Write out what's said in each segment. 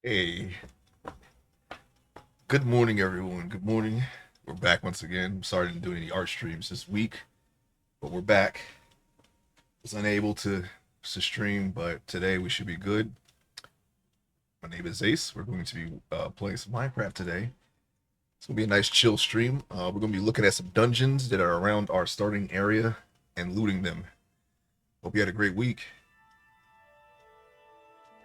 Hey, good morning, everyone. Good morning. We're back once again. I'm sorry I didn't do any art streams this week, but we're back. Was unable to stream, but today we should be good. My name is Ace. We're going to be playing some Minecraft today. It's gonna be a nice chill stream. We're gonna be looking at some dungeons that are around our starting area and looting them. Hope you had a great week.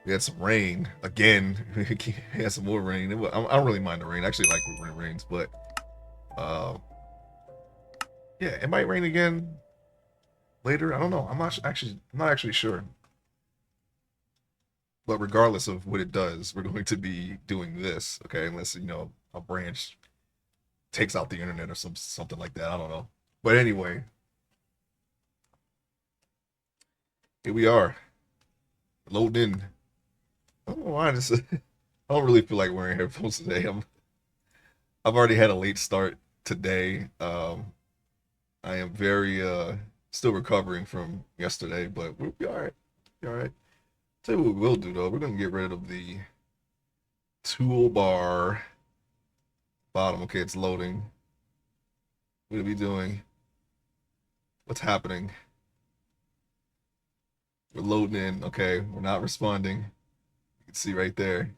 We had some rain again. We had some more rain. I don't really mind the rain. I actually like when it rains, but uh, yeah, it might rain again later. I don't know. I'm not actually sure. But regardless of what it does, we're going to be doing this, okay? Unless a branch takes out the internet or something like that. I don't know. But anyway, here we are, loading in. I don't know why this. I don't really feel like wearing headphones today. I've already had a late start today. I am very still recovering from yesterday, but we'll be all right. Be all right. Tell you what we'll do though. We're gonna get rid of the toolbar bottom. Okay, it's loading. What are we doing? What's happening? We're loading in. Okay, we're not responding. You can see right there.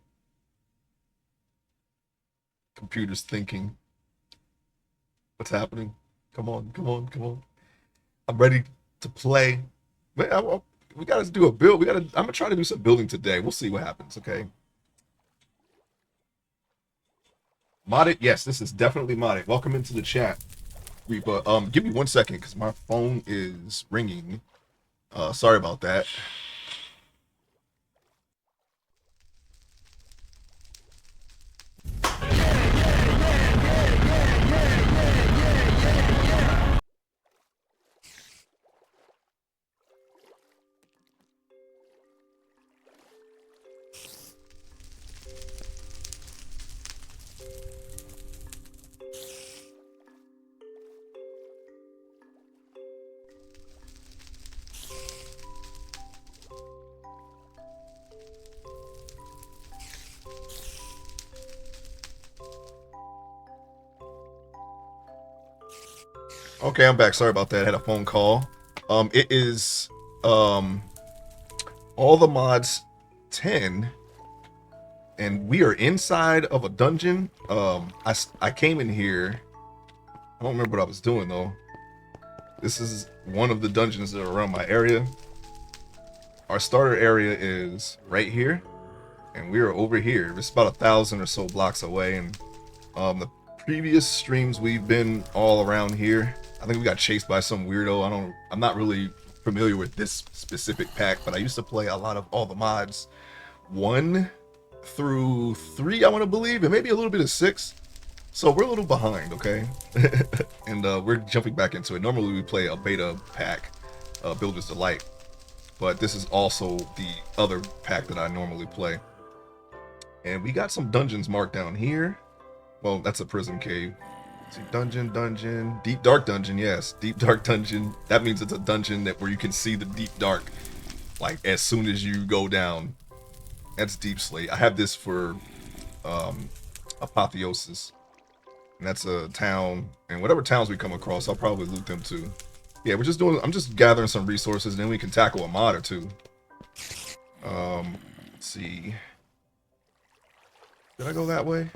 Computer's thinking. What's happening? Come on, come on, come on. I'm ready to play. We gotta do a build. I'm gonna try to do some building today. We'll see what happens. Okay. Modded, yes, this is definitely modded. Welcome into the chat, Reaper. Give me 1 second because my phone is ringing. Sorry about that. Okay, I'm back. Sorry about that. I had a phone call. It is all the mods 10, and we are inside of a dungeon. I came in here. I don't remember what I was doing though. This is one of the dungeons that are around my area. Our starter area is right here, and we are over here. It's about 1,000 or so blocks away. And the previous streams we've been all around here. I think we got chased by some weirdo. I'm not really familiar with this specific pack, but I used to play a lot of all the mods 1 through 3, I want to believe, and maybe a little bit of 6. So we're a little behind, okay? And we're jumping back into it. Normally we play a beta pack, Builder's Delight, but this is also the other pack that I normally play. And we got some dungeons marked down here. Well, that's a prison cave. See, dungeon, deep dark dungeon. Yes, deep dark dungeon. That means it's a dungeon where you can see the deep dark, like as soon as you go down. That's Deep Slate. I have this for Apotheosis, and that's a town. And whatever towns we come across, I'll probably loot them too. Yeah, I'm just gathering some resources, and then we can tackle a mod or two. Let's see. Did I go that way?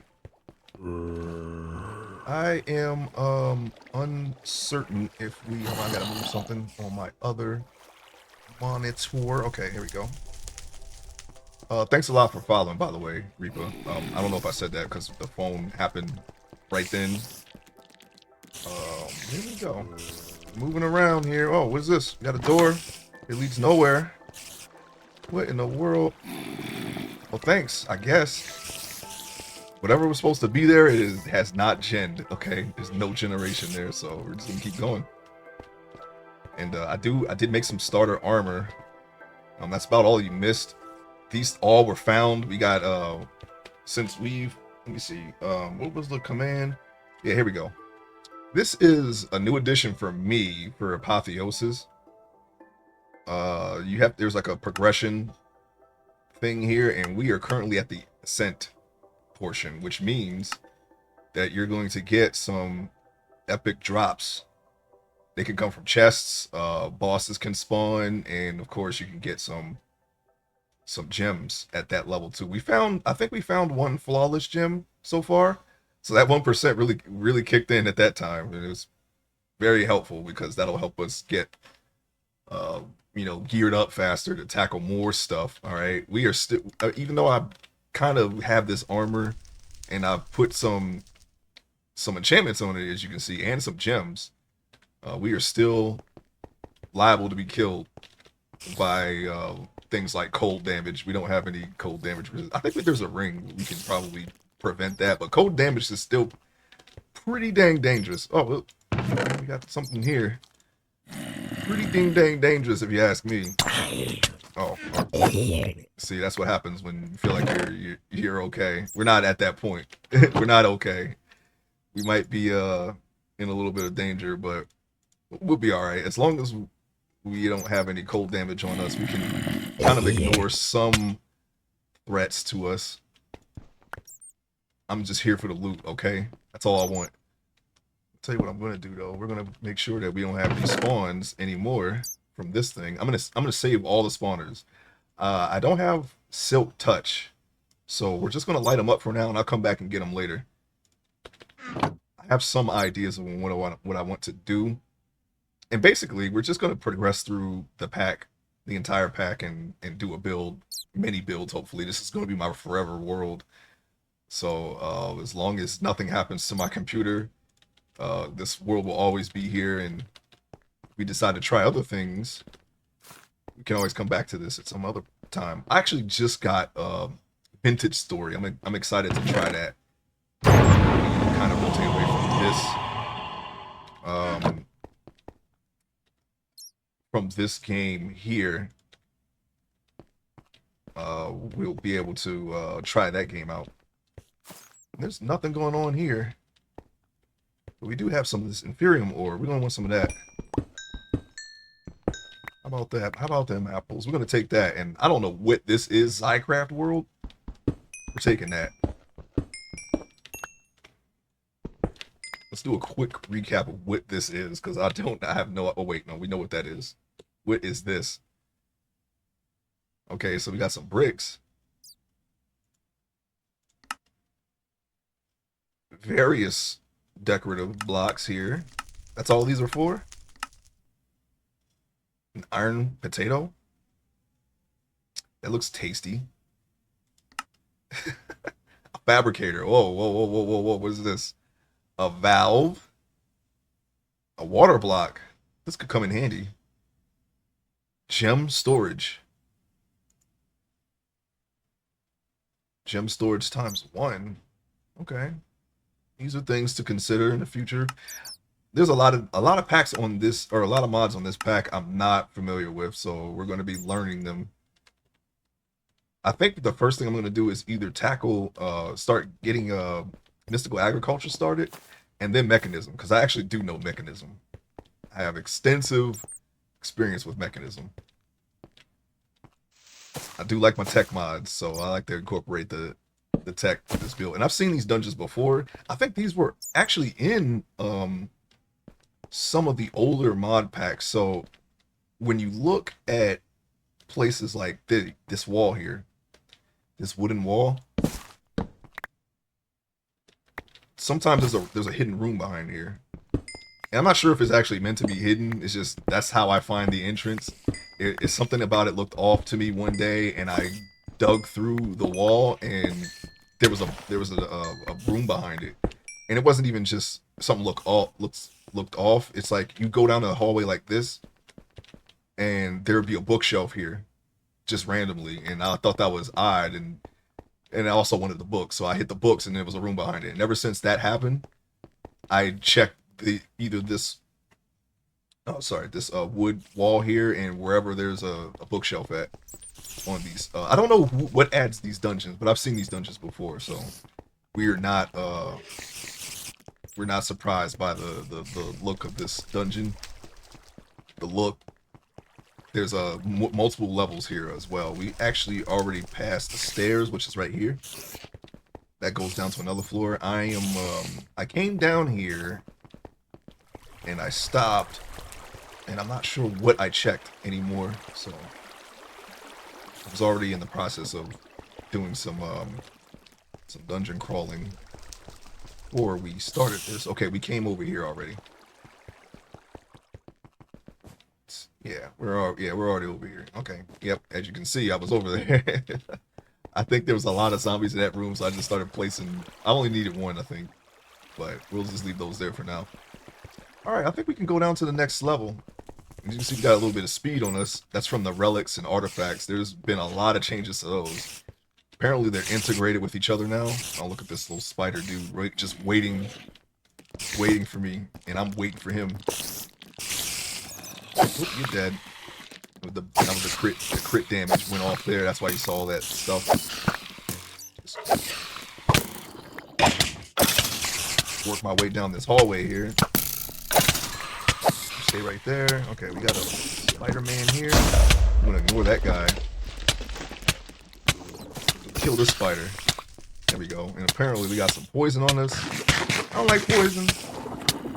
I am uncertain if we. Hold on, I gotta move something on my other monitor. Okay, here we go. Thanks a lot for following, by the way, Reaper. I don't know if I said that because the phone happened right then. Here we go. Moving around here. Oh, what is this? We got a door. It leads nowhere. What in the world? Well, thanks, I guess. Whatever was supposed to be there, has not genned. Okay, there's no generation there, so we're just gonna keep going. And I did make some starter armor. That's about all you missed. These all were found. We got let me see, what was the command? Yeah, here we go. This is a new addition for me for Apotheosis. There's like a progression thing here, and we are currently at the cent portion, which means that you're going to get some epic drops. They can come from chests, bosses can spawn, and of course you can get some gems at that level too. I think we found one flawless gem so far. So that 1% really kicked in at that time. And it was very helpful because that'll help us get uh geared up faster to tackle more stuff. All right. We are still even though I kind of have this armor and I've put some enchantments on it, as you can see, and some gems, we are still liable to be killed by things like cold damage. We don't have any cold damage. I think there's a ring we can probably prevent that, but cold damage is still pretty dang dangerous. Oh, well, we got something here. Pretty dang dangerous, if you ask me. Oh, see, that's what happens when you feel like you're okay. We're not at that point. We're not okay. We might be in a little bit of danger, but we'll be all right as long as we don't have any cold damage on us. We can kind of ignore some threats to us. I'm just here for the loot, okay? That's all I want. I'll tell you what I'm gonna do though. We're gonna make sure that we don't have any spawns anymore from this thing. I'm gonna save all the spawners. I don't have Silk Touch, so we're just gonna light them up for now, and I'll come back and get them later. I have some ideas of what I want to do. And basically, we're just going to progress through the entire pack, and do a build, mini builds, hopefully. This is going to be my forever world. So as long as nothing happens to my computer, this world will always be here, and if we decide to try other things, we can always come back to this at some other time. I actually just got Vintage Story. I'm excited to try that. Kind of rotate away from this game here. We'll be able to try that game out. There's nothing going on here, but we do have some of this Inferium ore. We're gonna want some of that. How about that? How about them apples? We're gonna take that. And I don't know what this is, Zycraft World. We're taking that. Let's do a quick recap of what this is, because I have no. Oh wait, no, we know what that is. What is this? Okay, so we got some bricks. Various decorative blocks here. That's all these are for? An iron potato? That looks tasty. A fabricator. Whoa. What is this? A valve? A water block? This could come in handy. Gem storage. Gem storage ×1. Okay. These are things to consider in the future. There's a lot of packs on this, or a lot of mods on this pack I'm not familiar with, so we're going to be learning them. I think the first thing I'm going to do is either start getting mystical agriculture started, and then mechanism, because I actually do know mechanism. I have extensive experience with mechanism. I do like my tech mods, so I like to incorporate the tech to this build. And I've seen these dungeons before. I think these were actually in some of the older mod packs. So when you look at places like this wall here, this wooden wall, sometimes there's a hidden room behind here. And I'm not sure if it's actually meant to be hidden. It's just that's how I find the entrance. It's something about it looked off to me one day, and I dug through the wall, and there was a room behind it, and it wasn't even just something looked off. It's like you go down the hallway like this, and there would be a bookshelf here, just randomly, and I thought that was odd, and I also wanted the books, so I hit the books, and there was a room behind it. And ever since that happened, I checked either this wood wall here, and wherever there's a bookshelf at on these. I don't know what adds these dungeons, but I've seen these dungeons before, so we're not surprised by the look of this dungeon. The look, there's multiple levels here as well. We actually already passed the stairs, which is right here. That goes down to another floor. I came down here and I stopped, and I'm not sure what I checked anymore. So I was already in the process of doing some dungeon crawling before we started this. Okay, we came over here already. Yeah, we're already over here. Okay. Yep, as you can see, I was over there. I think there was a lot of zombies in that room, so I just started placing. I only needed one, I think, but we'll just leave those there for now. All right, I think we can go down to the next level. As you can see, we got a little bit of speed on us. That's from the relics and artifacts. There's been a lot of changes to those. Apparently, they're integrated with each other now. Oh, look at this little spider dude, right? Just waiting for me, and I'm waiting for him. Oop, you're dead. That was the crit damage went off there. That's why you saw all that stuff. Just work my way down this hallway here. Stay right there. Okay, we got a Spider-Man here. I'm gonna ignore that guy. Kill this spider. There we go. And apparently we got some poison on us. I don't like poison.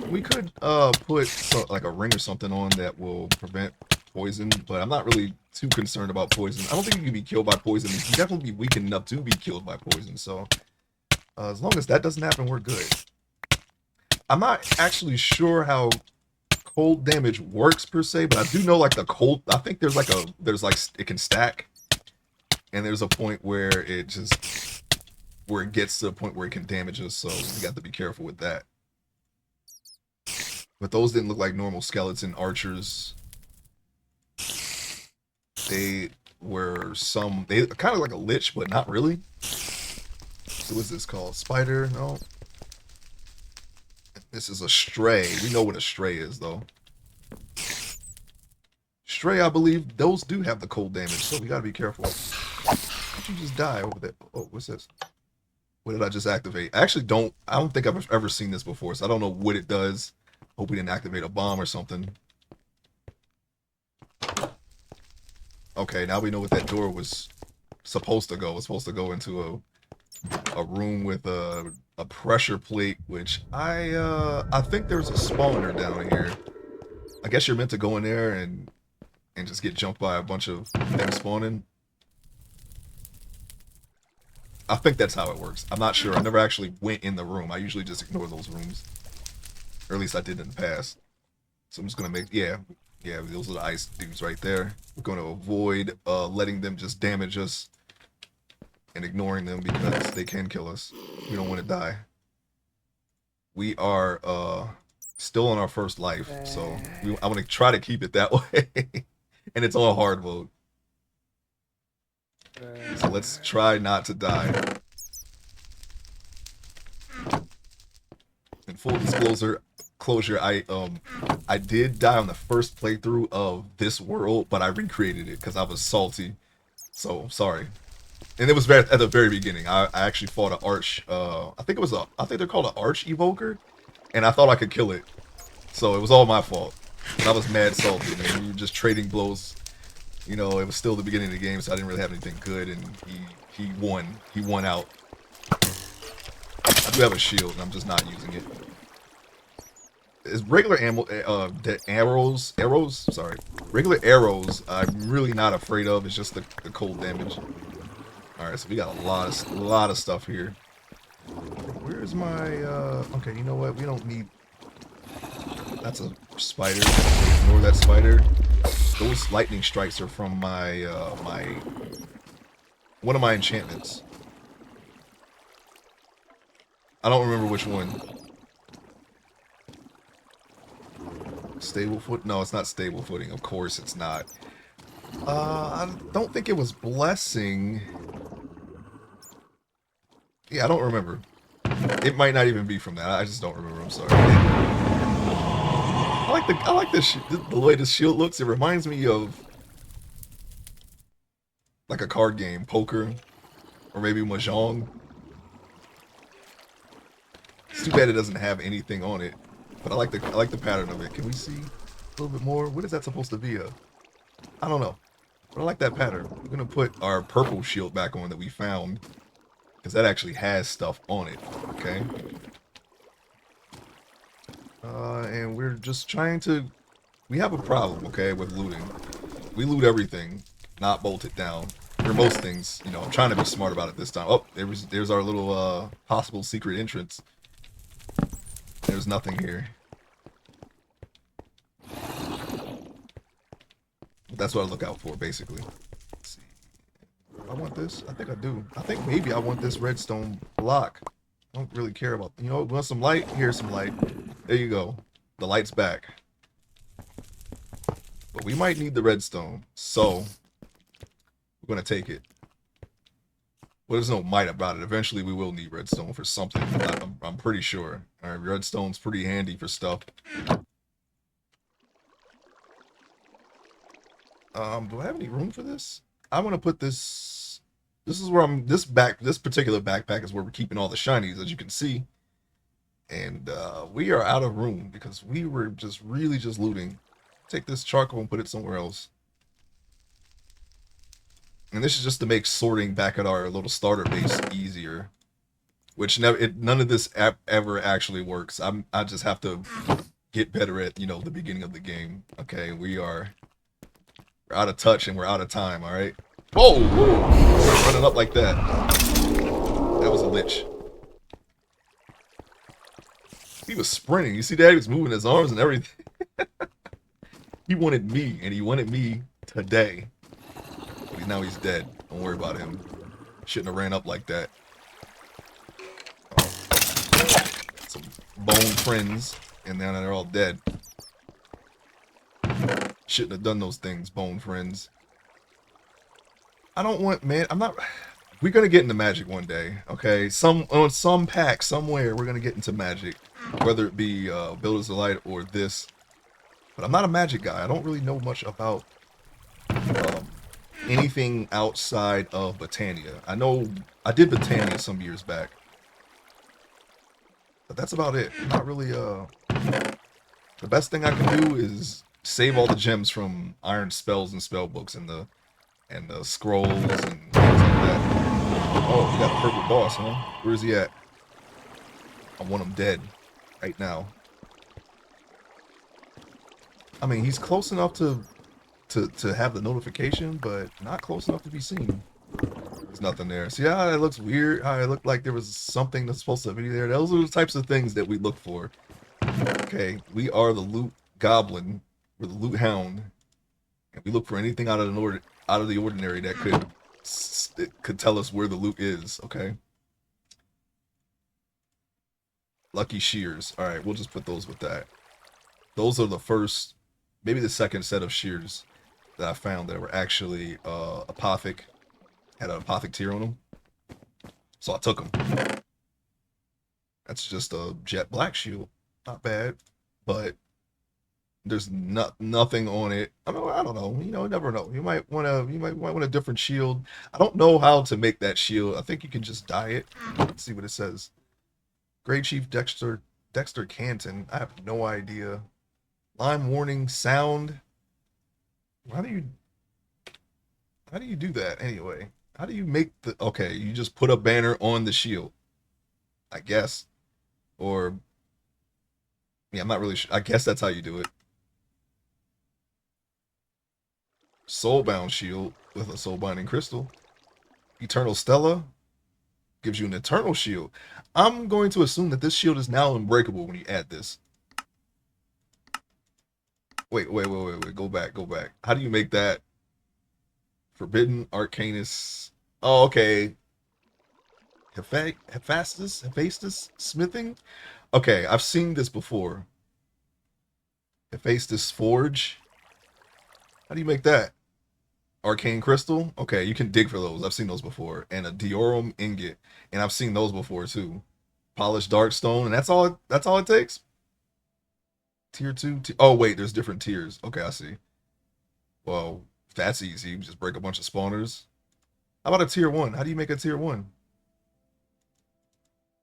We could put like a ring or something on that will prevent poison, but I'm not really too concerned about poison. I don't think you can be killed by poison. You can definitely be weak enough to be killed by poison, so as long as that doesn't happen, we're good. I'm not actually sure how cold damage works per se, but I do know like the cold, I think there's like it can stack, and there's a point where it gets to a point where it can damage us, so we got to be careful with that. But those didn't look like normal skeleton archers. They were they kind of like a lich, but not really. So what's this called? Spider? No. This is a stray. We know what a stray is, though. Stray, I believe, those do have the cold damage, so we gotta be careful. Did you just die over there? Oh, what's this? What did I just activate? I don't think I've ever seen this before, so I don't know what it does. Hope we didn't activate a bomb or something. Okay, now we know what that door was supposed to go. It's supposed to go into a room with a pressure plate, which I think there's a spawner down here. I guess you're meant to go in there and just get jumped by a bunch of things spawning. I think that's how it works. I'm not sure. I never actually went in the room. I usually just ignore those rooms. Or at least I did in the past. So I'm just going to yeah, those are the ice dudes right there. We're going to avoid letting them just damage us and ignoring them because they can kill us. We don't want to die. We are still on our first life, so I want to try to keep it that way. And it's on hard mode. So let's try not to die. In full closure, I did die on the first playthrough of this world, but I recreated it because I was salty. So sorry. And it was at the very beginning. I actually fought an arch. I think they're called an arch evoker, and I thought I could kill it. So it was all my fault. And I was mad salty, man. We were just trading blows. You know, it was still the beginning of the game, so I didn't really have anything good, and he won. He won out. I do have a shield, and I'm just not using it. Is regular arrows? Sorry, regular arrows. I'm really not afraid of. It's just the cold damage. All right, so we got a lot of stuff here. Where's my? Okay, you know what? We don't need. That's a spider. Ignore that spider. Those lightning strikes are from my one of my enchantments. I don't remember which one. Stable foot? No, it's not stable footing. Of course it's not. I don't think it was blessing. Yeah, I don't remember. It might not even be from that. I just don't remember. I'm sorry. I like the way this shield looks. It reminds me of like a card game, poker, or maybe mahjong. It's too bad it doesn't have anything on it, but I like the pattern of it. Can we see a little bit more? What is that supposed to be? I don't know. But I like that pattern. We're gonna put our purple shield back on that we found, because that actually has stuff on it. Okay. And we're just trying to. We have a problem, okay, with looting. We loot everything, not bolt it down. For most things, you know, I'm trying to be smart about it this time. Oh, there's our little possible secret entrance. There's nothing here. That's what I look out for, basically. Let's see. I want this. I think I do. I think maybe I want this redstone block. I don't really care about. You know, want some light? Here's some light. There you go. The light's back. But we might need the redstone, so we're gonna take it. Well, there's no might about it. Eventually, we will need redstone for something. I'm pretty sure. All right, redstone's pretty handy for stuff. Do I have any room for this? I want to put this. This is where I'm. This particular backpack is where we're keeping all the shinies, as you can see. And we are out of room because we were just really just looting. Take this charcoal and put it somewhere else. And this is just to make sorting back at our little starter base easier. Which none of this ever actually works. I just have to get better at, you know, the beginning of the game. Okay, we're out of touch and we're out of time, alright? Whoa! Whoa. Running up like that. That was a lich. He was sprinting. You see that? He was moving his arms and everything. He wanted me, and he wanted me today. But now he's dead. Don't worry about him. Shouldn't have ran up like that. Some bone friends, and now they're all dead. Shouldn't have done those things, bone friends. I don't want, man. I'm not. We're gonna get into magic one day, okay? On some pack somewhere, we're gonna get into magic, whether it be Builders of Light or this. But I'm not a magic guy. I don't really know much about anything outside of Botania. I know I did Botania some years back, but that's about it. Not really. The best thing I can do is save all the gems from iron spells and spell books and the scrolls and things like that. Oh, you got a purple boss, huh? Where's he at? I want him dead right now. I mean, he's close enough to have the notification, but not close enough to be seen. There's nothing there. See how it looks weird? How it looked like there was something that's supposed to be there? Those are the types of things that we look for. Okay, we are the loot goblin. We're the loot hound. And we look for anything out of the ordinary that could tell us where the loot is, okay? Lucky shears. Alright, we'll just put those with that. Those are the first, maybe the second set of shears that I found that were actually apothic, had an apothic tier on them. So I took them. That's just a jet black shield. Not bad, but there's nothing on it. I don't know. You know, never know. You might want a different shield. I don't know how to make that shield. I think you can just dye it. Let's see what it says. Great Chief Dexter Canton. I have no idea. Line warning sound. How do you do that anyway? How do you make the okay, you just put a banner on the shield. I guess. Or yeah, I'm not really sure. I guess that's how you do it. Soulbound shield with a soul binding crystal. Eternal Stella gives you an eternal shield. I'm going to assume that this shield is now unbreakable when you add this. Wait. Go back. How do you make that? Forbidden Arcanus. Oh, okay. Hephaestus smithing? Okay, I've seen this before. Hephaestus Forge. How do you make that? Arcane Crystal? Okay, you can dig for those. I've seen those before. And a Diorum Ingot. And I've seen those before too. Polished Darkstone. And that's all it takes? Tier 2? Oh, wait, there's different tiers. Okay, I see. Well, that's easy. You just break a bunch of spawners. How about a tier 1? How do you make a tier 1?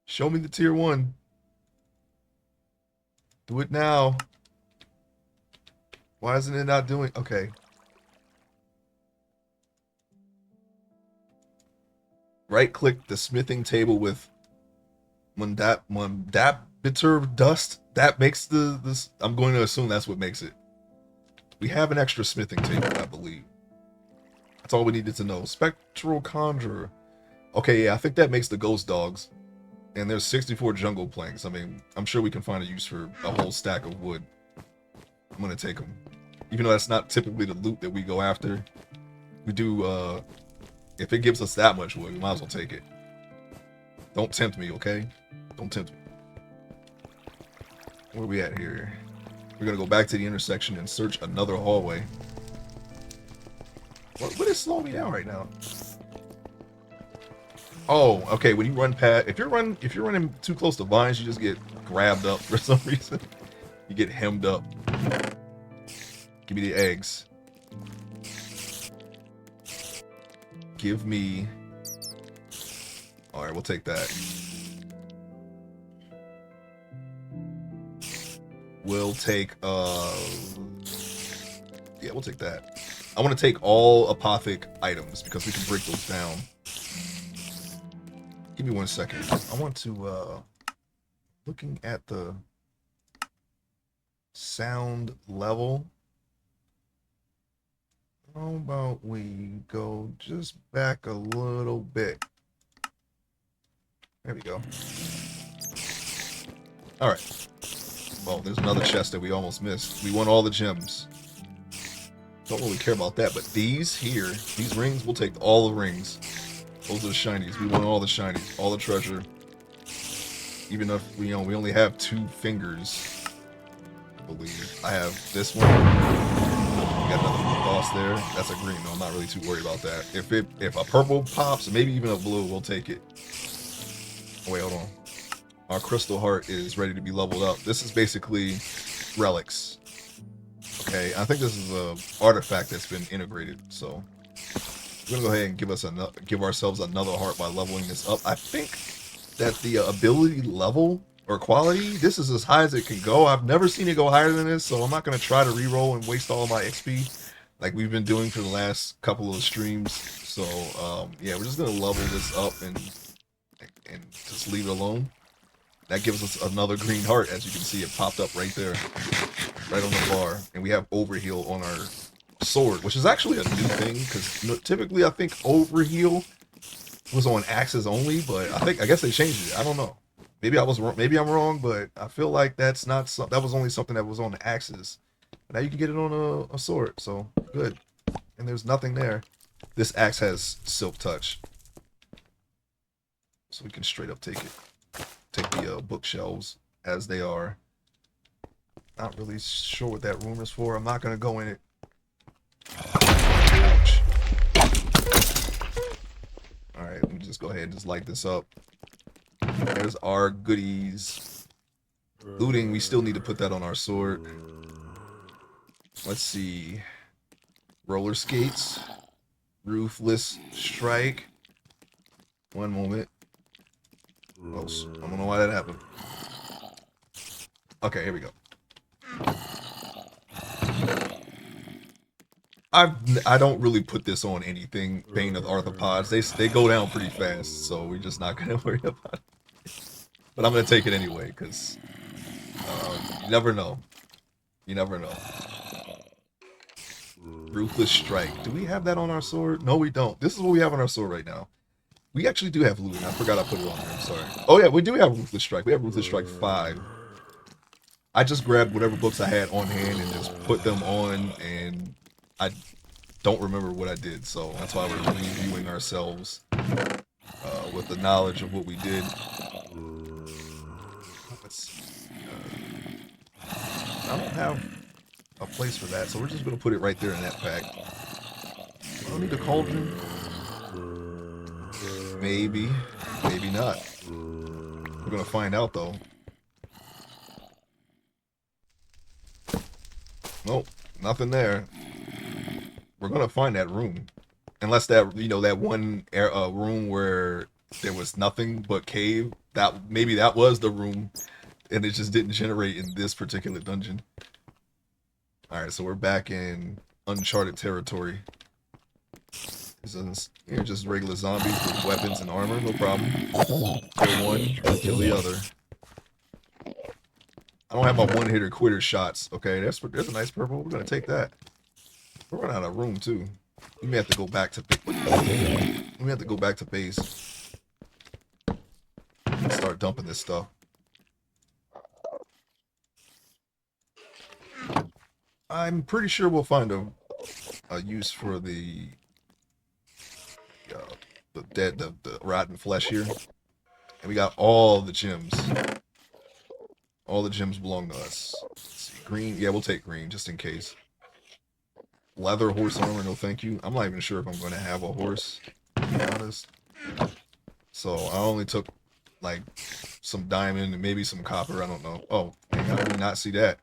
Show me the tier 1. Do it now. Why isn't it not doing? Okay. right click the smithing table with Mundapiter dust. That makes this. I'm going to assume that's what makes it. We have an extra smithing table, I believe. That's all we needed to know. Spectral Conjurer. Okay, yeah, I think that makes the ghost dogs. And there's 64 jungle planks. I mean, I'm sure we can find a use for a whole stack of wood. I'm gonna take them. Even though that's not typically the loot that we go after. We do, if it gives us that much wood, we might as well take it. Don't tempt me, okay? Don't tempt me. Where are we at here? We're gonna go back to the intersection and search another hallway. What is slowing me down right now? Oh, okay. When you run past, if you're running too close to vines, you just get grabbed up for some reason. You get hemmed up. Give me the eggs. Give me. All right, we'll take that. We'll take. Yeah, we'll take that. I want to take all apothic items because we can break those down. Give me 1 second. I want to, looking at the sound level. How about we go just back a little bit? There we go. All right. Well, there's another chest that we almost missed. We want all the gems. Don't really care about that, but these here, these rings, we'll take all the rings. Those are the shinies. We want all the shinies, all the treasure. Even if we only have 2 fingers, I believe. I have this one. We got another boss there. That's a green. No, I'm not really too worried about that. If a purple pops, or maybe even a blue, we'll take it. Oh, wait, hold on. Our crystal heart is ready to be leveled up. This is basically relics. Okay, I think this is a artifact that's been integrated, so we're gonna go ahead and give ourselves another heart by leveling this up. I think that the ability level or quality, this is as high as it can go. I've never seen it go higher than this, so I'm not gonna try to re-roll and waste all my XP like we've been doing for the last couple of streams. So yeah, we're just gonna level this up and just leave it alone. That gives us another green heart. As you can see, it popped up right there, right on the bar. And we have overheal on our sword, which is actually a new thing, because typically I think overheal was on axes only, but I guess they changed it. I don't know. Maybe I was wrong. Maybe I'm wrong, but I feel like that's not that was only something that was on the axes. Now you can get it on a sword, so good. And there's nothing there. This axe has silk touch, so we can straight up take it. Take the bookshelves as they are. Not really sure what that room is for. I'm not gonna go in it. Ouch. Alright, let me just go ahead and just light this up. There's our goodies. Looting, we still need to put that on our sword. Let's see. Roller skates. Ruthless strike. One moment. Oh, I don't know why that happened. Okay, here we go. I don't really put this on anything. Bane of the Arthropods. They go down pretty fast, so we're just not gonna worry about it. But I'm gonna take it anyway, because you never know. You never know. Ruthless strike. Do we have that on our sword? No, we don't. This is what we have on our sword right now. We actually do have looting. I forgot I put it on there. I'm sorry. Oh yeah, we do have Ruthless Strike. We have Ruthless Strike 5. I just grabbed whatever books I had on hand and just put them on, and I don't remember what I did, so that's why we're reviewing ourselves with the knowledge of what we did. I don't have a place for that, so we're just going to put it right there in that pack. I don't need a cauldron. Maybe. Maybe not. We're going to find out, though. Nope. Nothing there. We're going to find that room. Unless that, that one room where there was nothing but cave. Maybe that was the room. And it just didn't generate in this particular dungeon. Alright, so we're back in uncharted territory. Is You're just regular zombies with weapons and armor, no problem. Kill one, kill the other. I don't have my one-hitter quitter shots. Okay, there's a nice purple. We're gonna take that. We're running out of room too. We may have to go back to base. Start dumping this stuff. I'm pretty sure we'll find a use for the rotten flesh here. And we got all the gems. All the gems belong to us. Let's see, green. Yeah, we'll take green just in case. Leather horse armor, no thank you. I'm not even sure if I'm going to have a horse, to be honest. So I only took like some diamond and maybe some copper. I don't know. Oh, dang, I did not see that.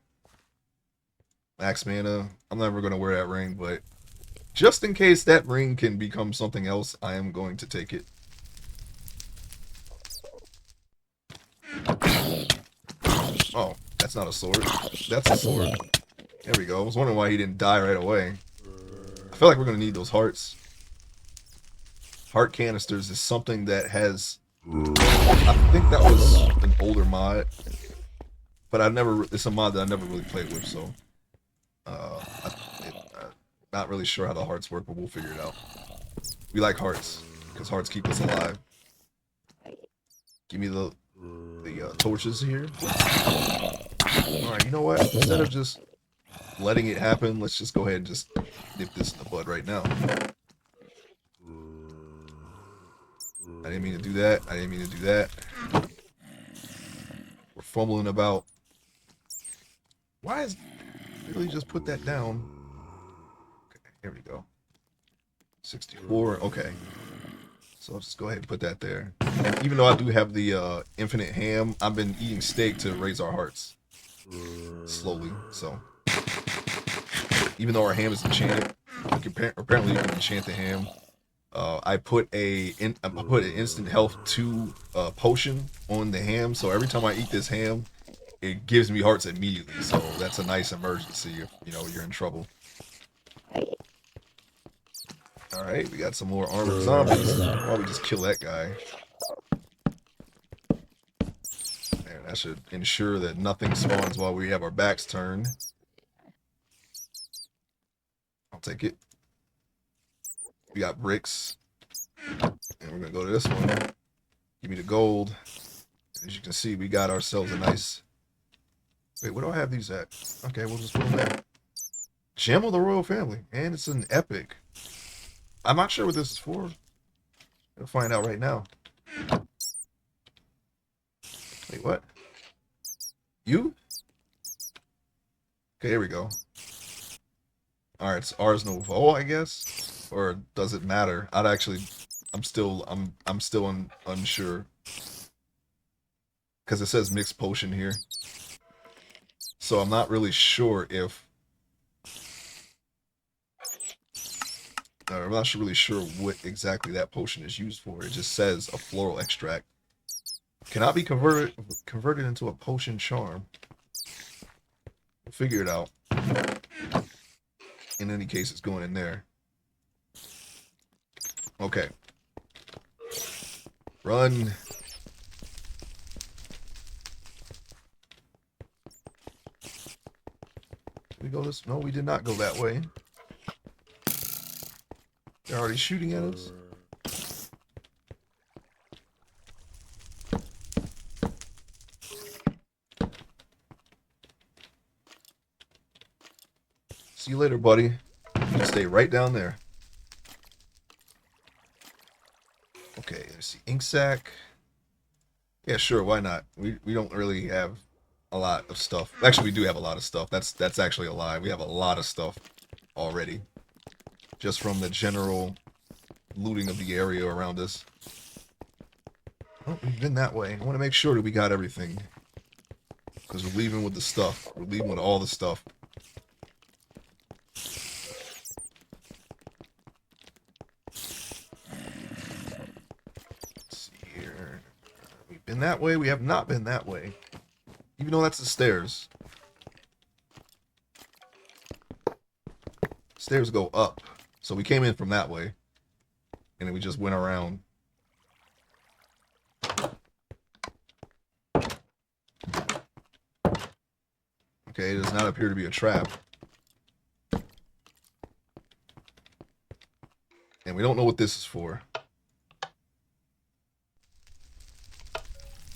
Max mana. I'm never going to wear that ring, but just in case that ring can become something else, I am going to take it. Oh, that's not a sword. That's a sword. There we go. I was wondering why he didn't die right away. I feel like we're going to need those hearts. Heart canisters is something that has... I think that was an older mod. But it's a mod that I never really played with, so... not really sure how the hearts work, but we'll figure it out. We like hearts, because hearts keep us alive. Give me the torches here. Alright, you know what? Instead of just letting it happen, let's just go ahead and just nip this in the bud right now. I didn't mean to do that. I didn't mean to do that. We're fumbling about. Why is... Really just put that down. Okay, here we go. 64. Okay. So I'll just go ahead and put that there. And even though I do have the infinite ham, I've been eating steak to raise our hearts. Slowly, so. Even though our ham is enchanted, apparently you can enchant the ham. I put an instant health 2 potion on the ham, so every time I eat this ham, it gives me hearts immediately. So that's a nice emergency if you're in trouble. All right, we got some more armored zombies. Why don't we just kill that guy? And that should ensure that nothing spawns while we have our backs turned. I'll take it. We got bricks. And we're going to go to this one. Give me the gold. As you can see, we got ourselves a nice... Wait, where do I have these at? Okay, we'll just put them there. Gem of the Royal Family. And it's an epic. I'm not sure what this is for. We'll find out right now. Wait, what? You? Okay, here we go. Alright, it's Ars Nouveau, I guess? Or does it matter? I'm still unsure. Because it says mixed potion here. So I'm not really sure if... I'm not really sure what exactly that potion is used for. It just says a floral extract. Cannot be converted into a potion charm. We'll figure it out. In any case, it's going in there. Okay. Run. Did we go this? No, we did not go that way. They're already shooting at us. See you later, buddy. You stay right down there. Okay, let's see. Ink sac. Yeah, sure, why not? We don't really have a lot of stuff. Actually, we do have a lot of stuff. That's actually a lie. We have a lot of stuff already. Just from the general looting of the area around us. Oh, we've been that way. I want to make sure that we got everything. Because we're leaving with the stuff. We're leaving with all the stuff. Let's see here. We've been that way. We have not been that way. Even though that's the stairs. Stairs go up. So we came in from that way. and then we just went around. Okay, it does not appear to be a trap. And we don't know what this is for.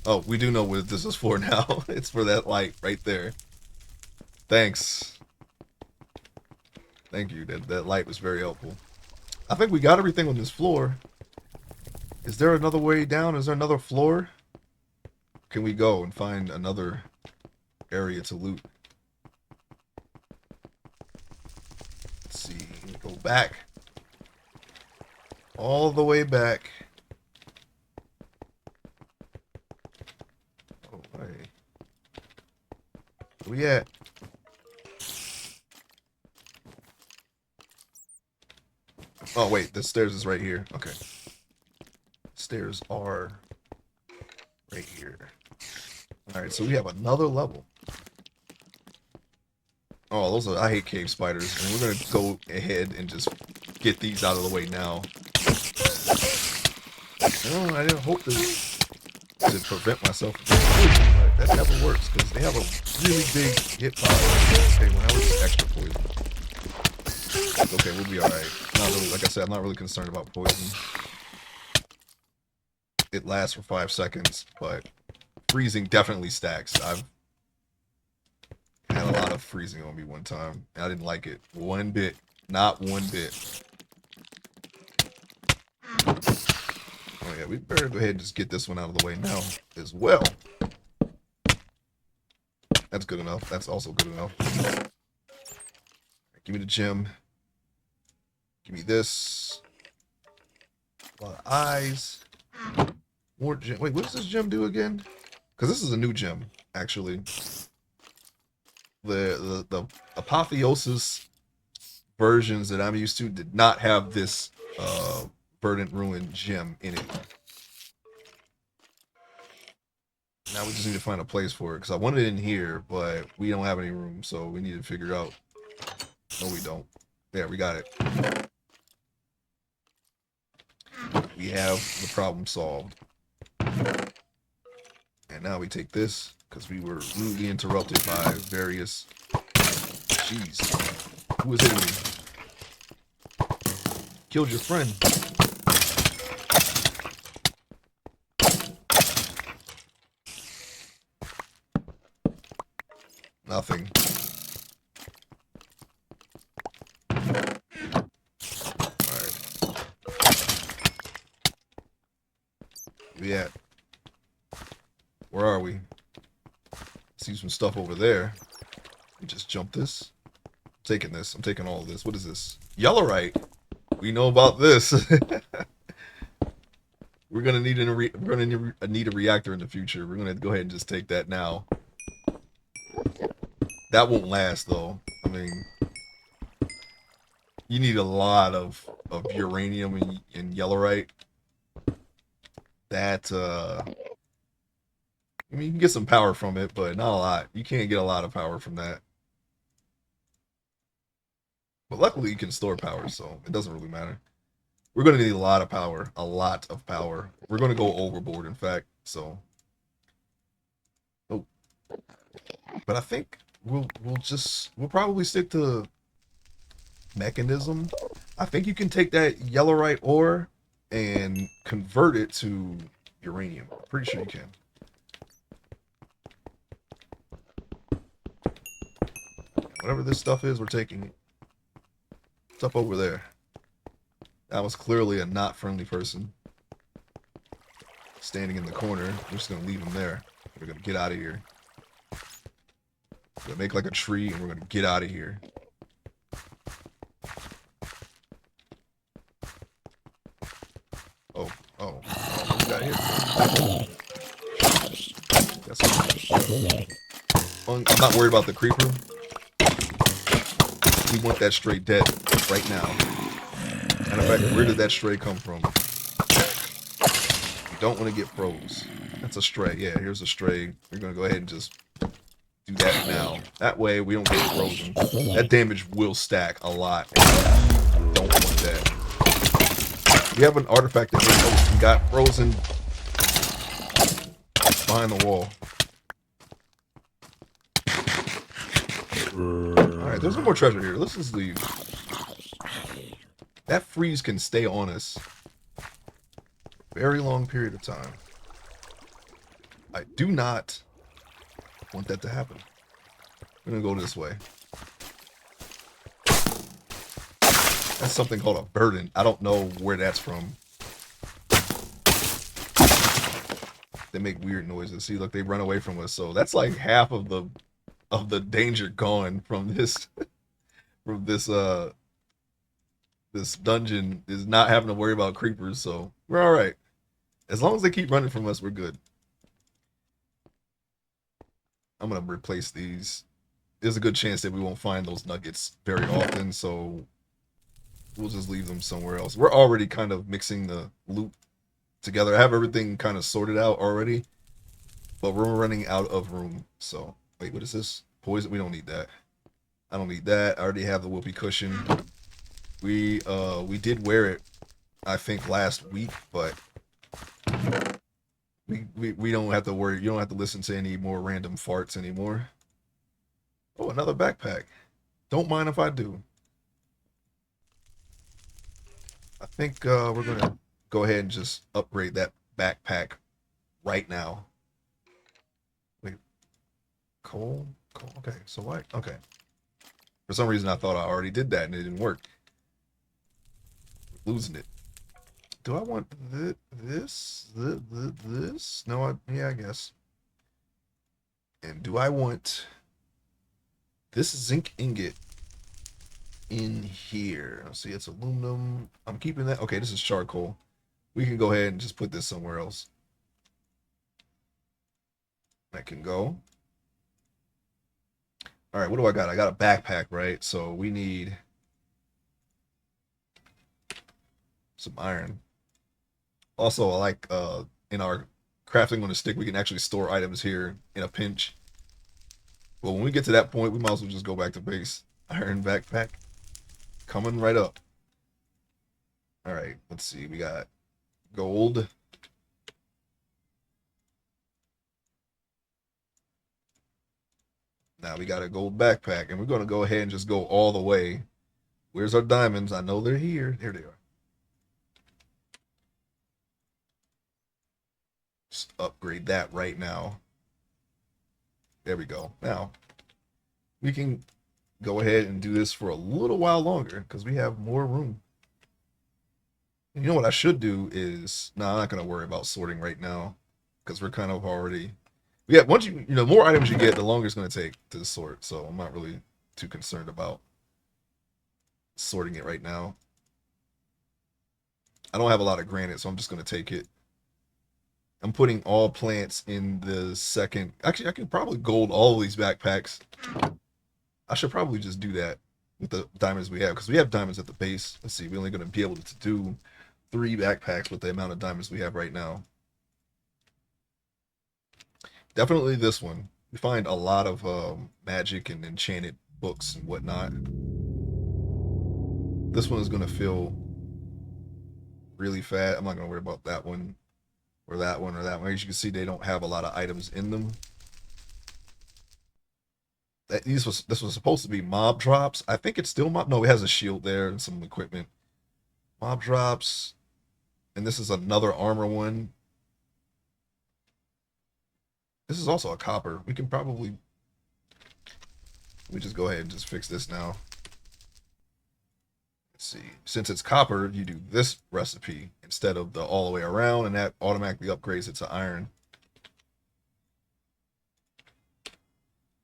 Oh, we do know what this is for now. It's for that light right there. Thanks. Thank you. That light was very helpful. I think we got everything on this floor. Is there another way down? Is there another floor? Can we go and find another area to loot? Let's see. Go back. All the way back. Oh, hey. Where we at? Oh, wait. The stairs is right here. Okay. Stairs are right here. Alright, so we have another level. Oh, those are... I hate cave spiders. And we're going to go ahead and just get these out of the way now. Oh, I didn't hope to prevent myself from poison, but that never works because they have a really big hit power. Okay, well, that was just extra poison. It's okay, we'll be alright. Not really, like I said, I'm not really concerned about poison. It lasts for 5 seconds, but freezing definitely stacks. I've had a lot of freezing on me one time, and I didn't like it one bit. Not one bit. Oh yeah, we better go ahead and just get this one out of the way now as well. That's good enough. That's also good enough. Give me the gem. Give me this. A lot of eyes. More gem. Wait, what does this gem do again? Because this is a new gem, actually. The apotheosis versions that I'm used to did not have this Verdant Ruin gem in it. Now we just need to find a place for it because I want it in here, but we don't have any room, so we need to figure out. No, we don't. There, we got it. We have the problem solved. And now we take this because we were rudely interrupted by various... Jeez. Who was hitting me? Killed your friend. Nothing. Alright. Yeah. Where are we? See some stuff over there. We just jump this. I'm taking this. I'm taking all of this. What is this? Yellowite. We know about this. We're gonna need need a reactor in the future. We're gonna go ahead and just take that now. That won't last though. I mean, you need a lot of uranium and yellowite. That I mean, you can get some power from it, but not a lot. You can't get a lot of power from that. But luckily you can store power, so it doesn't really matter. We're going to need a lot of power. A lot of power. We're going to go overboard, in fact. So, oh. But I think we'll probably stick to mechanism. I think you can take that yellowite ore and convert it to uranium. I'm pretty sure you can. Whatever this stuff is, we're taking it. It's up over there. That was clearly a not friendly person. Standing in the corner. We're just going to leave him there. We're going to get out of here. We're going to make like a tree and we're going to get out of here. Oh, what we got here? I'm not worried about the creeper. We want that stray dead right now. Matter of fact, where did that stray come from? You don't want to get froze. That's a stray. Yeah, here's a stray. We're going to go ahead and just do that now. That way we don't get frozen. That damage will stack a lot. Don't want that. We have an artifact that got frozen behind the wall. Alright, there's no more treasure here. Let's just leave. That freeze can stay on us. Very long period of time. I do not want that to happen. I'm gonna go this way. That's something called a burden. I don't know where that's from. They make weird noises. See, look, they run away from us. So that's like half of the danger gone from this from this dungeon is not having to worry about creepers. So we're all right. As long as they keep running from us, we're good. I'm gonna replace these. There's a good chance that we won't find those nuggets very often, so we'll just leave them somewhere else. We're already kind of mixing the loot together. I have everything kind of sorted out already, but we're running out of room. So wait, what is this? Poison? We don't need that. I don't need that. I already have the whoopee cushion. We did wear it, I think, last week, but we don't have to worry. You don't have to listen to any more random farts anymore. Oh, another backpack. Don't mind if I do. I think we're gonna go ahead and just upgrade that backpack right now. Wait, coal? Coal. Okay, so what? Okay. For some reason, I thought I already did that and it didn't work. Losing it. Do I want this? No, yeah, I guess. And do I want this zinc ingot in here? See, it's aluminum. I'm keeping that. Okay, this is charcoal. We can go ahead and just put this somewhere else. That can go. All right, what do I got? I got a backpack, right? So we need some iron. Also, I like in our crafting on a stick, we can actually store items here in a pinch. Well, when we get to that point, we might as well just go back to base. Iron backpack coming right up. All right, let's see. We got gold. Now we got a gold backpack, and we're going to go ahead and just go all the way. Where's our diamonds? I know they're here. Here they are. Just upgrade that right now. There we go. Now, we can go ahead and do this for a little while longer because we have more room. And you know what I should do is, no, I'm not going to worry about sorting right now because we're kind of already, yeah, once you know, more items you get, the longer it's going to take to sort. So I'm not really too concerned about sorting it right now. I don't have a lot of granite, so I'm just going to take it. I'm putting all plants in the second. Actually, I can probably gold all of these backpacks. I should probably just do that with the diamonds we have because we have diamonds at the base. Let's see, we're only going to be able to do 3 backpacks with the amount of diamonds we have right now. Definitely this one. We find a lot of magic and enchanted books and whatnot. This one is going to feel really fat. I'm not going to worry about that one or that one or that one. As you can see, they don't have a lot of items in them. This was supposed to be mob drops. I think it's still mob. No, it has a shield there and some equipment. Mob drops. And this is another armor one. This is also a copper. We can probably, we just go ahead and just fix this now. Let's see. Since it's copper, you do this recipe instead of the all the way around, and that automatically upgrades it to iron.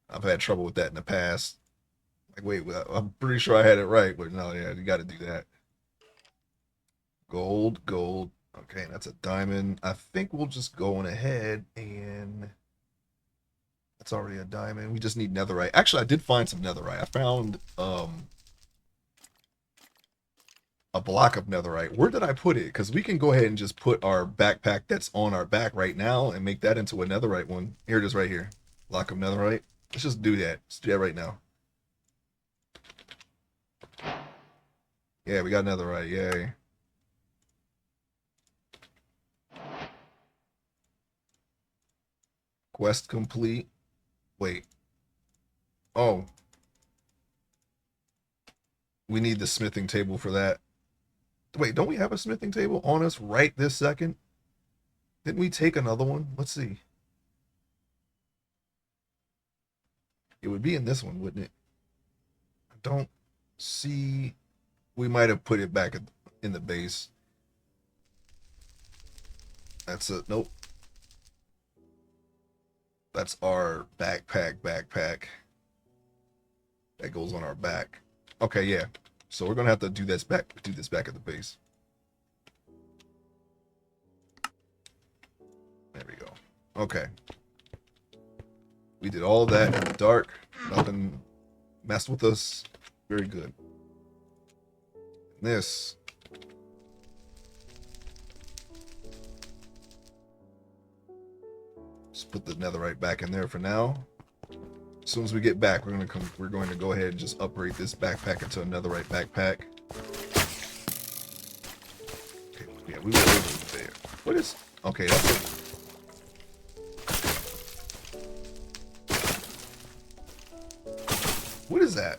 I've had trouble with that in the past. Like, wait, I'm pretty sure I had it right, but no, yeah, you got to do that. Gold, gold. Okay, that's a diamond. I think we'll just go on ahead and that's already a diamond. We just need netherite. Actually, I did find some netherite. I found a block of netherite. Where did I put it? Because we can go ahead and just put our backpack that's on our back right now and make that into a netherite one. Here it is right here. Block of netherite. Let's just do that. Let's do that right now. Yeah, we got netherite. Yay. Quest complete. Wait. Oh. We need the smithing table for that. Wait, don't we have a smithing table on us right this second? Didn't we take another one? Let's see. It would be in this one, wouldn't it? I don't see. We might have put it back in the base. That's a nope. That's our backpack. That goes on our back. Okay, yeah. So we're gonna have to do this back at the base. There we go. Okay. We did all that in the dark. Nothing messed with us. Very good. This. Just put the netherite back in there for now. As soon as we get back, we're going to go ahead and just upgrade this backpack into a netherite backpack. Okay, yeah, we were over there. What is? Okay, that's it. What is that?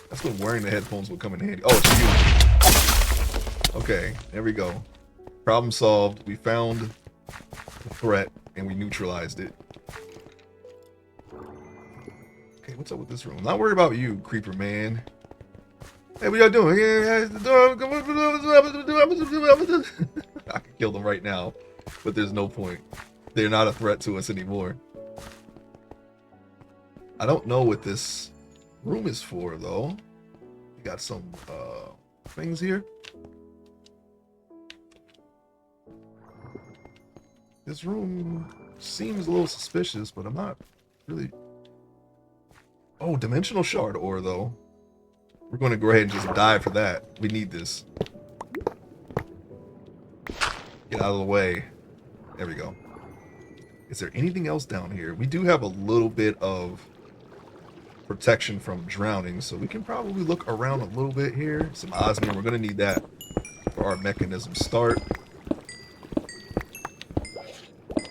That's when wearing the headphones would come in handy. Oh, it's you. Okay, there we go. Problem solved. We found the threat and we neutralized it. Okay, what's up with this room? I'm not worried about you, creeper man. Hey, what y'all doing? I can kill them right now, but there's no point. They're not a threat to us anymore. I don't know what this room is for, though. We got some things here. This room seems a little suspicious, but I'm not really... Oh, dimensional shard ore, though. We're going to go ahead and just dive for that. We need this. Get out of the way. There we go. Is there anything else down here? We do have a little bit of protection from drowning, so we can probably look around a little bit here. Some osmium. We're going to need that for our mechanism start.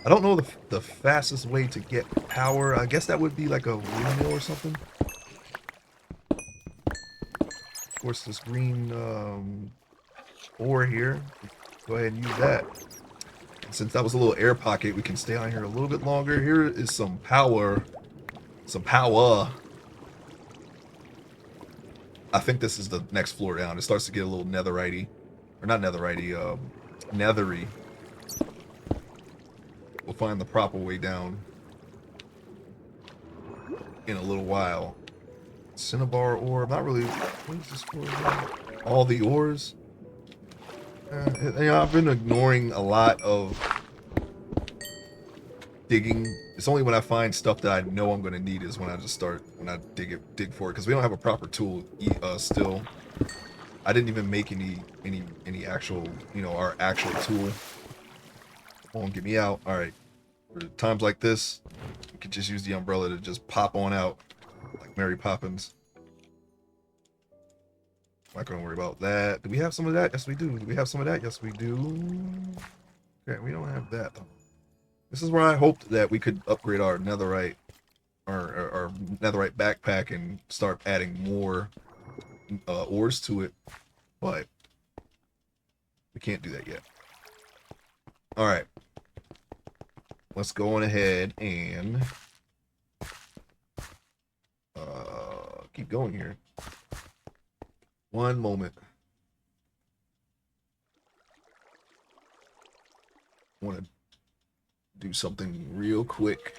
I don't know the fastest way to get power. I guess that would be like a windmill or something. Of course, this green ore here. Go ahead and use that. And since that was a little air pocket, we can stay on here a little bit longer. Here is some power. Some power. I think this is the next floor down. It starts to get a little netherite-y. Or not netherite-y, nethery. We'll find the proper way down in a little while. Cinnabar ore. I'm not really... What is this for? All the ores. You know, I've been ignoring a lot of digging. It's only when I find stuff that I know I'm going to need is when I just start, when I dig for it. Because we don't have a proper tool still. I didn't even make any actual, you know, our actual tool. Come on, get me out. All right. For times like this, you can just use the umbrella to just pop on out like Mary Poppins. I'm not going to worry about that. Do we have some of that? Yes, we do. Do we have some of that? Yes, we do. Okay, we don't have that, though. This is where I hoped that we could upgrade our netherite, our netherite backpack and start adding more ores to it, but we can't do that yet. All right. Let's go on ahead and keep going here. One moment. I want to do something real quick.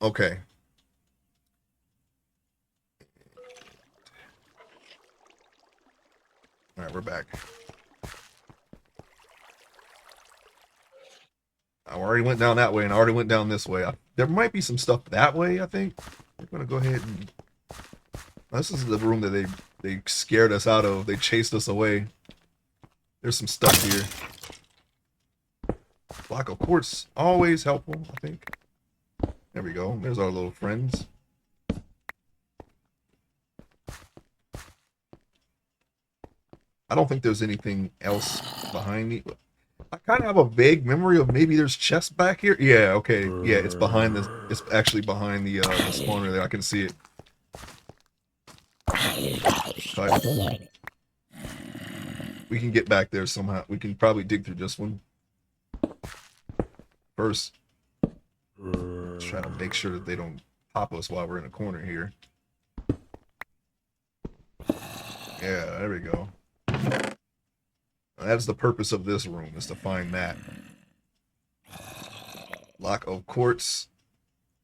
Okay. All right, we're back. I already went down that way and I already went down this way. There might be some stuff that way, I think. We're going to go ahead and... This is the room that they scared us out of. They chased us away. There's some stuff here. Block of quartz, always helpful, I think. There we go. There's our little friends. I don't think there's anything else behind me. I kind of have a vague memory of maybe there's chests back here. Yeah, okay. Yeah, it's behind the. It's actually behind the spawner there. I can see it. Cut. We can get back there somehow. We can probably dig through this one first. Let's try to make sure that they don't pop us while we're in a corner here. Yeah, there we go. That's the purpose of this room, is to find that. Lock of quartz.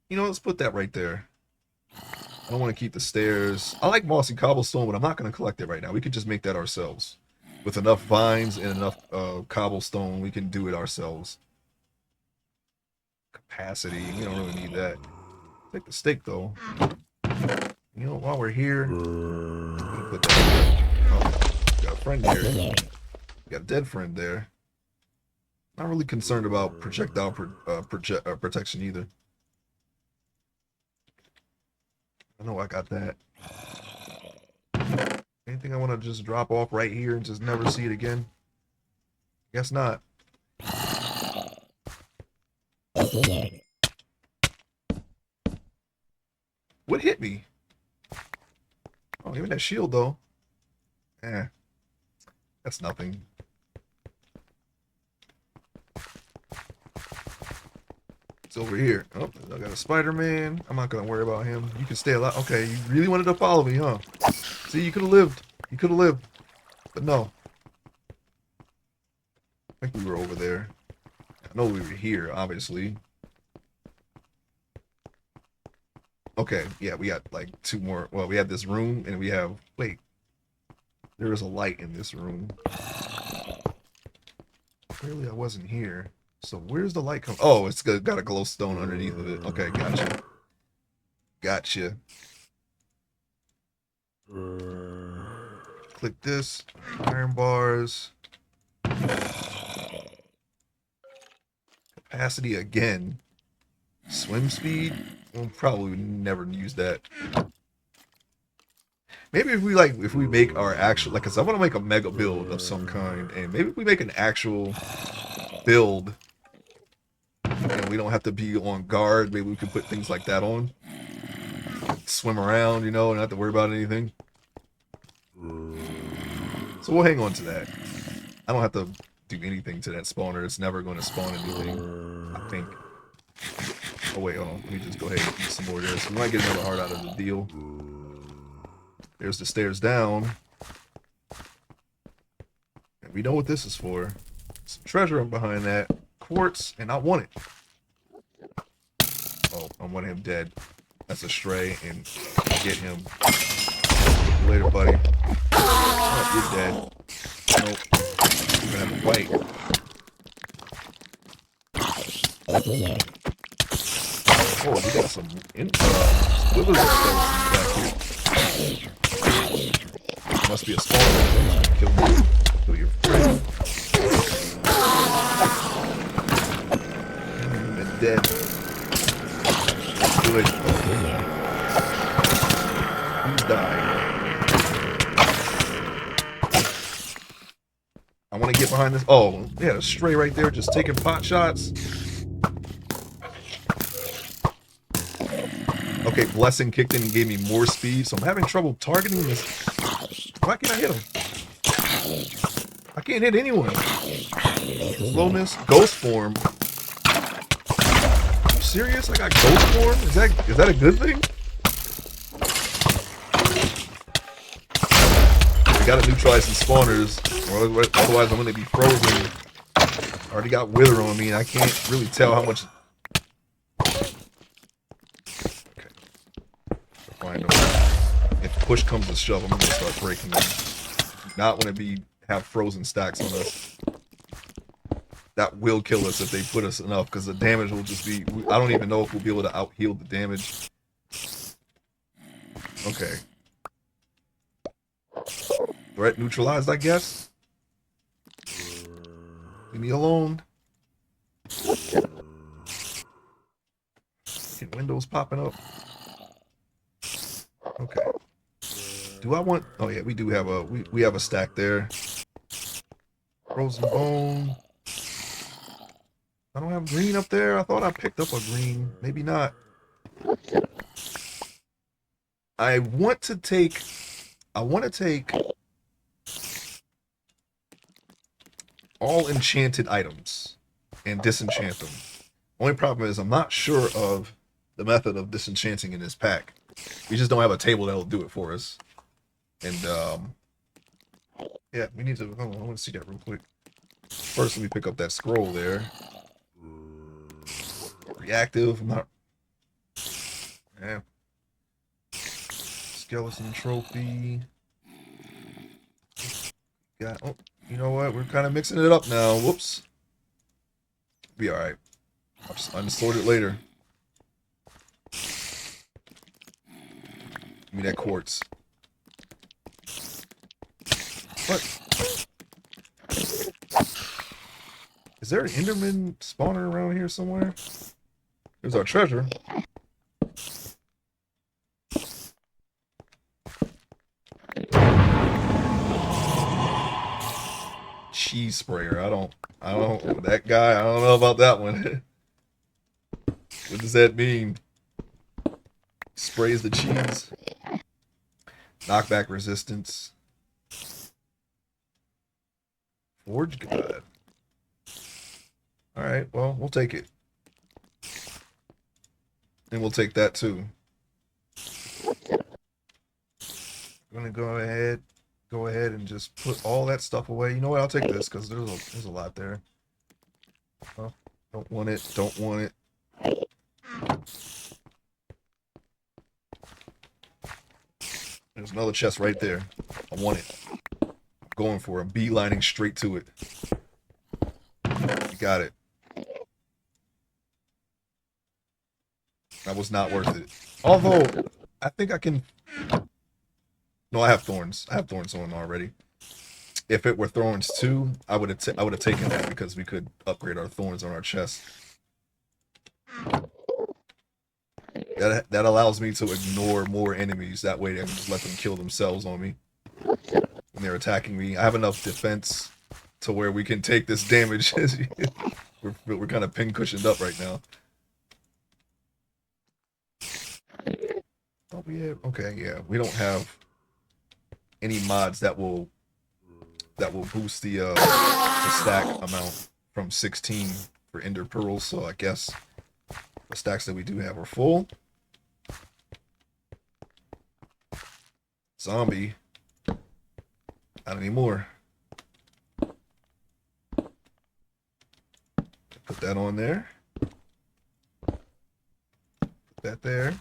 You know, let's put that right there. I don't want to keep the stairs. I like mossy cobblestone, but I'm not going to collect it right now. We could just make that ourselves. With enough vines and enough cobblestone, we can do it ourselves. Capacity, you don't really need that. Take the steak, though. You know, while we're here, put that. Oh, got a friend here. Got a dead friend there. Not really concerned about projectile protection either. I know I got that. Anything I want to just drop off right here and just never see it again? Guess not. What hit me? Oh, even that shield though. Eh. That's nothing. It's over here. Oh, I got a Spider-Man. I'm not gonna worry about him. You can stay alive. Okay, you really wanted to follow me, huh? See, you could have lived. You could have lived. But no. I think we were over there. I know we were here, obviously. Okay, yeah, we got like two more. Well, we have this room, and we have... Wait. There is a light in this room. Clearly, I wasn't here. So where's the light come? Oh, it's got a glowstone underneath of it. Okay, gotcha. Gotcha. Click this. Iron bars. Capacity again. Swim speed. We'll probably never use that. Maybe if we make our actual, like, cause I want to make a mega build of some kind, and maybe if we make an actual build. And we don't have to be on guard. Maybe we can put things like that on. Swim around, you know, and not have to worry about anything. So we'll hang on to that. I don't have to do anything to that spawner. It's never going to spawn anything, I think. Oh, wait, hold on. Let me just go ahead and eat some more of this. We might get another heart out of the deal. There's the stairs down. And we know what this is for. Some treasure behind that. Quartz, and I want it. Oh, I want him dead. That's a stray, and get him. Later, buddy. Oh, you're dead. Nope. We're gonna have to fight. Oh, we got some withers back here. Must be a spawner. Kill me. Kill your friend. Dead. Good. He's dying. I want to get behind this. Oh, they had a stray right there just taking pot shots. Okay, blessing kicked in and gave me more speed, so I'm having trouble targeting this. Why can't I hit him? I can't hit anyone. Slowness, ghost form. Serious? I got ghost form? Is that a good thing? We gotta neutralize some spawners, or otherwise I'm gonna be frozen. I already got wither on me, and I can't really tell how much. Okay. Find them. If push comes to shove, I'm gonna start breaking them. Not want to have frozen stacks on us. That will kill us if they put us enough, because the damage will just be... I don't even know if we'll be able to out-heal the damage. Okay. Threat neutralized, I guess? Leave me alone. And windows popping up. Okay. Do I want... Oh yeah, we do have a... We have a stack there. Frozen bone. I don't have green up there. I thought I picked up a green. Maybe not. I want to take all enchanted items and disenchant them. Only problem is I'm not sure of the method of disenchanting in this pack. We just don't have a table that'll do it for us. And yeah, we need to. Oh, I want to see that real quick. First, let me pick up that scroll there. Reactive. I'm not. Yeah. Skeleton trophy. Got. Oh, you know what? We're kind of mixing it up now. Whoops. Be all right. I'll just unsort it later. Give me that quartz. What? Is there an Enderman spawner around here somewhere? There's our treasure. Cheese sprayer. I don't. That guy. I don't know about that one. What does that mean? Sprays the cheese. Knockback resistance. Forge God. Alright, well, we'll take it. And we'll take that too. I'm gonna go ahead and just put all that stuff away. You know what? I'll take this because there's a lot there. Oh, don't want it. Don't want it. There's another chest right there. I want it. I'm going for it. I'm beelining straight to it. You got it. That was not worth it. Although, I think I can... No, I have thorns. I have thorns on already. If it were thorns too, I would have taken that because we could upgrade our thorns on our chest. That allows me to ignore more enemies. That way I can just let them kill themselves on me when they're attacking me. I have enough defense to where we can take this damage. we're kind of pin cushioned up right now. Oh yeah, okay, yeah. We don't have any mods that will boost the stack amount from 16 for ender pearls. So I guess the stacks that we do have are full. Zombie. Not anymore. Put that on there. Put that there.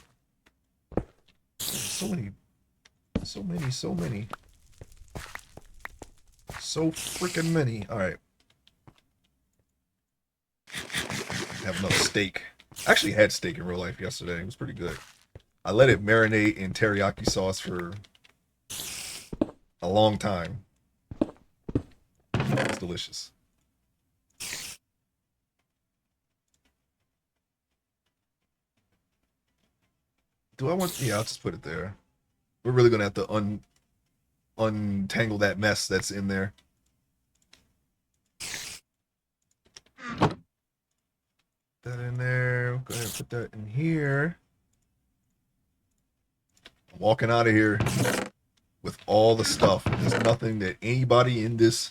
So many. So freaking many. Alright. Have another steak. I actually had steak in real life yesterday. It was pretty good. I let it marinate in teriyaki sauce for a long time. It's delicious. Do I want... Yeah, I'll just put it there. We're really going to have to untangle that mess that's in there. That in there. Go ahead and put that in here. I'm walking out of here with all the stuff. There's nothing that anybody in this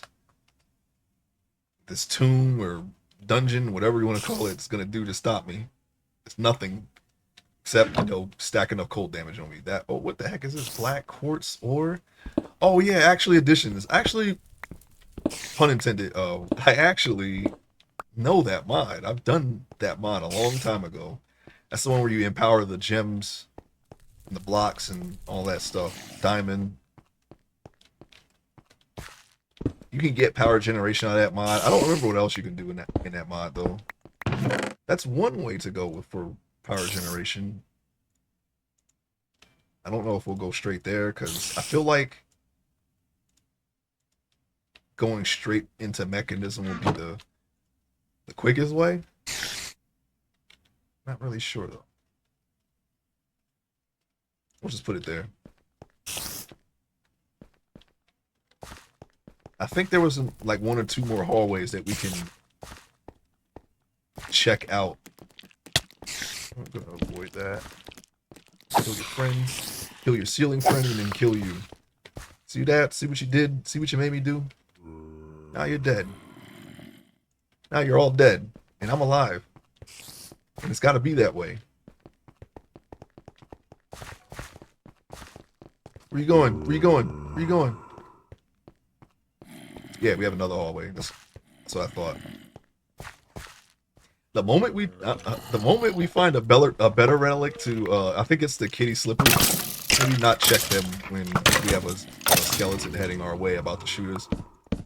tomb or dungeon, whatever you want to call it, is going to do to stop me. It's nothing except, you know, stacking up cold damage on me. That, oh, what the heck is this? Black quartz ore? Oh, yeah, actually additions. Actually, pun intended, I actually know that mod. I've done that mod a long time ago. That's the one where you empower the gems and the blocks and all that stuff. Diamond. You can get power generation out of that mod. I don't remember what else you can do in that mod though. That's one way to go for power generation. I don't know if we'll go straight there because I feel like going straight into mechanism will be the quickest way. Not really sure though. We'll just put it there. I think there was like 1 or 2 more hallways that we can check out. I'm gonna avoid that. Kill your friend, kill your ceiling friend, and then kill you. See that? See what you did? See what you made me do? Now you're dead. Now you're all dead, and I'm alive. And it's got to be that way. Where you going? Where you going? Where you going? Yeah, we have another hallway. That's what I thought. The moment we find a better relic to I think it's the kitty slippers. Maybe not check them when we have a skeleton heading our way about to shoot us.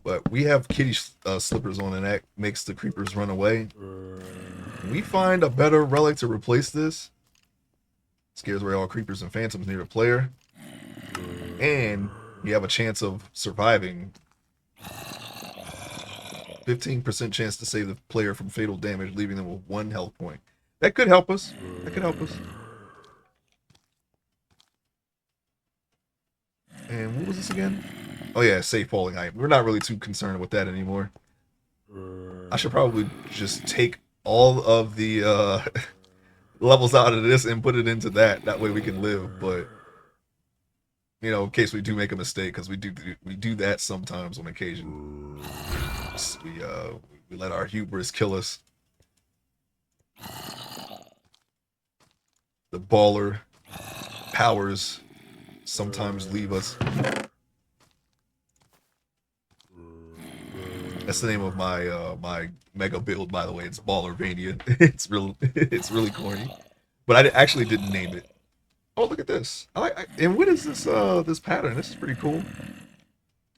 But we have kitty slippers on, and that makes the creepers run away. When we find a better relic to replace this, scares away all creepers and phantoms near the player, and you have a chance of surviving. 15% chance to save the player from fatal damage, leaving them with 1 health point. That could help us. That could help us. And what was this again? Oh yeah, safe falling item. We're not really too concerned with that anymore. I should probably just take all of the levels out of this and put it into that. That way we can live. But you know, in case we do make a mistake, because we do that sometimes on occasion. We let our hubris kill us. The baller powers sometimes leave us. That's the name of my my mega build, by the way. It's Ballervania. It's really corny, but I actually didn't name it. Oh, look at this! And what is this this pattern? This is pretty cool.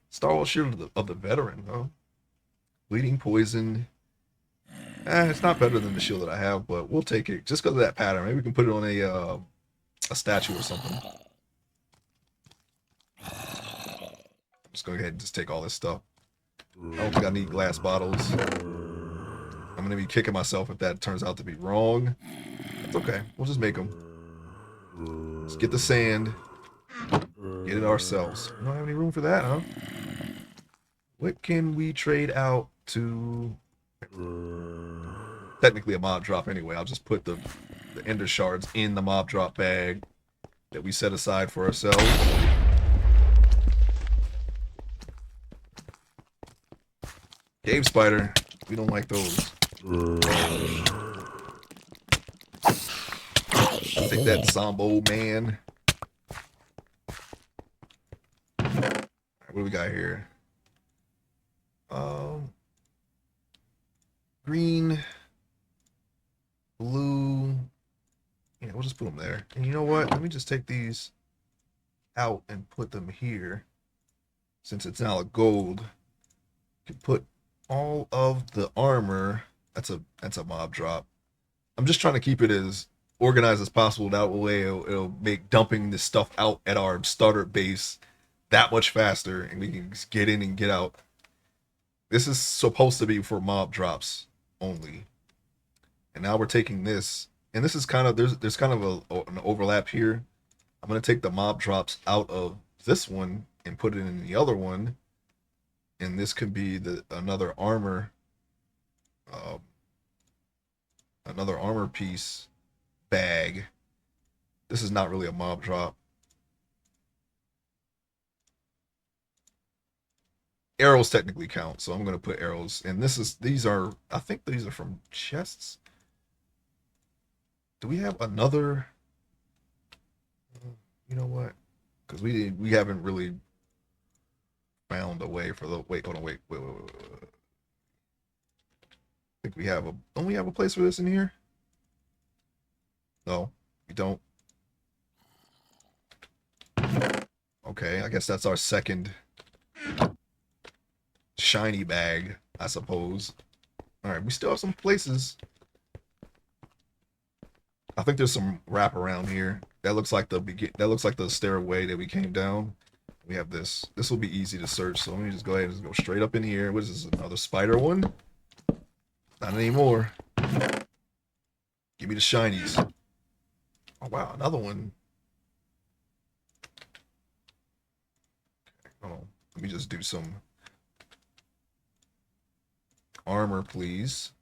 Star Wars Shield of the Veteran, huh? Bleeding poison. It's not better than the shield that I have, but we'll take it just because of that pattern. Maybe we can put it on a statue or something. I'm just going to go ahead and just take all this stuff. I don't think I need glass bottles. I'm going to be kicking myself if that turns out to be wrong. That's okay. We'll just make them. Let's get the sand. Get it ourselves. We don't have any room for that, huh? What can we trade out to? Technically a mob drop anyway. I'll just put the ender shards in the mob drop bag that we set aside for ourselves. Cave spider. We don't like those. Take that Zombo man. Right, what do we got here? Green, blue. Yeah, we'll just put them there. And you know what? Let me just take these out and put them here. Since it's now a gold, you can put all of the armor. That's a mob drop. I'm just trying to keep it as organized as possible. That way it'll make dumping this stuff out at our starter base that much faster, and we can just get in and get out. This is supposed to be for mob drops only. And now we're taking this, and this is kind of there's kind of an overlap here. I'm gonna take the mob drops out of this one and put it in the other one, and this could be another armor piece bag. This is not really a mob drop. Arrows technically count, so I'm gonna put arrows. And I think these are from chests. Do we have another? You know what? Because we haven't really found a way for the. Wait, hold on, wait. I think we have don't we have a place for this in here? No, we don't. Okay, I guess that's our second shiny bag, I suppose. All right, we still have some places. I think there's some wrap around here. That looks like the stairway that we came down. We have this. This will be easy to search. So let me just go ahead and just go straight up in here. What is this? Another spider one? Not anymore. Give me the shinies. Oh wow, another one. Okay, hold on. Let me just do some armor, please.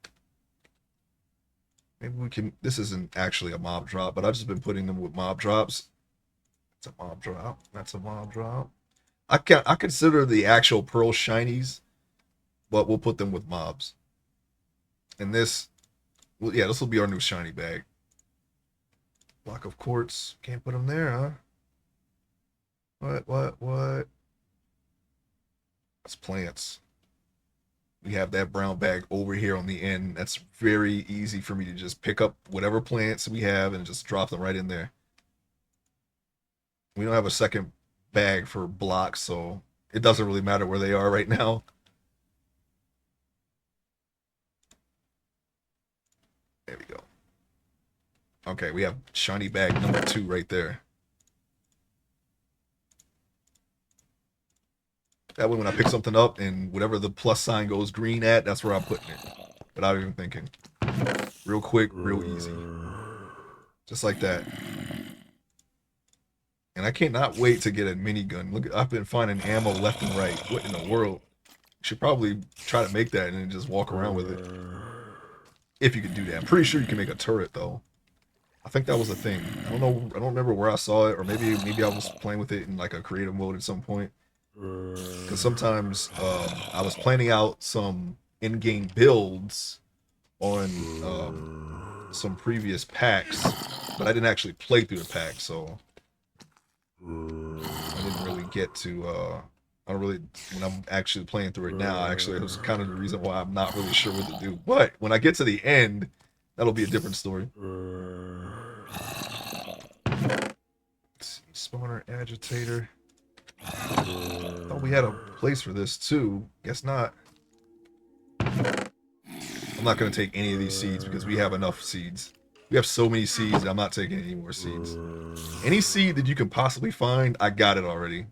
Maybe we can. This isn't actually a mob drop, but I've just been putting them with mob drops. It's a mob drop. That's a mob drop. I consider the actual pearl shinies, but we'll put them with mobs. And this, well, yeah, this will be our new shiny bag. Block of quartz. Can't put them there, huh? What? That's plants. We have that brown bag over here on the end. That's very easy for me to just pick up whatever plants we have and just drop them right in there. We don't have a second bag for blocks, so it doesn't really matter where they are right now. There we go. Okay, we have shiny bag number 2 right there. That way when I pick something up and whatever the plus sign goes green at, that's where I'm putting it. Without even thinking. Real quick, real easy. Just like that. And I cannot wait to get a minigun. Look, I've been finding ammo left and right. What in the world? Should probably try to make that and then just walk around with it. If you can do that. I'm pretty sure you can make a turret though. I think that was a thing. I don't know. I don't remember where I saw it, or maybe I was playing with it in like a creative mode at some point. Because sometimes I was planning out some in-game builds on some previous packs, but I didn't actually play through the pack, so I didn't really get to. I don't really. When I'm actually playing through it now, actually, it was kind of the reason why I'm not really sure what to do. But when I get to the end, that'll be a different story. Let's see, spawner agitator. Oh, we had a place for this too. Guess not. I'm not going to take any of these seeds because we have enough seeds. We have so many seeds that I'm not taking any more seeds. Any seed that you can possibly find, I got it already.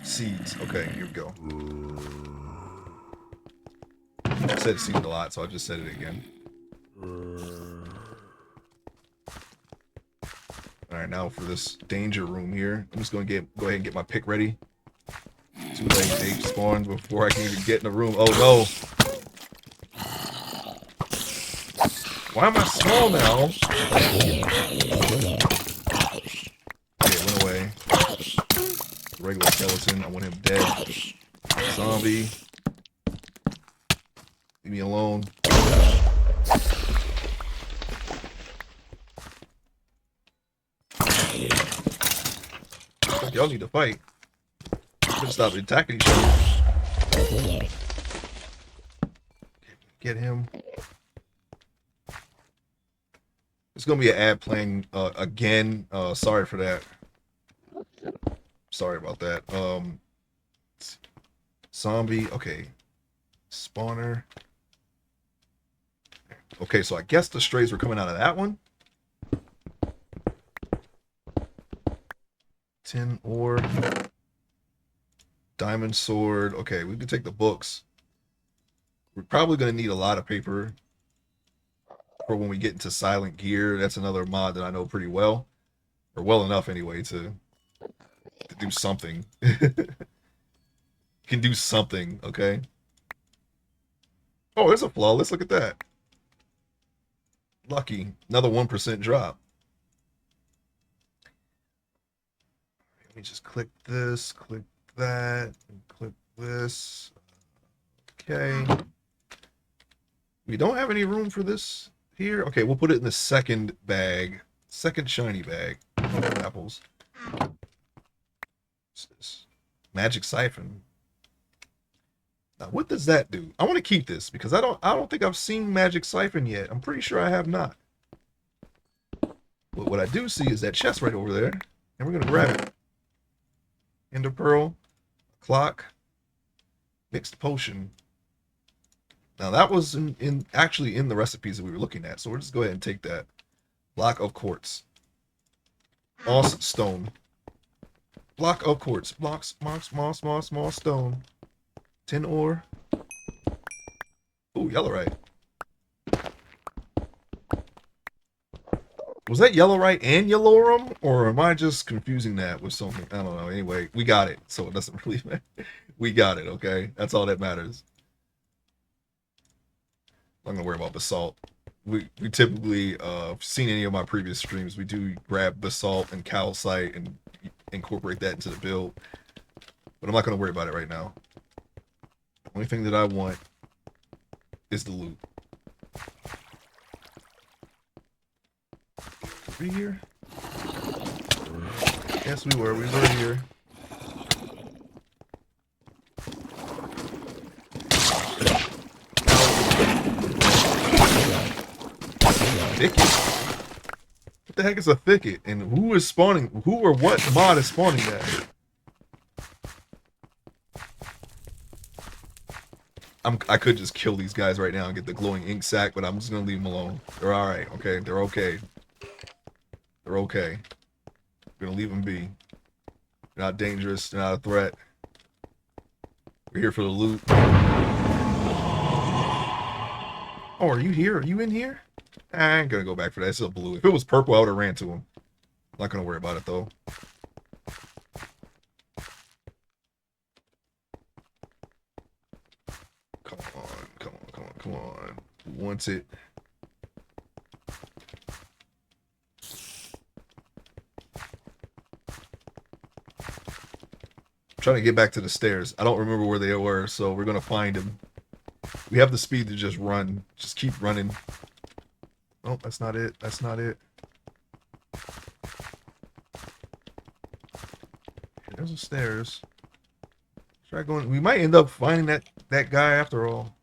Seeds. Okay, here we go. I said seed a lot, so I just said it again. Alright, now for this danger room here. I'm just going to go ahead and get my pick ready. Too late, they spawned before I can even get in the room. Oh no! Why am I small now? Okay, it went away. Regular skeleton, I want him dead. Zombie. Leave me alone. Y'all need to fight. Better stop attacking each other. Get him. It's gonna be an ad playing again. Sorry for that. Sorry about that. Zombie. Okay. Spawner. Okay, so I guess the strays were coming out of that one. 10 ore. Diamond sword. Okay, we can take the books. We're probably going to need a lot of paper for when we get into silent gear. That's another mod that I know pretty well. Or well enough anyway to do something. Can do something, okay? Oh, there's a flawless. Look at that. Lucky. Another 1% drop. Let me just click this, click that, and click this. Okay. We don't have any room for this here. Okay, we'll put it in the second bag. Second shiny bag. Apples. What's this? Magic siphon. Now, what does that do? I want to keep this because I don't think I've seen Magic Siphon yet. I'm pretty sure I have not. But what I do see is that chest right over there, and we're gonna grab it. Ender pearl, clock, mixed potion. Now that was actually in the recipes that we were looking at, so we'll just go ahead and take that. Block of quartz. Moss stone. Block of quartz. Blocks, moss stone. 10 ore. Ooh, yellowite. Was that yellowite and yellowrum? Or am I just confusing that with something? I don't know. Anyway, we got it. So it doesn't really matter. We got it, okay? That's all that matters. I'm not gonna worry about basalt. We typically, if you've seen any of my previous streams, we do grab basalt and calcite and incorporate that into the build. But I'm not gonna worry about it right now. The only thing that I want is the loot. Were we here? Yes, we were. We were here. Thicket? What the heck is a thicket? And who is spawning? Who or what mod is spawning that? I could just kill these guys right now and get the glowing ink sac, but I'm just gonna leave them alone. They're all right. Okay, they're okay. They're okay. We're gonna leave them be. They're not dangerous. They're not a threat. We're here for the loot. Oh, are you here? Are you in here? I ain't gonna go back for that. It's still blue. If it was purple, I would have ran to him. I'm not gonna worry about it though. Come on, come on, come on, come on. Who wants it? I'm trying to get back to the stairs. I don't remember where they were, so we're gonna find them. We have the speed to just run. Just keep running. Oh, that's not it. That's not it. There's the stairs. Try going. We might end up finding that guy after all.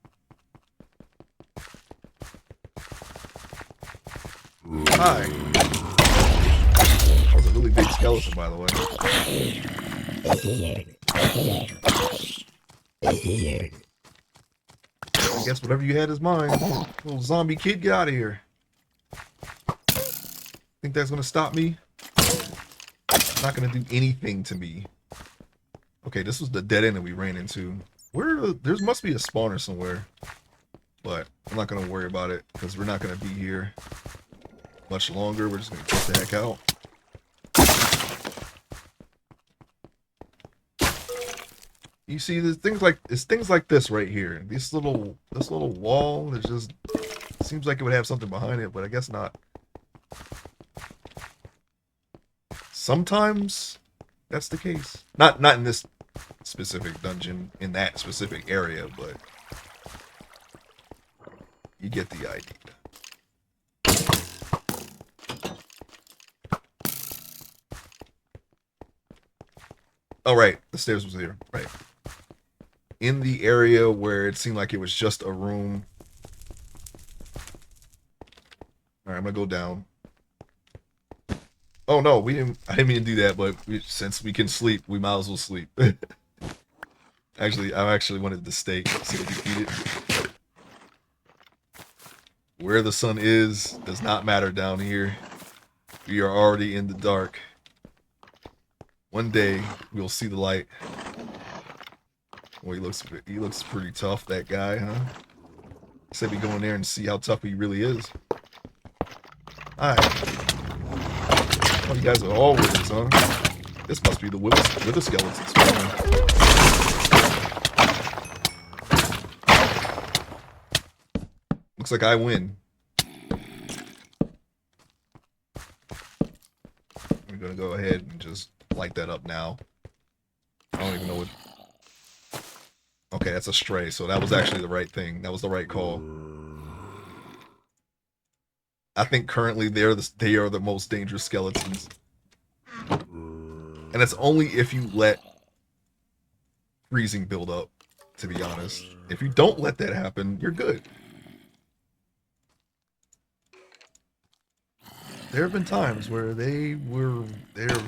Hi. That was a really big skeleton, by the way. I guess whatever you had is mine. Little zombie kid, get out of here. Think that's gonna stop me? It's not gonna do anything to me. Okay, this was the dead end that we ran into. There must be a spawner somewhere. But I'm not gonna worry about it because we're not gonna be here much longer. We're just gonna get the heck out. You see, there's things like this right here. This little wall that just seems like it would have something behind it, but I guess not. Sometimes that's the case. Not in this specific dungeon, in that specific area, but you get the idea. Oh, right. The stairs was here. Right. In the area where it seemed like it was just a room. Alright, I'm gonna go down. Oh no, I didn't mean to do that, but since we can sleep, we might as well sleep. Actually, I actually wanted the steak, so we could eat it. Where the sun is does not matter down here. We are already in the dark. One day we'll see the light. Well, he looks pretty tough, that guy, huh? Said we go in there and see how tough he really is. Alright. Oh, you guys are all withers, huh? This must be the wither skeleton spawning. Looks like I win. I'm gonna go ahead and just light that up now. I don't even know what... Okay, that's a stray, so that was actually the right thing. That was the right call. I think currently they are the most dangerous skeletons. And it's only if you let freezing build up, to be honest. If you don't let that happen, you're good. There have been times where they're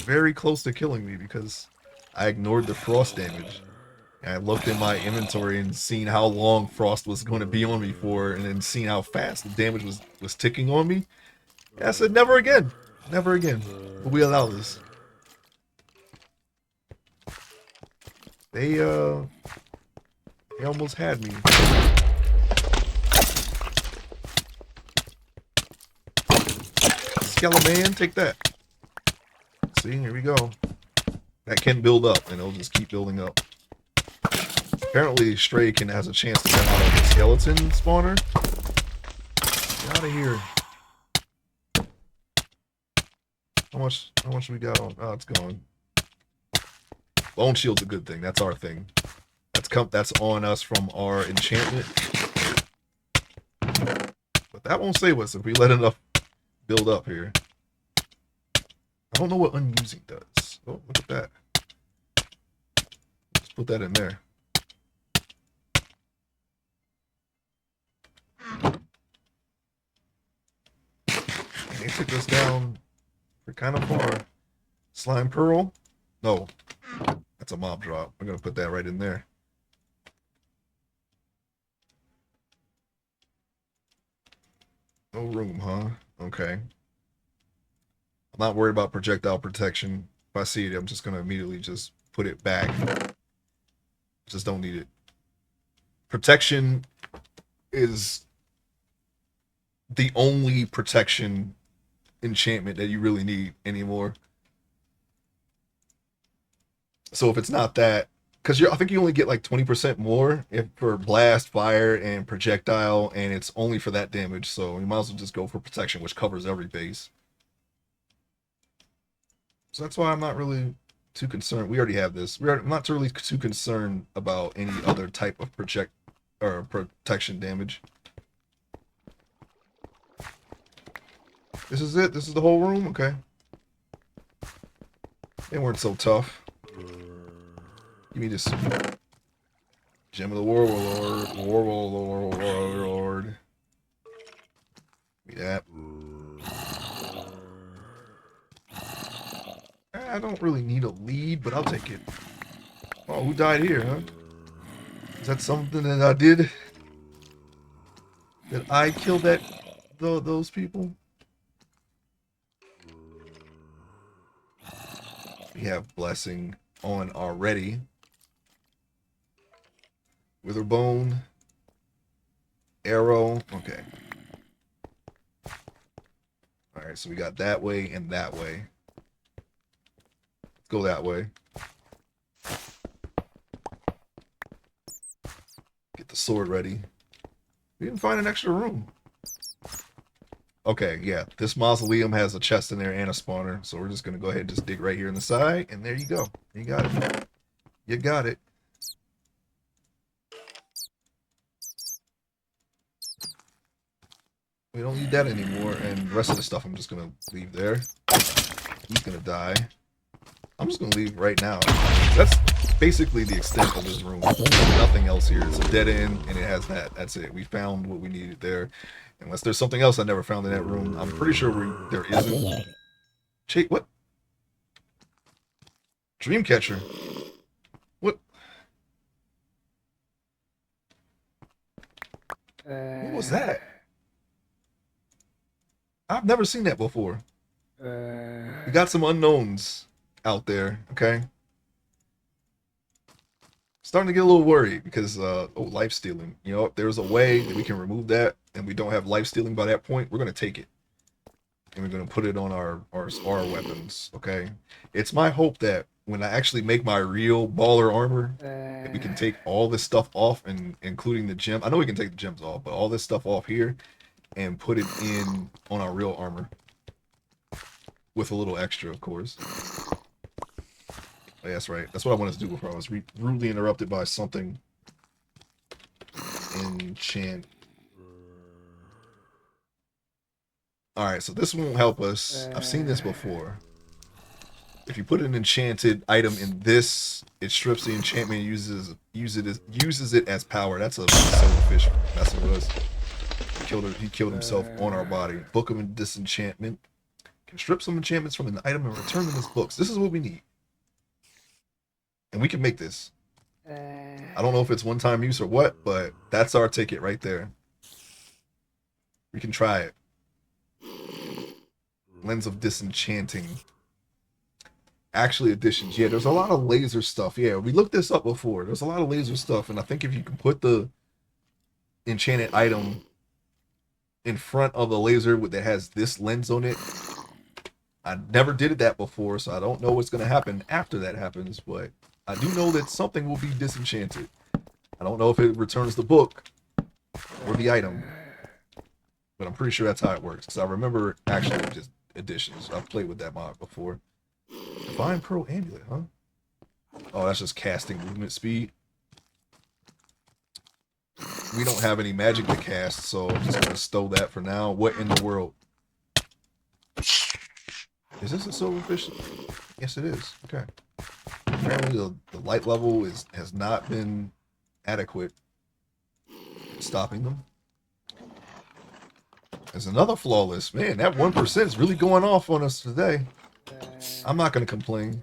very close to killing me because I ignored the frost damage. And I looked in my inventory and seen how long frost was going to be on me for, and then seen how fast the damage was ticking on me. And I said, never again. Never again will we allow this. They almost had me. Skeleton man, take that. See, here we go. That can build up, and it'll just keep building up. Apparently, Stray can has a chance to come out of the skeleton spawner. Get out of here. How much we got on? Oh, it's gone. Bone shield's a good thing. That's our thing. That's on us from our enchantment. But that won't save us if we let enough build up here. I don't know what unusing does. Oh, look at that. Let's put that in there. And they took us down for kind of far. Slime Pearl? No. That's a mob drop. We're going to put that right in there. No room, huh? Okay. I'm not worried about projectile protection. If I see it, I'm just going to immediately just put it back. Just don't need it. Protection is the only protection enchantment that you really need anymore. So if it's not that, because I think you only get like 20% more for blast, fire, and projectile, and it's only for that damage. So you might as well just go for protection, which covers every base. So that's why I'm not really too concerned. We already have this. I'm not really too concerned about any other type of protection damage. This is it. This is the whole room. Okay. They weren't so tough. Give me this gem of the Warlord. Warlord. Give me that. I don't really need a lead, but I'll take it. Oh, who died here, huh? Is that something that I did? Did I kill those people? We have Blessing on already. Witherbone. Arrow. Okay. Alright, so we got that way and that way. Let's go that way. Get the sword ready. We didn't find an extra room. Okay, yeah. This mausoleum has a chest in there and a spawner. So we're just going to go ahead and just dig right here in the side. And there you go. You got it. You got it. We don't need that anymore. And the rest of the stuff I'm just going to leave there. He's going to die. I'm just going to leave right now. That's basically the extent of this room. Nothing else here. It's a dead end and it has that. That's it. We found what we needed there. Unless there's something else I never found in that room. I'm pretty sure there isn't. What? Dreamcatcher? What? What was that? I've never seen that before. We got some unknowns out there, okay? Starting to get a little worried because, life stealing. You know, if there's a way that we can remove that and we don't have life stealing by that point, we're going to take it. And we're going to put it on our weapons, okay? It's my hope that when I actually make my real baller armor, that we can take all this stuff off, and including the gem. I know we can take the gems off, but all this stuff off here and put it in on our real armor. With a little extra, of course. Oh, yeah, that's right. That's what I wanted to do before I was rudely interrupted by something. Enchant. Alright, so this won't help us. I've seen this before. If you put an enchanted item in this, it strips the enchantment and uses it as power. That's a silverfish messing with us. He killed himself on our body. Book of Disenchantment. Can strip some enchantments from an item and return them as books. This is what we need. And we can make this. I don't know if it's one-time use or what, but that's our ticket right there. We can try it. Lens of Disenchanting. Actually, additions. Yeah, there's a lot of laser stuff. Yeah, we looked this up before. There's a lot of laser stuff, and I think if you can put the enchanted item in front of a laser that has this lens on it, I never did that before, so I don't know what's going to happen after that happens, but I do know that something will be disenchanted. I don't know if it returns the book or the item, but I'm pretty sure that's how it works. Because I remember actually just additions. I've played with that mod before. Divine Pearl Amulet, huh? Oh, that's just casting movement speed. We don't have any magic to cast, so I'm just going to stow that for now. What in the world? Is this a silverfish? Yes, it is. Okay. Apparently the light level has not been adequate stopping them. There's another flawless. Man, that 1% is really going off on us today. I'm not going to complain.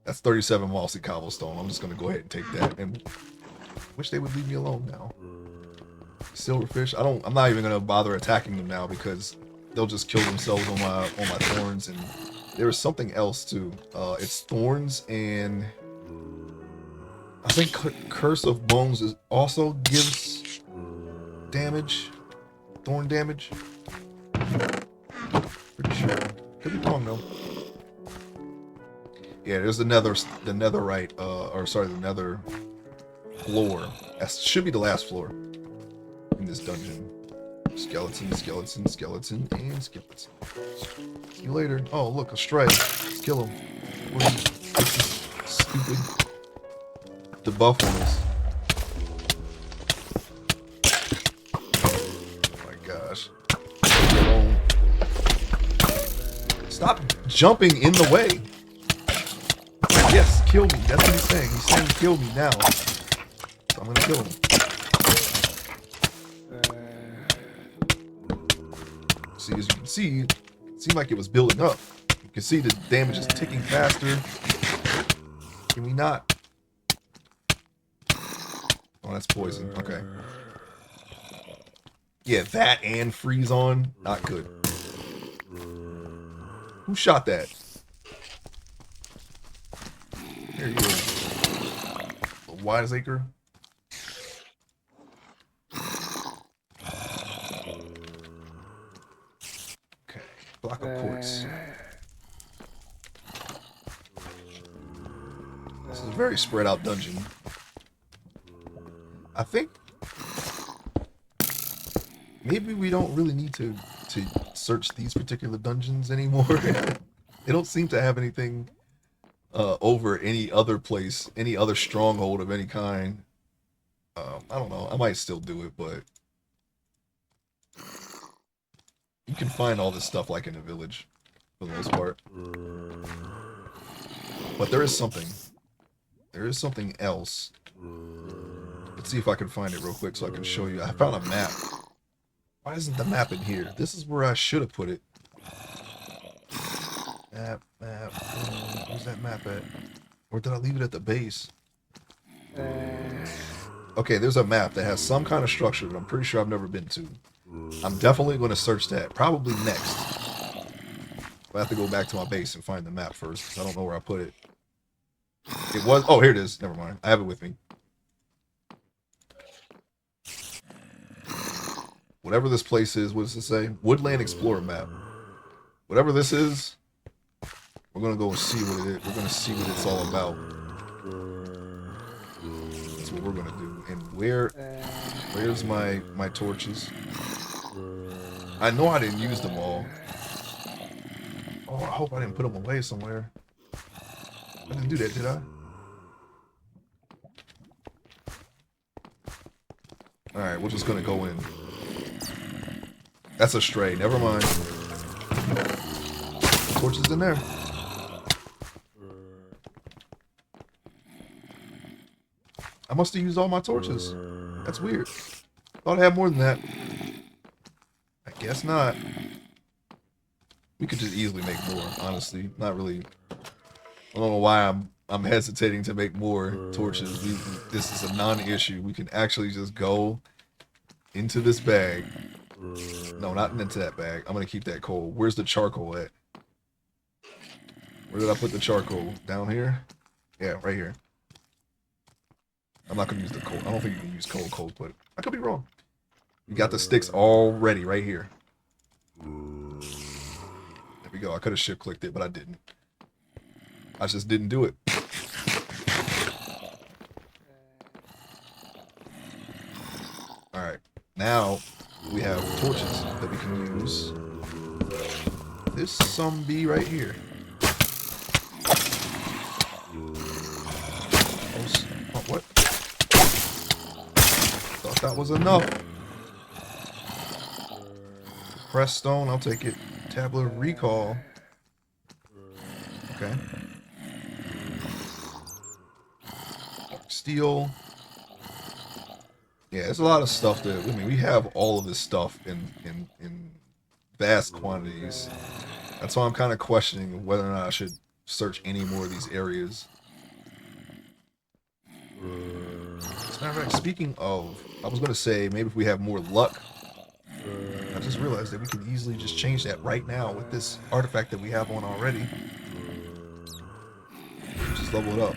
That's 37 mossy cobblestone. I'm just going to go ahead and take that. And wish they would leave me alone now. Silverfish. I'm not even going to bother attacking them now because they'll just kill themselves on my thorns. And there's something else too. It's thorns, and I think Curse of Bones also gives damage. Thorn damage. Pretty sure. Could be wrong though. Yeah, there's the netherite, the nether floor. That should be the last floor in this dungeon. Skeleton, skeleton, skeleton, and skeleton. See you later. Oh, look, a stray. Let's kill him. Stupid debuff on us. Oh my gosh. Stop jumping in the way. Yes, kill me. That's what he's saying. He's saying kill me now. So I'm gonna kill him. See, as you can see, it seemed like it was building up. You can see the damage is ticking faster. Can we not? Oh, that's poison. Okay. Yeah, that and freeze on. Not good. Who shot that? There you go. A wiseacre. Okay. Block of quartz. This is a very spread out dungeon. I think maybe we don't really need to search these particular dungeons anymore. They don't seem to have anything over any other place, any other stronghold of any kind. I don't know. I might still do it, but you can find all this stuff like in a village for the most part. But there is something. There is something else. Let's see if I can find it real quick so I can show you. I found a map. Why isn't the map in here? This is where I should have put it. Map. Where's that map at? Or did I leave it at the base? Okay, there's a map that has some kind of structure that I'm pretty sure I've never been to. I'm definitely going to search that. Probably next. I have to go back to my base and find the map first, because I don't know where I put it. It was... Oh, here it is. Never mind. I have it with me. Whatever this place is, what does it say? Woodland Explorer map. Whatever this is, we're going to go and see what it is. We're going to see what it's all about. That's what we're going to do. And where's my torches? I know I didn't use them all. Oh, I hope I didn't put them away somewhere. I didn't do that, did I? Alright, we're just going to go in. That's a stray. Never mind. Torches in there. I must have used all my torches. That's weird. Thought I had more than that. I guess not. We could just easily make more, honestly. Not really. I don't know why I'm hesitating to make more torches. This is a non-issue. We can actually just go into this bag. No, not into that bag. I'm gonna keep that coal. Where's the charcoal at? Where did I put the charcoal? Down here? Yeah, right here. I'm not gonna use the coal. I don't think you can use coal, but I could be wrong. We got the sticks already right here. There we go. I could have shift clicked it, but I didn't. I just didn't do it. Now we have torches that we can use. This zombie right here. Oh, what? Thought that was enough. Press stone, I'll take it. Tablet of recall. Okay. Steel. Yeah, there's a lot of stuff that, I mean, we have all of this stuff in vast quantities. That's why I'm kind of questioning whether or not I should search any more of these areas. As a matter of fact, speaking of, I was going to say maybe if we have more luck, I just realized that we can easily just change that right now with this artifact that we have on already. Just level it up.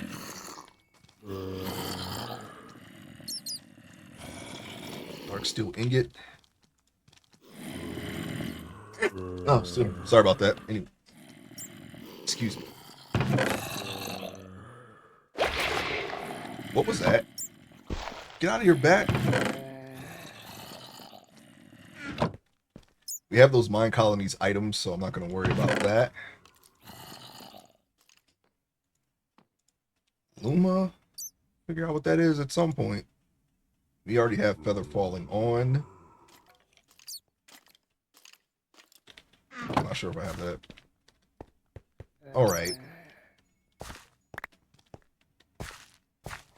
Dark steel ingot. Oh, sorry about that. Anyway, excuse me. What was that? Get out of your back. We have those mine colonies items, so I'm not going to worry about that. Luma. Figure out what that is at some point. We already have feather falling on. I'm not sure if I have that. Alright. Do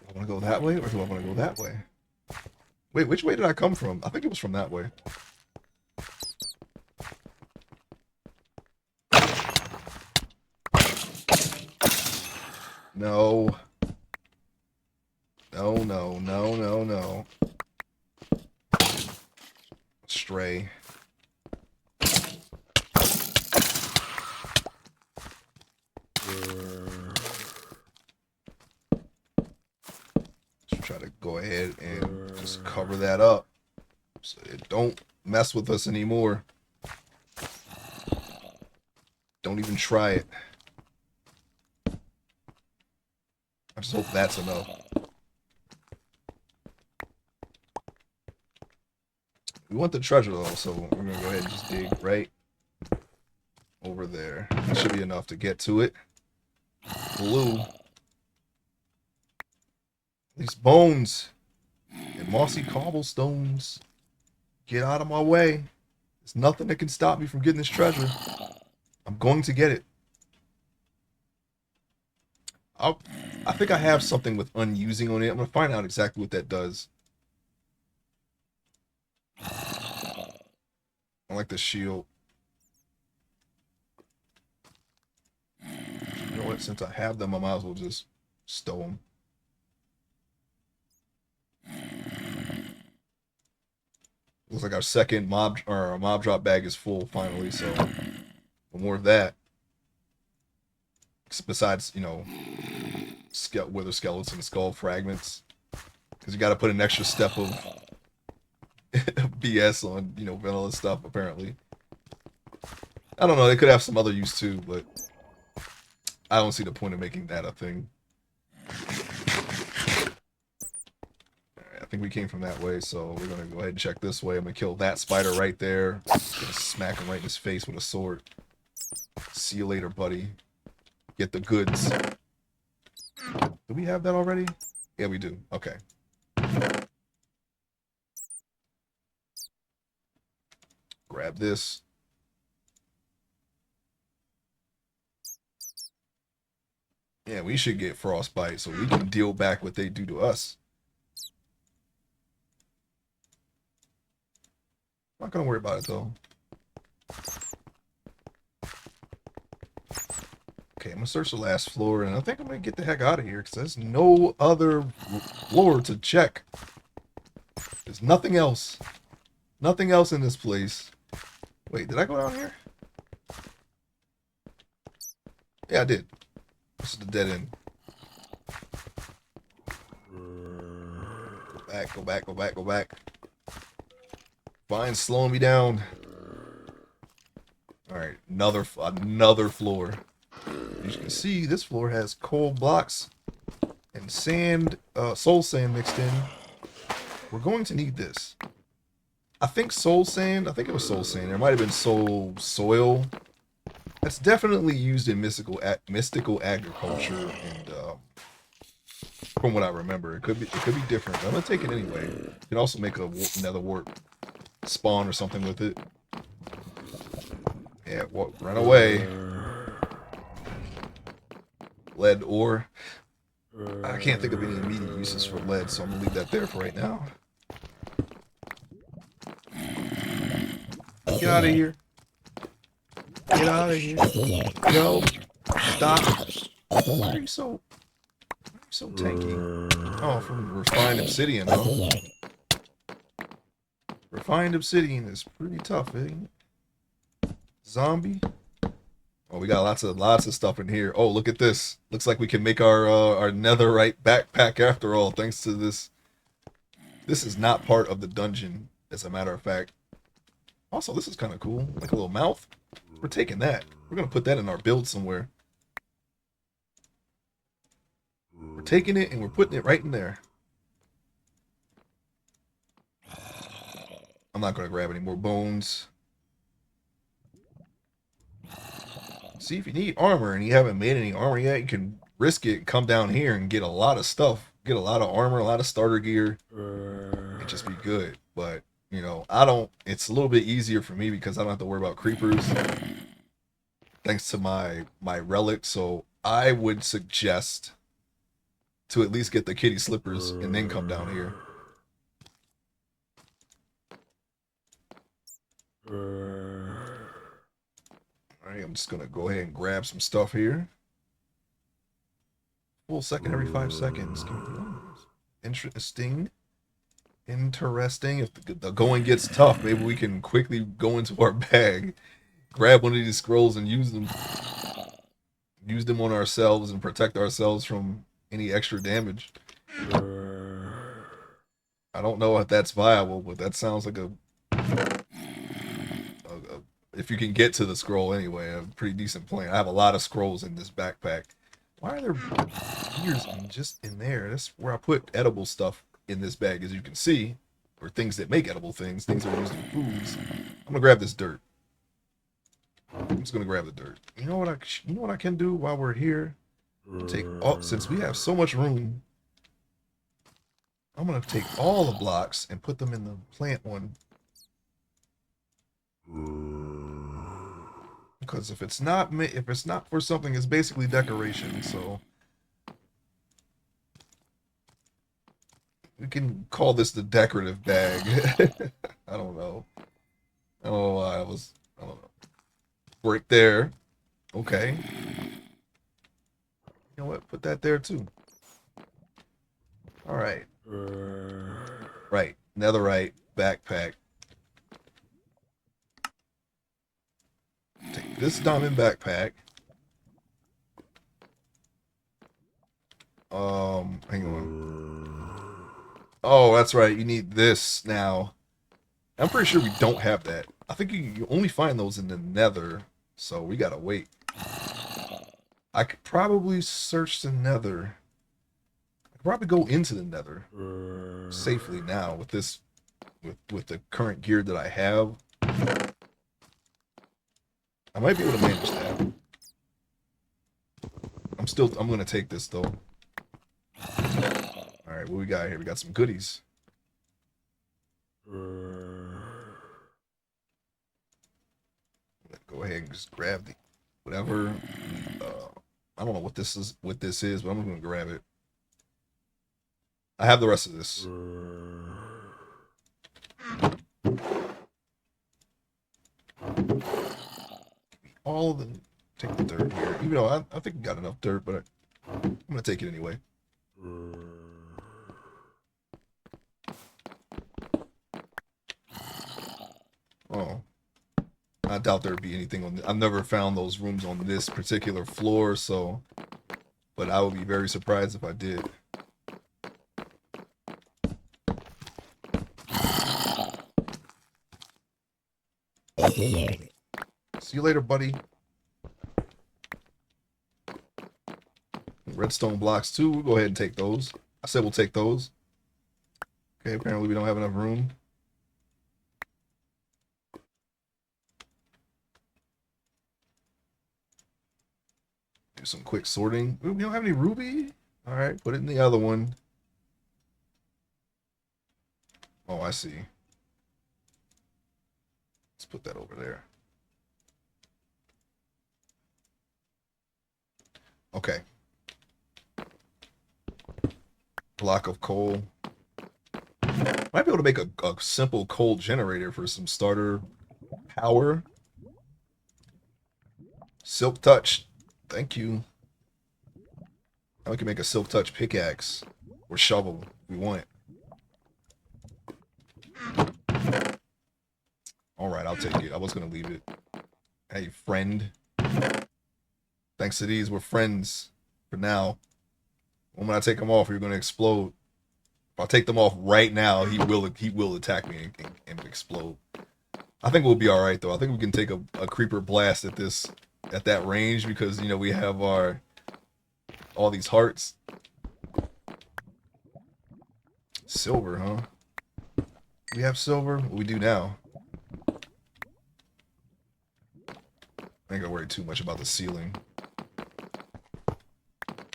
I want to go that way, or do I want to go that way? Wait, which way did I come from? I think it was from that way. No. No, no, no, no, no. Stray. Just try to go ahead and just cover that up so it don't mess with us anymore. Don't even try it. I just hope that's enough. We want the treasure though, so we're gonna go ahead and just dig right over there. That should be enough to get to it. Blue. These bones and mossy cobblestones. Get out of my way. There's nothing that can stop me from getting this treasure. I'm going to get it. I think I have something with unusing on it. I'm going to find out exactly what that does. I like the shield. You know what? Since I have them, I might as well just stow them. Looks like our second mob drop bag is full finally, so more of that. Besides, you know, wither skeletons and skull fragments, because you got to put an extra step of BS on, you know, vanilla stuff. Apparently, I don't know. They could have some other use too, but I don't see the point of making that a thing. I think we came from that way, so we're gonna go ahead and check this way. I'm gonna kill that spider right there. Gonna smack him right in his face with a sword. See you later, buddy. Get the goods. Do we have that already? Yeah, we do. Okay. Grab this. Yeah, we should get frostbite so we can deal back what they do to us. Not gonna worry about it though. Okay, I'm gonna search the last floor, and I think I'm gonna get the heck out of here because there's no other floor to check. There's nothing else. Nothing else in this place. Wait, did I go down here? Yeah, I did. This is the dead end. Go back, go back, go back, go back. Fine, slowing me down. Alright, another floor. As you can see, this floor has coal blocks and sand, soul sand mixed in. We're going to need this. I think soul sand. I think it was soul sand. There might have been soul soil. That's definitely used in mystical agriculture, and from what I remember, it could be different. But I'm gonna take it anyway. You can also make another warp spawn or something with it. Yeah, run away. Lead ore. I can't think of any immediate uses for lead, so I'm gonna leave that there for right now. Get out of here. Get out of here. Go. Stop. Why are you so tanky? Oh, from refined obsidian, huh? Refined obsidian is pretty tough, ain't it? Zombie. Oh, we got lots of stuff in here. Oh, look at this. Looks like we can make our netherite backpack after all, thanks to this. This is not part of the dungeon, as a matter of fact. Also, this is kind of cool. Like a little mouth. We're taking that. We're gonna put that in our build somewhere. We're taking it and we're putting it right in there. I'm not gonna grab any more bones. See, if you need armor and you haven't made any armor yet, you can risk it and come down here and get a lot of stuff. Get a lot of armor, a lot of starter gear, and just be good. But, you know, I don't, it's a little bit easier for me because I don't have to worry about creepers thanks to my relic. So I would suggest to at least get the kitty slippers and then come down here. Alright, I'm just gonna go ahead and grab some stuff here. Full second every 5 seconds. Interesting. Interesting. If the going gets tough, maybe we can quickly go into our bag, grab one of these scrolls and use them. Use them on ourselves and protect ourselves from any extra damage. I don't know if that's viable, but that sounds like a if you can get to the scroll anyway, a pretty decent plan. I have a lot of scrolls in this backpack. Why are there gears just in there? That's where I put edible stuff in this bag, as you can see, or things that make edible things that are used in foods. I'm gonna grab this dirt. I'm just gonna grab the dirt. You know what I can do while we're here? Take all, since we have so much room, I'm gonna take all the blocks and put them in the plant one. Because if it's not for something, it's basically decoration. So we can call this the decorative bag. I don't know. I don't know why I don't know. Break there. Okay. You know what? Put that there too. All right. Right. Netherite backpack. Take this diamond backpack. Hang on. Oh, that's right. You need this now. I'm pretty sure we don't have that. I think you only find those in the nether, so we gotta wait. I could probably search the nether. I could probably go into the nether safely now with this, with the current gear that I have. I might be able to manage that. I'm gonna take this though. All right, what we got here? We got some goodies. Go ahead and just grab the whatever. I don't know what this is, but I'm gonna grab it. I have the rest of this. All of them. Take the dirt here. Even though I think we got enough dirt, but I'm gonna take it anyway. Oh, I doubt there'd be anything on. I've never found those rooms on this particular floor, so. But I would be very surprised if I did. See you later, buddy. Redstone blocks too. We'll go ahead and take those. I said we'll take those. Okay, apparently we don't have enough room. Do some quick sorting. Ooh, we don't have any ruby? Alright, put it in the other one. Oh, I see. Let's put that over there. Okay. Block of coal. Might be able to make a simple coal generator for some starter power. Silk touch. Thank you. Now we can make a silk touch pickaxe or shovel if we want. Alright, I'll take it. I was going to leave it. Hey, friend. Thanks to these, we're friends for now. When I take them off, you're going to explode. If I take them off right now, he will attack me and explode. I think we'll be all right though. I think we can take a creeper blast at that range because you know we have all these hearts. Silver, huh? We have silver. What we do now? I ain't gonna worry too much about the ceiling.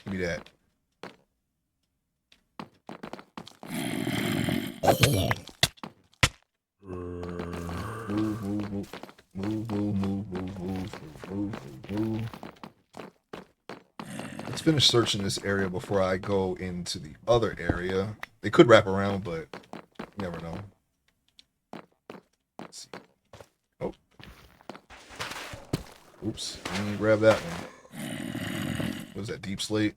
Give me that. Move. Let's finish searching this area before I go into the other area. They could wrap around, but you never know. Let's see. Oh. Oops. Let me grab that one. What was that, deep slate?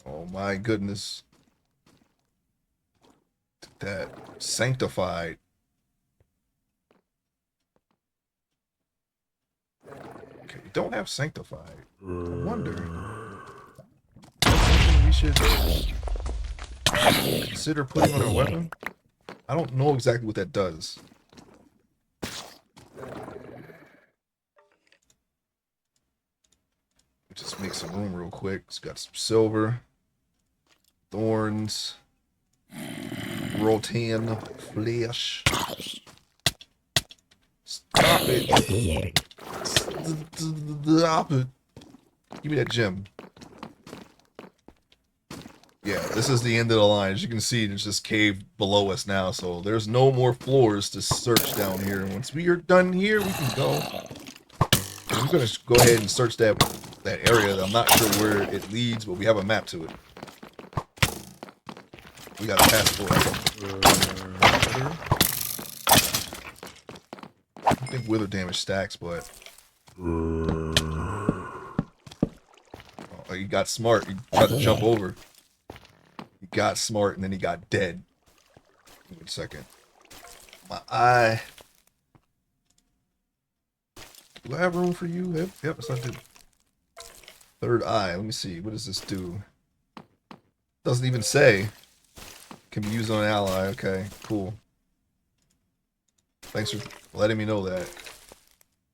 Oh my goodness. That sanctified. Okay, don't have sanctified. I wonder. We should consider putting on our weapon. I don't know exactly what that does. Just make some room real quick. It's got some silver, thorns, rotten flesh. Stop it. Stop it. Give me that gem. Yeah, this is the end of the line. As you can see, there's just cave below us now, so there's no more floors to search down here. Once we are done here, we can go. I'm gonna go ahead and search that area. I'm not sure where it leads, but we have a map to it. We got a passport. I think wither damage stacks, but he got smart. He tried to jump over. He got smart and then he got dead. Give me a second. My eye. Do I have room for you? Yep, yes I do. Third eye. Let me see. What does this do? Doesn't even say. Can be used on an ally. Okay, cool. Thanks for letting me know that.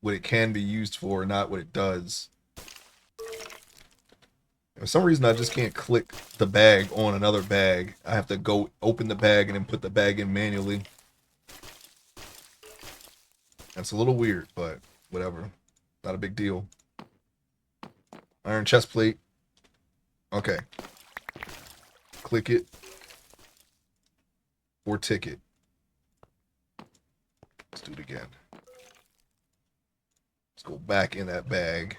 What it can be used for, not what it does. For some reason, I just can't click the bag on another bag. I have to go open the bag and then put the bag in manually. That's a little weird, but whatever. Not a big deal. Iron chest plate. Okay. Click it. Or ticket. Let's do it again. Let's go back in that bag.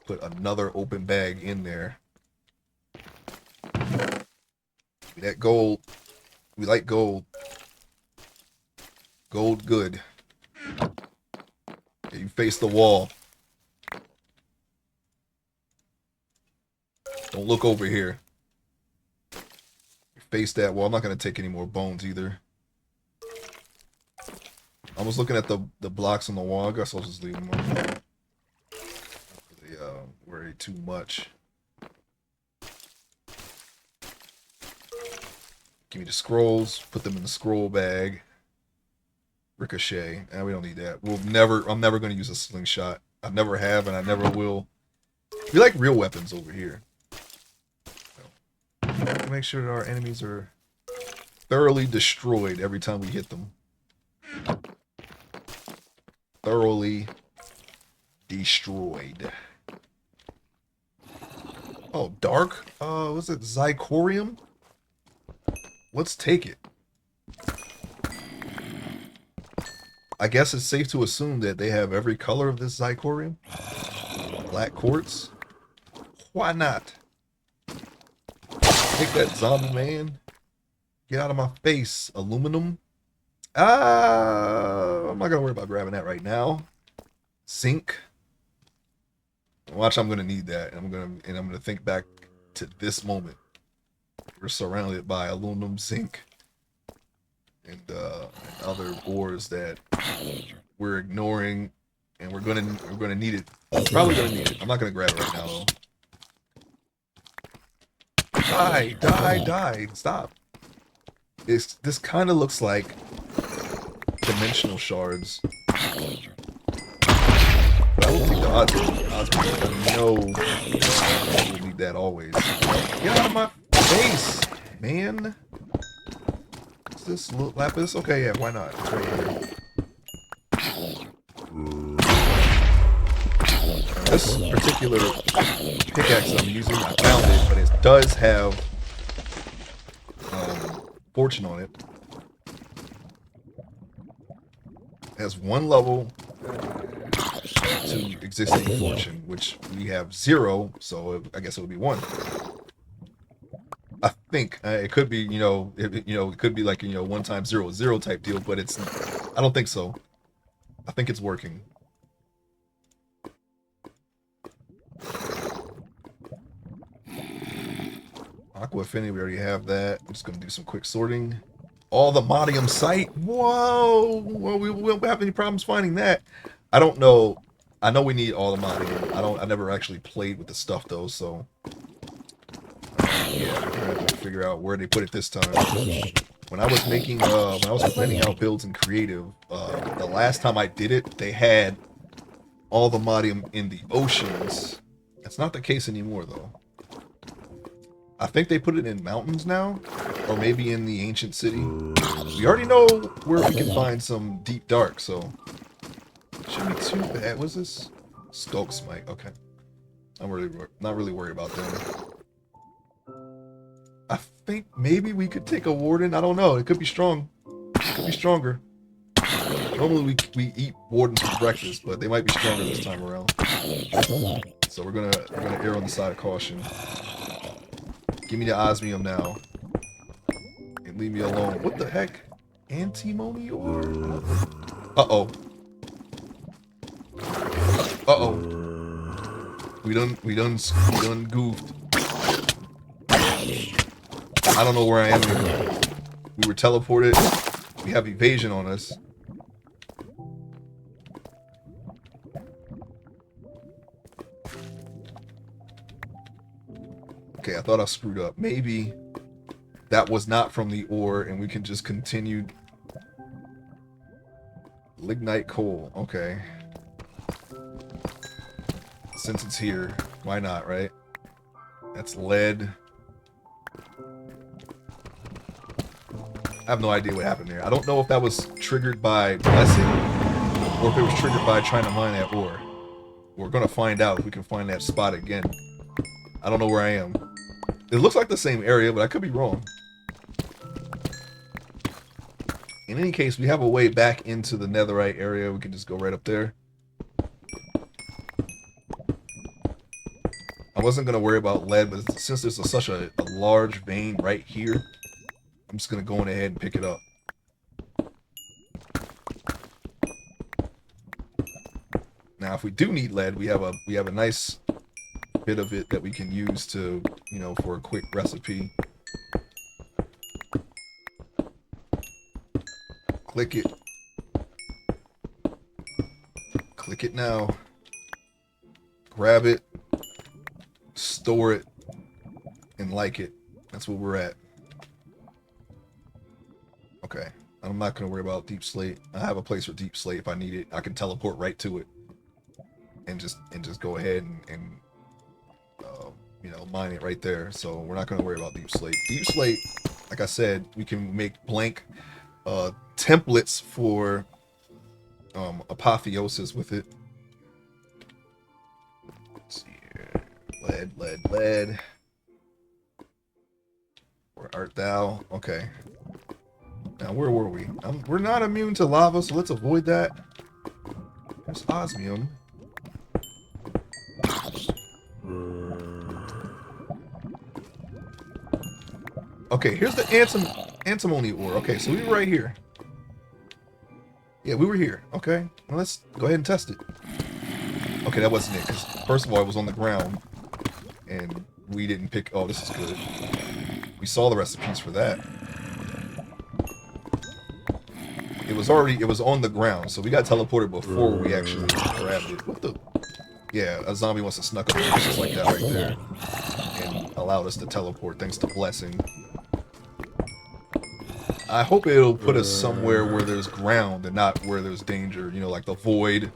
Put another open bag in there. That gold. We like gold. Gold good. Okay, you face the wall. Don't look over here. You face that wall. I'm not going to take any more bones either. I was looking at the blocks on the wall. I guess I'll just leave them on there. They worry too much. Give me the scrolls. Put them in the scroll bag. Ricochet. And we don't need that. I'm never going to use a slingshot. I never have and I never will. We like real weapons over here. So, make sure that our enemies are thoroughly destroyed every time we hit them. Thoroughly Destroyed. Oh, dark? Was it Zicorium? Let's take it. I guess it's safe to assume that they have every color of this Zicorium. Black quartz. Why not? Take that, zombie man. Get out of my face. Aluminum. I'm not gonna worry about grabbing that right now. Zinc. Watch, I'm gonna need that. I'm gonna think back to this moment. We're surrounded by aluminum, zinc, and other ores that we're ignoring, and we're gonna need it. Probably gonna need it. I'm not gonna grab it right now though. Die! Stop. This kind of looks like dimensional shards. But I don't think the odds are no. We'll need that always. Get out of my face, man. What's this? Lapis? Okay, yeah, why not? It's right here. This particular pickaxe I'm using, I found it, but it does have fortune on it. It has one level to existing fortune, which we have 0, so I guess it would be 1. I think it could be, it could be like 1 times 0 is 0 type deal, but it's. I don't think so. I think it's working. Aqua Affinity, we already have that. I'm just gonna do some quick sorting. All the Modium site. Whoa! Well, we won't have any problems finding that. I don't know. I know we need all the Modium. I never actually played with the stuff though, so yeah, we're gonna have to figure out where they put it this time. When I was making, when I was planning out builds in creative, the last time I did it, they had all the Modium in the oceans. That's not the case anymore though. I think they put it in mountains now, or maybe in the ancient city. We already know where we can find some deep dark, so shouldn't be too bad. What's this? Skulk Smite. Okay, I'm not really worried about them. I think maybe we could take a warden. I don't know. It could be strong. It could be stronger. Normally we eat wardens for breakfast, but they might be stronger this time around. So we're gonna err on the side of caution. Give me the osmium now. And leave me alone. What the heck? Antimony ore? Uh-oh. Uh-oh. We done goofed. I don't know where I am anymore. We were teleported. We have evasion on us. Okay, I thought I screwed up. Maybe that was not from the ore and we can just continue. Lignite coal. Okay. Since it's here, why not, right? That's lead. I have no idea what happened there. I don't know if that was triggered by blessing or if it was triggered by trying to mine that ore. We're gonna find out if we can find that spot again. I don't know where I am. It looks like the same area, but I could be wrong. In any case, we have a way back into the netherite area. We can just go right up there. I wasn't going to worry about lead, but since there's such a large vein right here, I'm just going to go on ahead and pick it up. Now, if we do need lead, we have a nice bit of it that we can use to, for a quick recipe. Click it. Click it now. Grab it. Store it. And like it. That's where we're at. Okay. I'm not going to worry about deep slate. I have a place for deep slate if I need it. I can teleport right to it. And just go ahead and mine it right there. So we're not going to worry about deep slate. Deep slate, like I said, we can make blank templates for apotheosis with it. Lead. Where art thou? Okay. Now, where were we? We're not immune to lava, so let's avoid that. There's osmium. Okay, here's the antimony ore. Okay, so we were right here. Yeah, we were here. Okay, well, let's go ahead and test it. Okay, that wasn't it, because first of all, it was on the ground, and we didn't pick... Oh, this is good. We saw the recipes for that. It was on the ground, so we got teleported before we actually grabbed it. What the... Yeah, a zombie wants to snuck up on us just like that right there. And allowed us to teleport thanks to Blessing. I hope it'll put us somewhere where there's ground and not where there's danger. You know, like the void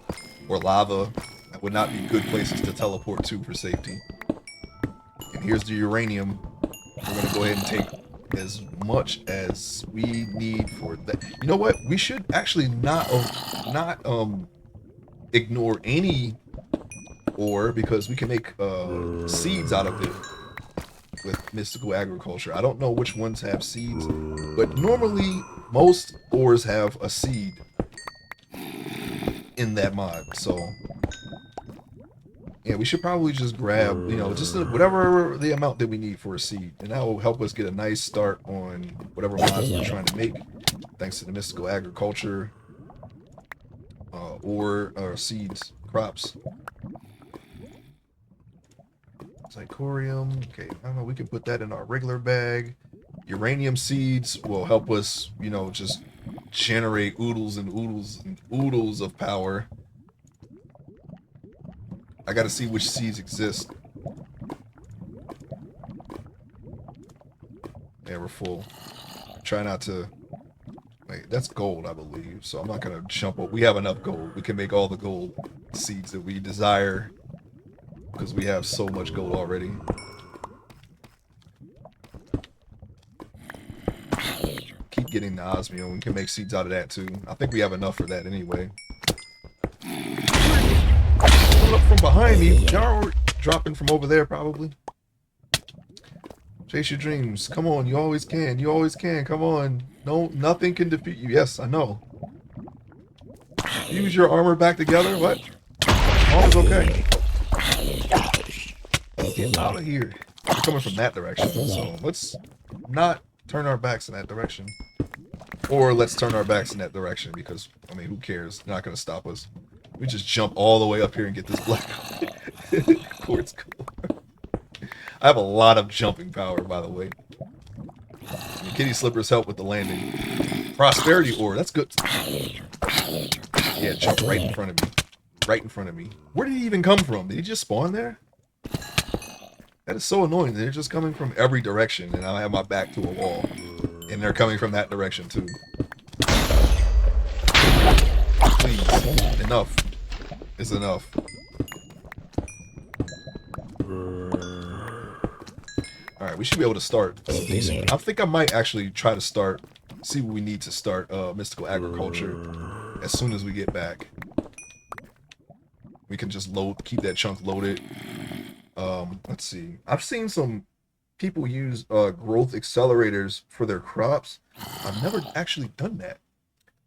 or lava. That would not be good places to teleport to for safety. And here's the uranium. We're going to go ahead and take as much as we need for that. You know what? We should actually not ignore any ore because we can make seeds out of it with mystical agriculture. I don't know which ones have seeds, but normally most ores have a seed in that mod. So yeah, we should probably just grab, you know, just whatever the amount that we need for a seed, and that will help us get a nice start on whatever mods we're trying to make, thanks to the mystical agriculture or seeds, crops. Psychorium. Okay, I don't know. We can put that in our regular bag. Uranium seeds will help us, you know, just generate oodles and oodles and oodles of power. I gotta see which seeds exist. Yeah, we're full. Try not to... Wait, that's gold, I believe. So I'm not gonna jump up. We have enough gold. We can make all the gold seeds that we desire because we have so much gold already. Keep getting the osmium. We can make seeds out of that too. I think we have enough for that anyway. Coming up from behind me. Y'all are dropping from over there probably. Chase your dreams. Come on, you always can. You always can. Come on. No, nothing can defeat you. Yes, I know. Use your armor back together. What? Armor's okay. Get out of here. We're coming from that direction, so let's not turn our backs in that direction. Or let's turn our backs in that direction because, I mean, who cares? They're not going to stop us. We just jump all the way up here and get this black quartz core. I have a lot of jumping power, by the way. And kitty slippers help with the landing. Prosperity ore, that's good. Yeah, jump right in front of me. Right in front of me. Where did he even come from? Did he just spawn there? That is so annoying. They're just coming from every direction, and I have my back to a wall. And they're coming from that direction, too. Please, enough. It's enough. Alright, we should be able to start. I think I might actually try to start, see what we need to start mystical agriculture as soon as we get back. We can just keep that chunk loaded. Let's see. I've seen some people use growth accelerators for their crops. I've never actually done that.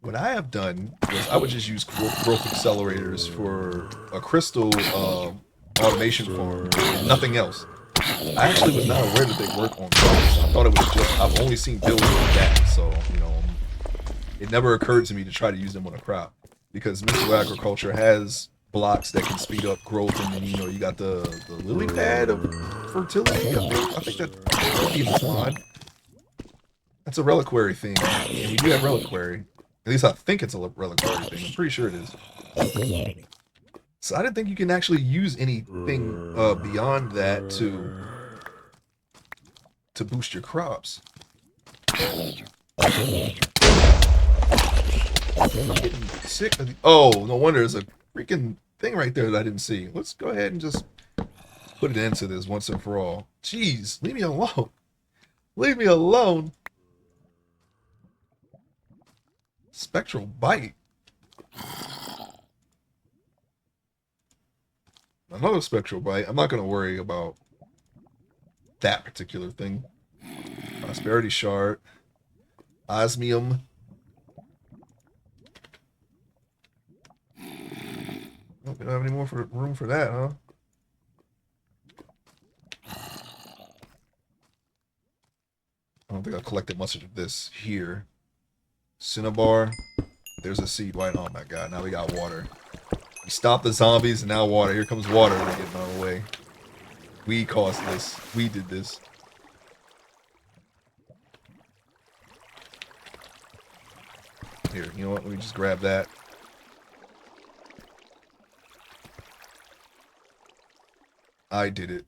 What I have done was I would just use growth accelerators for a crystal automation farm and nothing else. I actually was not aware that they work on crops. I thought it was just, I've only seen builds like that, so, you know, it never occurred to me to try to use them on a crop because mystical agriculture has blocks that can speed up growth, and then, you know, you got the lily pad of fertility. I think that would be in the mod. That's a reliquary thing, and we do have reliquary. At least I think it's a reliquary thing. I'm pretty sure it is. So I didn't think you can actually use anything beyond that to boost your crops. I'm getting sick of the... Oh, no wonder there's a freaking thing right there that I didn't see. Let's go ahead and just put it into this once and for all. Jeez, leave me alone. Leave me alone. Spectral bite. Another spectral bite. I'm not going to worry about that particular thing. Prosperity shard. Osmium. Oh, we don't have any more room for that, huh? I don't think I collected much of this here. Cinnabar. There's a seed white. Oh my god, now we got water. We stopped the zombies and now water. Here comes water. We're getting out of the way. We caused this. We did this. Here, you know what? Let me just grab that. I did it.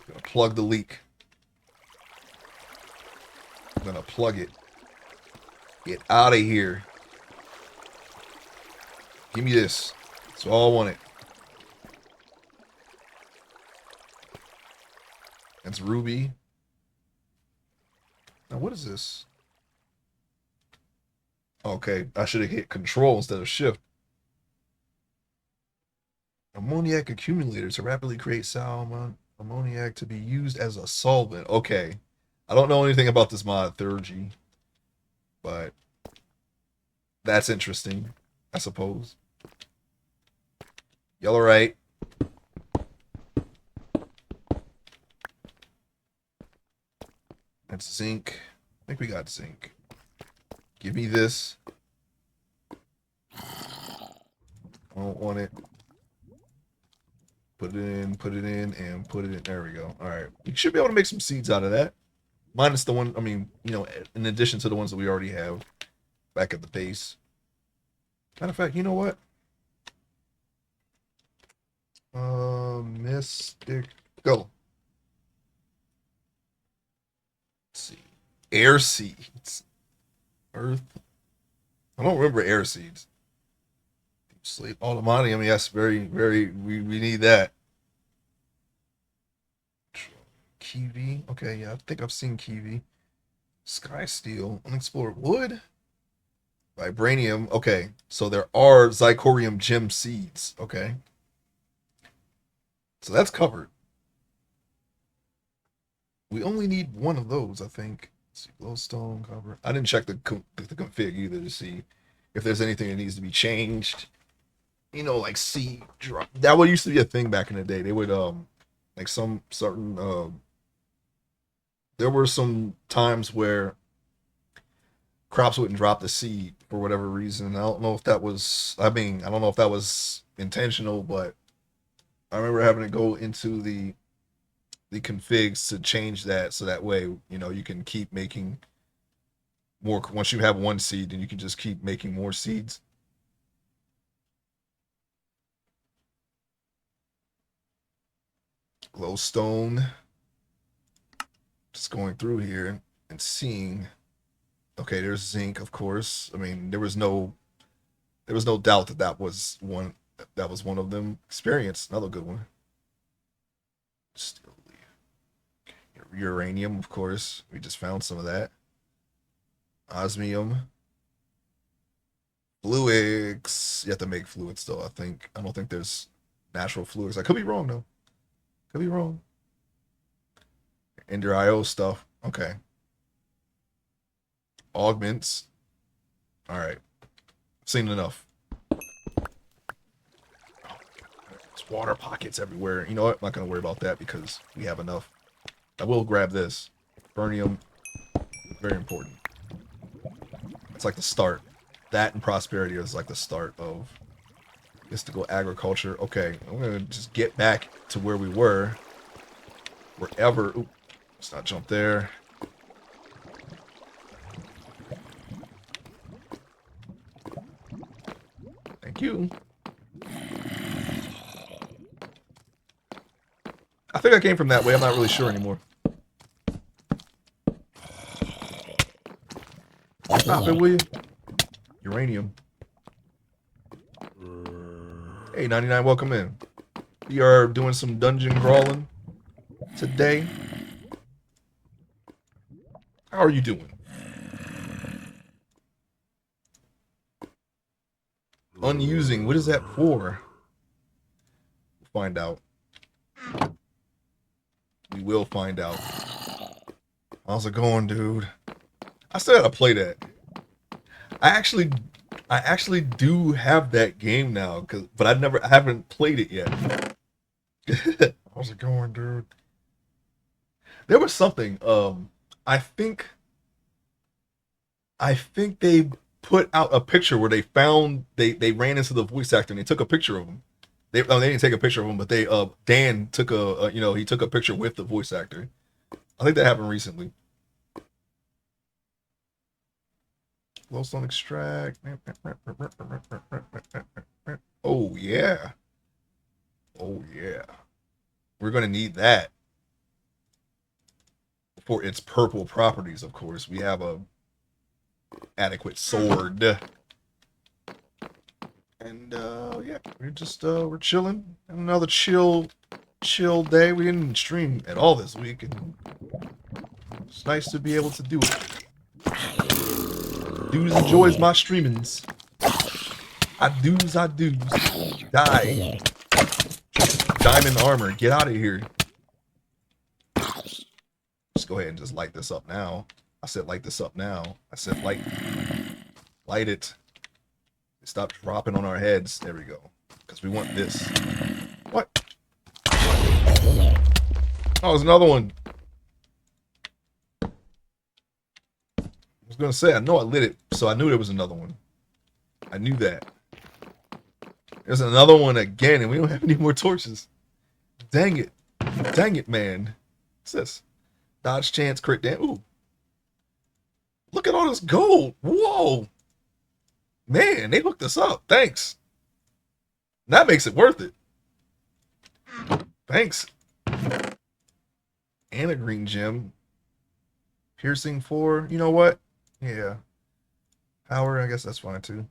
Gonna plug the leak. I'm gonna plug it. Get out of here. Give me this. That's all I wanted. That's ruby. Now what is this? Okay, I should have hit control instead of shift. Ammoniac accumulators to rapidly create sour ammoniac to be used as a solvent. Okay. I don't know anything about this mod, Theurgy, but that's interesting, I suppose. Yellow right. That's zinc. I think we got zinc. Give me this. I don't want it. Put it in, and put it in. There we go. All right. We should be able to make some seeds out of that. Minus the one, I mean, you know, in addition to the ones that we already have back at the base. Matter of fact, you know what? Mystic. Go. Let's see. Air seeds. Earth. I don't remember air seeds. Deep sleep. Aluminium. Yes, very, very. We need that. Kiwi. Okay, yeah, I think I've seen kiwi. Sky steel. Unexplored wood. Vibranium. Okay, so there are Zirconium gem seeds. Okay. So that's covered. We only need one of those, I think. Let's see, glowstone cover. I didn't check the config either to see if there's anything that needs to be changed. You know, like seed drop. That would used to be a thing back in the day. They would like some certain there were some times where crops wouldn't drop the seed for whatever reason. I don't know if that was I don't know if that was intentional, but I remember having to go into the configs to change that so that way, you know, you can keep making more. Once you have one seed, then you can just keep making more seeds. Glowstone. Just going through here and seeing. Okay, there's zinc, of course. I mean, there was no doubt that that was one of them. Experience, another good one. Still uranium, of course. We just found some of that. Osmium. Fluids. You have to make fluids though, I think. I don't think there's natural fluids. I could be wrong though. Could be wrong. Ender IO stuff. Okay. Augments. Alright. Seen enough. There's water pockets everywhere. You know what? I'm not gonna worry about that because we have enough. I will grab this. Burnium. Very important. It's like the start. That and prosperity is like the start of mystical agriculture. Okay, I'm gonna just get back to where we were. Wherever. Oop, let's not jump there. Thank you. I think I came from that way. I'm not really sure anymore. Stop it, will you? Uranium. Hey, 99, welcome in. We are doing some dungeon crawling today. How are you doing? unusing. What is that for? We'll find out. We will find out. How's it going, dude? I still gotta play that. I actually do have that game now, but I haven't played it yet. How's it going, dude? There was something. I think they put out a picture where they ran into the voice actor and they took a picture of him. They didn't take a picture of him, but Dan took he took a picture with the voice actor. I think that happened recently. Glowstone extract. Oh yeah. Oh yeah. We're gonna need that for its purple properties, of course. We have a adequate sword. And yeah, we're chilling. Another chill day. We didn't stream at all this week, and it's nice to be able to do it. Dudes enjoys my streamings. I do's. Die. Diamond armor. Get out of here. Just go ahead and just light this up now. I said light this up now. I said light it. Stop dropping on our heads. There we go. Because we want this. What? Oh, there's another one. I was going to say, I know I lit it, so I knew there was another one. I knew that. There's another one again, and we don't have any more torches. Dang it. Dang it, man. What's this? Dodge chance, crit damage. Ooh. Look at all this gold. Whoa. Man, they hooked us up. Thanks. That makes it worth it. Thanks. And a green gem. Piercing 4. You know what? Yeah. Power, I guess that's fine too.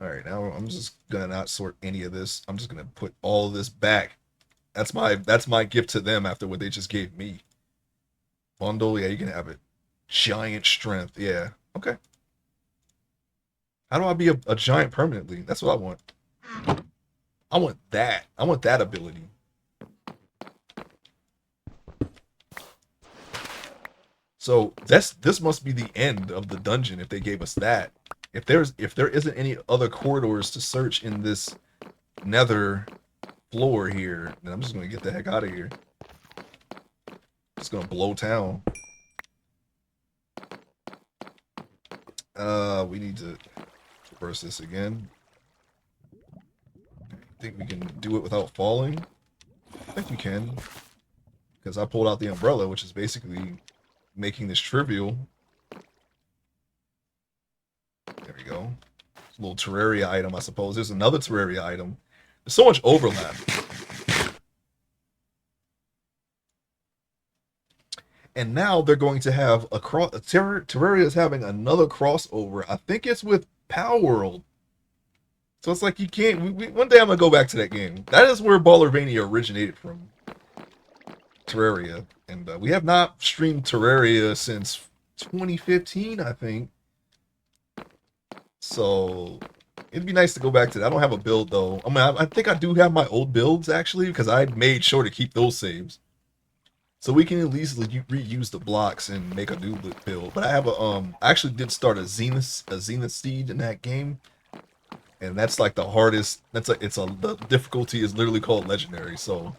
Alright, now I'm just gonna not sort any of this. I'm just gonna put all of this back. That's my gift to them after what they just gave me. Bundle, yeah, you can have it. Giant strength, yeah. Okay. How do I be a giant permanently? That's what I want. I want that. I want that ability. So this must be the end of the dungeon if they gave us that. If there isn't any other corridors to search in this nether floor here, then I'm just gonna get the heck out of here. Just gonna blow town. We need to reverse this again. I think we can do it without falling. I think we can. Because I pulled out the umbrella, which is basically making this trivial. There we go. It's a little Terraria item, I suppose. There's another Terraria item. There's so much overlap. And now they're going to have a Terraria is having another crossover. I think it's with Power World. So it's like you can't. One day I'm gonna go back to that game. That is where Ballervania originated from. Terraria, and we have not streamed Terraria since 2015, I think. So it'd be nice to go back to that. I don't have a build though. I mean, I think I do have my old builds actually because I made sure to keep those saves. So we can at least reuse the blocks and make a new build. But I have I actually did start a Zenith Siege in that game, and that's like the hardest. The difficulty is literally called legendary. So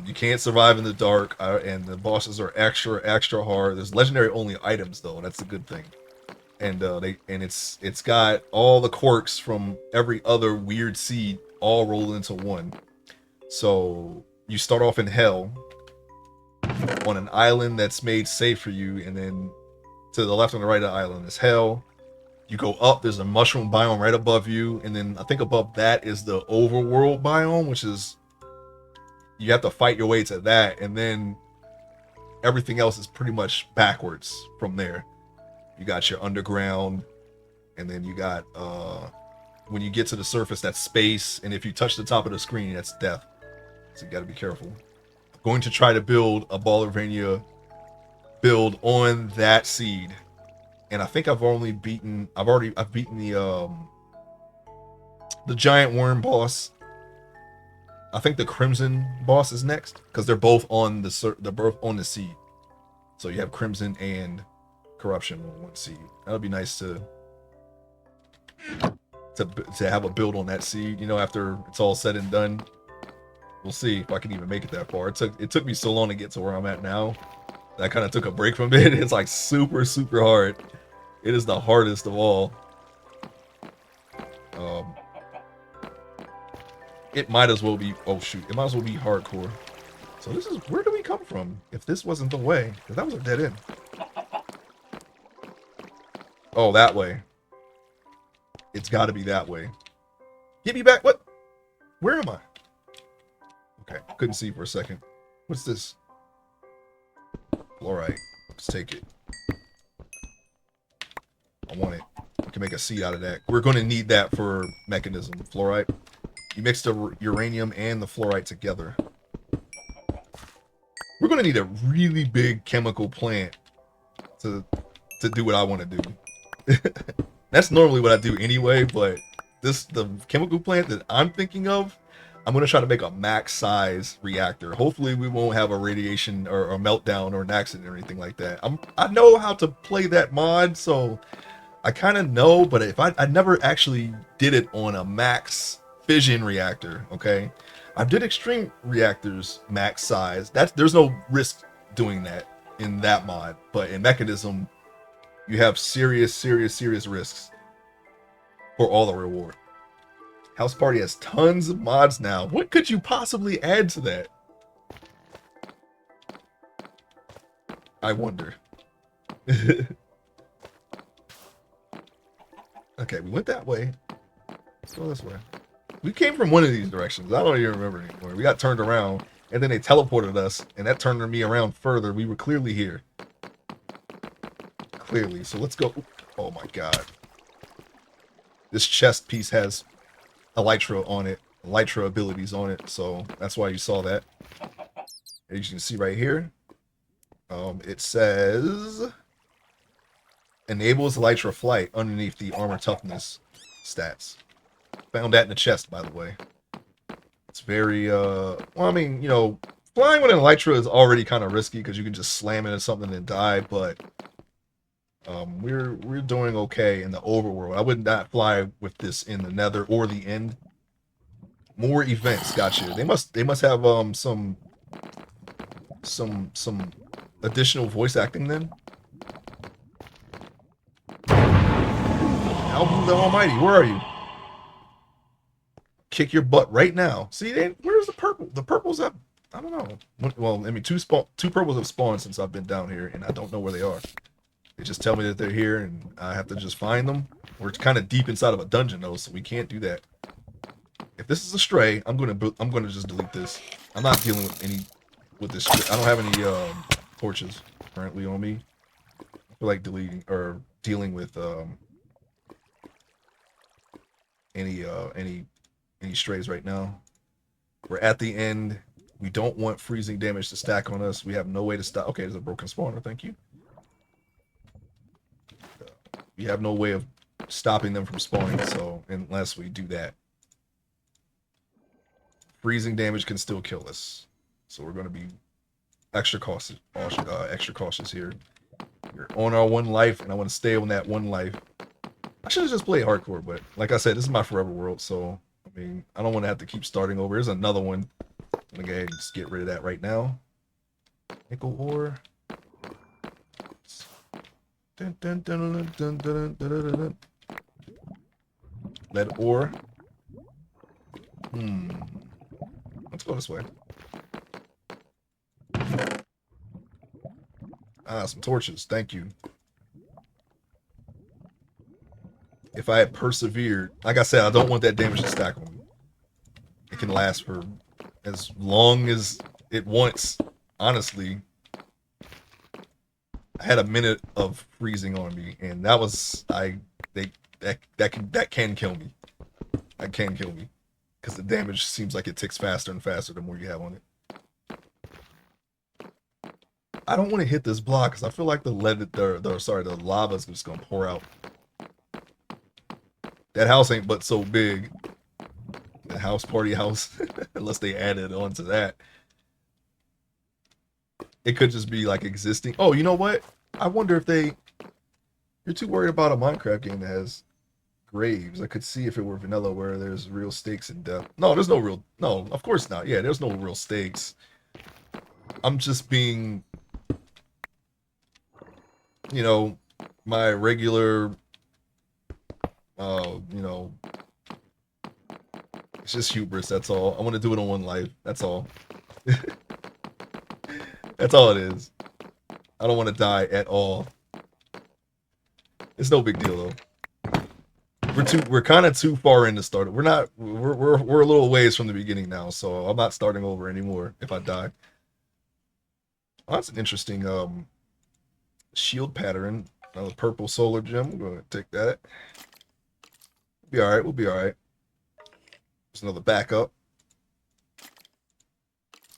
you can't survive in the dark, and the bosses are extra hard. There's legendary only items though. That's a good thing. And it's got all the quirks from every other weird seed all rolled into one. So you start off in hell, on an island that's made safe for you, and then to the left and the right of the island is hell. You go up, there's a mushroom biome right above you, and then I think above that is the overworld biome, which is you have to fight your way to that, and then everything else is pretty much backwards from there. You got your underground, and then you got when you get to the surface, that's space, and if you touch the top of the screen, that's death. So you gotta be careful. Going to try to build a Ballervania build on that seed, and I think I've beaten the the giant worm boss. I think the Crimson boss is next because they're both on the seed. So you have Crimson and Corruption on one seed. That'll be nice to have a build on that seed. You know, after it's all said and done, we'll see if I can even make it that far. It took me so long to get to where I'm at now. I kind of took a break from it. It's like super hard. It is the hardest of all. It might as well be. Oh shoot! It might as well be hardcore. So this is where do we come from? If this wasn't the way, because that was a dead end. Oh, that way. It's got to be that way. Get me back. What? Where am I? Okay, couldn't see for a second. What's this? Fluorite. Let's take it. I want it. We can make a seed out of that. We're going to need that for mechanism. Fluorite. You mix the uranium and the fluorite together. We're going to need a really big chemical plant to do what I want to do. That's normally what I do anyway, but the chemical plant that I'm thinking of, I'm going to try to make a max size reactor. Hopefully we won't have a radiation or a meltdown or an accident or anything like that. I know how to play that mod, so I kind of know, but if I never actually did it on a max fission reactor, okay? I did extreme reactors max size. There's no risk doing that in that mod, but in mechanism, you have serious risks for all the reward. House Party has tons of mods now. What could you possibly add to that? I wonder. Okay, we went that way. Let's go this way. We came from one of these directions. I don't even remember anymore. We got turned around, and then they teleported us, and that turned me around further. We were clearly here. Clearly. So let's go. Oh my god. This chest piece has Elytra on it. Elytra abilities on it, so that's why you saw that. As you can see right here, it says enables Elytra flight underneath the armor toughness stats. Found that in the chest, by the way. It's very well, I mean, you know, flying with an Elytra is already kind of risky because you can just slam into something and die, but we're doing okay in the overworld. I would not fly with this in the Nether or the End. More events, gotcha. They must have some additional voice acting then. Album the Almighty, where are you? Kick your butt right now. See, where's the purple? The purple's up. I don't know. Well, I mean, two purples have spawned since I've been down here, and I don't know where they are. They just tell me that they're here, and I have to just find them. We're kind of deep inside of a dungeon though, so we can't do that. If this is a stray, I'm gonna just delete this. I'm not dealing with this. I don't have any torches currently on me. I feel like deleting or dealing with any strays right now. We're at the end. We don't want freezing damage to stack on us. We have no way to stop. Okay, there's a broken spawner. Thank you. We have no way of stopping them from spawning, so unless we do that. Freezing damage can still kill us. So we're going to be extra cautious here. We're on our one life, and I want to stay on that one life. I should have just played hardcore, but like I said, this is my forever world, so I mean, I don't want to have to keep starting over. There's another one. I'm going to go ahead and just get rid of that right now. Nickel ore. Dun, dun, dun, dun, dun, dun, dun, dun, dun. Lead ore. Let's go this way. Ah, some torches. Thank you. If I had persevered, like I said, I don't want that damage to stack on me. It can last for as long as it wants. Honestly, I had a minute of freezing on me, and that was that can kill me. That can kill me because the damage seems like it ticks faster and faster the more you have on it. I don't want to hit this block because I feel like the lava is just gonna pour out. That house ain't but so big. house, party house, unless they added on to that. It could just be like existing. Oh, you know what? I wonder if they. You're too worried about a Minecraft game that has graves. I could see if it were vanilla where there's real stakes in death. No, there's no real. No, of course not. Yeah, there's no real stakes. I'm just being, you know, my regular, you know, it's just hubris. That's all. I want to do it on one life. That's all. That's all it is. I don't want to die at all. It's no big deal though. We're kind of too far in to start. We're not. We're a little ways from the beginning now, so I'm not starting over anymore if I die. Oh, that's an interesting shield pattern. Another purple solar gem. I'm gonna take that. We'll be all right. We'll be all right. There's another backup.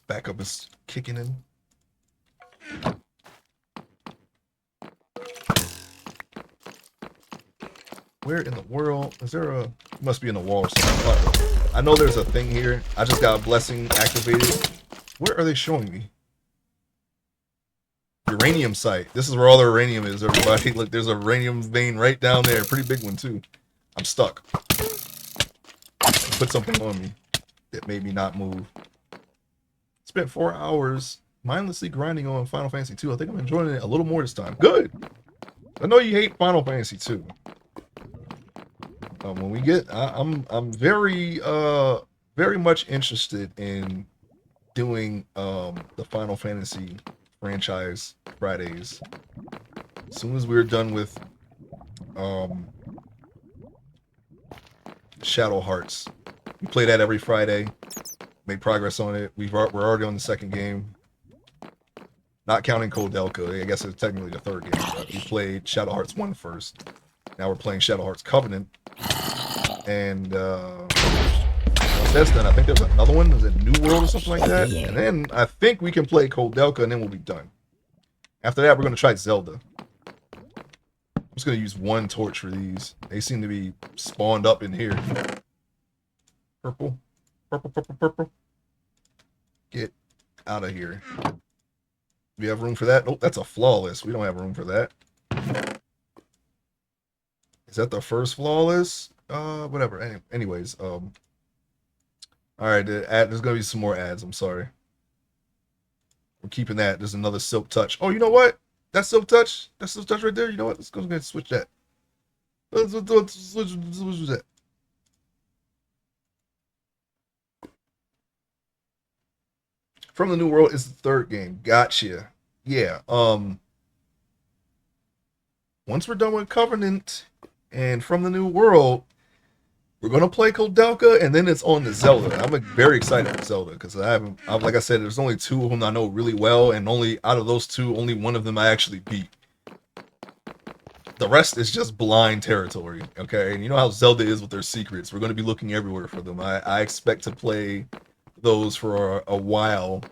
Backup is kicking in. Where in the world is there a? Must be in the wall or something. I know there's a thing here. I just got a blessing activated. Where are they showing me? Uranium site. This is where all the uranium is, everybody. Look, there's a uranium vein right down there. Pretty big one, too. I'm stuck. Put something on me that made me not move. Spent 4 hours mindlessly grinding on Final Fantasy 2. I think I'm enjoying it a little more this time. Good! I know you hate Final Fantasy 2. When we get... I'm very, very much interested in doing the Final Fantasy franchise Fridays. As soon as we're done with Shadow Hearts, we play that every Friday. Made progress on it. We're already on the second game. Not counting Codelka. I guess it's technically the third game. But we played Shadow Hearts 1 first. Now we're playing Shadow Hearts Covenant. And once that's done, I think there's another one. There's a New World or something like that. And then I think we can play Codelka and then we'll be done. After that, we're going to try Zelda. I'm just going to use one torch for these. They seem to be spawned up in here. Purple. Purple, purple, purple. Get out of here. We have room for that? Nope, that's a flawless. We don't have room for that. Is that the first flawless? Whatever. Anyways, all right, there's gonna be some more ads. I'm sorry. We're keeping that. There's another Silk Touch. Oh, you know what? That's Silk Touch. That's Silk Touch right there. You know what? Let's go ahead and switch that. Let's switch that. From the New World is the third game. Gotcha. Yeah. Once we're done with Covenant and From the New World, we're gonna play Codelka, and then it's on to Zelda. I'm very excited for Zelda because like I said, there's only 2 of them I know really well, and only out of those 2, only one of them I actually beat. The rest is just blind territory. Okay, and you know how Zelda is with their secrets. We're gonna be looking everywhere for them. I expect to play those for a while.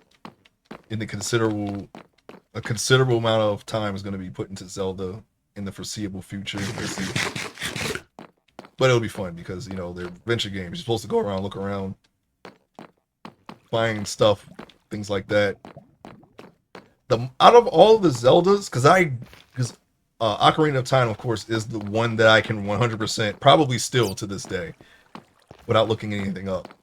In the considerable amount of time is going to be put into Zelda in the foreseeable future. But it'll be fun because, you know, they're adventure games. You're supposed to go around, look around, find stuff, things like that. Out of all the Zeldas, because Ocarina of Time, of course, is the one that I can 100% probably still to this day without looking anything up.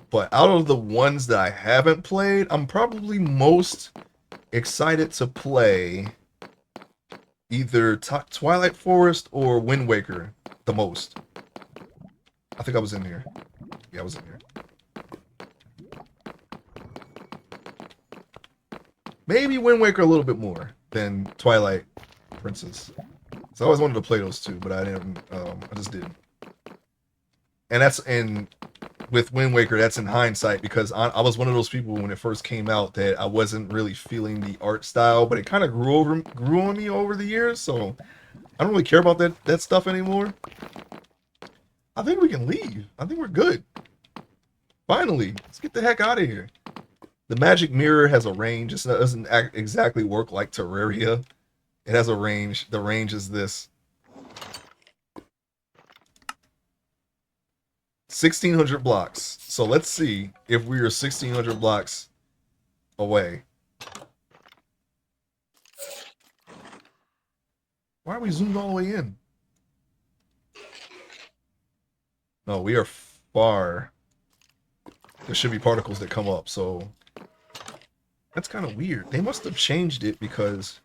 But out of the ones that I haven't played, I'm probably most excited to play either Twilight Forest or Wind Waker the most. I think I was in here. Yeah, I was in here. Maybe Wind Waker a little bit more than Twilight Princess. So I always wanted to play those 2, but I didn't. I just didn't. And with Wind Waker, that's in hindsight because I was one of those people when it first came out that I wasn't really feeling the art style, but it kind of grew on me over the years. So I don't really care about that stuff anymore. I think we can leave. I think we're good. Finally, let's get the heck out of here. The magic mirror has a range. It doesn't exactly work like Terraria. It has a range. The range is this. 1,600 blocks. So let's see if we are 1,600 blocks away. Why are we zoomed all the way in? No, we are far. There should be particles that come up, so that's kind of weird. They must have changed it because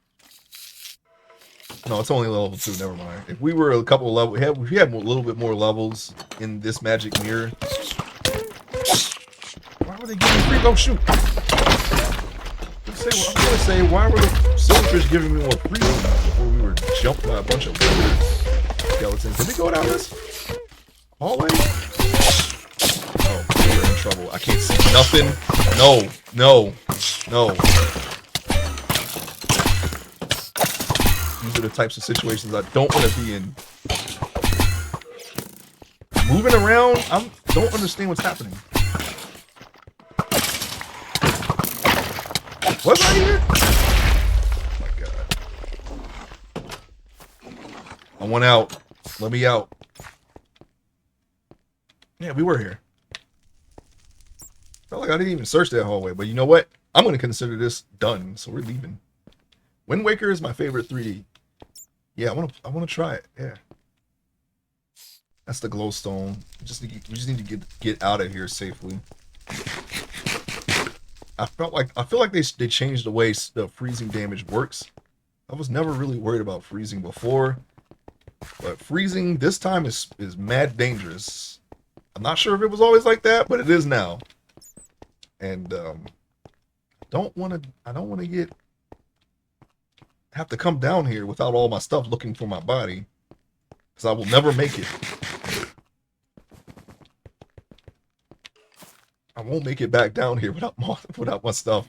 no, it's only level 2. Never mind. If we were a couple of levels, if we had a little bit more levels in this magic mirror, why were they giving me free? Oh shoot! I'm gonna say, why were the silverfish giving me more freedom before we were jumped by a bunch of weird skeletons? Did we go down this hallway? Oh, we're in trouble. I can't see nothing. No, no, no. These are the types of situations I don't want to be in. Moving around, I don't understand what's happening. Was I here? Oh my god. I want out. Let me out. Yeah, we were here. Felt like I didn't even search that hallway, but you know what? I'm going to consider this done, so we're leaving. Wind Waker is my favorite 3D. Yeah, I want to try it. Yeah. That's the glowstone. We just need to get out of here safely. I feel like they changed the way the freezing damage works. I was never really worried about freezing before, but freezing this time is mad dangerous. I'm not sure if it was always like that, but it is now. And I don't want to have to come down here without all my stuff looking for my body, because I will never make it. I won't make it back down here without my stuff.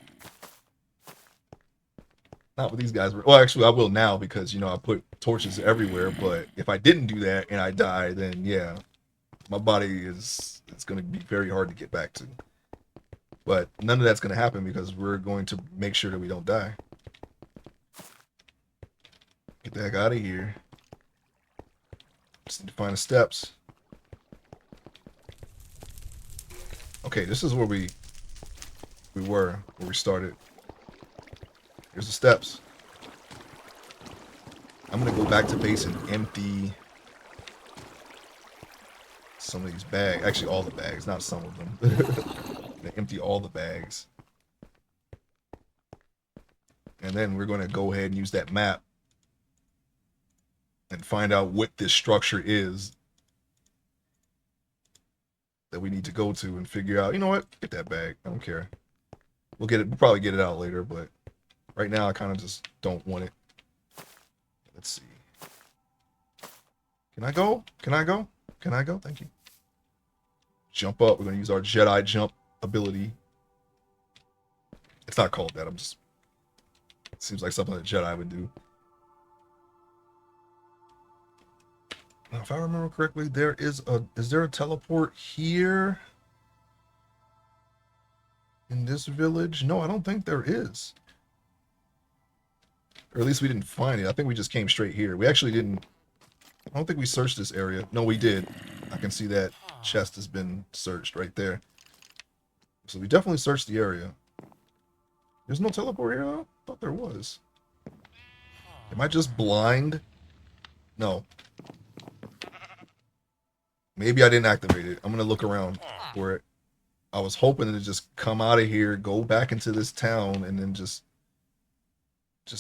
Not with these guys. Well, actually, I will now because, you know, I put torches everywhere. But if I didn't do that and I die, then yeah, my body it's going to be very hard to get back to. But none of that's going to happen because we're going to make sure that we don't die. Get the heck out of here. Just need to find the steps. Okay, this is where we started. Here's the steps. I'm gonna go back to base and empty some of these bags. Actually, all the bags, not some of them. Gonna empty all the bags. And then we're gonna go ahead and use that map and find out what this structure is that we need to go to and figure out. You know what? Get that bag. I don't care. We'll probably get it out later, but right now I kind of just don't want it. Let's see. Can I go? Can I go? Can I go? Thank you. Jump up. We're going to use our Jedi jump ability. It's not called that. It seems like something that Jedi would do. Now, if I remember correctly, is there a teleport here in this village? No, I don't think there is. Or at least we didn't find it. I think we just came straight here. We actually didn't. I don't think we searched this area. No, we did. I can see that chest has been searched right there. So we definitely searched the area. There's no teleport here, though? I thought there was. Am I just blind? No. Maybe I didn't activate it. I'm going to look around for it. I was hoping to just come out of here, go back into this town, and then just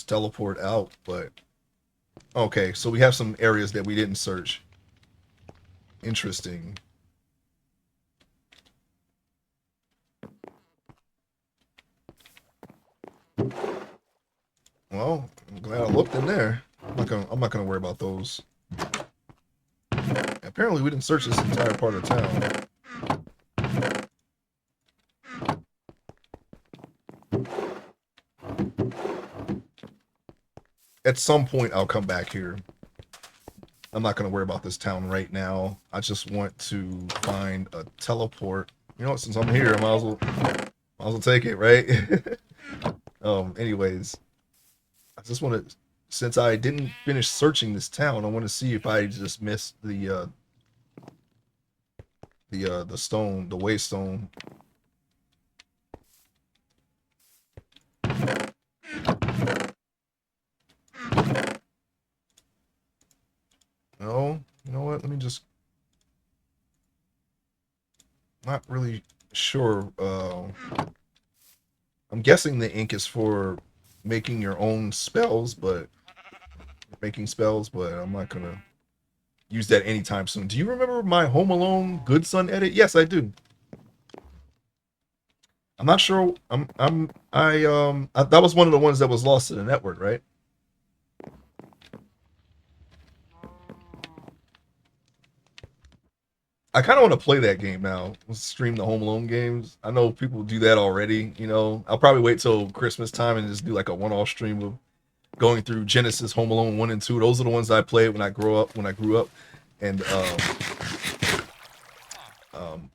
teleport out, but okay, so we have some areas that we didn't search. Interesting. Well, I'm glad I looked in there. I'm not gonna worry about those. Apparently we didn't search this entire part of town. At some point I'll come back here. I'm not going to worry about this town right now. I just want to find a teleport. You know what, since I'm here, I might as well take it, right? Anyways, I just want to, since I didn't finish searching this town, I want to see if I just missed the the stone, the waystone. No, you know what? Let me just. Not really sure. I'm guessing the ink is for making your own spells, but making spells, but I'm not gonna use that anytime soon. Do you remember my Home Alone Good Son edit? Yes, I do. I'm not sure. That was one of the ones that was lost to the network, right? I kind of want to play that game now. Stream the Home Alone games. I know people do that already. You know, I'll probably wait till Christmas time and just do like a one-off stream of going through Genesis, Home Alone 1 and 2. Those are the ones I played when I grew up, and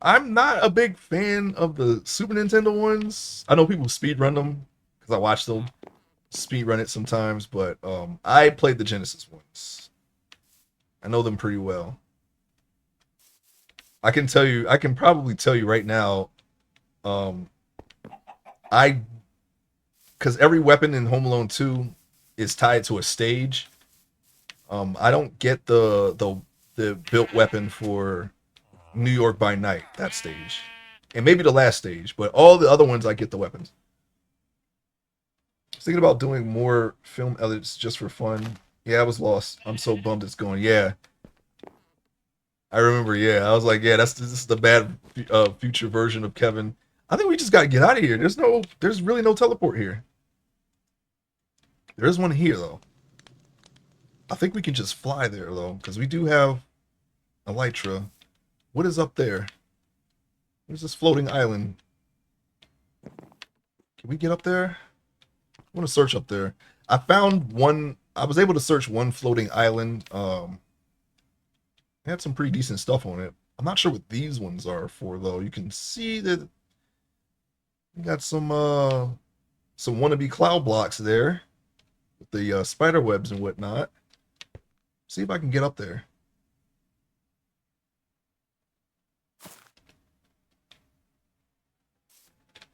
I'm not a big fan of the Super Nintendo ones. I know people speed run them because I watch them speed run it sometimes, but I played the Genesis ones. I know them pretty well. I can probably tell you right now, um, I because every weapon in Home Alone 2 is tied to a stage. I don't get the built weapon for New York by Night, that stage. And maybe the last stage, but all the other ones I get the weapons. I was thinking about doing more film edits just for fun. Yeah, I was lost. I'm so bummed it's going. Yeah, I remember. Yeah, I was like, yeah, this is the bad future version of Kevin. I think we just got to get out of here. There's really no teleport here. There is one here though. I think we can just fly there though, because we do have Elytra. What is up there? Where's this floating island? Can we get up there? I want to search up there. I found one. I was able to search one floating island. It had some pretty decent stuff on it. I'm not sure what these ones are for though. You can see that we got some wannabe cloud blocks there with the spider webs and whatnot. See if I can get up there.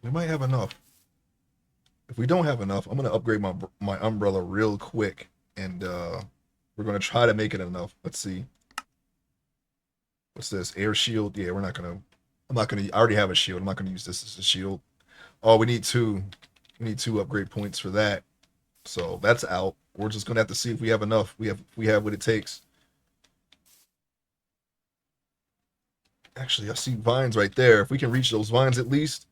We might have enough. If we don't have enough, I'm gonna upgrade my umbrella real quick, and we're gonna try to make it enough. Let's see. What's this? Air shield? Yeah, we're not gonna. I'm not gonna. I already have a shield. I'm not gonna use this as a shield. Oh, we need two. We need two upgrade points for that. So that's out. We're just gonna have to see if we have enough. We have what it takes. Actually, I see vines right there. If we can reach those vines at least,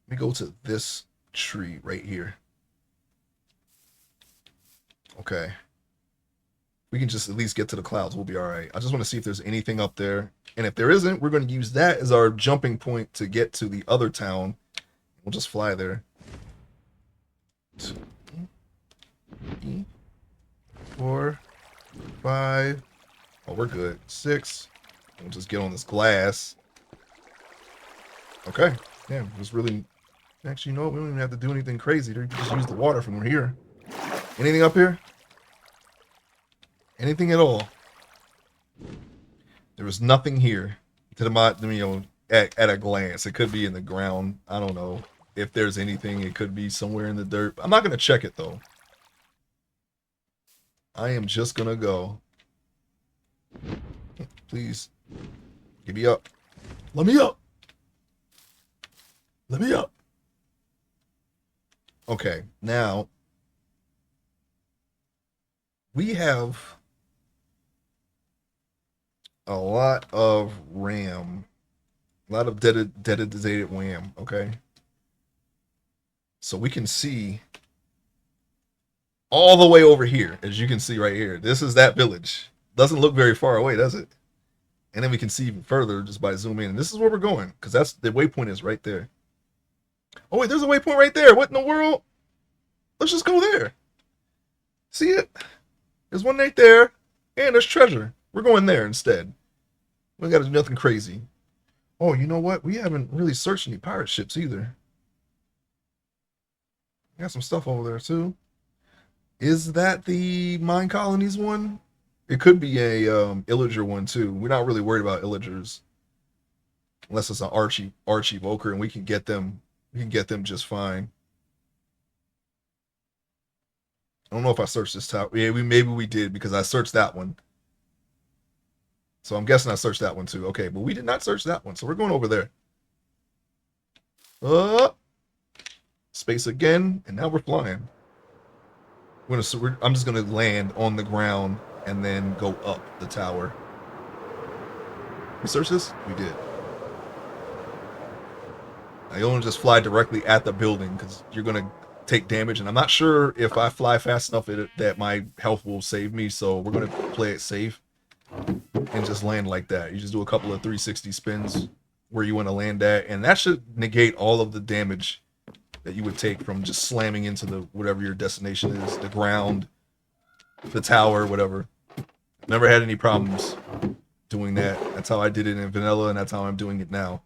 let me go to this tree right here. Okay. We can just at least get to the clouds. We'll be all right. I just want to see if there's anything up there. And if there isn't, we're going to use that as our jumping point to get to the other town. We'll just fly there. 2, 3, 4, 5. Oh, we're good. 6. We'll just get on this glass. Okay. Yeah, it's really... Actually, you know what? We don't even have to do anything crazy. We can just use the water from here. Anything up here? Anything at all? There was nothing here to the you know, at a glance. It could be in the ground. I don't know if there's anything. It could be somewhere in the dirt. I'm not gonna check it though. I am just gonna go. Please, give me up. Let me up. Let me up. Okay, now we have a lot of RAM, a lot of dedicated RAM. Okay, so we can see all the way over here, as you can see right here. This is that village. Doesn't look very far away, does it? And then we can see even further just by zooming in. And this is where we're going, because that's the waypoint is right there. Oh wait, there's a waypoint right there. What in the world? Let's just go there. See it? There's one right there, and there's treasure. We're going there instead. We got to do nothing crazy. Oh, you know what? We haven't really searched any pirate ships either. Got some stuff over there too. Is that the Mine Colonies one? It could be a Illager one too. We're not really worried about Illagers. Unless it's an arch evoker, and we can get them. We can get them just fine. I don't know if I searched this tower. Yeah, maybe we did because I searched that one. So I'm guessing I searched that one too. Okay, but we did not search that one, so we're going over there. Space again, and now we're flying. I'm just gonna land on the ground and then go up the tower. We searched this? We did. I only just fly directly at the building because you're gonna take damage, and I'm not sure if I fly fast enough that my health will save me. So we're gonna play it safe and just land like that. You just do a couple of 360 spins where you want to land at, and that should negate all of the damage that you would take from just slamming into the whatever your destination is, the ground, the tower, whatever. Never had any problems doing that. That's how I did it in vanilla, and that's how I'm doing it now.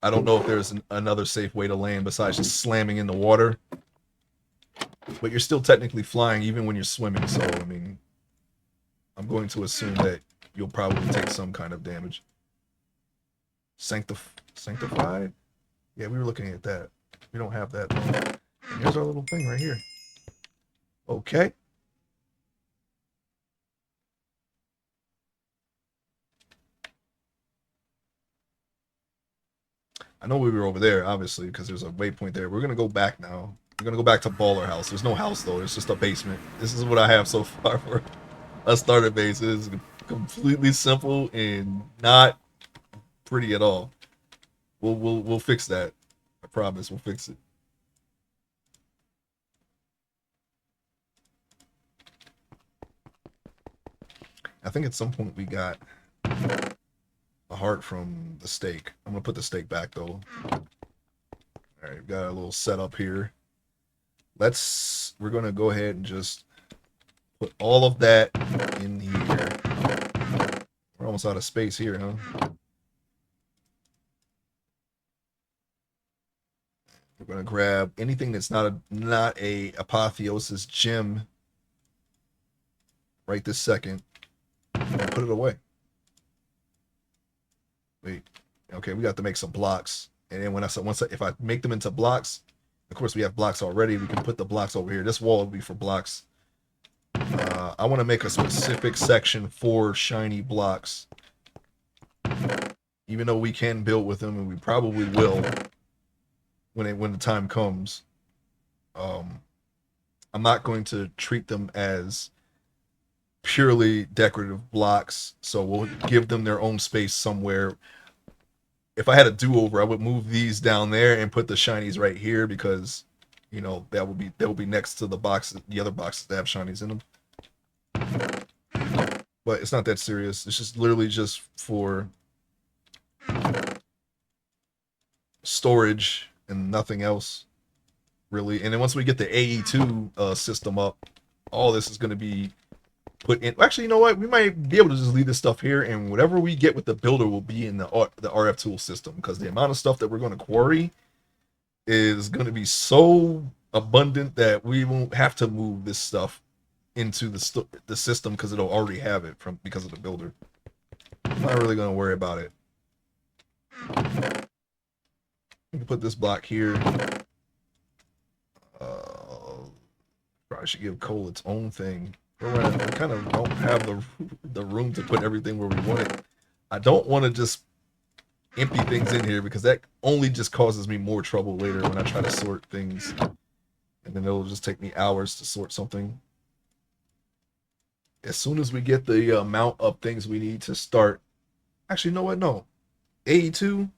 I don't know if there's another safe way to land besides just slamming in the water. But you're still technically flying even when you're swimming, so I mean, I'm going to assume that you'll probably take some kind of damage. Sanctified? Yeah, we were looking at that. We don't have that. And here's our little thing right here. Okay. I know we were over there, obviously, because there's a waypoint there. We're going to go back now. We're going to go back to Baller House. There's no house, though. It's just a basement. This is what I have so far for a starter base. It's completely simple and not pretty at all. We'll fix that. I promise we'll fix it. I think at some point we got a heart from the steak. I'm gonna put the steak back though. All right, we've got a little setup here. We're gonna go ahead and just put all of that in here. We're almost out of space here, huh? We're gonna grab anything that's not a apotheosis gem right this second and put it away. Wait, okay, we got to make some blocks, and then if I make them into blocks, of course we have blocks already. We can put the blocks over here. This wall will be for blocks. I want to make a specific section for shiny blocks, even though we can build with them, and we probably will when the time comes. I'm not going to treat them as purely decorative blocks, so we'll give them their own space somewhere. If I had a do-over, I would move these down there and put the shinies right here because, you know, that would be next to the other boxes that have shinies in them. But it's not that serious. It's just literally just for storage and nothing else, really. And then once we get the AE2 system up, all this is going to be put in. Actually, you know what? We might be able to just leave this stuff here, and whatever we get with the builder will be in the RF tool system, because the amount of stuff that we're going to quarry is going to be so abundant that we won't have to move this stuff into the system because it'll already have it because of the builder. I'm not really going to worry about it. We can put this block here. Probably should give coal its own thing. We kind of don't have the room to put everything where we want it. I don't want to just empty things in here because that only just causes me more trouble later when I try to sort things, and then it'll just take me hours to sort something. As soon as we get the amount of things we need to start. Actually, you know what? No, AE2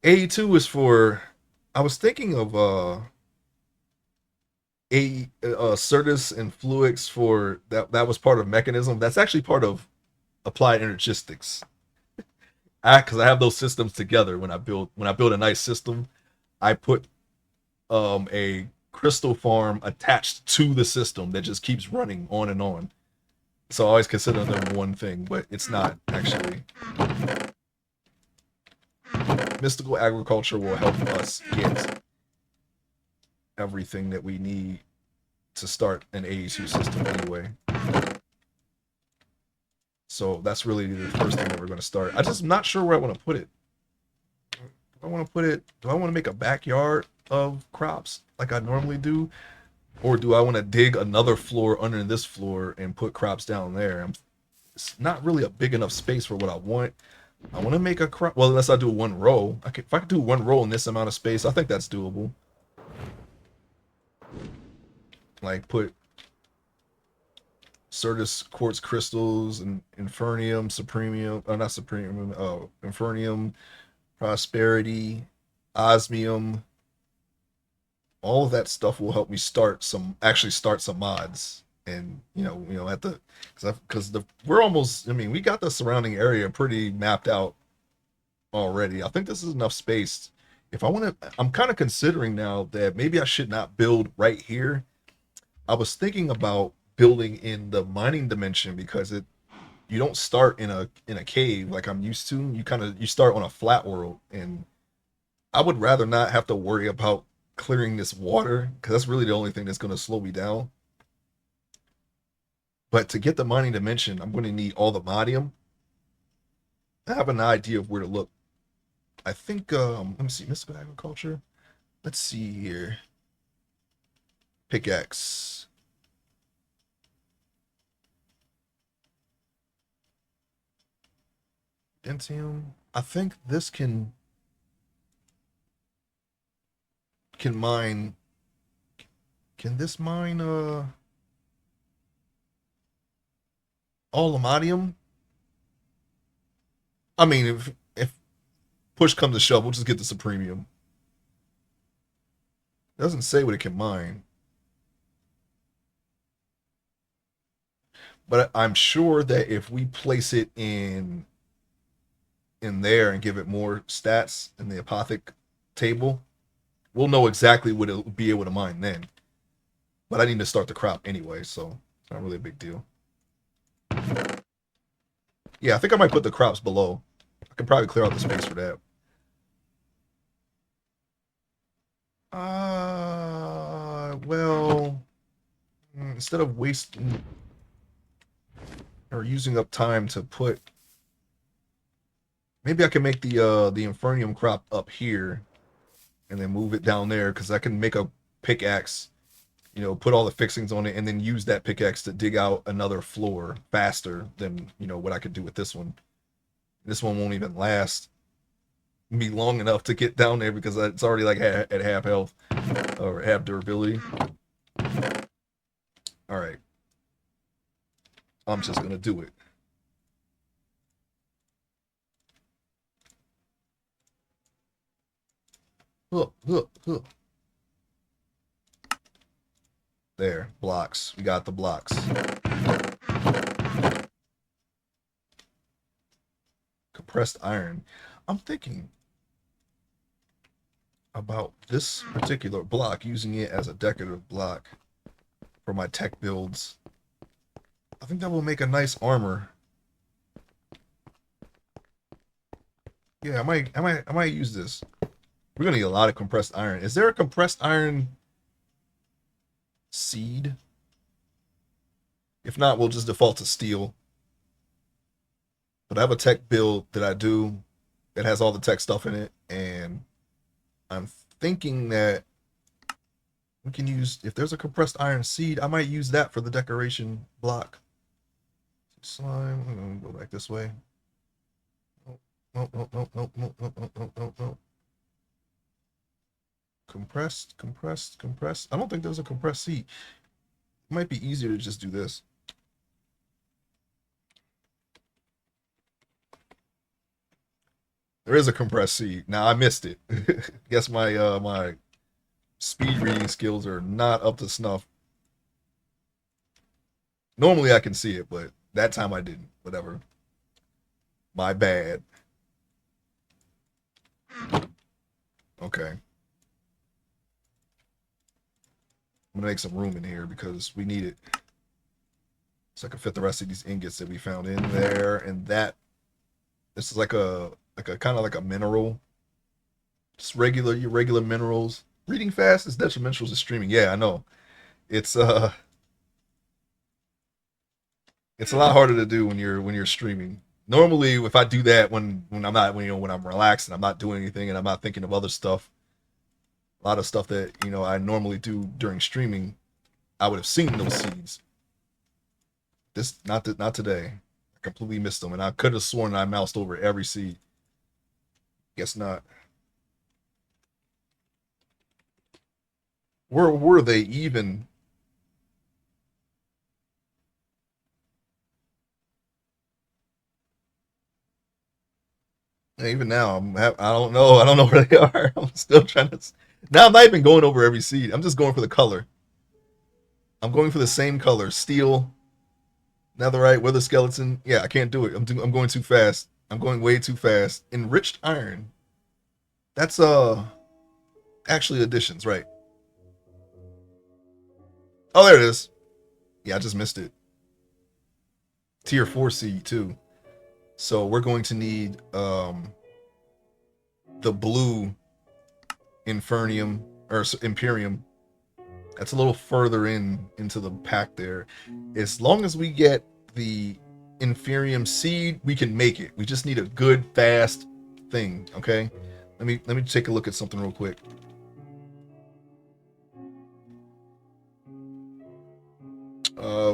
is for. I was thinking of Certus and Fluix for that was part of Mechanism. That's actually part of Applied Energistics. Because I have those systems together. When I build a nice system, I put a crystal farm attached to the system that just keeps running on and on. So I always consider them one thing, but it's not actually. Mystical Agriculture will help us get everything that we need to start an AE2 system anyway. So that's really the first thing that we're going to start. I just am not sure where I want to put it. Do I want to put it? Do I want to make a backyard of crops like I normally do, or do I want to dig another floor under this floor and put crops down there? It's not really a big enough space for what I want. I want to make a crop. Well, unless I do one row. If I could do one row in this amount of space, I think that's doable. Like put Certus quartz crystals and Infernium, Supremium, not Supremium, Infernium, Prosperity, Osmium. All of that stuff will help me actually start some mods. And at the because the we're almost. I mean, we got the surrounding area pretty mapped out already. I think this is enough space. If I want to, I'm kind of considering now that maybe I should not build right here. I was thinking about building in the mining dimension because you don't start in a cave like I'm used to. You start on a flat world, and I would rather not have to worry about clearing this water because that's really the only thing that's going to slow me down. But to get the mining dimension, I'm going to need all the modium. I have an idea of where to look. I think let me see, mystical agriculture. Let's see here. Pickaxe. Dentium. I think this can mine. Can this mine all Amadium? I mean, if push comes to shove, we'll just get the Supremium. It doesn't say what it can mine, but I'm sure that if we place it in there and give it more stats in the apothic table, we'll know exactly what it'll be able to mine then. But I need to start the crop anyway, so it's not really a big deal. Yeah, I think I might put the crops below. I can probably clear out the space for that. Well, instead of wasting or using up time to put, maybe I can make the Infernium crop up here and then move it down there because I can make a pickaxe, put all the fixings on it and then use that pickaxe to dig out another floor faster than what I could do with this one. This one won't even last me long enough to get down there because it's already like at half health or half durability. All right, I'm just gonna do it. Look, look, look. There, blocks. We got the blocks. Compressed iron. I'm thinking about this particular block, using it as a decorative block for my tech builds. I think that will make a nice armor. Yeah, I might use this. We're gonna need a lot of compressed iron. Is there a compressed iron seed? If not, we'll just default to steel. But I have a tech build that I do that has all the tech stuff in it, and I'm thinking that we can use, if there's a compressed iron seed, I might use that for the decoration block. Slime. I'm gonna go back this way. No. Compressed. I don't think there's a compressed seed. It might be easier to just do this. There is a compressed seed. Now I missed it. Guess my speed reading skills are not up to snuff. Normally I can see it, but that time I didn't. Whatever. My bad. Okay. I'm gonna make some room in here because we need it. So I can fit the rest of these ingots that we found in there, and that this is like a kind of like a mineral. Just your regular minerals. Reading fast is detrimental to streaming. Yeah, I know. It's It's a lot harder to do when you're streaming. Normally, if I do that when I'm not when I'm relaxed and I'm not doing anything and I'm not thinking of other stuff, a lot of stuff that I normally do during streaming, I would have seen those seeds. This not today. I completely missed them, and I could have sworn I moused over every seed. Guess not. Where were they even? Even now, I don't know. I don't know where they are. I'm still trying to. Now I'm not even going over every seed. I'm just going for the color. I'm going for the same color: steel, netherite, wither skeleton. Yeah, I can't do it. I'm going too fast. I'm going way too fast. Enriched iron. That's actually additions, right? Oh, there it is. Yeah, I just missed it. Tier 4 seed too. So we're going to need the blue infernium or imperium. That's a little further into the pack there. As long as we get the inferium seed, we can make it. We just need a good fast thing. Okay. Let me take a look at something real quick.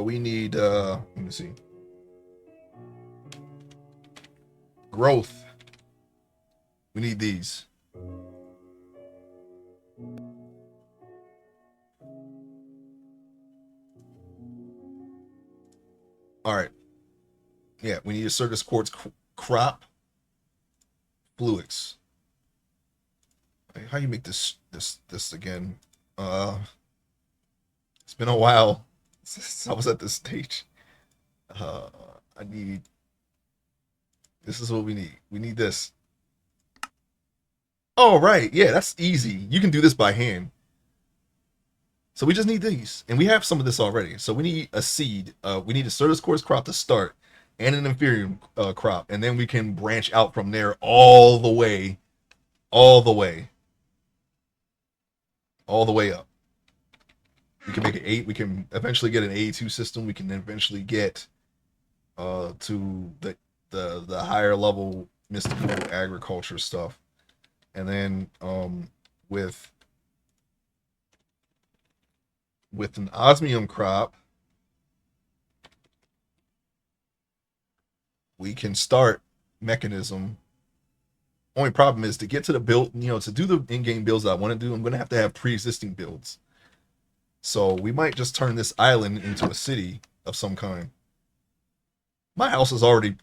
We need let me see. Growth. We need these. All right. Yeah, we need a circus quartz crop fluix. How you make this again? Uh, it's been a while since I was at this stage. Uh, I need. This is what we need. We need this. Oh right, yeah, that's easy. You can do this by hand. So we just need these, and we have some of this already. So we need a seed. We need a Certus Quartz crop to start, and an Inferium crop, and then we can branch out from there all the way, all the way up. We can make it 8. We can eventually get an A2 system. We can then eventually get to the higher level mystical agriculture stuff, and then with an osmium crop, we can start mechanism. Only problem is to get to the build, to do the in-game builds that I want to do, I'm going to have pre-existing builds. So we might just turn this island into a city of some kind. My house is already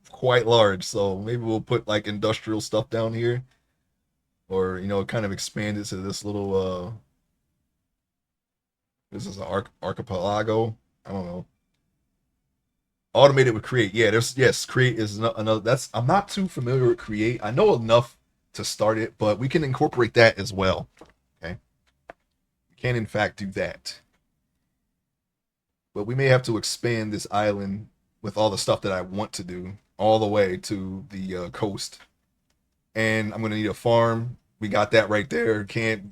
quite large, so maybe we'll put like industrial stuff down here, or kind of expand it to this little. This is an archipelago. I don't know. Automated with create. Yeah, there's yes, create is another. That's I'm not too familiar with create. I know enough to start it, but we can incorporate that as well. Okay, we can in fact do that, but we may have to expand this island with all the stuff that I want to do all the way to the coast. And I'm gonna need a farm. We got that right there. Can't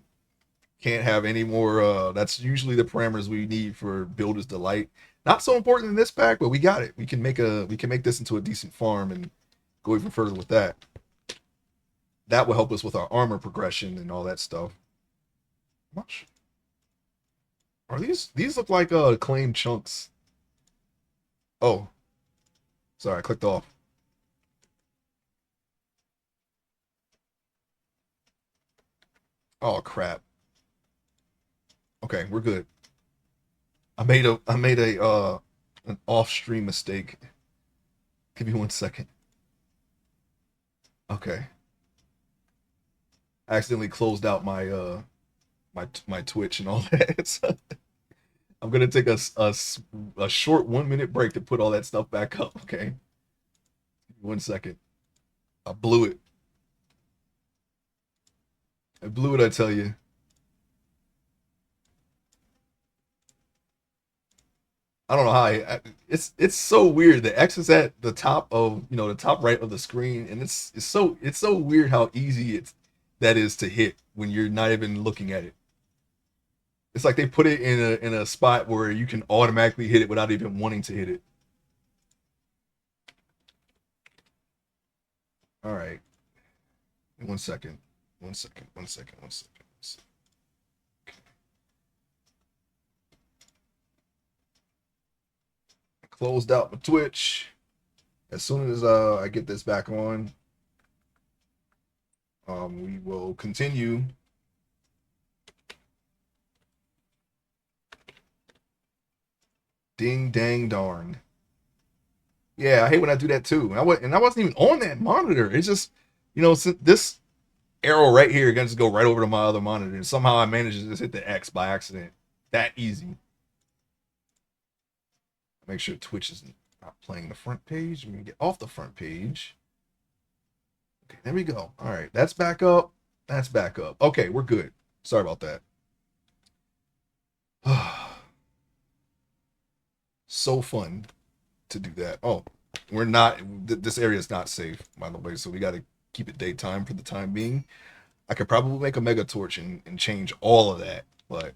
have any more. That's usually the parameters we need for Builder's Delight. Not so important in this pack, but we got it. We can make this into a decent farm and go even further with that. That will help us with our armor progression and all that stuff. Much are these look like claim chunks? Oh, sorry, I clicked off. Oh crap. Okay, we're good. I made a an off stream mistake. Give me 1 second. Okay. I accidentally closed out my Twitch and all that. So I'm gonna take a short 1 minute break to put all that stuff back up. Okay, 1 second. I blew it. I blew it. I tell you. I don't know how. It's so weird. The X is at the top of the top right of the screen, and it's so weird how easy that is to hit when you're not even looking at it. It's like they put it in a spot where you can automatically hit it without even wanting to hit it. All right. 1 second. 1 second. 1 second. 1 second. Okay. Closed out my Twitch. As soon as I get this back on, we will continue. Ding dang darn. Yeah, I hate when I do that too. And I wasn't even on that monitor. It's just, this arrow right here can just go right over to my other monitor. And somehow I managed to just hit the X by accident. That easy. Make sure Twitch is not playing the front page. Let me get off the front page. Okay, there we go. All right, that's back up. That's back up. Okay, we're good. Sorry about that. So fun to do that. Oh, we're not. This area is not safe, by the way. So we got to keep it daytime for the time being. I could probably make a mega torch and change all of that, but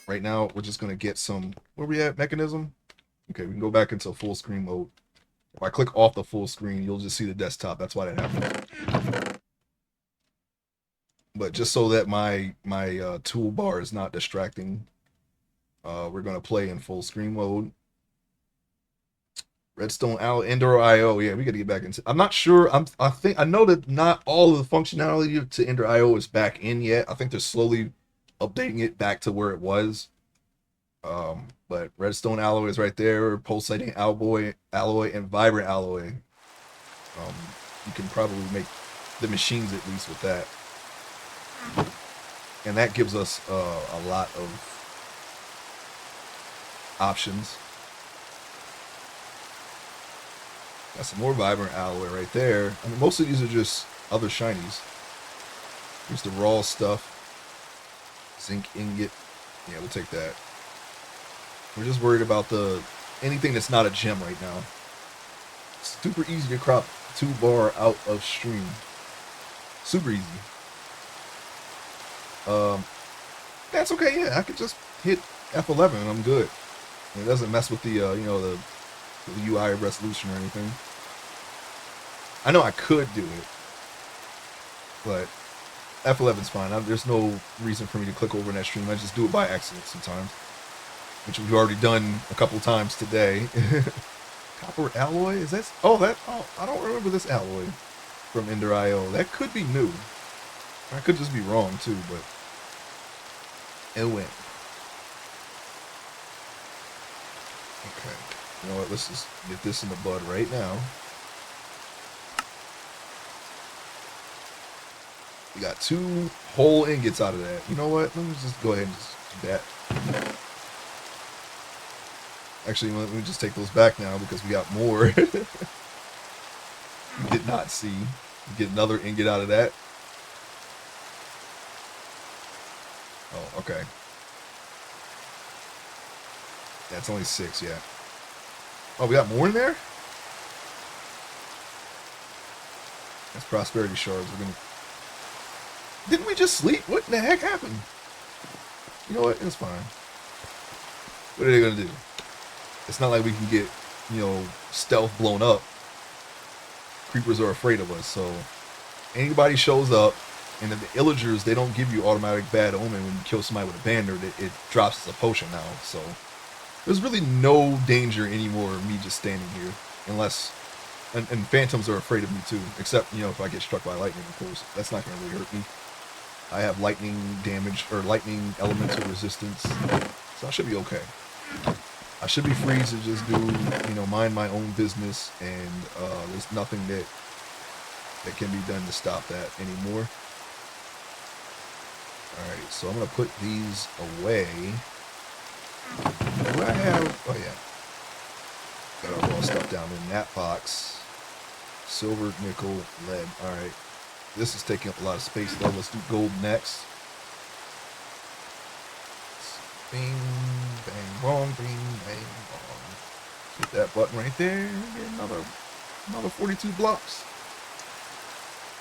right now we're just gonna get some. Where we at? Mechanism. Okay, we can go back into full screen mode. If I click off the full screen, you'll just see the desktop. That's why that happened. But just so that my toolbar is not distracting, we're gonna play in full screen mode. Redstone Owl Ender IO. Yeah, we got to get back into. I'm not sure. I know that not all of the functionality to Ender IO is back in yet. I think they're slowly updating it back to where it was. But Redstone Alloy is right there. Pulsating alloy, and Vibrant Alloy. You can probably make the machines at least with that, and that gives us a lot of options. Got some more Vibrant Alloy right there. I mean, most of these are just other shinies. Here's the raw stuff. Zinc ingot. Yeah, we'll take that. We're just worried about anything that's not a gem right now. It's super easy to crop 2-bar out of stream. Super easy. That's okay. Yeah, I could just hit F11 and I'm good. It doesn't mess with the the UI resolution or anything. I know I could do it, but F11's fine. There's no reason for me to click over in that stream. I just do it by accident sometimes, which we've already done a couple times today. Copper alloy? Is that? Oh, I don't remember this alloy from Ender IO. That could be new. I could just be wrong too, but it went. Okay. You know what? Let's just get this in the bud right now. We got 2 whole ingots out of that. You know what? Let me just go ahead and just do that. Actually, let me just take those back now because we got more. We did not see. Get another ingot out of that. Oh, okay. That's only 6, yeah. Oh, we got more in there? That's prosperity shards. Didn't we just sleep? What the heck happened? You know what? It's fine. What are they gonna do? It's not like we can get, stealth blown up. Creepers are afraid of us, so anybody shows up, and then the illagers, they don't give you automatic bad omen when you kill somebody with a banner. It drops as a potion now, so there's really no danger anymore of me just standing here, unless, and phantoms are afraid of me too, except, if I get struck by lightning, of course. That's not going to really hurt me. I have lightning damage, or lightning elemental resistance, so I should be okay. I should be free to just do, mind my own business, and there's nothing that can be done to stop that anymore. Alright, so I'm going to put these away. Do I have... Oh, yeah. Got all raw stuff down in that box. Silver, nickel, lead. Alright. This is taking up a lot of space, though. Let's do gold next. Bing, bang, bong, bing, bang, bong. Hit that button right there. Get another 42 blocks.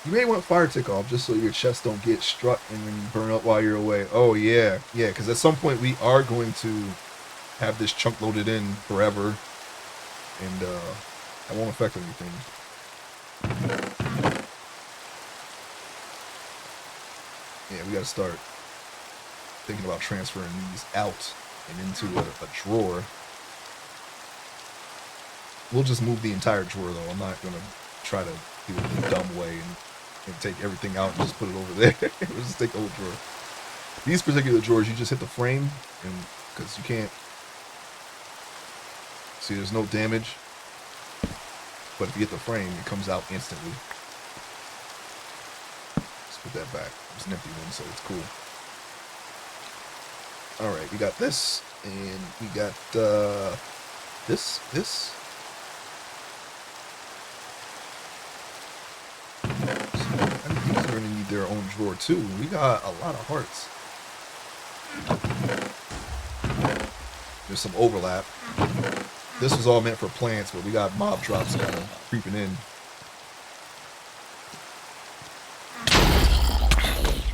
You may want fire tick off just so your chests don't get struck and then burn up while you're away. Oh yeah, yeah, because at some point we are going to have this chunk loaded in forever, and that won't affect anything. Yeah, we got to start thinking about transferring these out and into a drawer. We'll just move the entire drawer though. I'm not gonna try to do it the dumb way and take everything out and just put it over there. We'll just take the whole drawer. These particular drawers, you just hit the frame, and because you can't see, there's no damage. But if you hit the frame, it comes out instantly. Let's put that back. It's an empty one, so it's cool. All right, we got this, and we got this. I think these are gonna need their own drawer too. We got a lot of hearts. There's some overlap. This was all meant for plants, but we got mob drops kind of creeping in.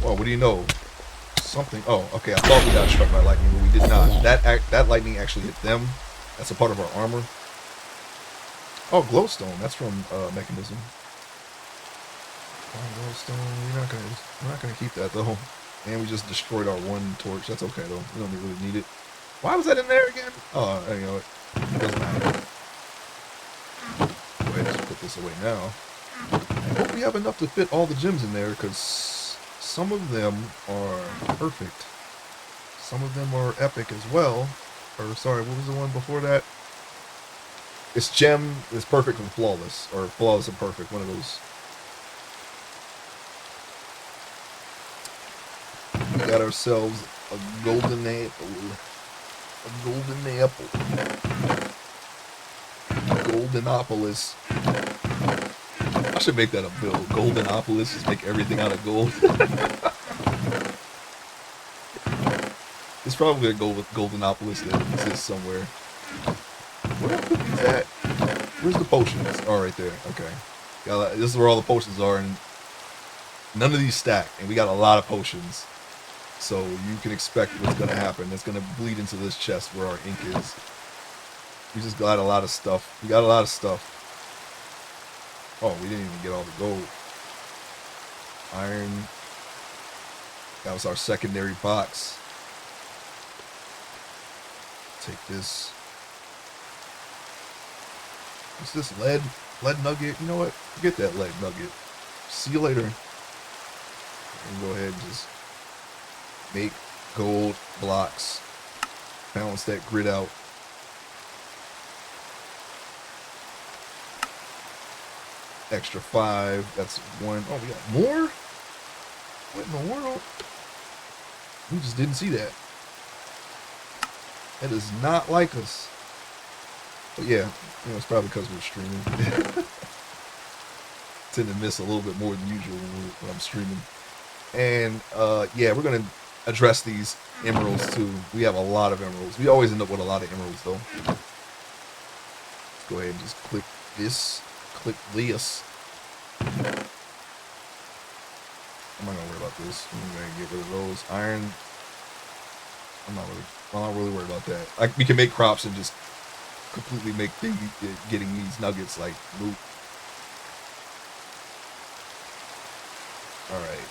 Well, what do you know? Something. Oh, okay. I thought we got struck by lightning, but we did not. That lightning actually hit them. That's a part of our armor. Oh, glowstone. That's from Mechanism. Oh, glowstone. We're not gonna keep that though. And we just destroyed our one torch. That's okay though. We don't really need it. Why was that in there again? Oh, you know what? It doesn't matter. Go ahead and just put this away now. I hope we have enough to fit all the gems in there, because some of them are perfect. Some of them are epic as well. Or, sorry, what was the one before that? It's gem is perfect and flawless. Or flawless and perfect, one of those. We got ourselves a golden apple. A golden apple. Goldenopolis. I should make that a bill. Goldenopolis, just make everything out of gold. It's probably a Goldenopolis that exists somewhere. Where did I put these at? Where's the potions? Oh, right there. Okay. This is where all the potions are, and none of these stack, and we got a lot of potions. So you can expect what's going to happen. It's going to bleed into this chest where our ink is. We just got a lot of stuff. We got a lot of stuff. Oh, we didn't even get all the gold. Iron. That was our secondary box. Take this. What's this? Lead? Lead nugget? You know what? Forget that lead nugget. See you later. And go ahead and just make gold blocks. Balance that grid out. Extra 5. That's 1. Oh, we got more? What in the world? We just didn't see that. That is not like us. But yeah, you know, it's probably because we're streaming. Tend to miss a little bit more than usual when I'm streaming. And yeah, we're gonna address these emeralds too. We have a lot of emeralds. We always end up with a lot of emeralds though. Let's go ahead and just click this. Click this. I'm not gonna worry about this. I'm gonna get rid of those. Iron. I'm not really worried about that. We can make crops and just completely make getting these nuggets like loot. All right.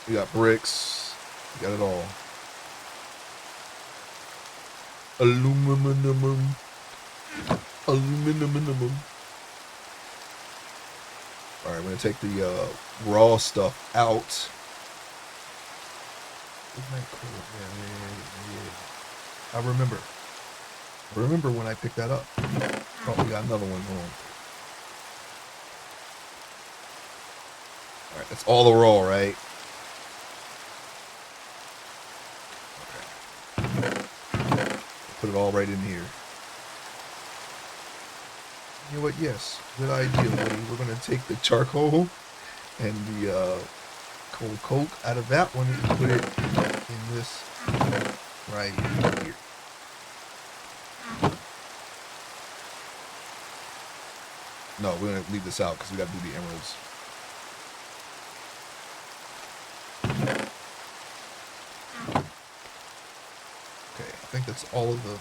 We got bricks. We got it all. Aluminum. Aluminum. All right, I'm gonna take the raw stuff out. Isn't that cool? Yeah. I remember when I picked that up. Oh, we got another one. Hold on. All right, that's all the raw, right? Okay. Put it all right in here. You know what? Yes, good idea, buddy. We're gonna take the charcoal and the cold coke out of that one and put it in this right here. No, we're gonna leave this out because we gotta do the emeralds. Okay, I think that's all of the...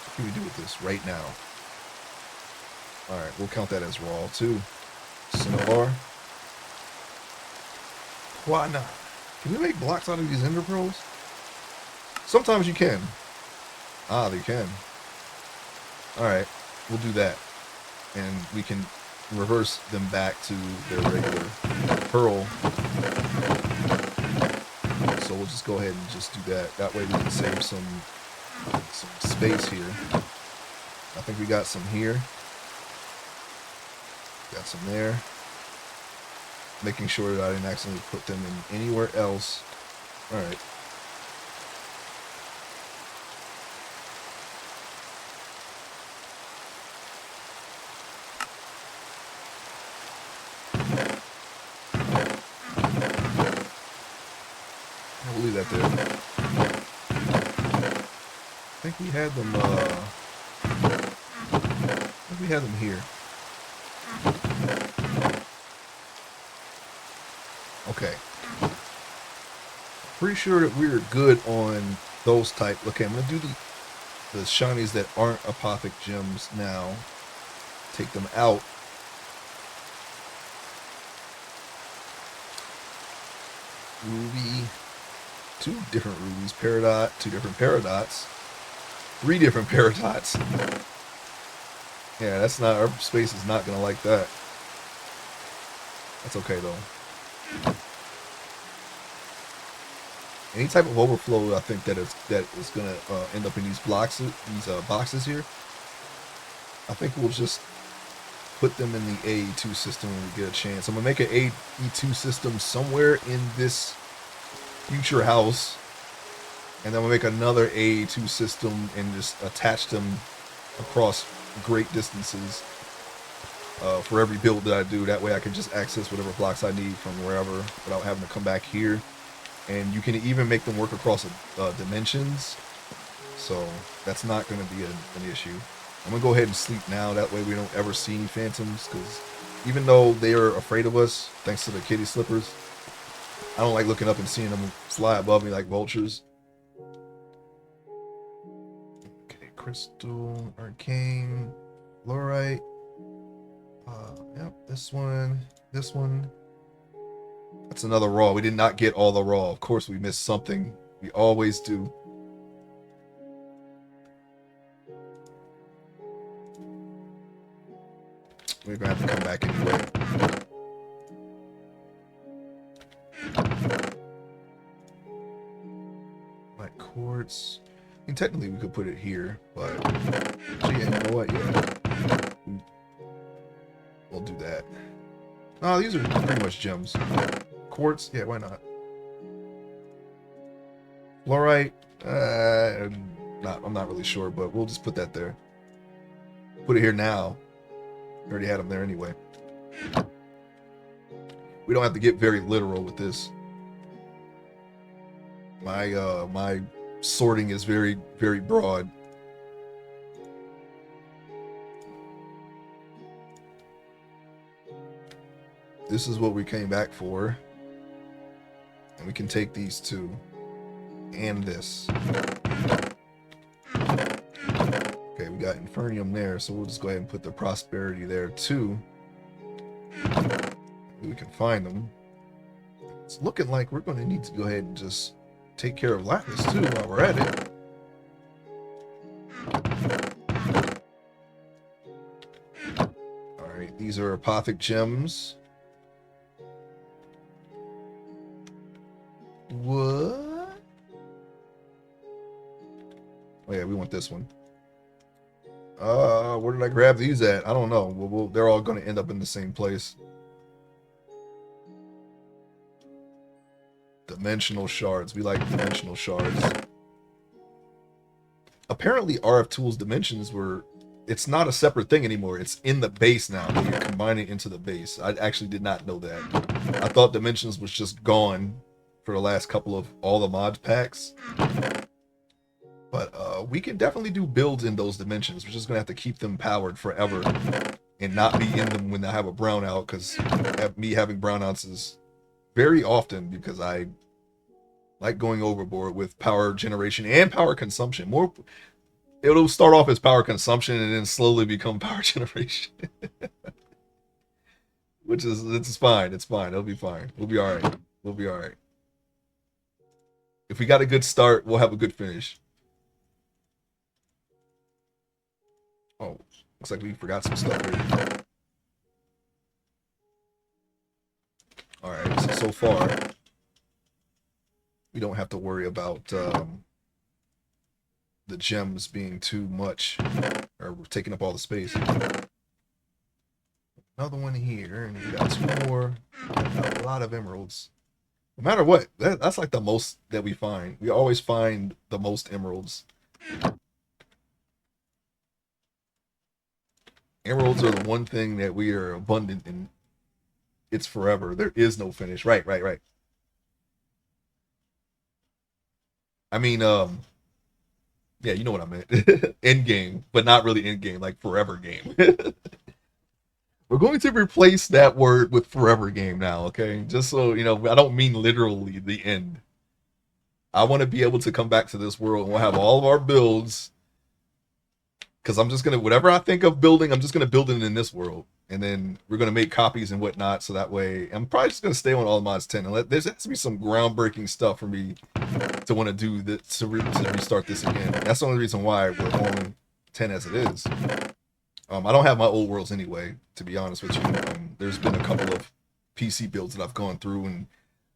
What can we do with this right now? Alright, we'll count that as raw too. Cinnabar. Why not? Can we make blocks out of these ender pearls? Sometimes you can. Ah, they can. Alright, we'll do that. And we can reverse them back to their regular pearl. So we'll just go ahead and just do that. That way we can save some space here. I think we got some here. Got some there. Making sure that I didn't accidentally put them in anywhere else. Alright. We'll leave that there. I think we had them, here. Okay. Pretty sure that we're good on those type. Okay, I'm gonna do the shinies that aren't apothic gems now. Take them out. Ruby. 2 different rubies. Peridot. 2 different peridots. 3 different peridots. Yeah, that's not... Our space is not gonna like that. That's okay though. Any type of overflow, I think that is gonna end up in these blocks, boxes here. I think we'll just put them in the AE2 system when we get a chance. I'm gonna make an AE2 system somewhere in this future house, and then we'll make another AE2 system and just attach them across great distances for every build that I do. That way I can just access whatever blocks I need from wherever without having to come back here. And you can even make them work across dimensions, so that's not going to be an issue. I'm going to go ahead and sleep now, that way we don't ever see any phantoms, because even though they are afraid of us, thanks to the kitty slippers, I don't like looking up and seeing them fly above me like vultures. Okay, crystal, arcane, fluorite. Yep, this one. That's another raw. We did not get all the raw. Of course, we missed something. We always do. We're gonna have to come back anyway. Black quartz. I mean, technically, we could put it here, but yeah, you know what? Yeah, we'll do that. Oh, these are pretty much gems. Quartz, yeah, why not? Fluorite, I'm not really sure, but we'll just put that there. Put it here now. We already had them there anyway. We don't have to get very literal with this. My sorting is very, very broad. This is what we came back for. And we can take these 2. And this. Okay, we got Infernium there, so we'll just go ahead and put the Prosperity there too. We can find them. It's looking like we're going to need to go ahead and just take care of Lapis too while we're at it. Alright, these are Apothic Gems. What? Oh yeah, we want this one. Where did I grab these at? I don't know. They're all going to end up in the same place. Dimensional shards. We like dimensional shards. Apparently, RF Tools dimensions were... It's not a separate thing anymore. It's in the base now. You're combining into the base. I actually did not know that. I thought dimensions was just gone for the last couple of all the mod packs. But we can definitely do builds in those dimensions. We're just gonna have to keep them powered forever and not be in them when I have a brownout, because me having brownouts is very often because I like going overboard with power generation and power consumption. More, it'll start off as power consumption and then slowly become power generation, which is it's fine. It's fine. It'll be fine. We'll be all right. We'll be all right. If we got a good start, we'll have a good finish. Oh, looks like we forgot some stuff here. All right. So far, we don't have to worry about the gems being too much or taking up all the space. Another one here, and we got two more. Got a lot of emeralds. No matter what, that's like the most that we find. We always find the most emeralds. Emeralds are the one thing that we are abundant in. It's forever. There is no finish. Right, right, right. I mean, yeah, you know what I meant. End game, but not really end game, like forever game. We're going to replace that word with forever game now, okay? Just so you know, I don't mean literally the end. I want to be able to come back to this world and we'll have all of our builds, because I'm just gonna, whatever I think of building, I'm just gonna build it in this world, and then we're gonna make copies and whatnot. So that way, I'm probably just gonna stay on All Mods 10 and there has to be some groundbreaking stuff for me to want to do that to restart this again. That's the only reason why we're on 10 as it is. I don't have my old worlds anyway, to be honest with you. There's been a couple of PC builds that I've gone through, and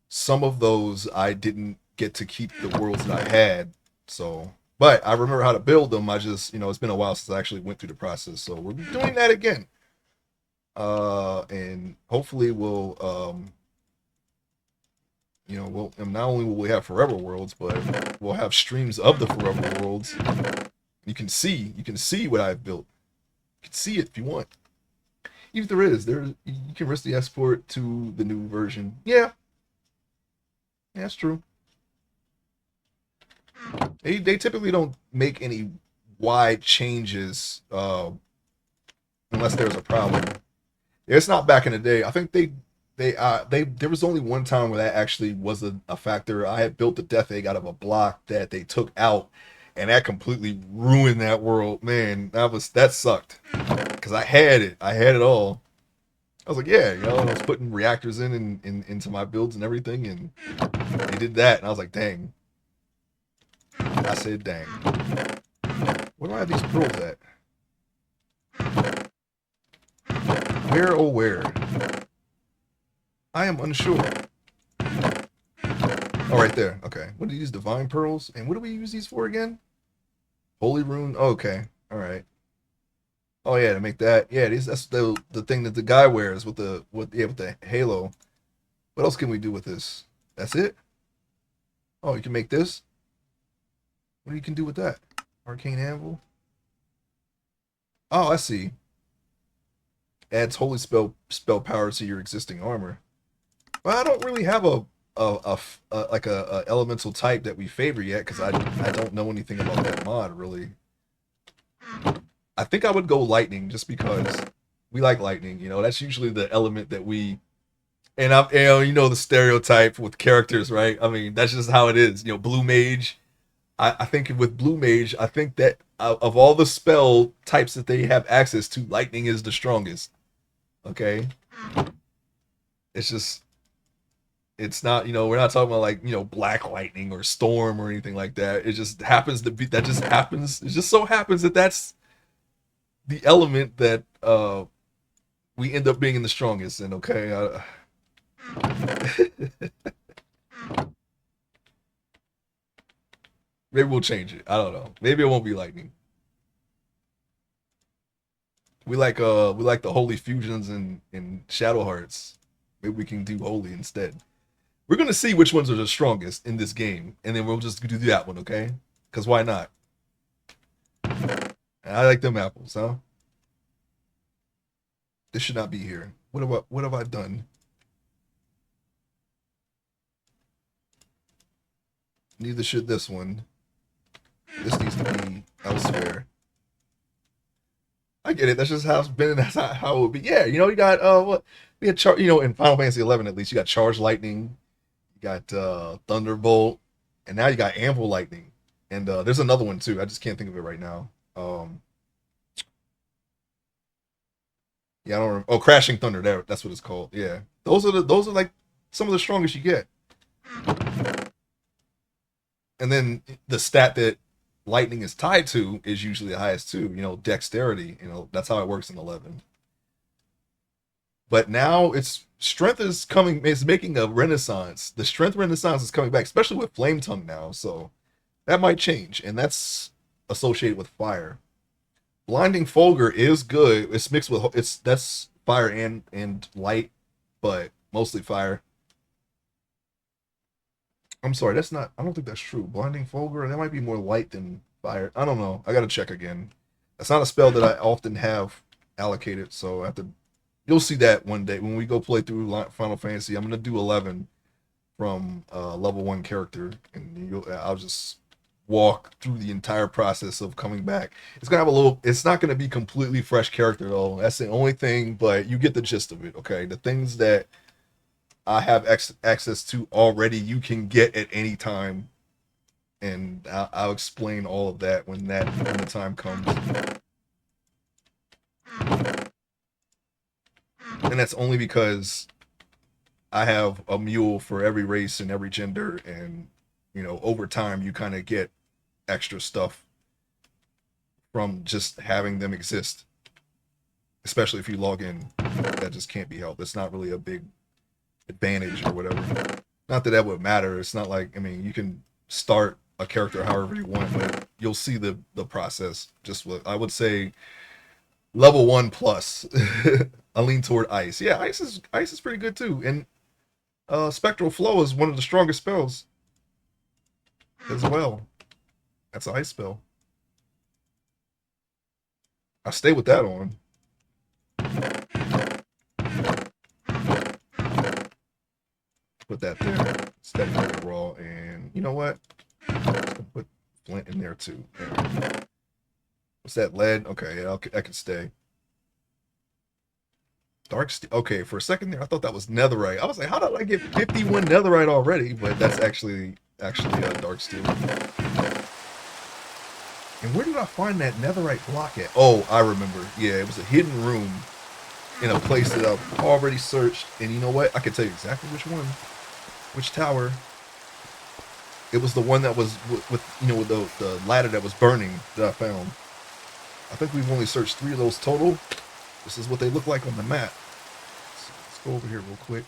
some of those I didn't get to keep the worlds that I had. So, but I remember how to build them. I just, it's been a while since I actually went through the process. So we're doing that again. And hopefully and not only will we have forever worlds, but we'll have streams of the forever worlds. You can see what I've built. You can see it if you want. Even if you can risk the export to the new version. Yeah, that's true. They typically don't make any wide changes unless there's a problem. It's not back in the day. I think they there was only one time where that actually was a factor. I had built the death egg out of a block that they took out, and that completely ruined that world. Man, that sucked because I had it. I had it all. I was like, yeah, I was putting reactors into my builds and everything, and they did that, and I was like, dang. I said, dang. Where do I have these pearls at? Where, oh where? I am unsure. Oh, right there. Okay. What do you use? Divine pearls? And what do we use these for again? Holy rune? Oh, okay. All right. Oh yeah, to make that. Yeah, that's the thing that the guy wears with the halo. What else can we do with this? That's it? Oh, you can make this? What you can do with that? Arcane anvil? Oh, I see. Adds holy spell power to your existing armor. Well, I don't really have a elemental type that we favor yet, because I don't know anything about that mod really. I think I would go lightning just because we like lightning. That's usually the element that we. And I'm, the stereotype with characters, right? I mean, that's just how it is. Blue mage. I think with blue mage, I think that of all the spell types that they have access to, lightning is the strongest. Okay, it's just, it's not, we're not talking about like, black lightning or storm or anything like that. It just happens to be, that just happens. It just so happens that that's the element that we end up being in the strongest. And okay, maybe we'll change it. I don't know. Maybe it won't be lightning. We like the holy fusions and shadow hearts. Maybe we can do holy instead. We're gonna see which ones are the strongest in this game, and then we'll just do that one, okay? Because why not? I like them apples, huh? This should not be here. What have I done? Neither should this one. This needs to be elsewhere. I get it. That's just how it's been. And that's how it would be. Yeah, you know, you got what we had. You know, in Final Fantasy 11 at least, you got Charged Lightning, you got Thunderbolt, and now you got Ample Lightning. And there's another one too. I just can't think of it right now. Um, yeah, I don't remember. Oh, Crashing Thunder. There, that's what it's called. Yeah, those are like some of the strongest you get. And then the stat that lightning is tied to is usually the highest too. You know, dexterity. You know, that's how it works in 11. But now it's strength is coming. It's making a renaissance. The strength renaissance is coming back, especially with flame tongue now. So that might change, and that's associated with fire. Blinding Fulgur is good. It's mixed with it's that's fire and light, but mostly fire. I'm sorry, that's not. I don't think that's true. Blinding Fulgur, that might be more light than fire. I don't know. I gotta check again. That's not a spell that I often have allocated, so I have to. You'll see that one day when we go play through Final Fantasy. I'm gonna do 11 from level one character, and I'll just walk through the entire process of coming back. It's gonna have a little. It's not gonna be completely fresh character though. That's the only thing, but you get the gist of it. Okay, the things that I have access to already, you can get at any time, and I'll explain all of that when the time comes. And that's only because I have a mule for every race and every gender, and you know, over time you kind of get extra stuff from just having them exist. Especially if you log in, that just can't be helped. It's not really a big advantage or whatever. Not that that would matter. It's not like, I mean, you can start a character however you want, but you'll see the process. Just what I would say, level one plus. I lean toward ice. Yeah, ice is pretty good too, and spectral flow is one of the strongest spells as well. That's an ice spell. I stay with that on. Put that there. Step it raw, and you know what? Put flint in there too. There. What's that, lead? Okay, yeah, I can stay. Dark steel. Okay, for a second there, I thought that was netherite. I was like, how did I get 51 netherite already? But that's actually dark steel. And where did I find that netherite block at? Oh, I remember. Yeah, it was a hidden room in a place that I've already searched. And you know what? I can tell you exactly which one, which tower. It was the one that was with you know, with the ladder that was burning that I found. I think we've only searched 3 of those total. This is what they look like on the map. Let's go over here real quick.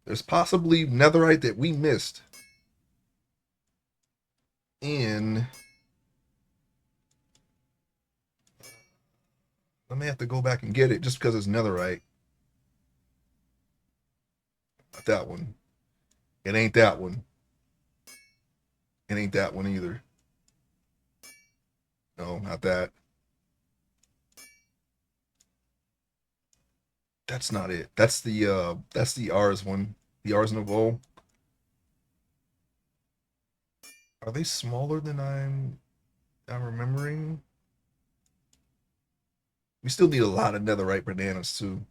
There's possibly netherite that we missed in. I may have to go back and get it just because it's netherite. Not that one. It ain't that one. It ain't that one either. No, not that. That's not it. That's the R's one. The R's Nouveau. Are they smaller than I'm remembering? We still need a lot of netherite bananas too.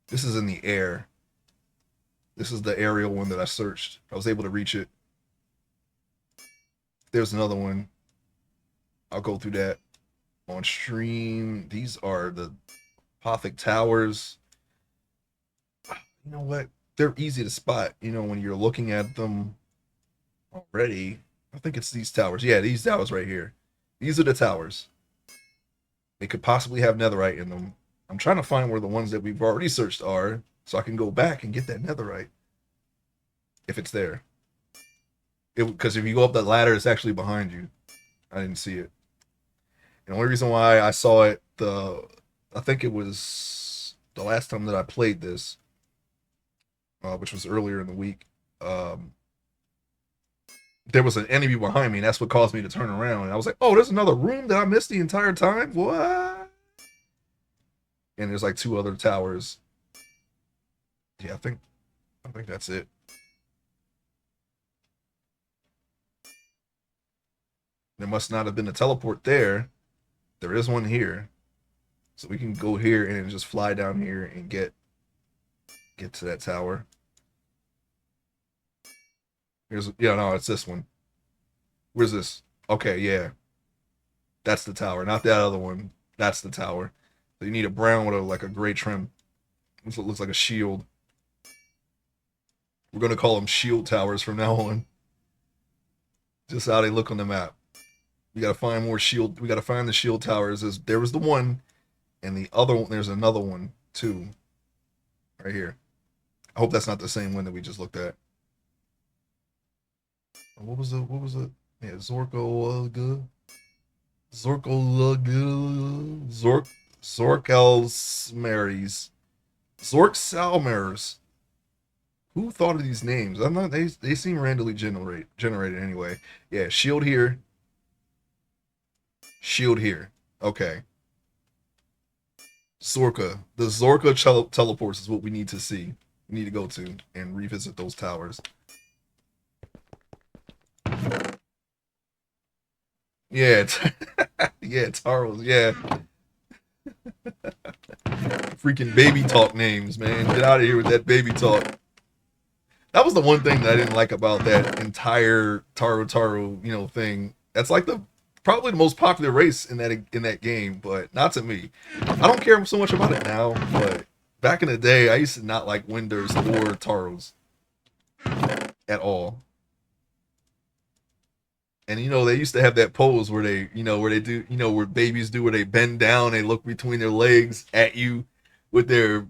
This is in the air. This is the aerial one that I searched. I was able to reach it. There's another one. I'll go through that on stream. These are the Pothic Towers. You know what? They're easy to spot, you know, when you're looking at them already. I think it's these towers. Yeah, these towers right here. These are the towers. They could possibly have netherite in them. I'm trying to find where the ones that we've already searched are so I can go back and get that netherite if it's there. Because if you go up that ladder, it's actually behind you. I didn't see it. And the only reason why I saw it, I think it was the last time that I played this, which was earlier in the week. There was an enemy behind me, and that's what caused me to turn around. And I was like, "Oh, there's another room that I missed the entire time. What?" And there's like 2 other towers. Yeah, I think that's it. There must not have been a teleport there. There is one here. So we can go here and just fly down here and get to that tower. Here's yeah, no, it's this one. Where's this? Okay, yeah. That's the tower, not that other one. That's the tower. So you need a brown with a like a gray trim. This looks like a shield. We're gonna call them shield towers from now on. Just how they look on the map. We gotta find more shield. We gotta find the shield towers. There was the one, and the other one. There's another one too, right here. I hope that's not the same one that we just looked at. What was the? What was it? Yeah, Zorko Zorko Zorkalsmaries. Zork Salmers. Who thought of these names? I'm not. They seem randomly generated anyway. Yeah, shield here. Shield here. Okay. Zorka. The Zorka teleports is what we need to see. We need to go to and revisit those towers. Yeah, yeah, Taros. Yeah, freaking baby talk names, man. Get out of here with that baby talk. That was the one thing that I didn't like about that entire Taro thing. That's like the probably the most popular race in that game, but not to me. I don't care so much about it now, but back in the day, I used to not like Winders or Taros at all. And they used to have that pose where where they do, where babies do, where they bend down, they look between their legs at you with their,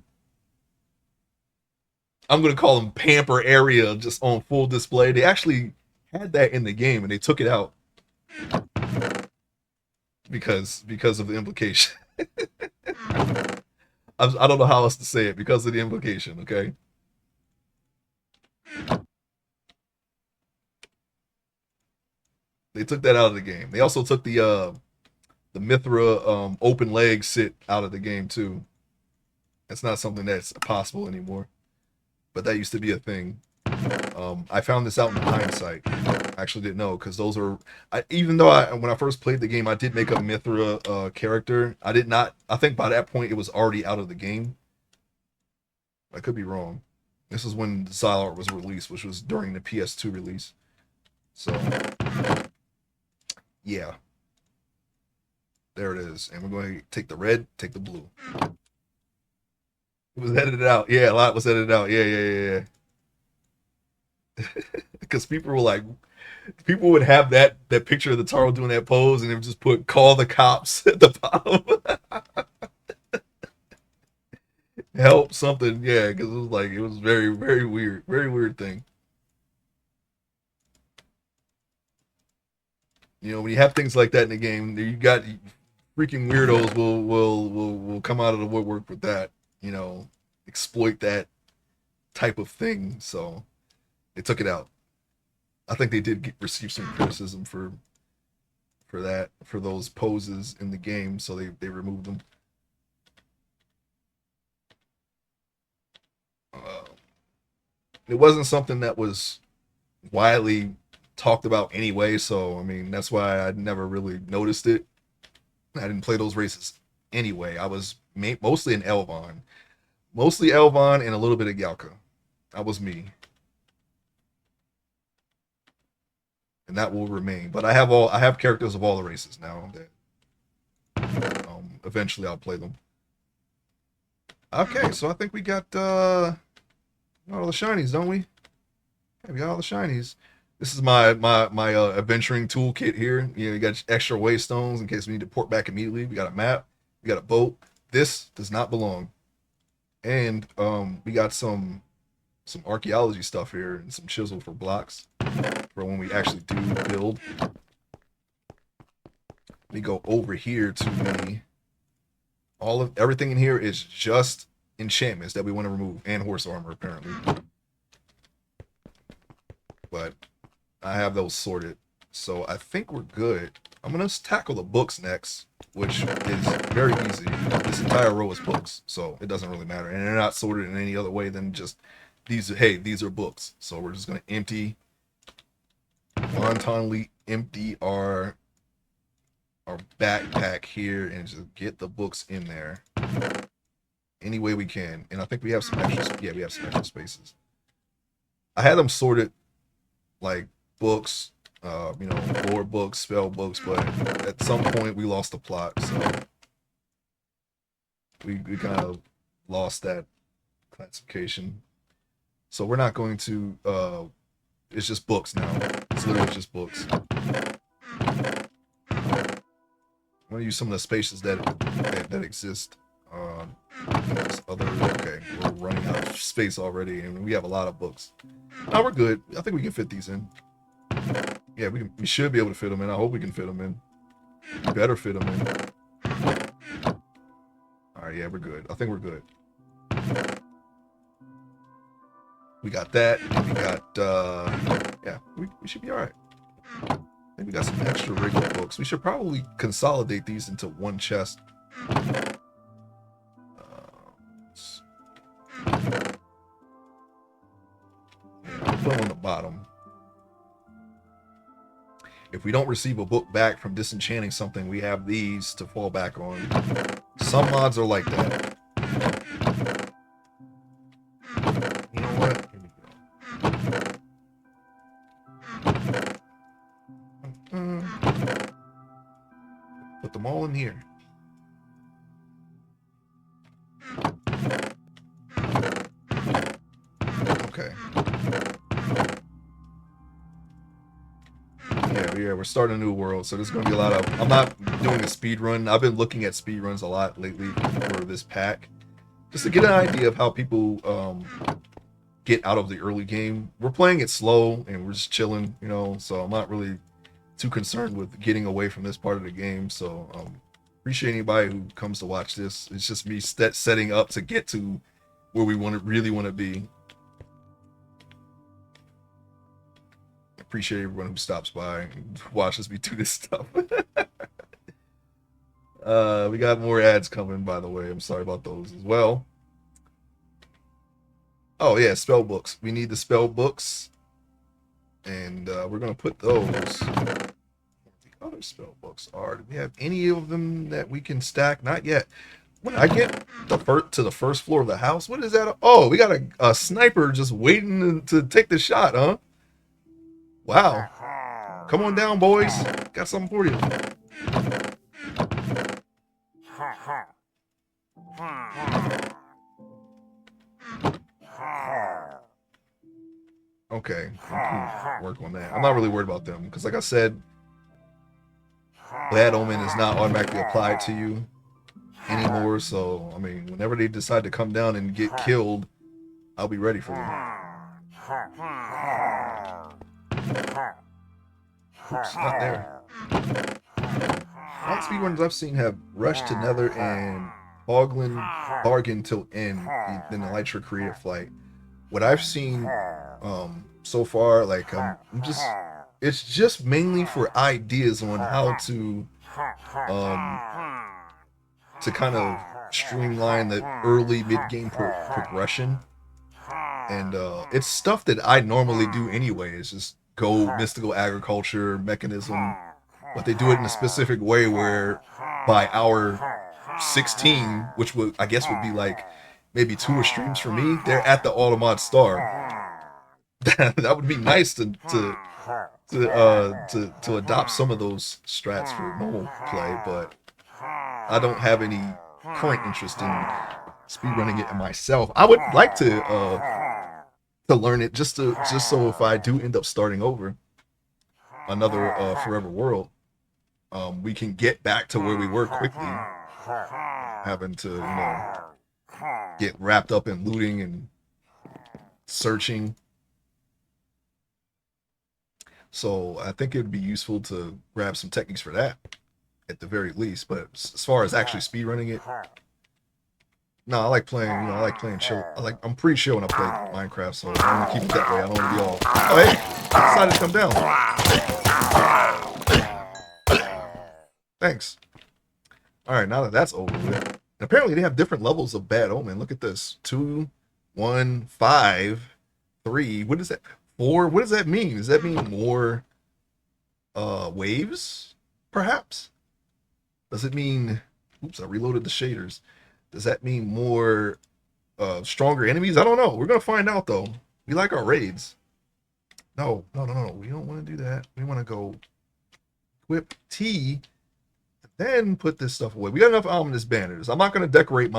I'm gonna call them pamper area, just on full display. They actually had that in the game, and they took it out because of the implication. I don't know how else to say it because of the implication. Okay, they took that out of the game. They also took the Mithra open leg sit out of the game too. It's not something that's possible anymore, but that used to be a thing. I found this out in hindsight. I actually didn't know because those are. Even though when I first played the game, I did make a Mithra character. I did not. I think by that point it was already out of the game. I could be wrong. This is when Xylart was released, which was during the PS2 release. So yeah, there it is. And we're going to take the red, take the blue. It was edited out. Yeah, a lot was edited out. Yeah, yeah, yeah, yeah. Because people would have that picture of the Taro doing that pose, and they would just put "call the cops" at the bottom. Help something, yeah, because it was very very weird thing. When you have things like that in the game, you got freaking weirdos will come out of the woodwork with that, exploit that type of thing. So they took it out. I think they did receive some criticism for those poses in the game, so they removed them. Uh, it wasn't something that was widely talked about anyway, so I mean that's why I never really noticed it. I didn't play those races anyway. I was mostly in Elvon and a little bit of Galka. That was me, and that will remain. But I have characters of all the races now that eventually I'll play them. Okay, so I think we got all the shinies, don't we? Yeah, we got all the shinies. This is my adventuring toolkit here. You got extra waystones in case we need to port back immediately. We got a map. We got a boat. This does not belong. And we got some archaeology stuff here and some chisel for blocks for when we actually do build. We go over here to the everything in here is just enchantments that we want to remove and horse armor apparently. But I have those sorted. So I think we're good. I'm going to tackle the books next, which is very easy. This entire row is books, so it doesn't really matter. And they're not sorted in any other way than just these are books. So we're just going to wantonly empty our our backpack here and just get the books in there any way we can. And I think we have some extra. Yeah, we have some extra spaces. I had them sorted like books, lore books, spell books, but at some point we lost the plot, so we kind of lost that classification. So we're not going to. It's just books now. It's literally just books. I'm gonna use some of the spaces that exist. Okay, we're running out of space already, and we have a lot of books. No, we're good. I think we can fit these in. Yeah, we should be able to fit them in. I hope we can fit them in. We better fit them in. All right, yeah, we're good. I think we're good. We got that. We got, yeah, we should be all right. I think we got some extra regular books. We should probably consolidate these into one chest. Put them on the bottom. If we don't receive a book back from disenchanting something, we have these to fall back on. Some mods are like that. You know what? Here we go. Put them all in here. Okay. Yeah, we're starting a new world, so there's going to be a lot of... I'm not doing a speed run. I've been looking at speed runs a lot lately for this pack, just to get an idea of how people get out of the early game. We're playing it slow, and we're just chilling, you know, so I'm not really too concerned with getting away from this part of the game, so appreciate anybody who comes to watch this. It's just me setting up to get to where we really want to be. Appreciate everyone who stops by and watches me do this stuff. We got more ads coming, by the way. I'm sorry about those as well. Oh yeah, spell books. We need the spell books, and we're gonna put those. The other spell books are. Do we have any of them that we can stack? Not yet. When I get to the first floor of the house, what is that? Oh, we got a sniper just waiting to take the shot, huh? Wow. Come on down, boys. Got something for you. Okay. Work on that. I'm not really worried about them because, like I said, Bad Omen is not automatically applied to you anymore. So, I mean, whenever they decide to come down and get killed, I'll be ready for them. Oops, not there. All the speedrunners I've seen have rushed to Nether and Boglin bargain till end, then Elytra creative flight. What I've seen so far, like it's just mainly for ideas on how to kind of streamline the early mid-game progression. And it's stuff that I normally do anyway. It's just go mystical agriculture mechanism, but they do it in a specific way where by hour 16, which would I guess would be like maybe 2 streams for me, they're at the Automod star. That would be nice to adopt some of those strats for normal play, but I don't have any current interest in speedrunning it myself. I would like to learn it just so if I do end up starting over another forever world, we can get back to where we were quickly, having to get wrapped up in looting and searching. So I think it would be useful to grab some techniques for that at the very least. But as far as actually speedrunning it, no, I like playing. I like playing chill. I'm pretty chill when I play Minecraft, so I want to keep it that way. I don't want to be all. Oh hey, I decided to come down. Thanks. All right, now that that's over with, and apparently they have different levels of Bad Omen. Look at this: 2, 1, 5, 3. What is that? 4. What does that mean? Does that mean more waves, perhaps? Does it mean, oops, I reloaded the shaders. Does that mean more stronger enemies? I don't know. We're gonna find out though. We like our raids. No, no, no, no. We don't want to do that. We want to go equip T, then put this stuff away. We got enough ominous banners. I'm not gonna decorate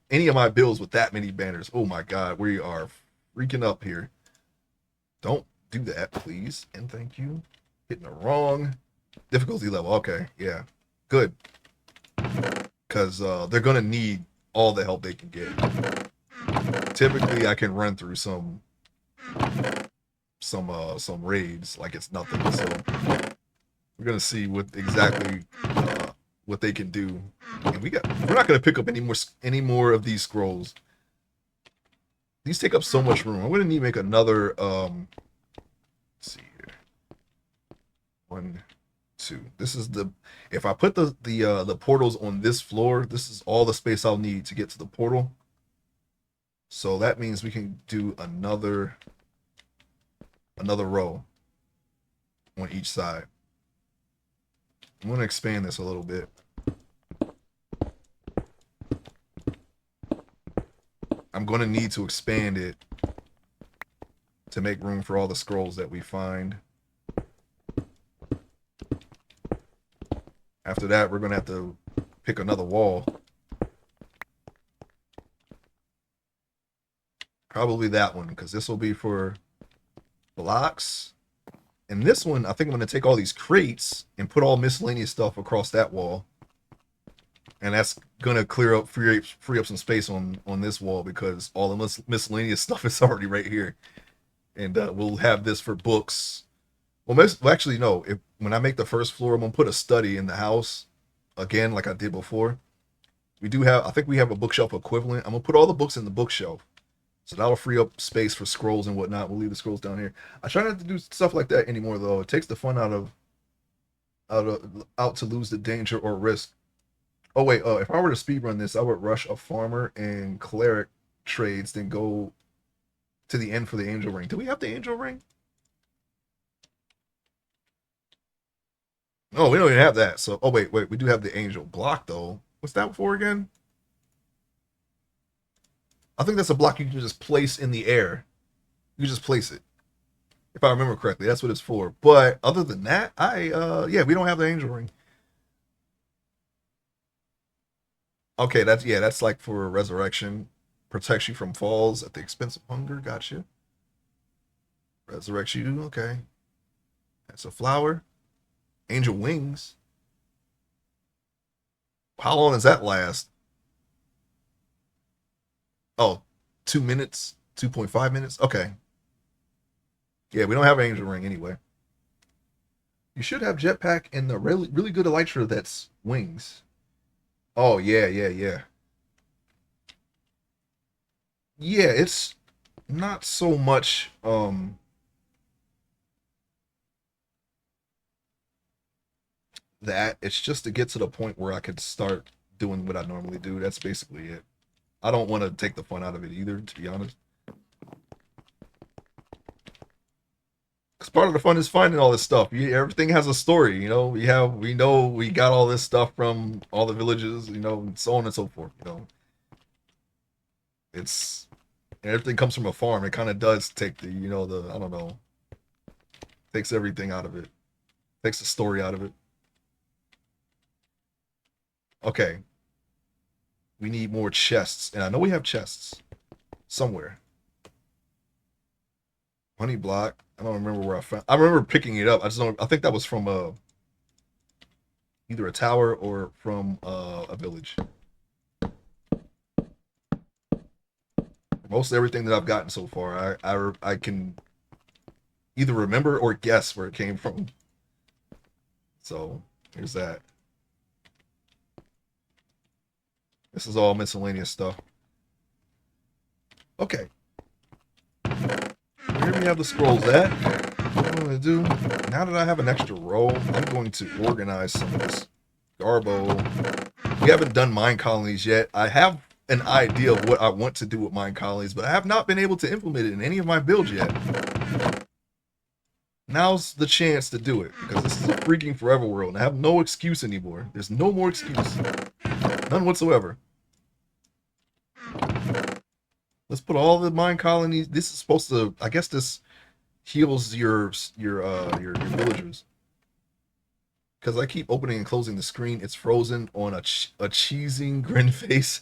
any of my builds with that many banners. Oh my god, we are freaking up here. Don't do that, please. And thank you. Hitting the wrong difficulty level. Okay, yeah. Good. Because they're going to need all the help they can get. Typically, I can run through some raids like it's nothing. So we're going to see what exactly what they can do. And we're not going to pick up any more of these scrolls. These take up so much room. I'm going to need to make another let's see here. 1, 2. This is if I put the portals on this floor, this is all the space I'll need to get to the portal. So that means we can do another row on each side. I'm going to expand this a little bit. I'm going to need to expand it to make room for all the scrolls that we find. After that, we're going to have to pick another wall. Probably that one, because this will be for blocks. And this one, I think I'm going to take all these crates and put all miscellaneous stuff across that wall. And that's going to free up some space on this wall, because all the miscellaneous stuff is already right here. And we'll have this for books. Well, actually, no. When I make the first floor, I'm going to put a study in the house. Again, like I did before. I think we have a bookshelf equivalent. I'm going to put all the books in the bookshelf. So that'll free up space for scrolls and whatnot. We'll leave the scrolls down here. I try not to do stuff like that anymore, though. It takes the fun out to lose the danger or risk. Oh, wait. If I were to speedrun this, I would rush a farmer and cleric trades, then go to the end for the angel ring. Do we have the angel ring? Oh, we don't even have that. So, oh, wait. We do have the angel block, though. What's that for again? I think that's a block you can just place in the air. You just place it. If I remember correctly, that's what it's for. But other than that, yeah, we don't have the angel ring. Okay, that's like for resurrection. Protects you from falls at the expense of hunger. Gotcha. Resurrects you. Okay. That's a flower. Angel wings. How long does that last? Oh, 2 minutes, 2.5 minutes. Okay. Yeah, we don't have an angel ring anyway. You should have jetpack and the really, really good elytra that's wings. Oh, yeah. Yeah, it's not so much that. It's just to get to the point where I could start doing what I normally do. That's basically it. I don't want to take the fun out of it either, to be honest. Because part of the fun is finding all this stuff. Everything has a story, you know. We know we got all this stuff from all the villages, you know, and so on and so forth. You know, everything comes from a farm. It kind of does take I don't know, takes everything out of it, takes the story out of it. Okay, we need more chests, and I know we have chests somewhere. Honey block. I don't remember where I found. I remember picking it up. I just don't. I think that was from either a tower or from a village. Most everything that I've gotten so far, I can either remember or guess where it came from. So here's that. This is all miscellaneous stuff. Okay. Here we have the scrolls at. What I'm going to do, now that I have an extra row, I'm going to organize some of this garbo. We haven't done mine colonies yet. I have an idea of what I want to do with mine colonies, but I have not been able to implement it in any of my builds yet. Now's the chance to do it because this is a freaking forever world and I have no excuse anymore. There's no more excuse. None whatsoever. Let's put all the mine colonies. This is supposed to, I guess this heals your villagers. Because I keep opening and closing the screen, it's frozen on a cheesing grin face.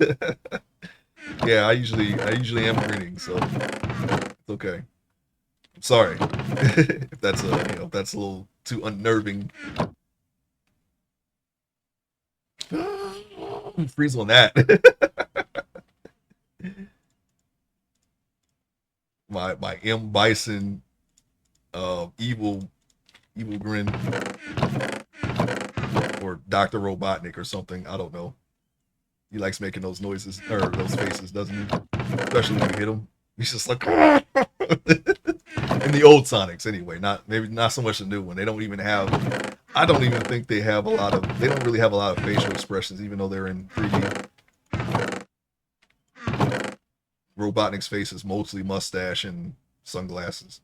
Yeah, I usually am grinning, so it's okay. I'm sorry if that's if that's a little too unnerving. Freeze on that. My M Bison evil grin or Dr. Robotnik or something. I don't know. He likes making those noises or those faces, doesn't he? Especially when you hit him. He's just like in the old Sonics anyway. Not maybe not so much the new one. They don't even have. I don't even think they have a lot of. They don't really have a lot of facial expressions, even though they're in 3D. Robotnik's face is mostly mustache and sunglasses.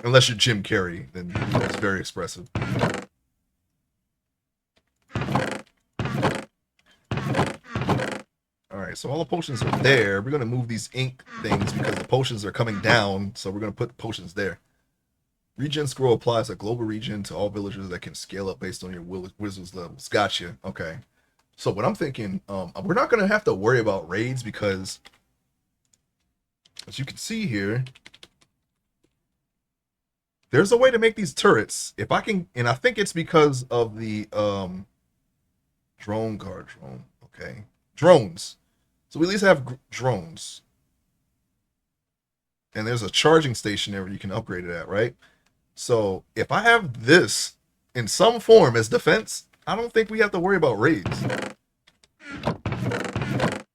Unless you're Jim Carrey, then it's very expressive. Alright, so all the potions are there. We're going to move these ink things because the potions are coming down, so we're going to put potions there. Regen scroll applies a global regen to all villagers that can scale up based on your wizard's levels. Gotcha. Okay. So what I'm thinking, we're not going to have to worry about raids because, as you can see here, there's a way to make these turrets. If I can, and I think it's because of the drone. Okay, drones. So we at least have drones, and there's a charging station there where you can upgrade it at, right? So if I have this in some form as defense, I don't think we have to worry about raids.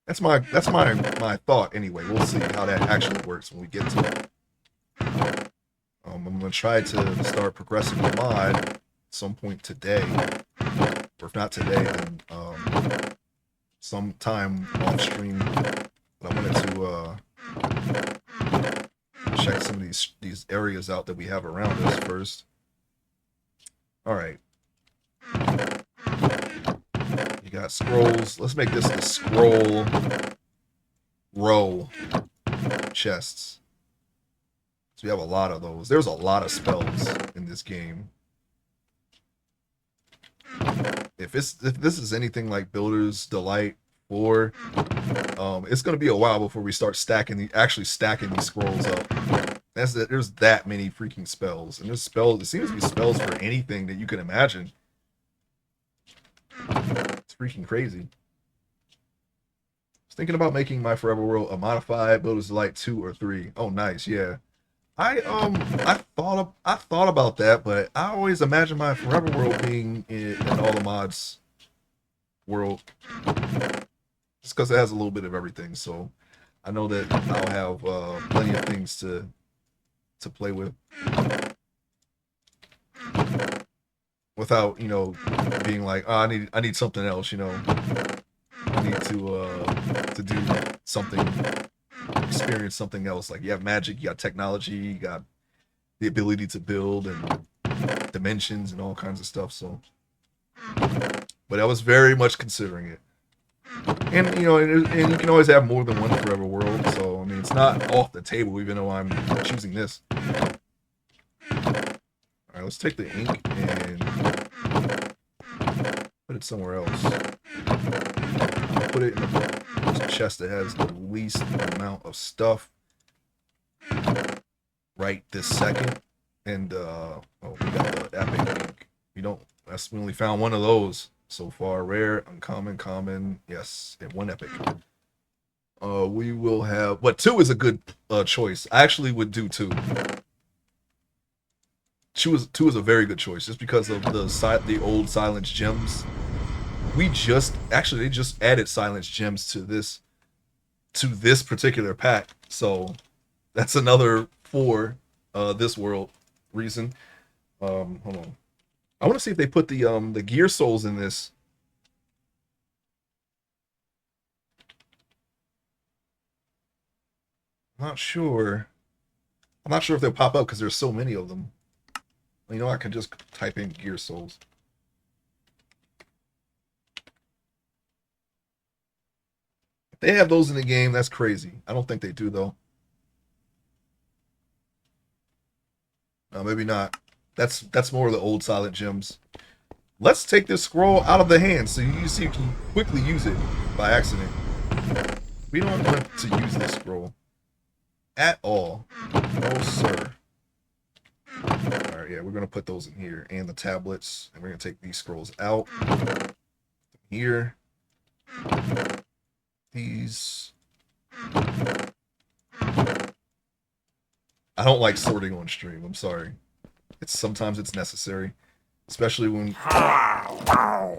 That's my thought anyway. We'll see how that actually works when we get to it. I'm gonna try to start progressing the mod at some point today, or if not today, then sometime off stream. But I wanted to check some of these areas out that we have around us first. All right. You got scrolls. Let's make this the scroll row chests. So we have a lot of those. There's a lot of spells in this game. If this is anything like Builder's Delight 4, it's gonna be a while before we start actually stacking these scrolls up. There's that many freaking spells, and there's spells. It seems to be spells for anything that you can imagine. It's freaking crazy. I was thinking about making my Forever World a modified Builder's Delight 2 or 3. Oh, nice, yeah. I thought about that, but I always imagine my Forever World being in all the mods world, just because it has a little bit of everything. So I know that I'll have plenty of things to play with without being like, oh, I need something else. I need to do something, experience something else. Like you have magic, you got technology, you got the ability to build and dimensions and all kinds of stuff. So, but I was very much considering it, and and you can always have more than one Forever World. So I mean, it's not off the table, even though I'm choosing this. All right, let's take the ink and put it somewhere else. Put it in the chest that has the least amount of stuff right this second. And we got the epic ink. We only found one of those so far. Rare, uncommon, common, yes, and one epic. We will have, but 2 is a good choice. I actually would do 2. 2 is a very good choice just because of the old silence gems. They just added silence gems to this particular pack, so that's another for this world reason. Hold on, I want to see if they put the gear souls in this. Not sure. I'm not sure if they'll pop up because there's so many of them. You know, I can just type in gear souls. If they have those in the game, that's crazy. I don't think they do though. No, maybe not. That's more of the old Silent Gems. Let's take this scroll out of the hand so you see you can quickly use it by accident. We don't want to use this scroll at all. No, sir. Alright, yeah, we're going to put those in here and the tablets. And we're going to take these scrolls out. Here. These. I don't like sorting on stream. I'm sorry. Sometimes it's necessary. Especially when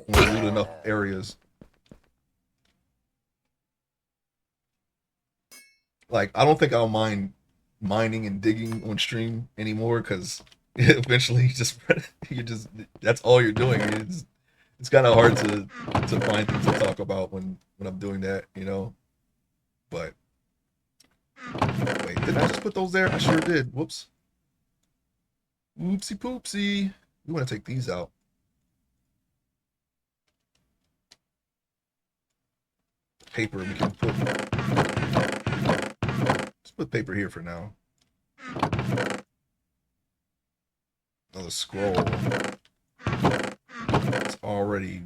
we loot enough areas. Like, I don't think I'll mind mining and digging on stream anymore because eventually you just that's all you're doing. It's kind of hard to find things to talk about when I'm doing that, you know. But wait, did I just put those there? I sure did. Whoops. Oopsie poopsie. We want to take these out. Paper we can put. Let's put paper here for now. Another scroll. It's already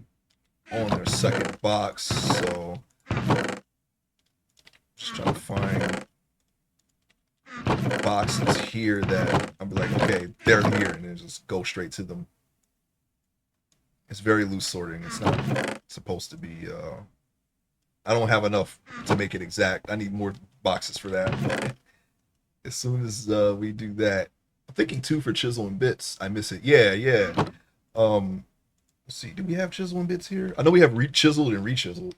on their second box, so just trying to find boxes here that I'm like, okay, they're here, and then just go straight to them. It's very loose sorting. It's not supposed to be. I don't have enough to make it exact. I need more boxes for that. As soon as we do that, I'm thinking 2 for chisel and bits. I miss it. Yeah, yeah. Let's see. Do we have chisel and bits here? I know we have chiseled and rechiseled.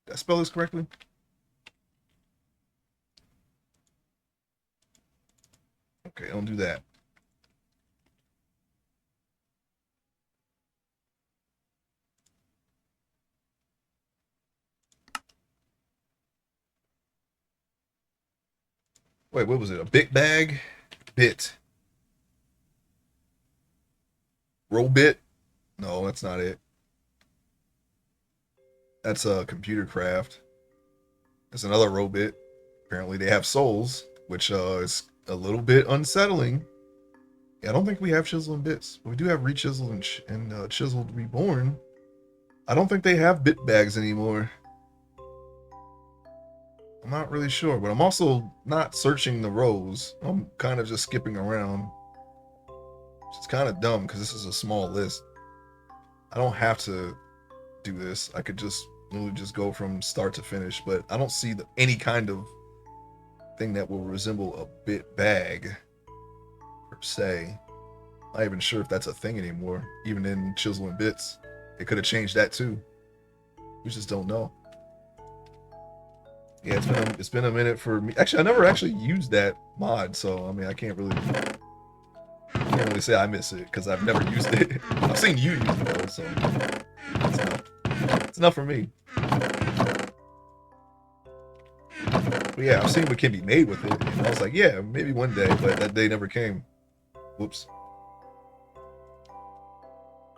Did I spell this correctly? Okay, don't do that. Wait, what was it? A bit bag? Bit. Roll bit? No, that's not it. That's a computer craft. There's another roll bit. Apparently they have souls, which is a little bit unsettling. Yeah, I don't think we have chisel and bits. But we do have rechiseled and chiseled reborn. I don't think they have bit bags anymore. I'm not really sure, but I'm also not searching the rows. I'm kind of just skipping around. It's kind of dumb because this is a small list. I don't have to do this. I could just literally just go from start to finish, but I don't see any kind of thing that will resemble a bit bag per se. I'm not even sure if that's a thing anymore. Even in chisel and bits, they could have changed that too. We just don't know. Yeah, it's been a minute for me. Actually, I never actually used that mod, so I mean, I can't really say I miss it because I've never used it. I've seen you use it though, so it's enough for me. But yeah, I've seen what can be made with it, and I was like, yeah, maybe one day, but that day never came. Whoops.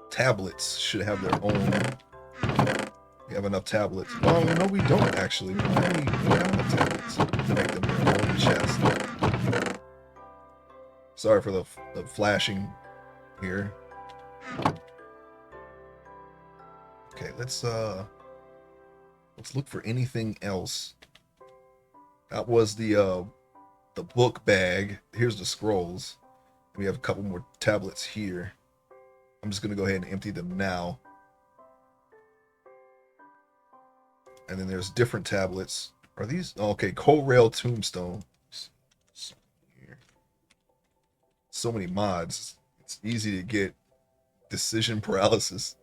Tablets should have their own. We have enough tablets. Well, no, we don't actually. We don't have enough tablets to make them their own chest. Sorry for the flashing here. Okay, let's look for anything else. That was the book bag. Here's the scrolls. We have a couple more tablets here. I'm just gonna go ahead and empty them now. And then there's different tablets. Are these? Oh, okay, Corail Tombstone. So many mods. It's easy to get decision paralysis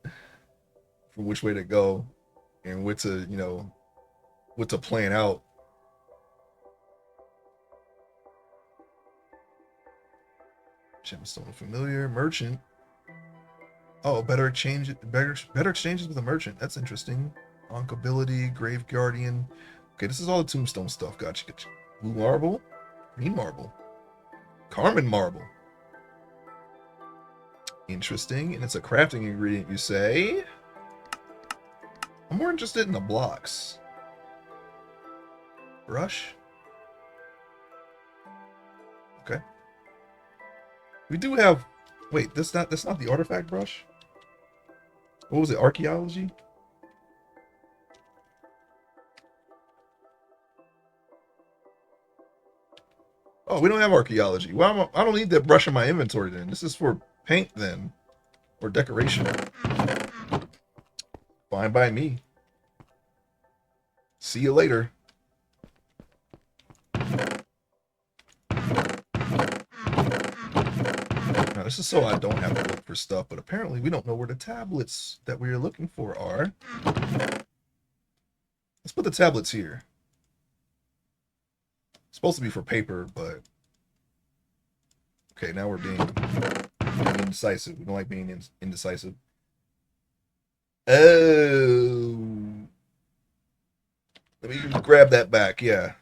for which way to go and what to, what to plan out. Gemstone familiar merchant. Oh, better exchanges with a merchant. That's interesting. Ankh ability, Grave Guardian. Okay, this is all the tombstone stuff. Gotcha, gotcha. Blue marble, green marble, Carmen marble. Interesting, and it's a crafting ingredient, you say? I'm more interested in the blocks. Brush. Okay. We do have. Wait, that's not the artifact brush. What was it? Archaeology. Oh, we don't have archaeology. Well, I don't need that brush in my inventory then. This is for paint then, or decoration. Fine by me. See you later. Now, this is so I don't have to look for stuff, but apparently we don't know where the tablets that we are looking for are. Let's put the tablets here. It's supposed to be for paper, but... Okay, now we're being indecisive. We don't like being indecisive. Oh... Let me grab that back, yeah.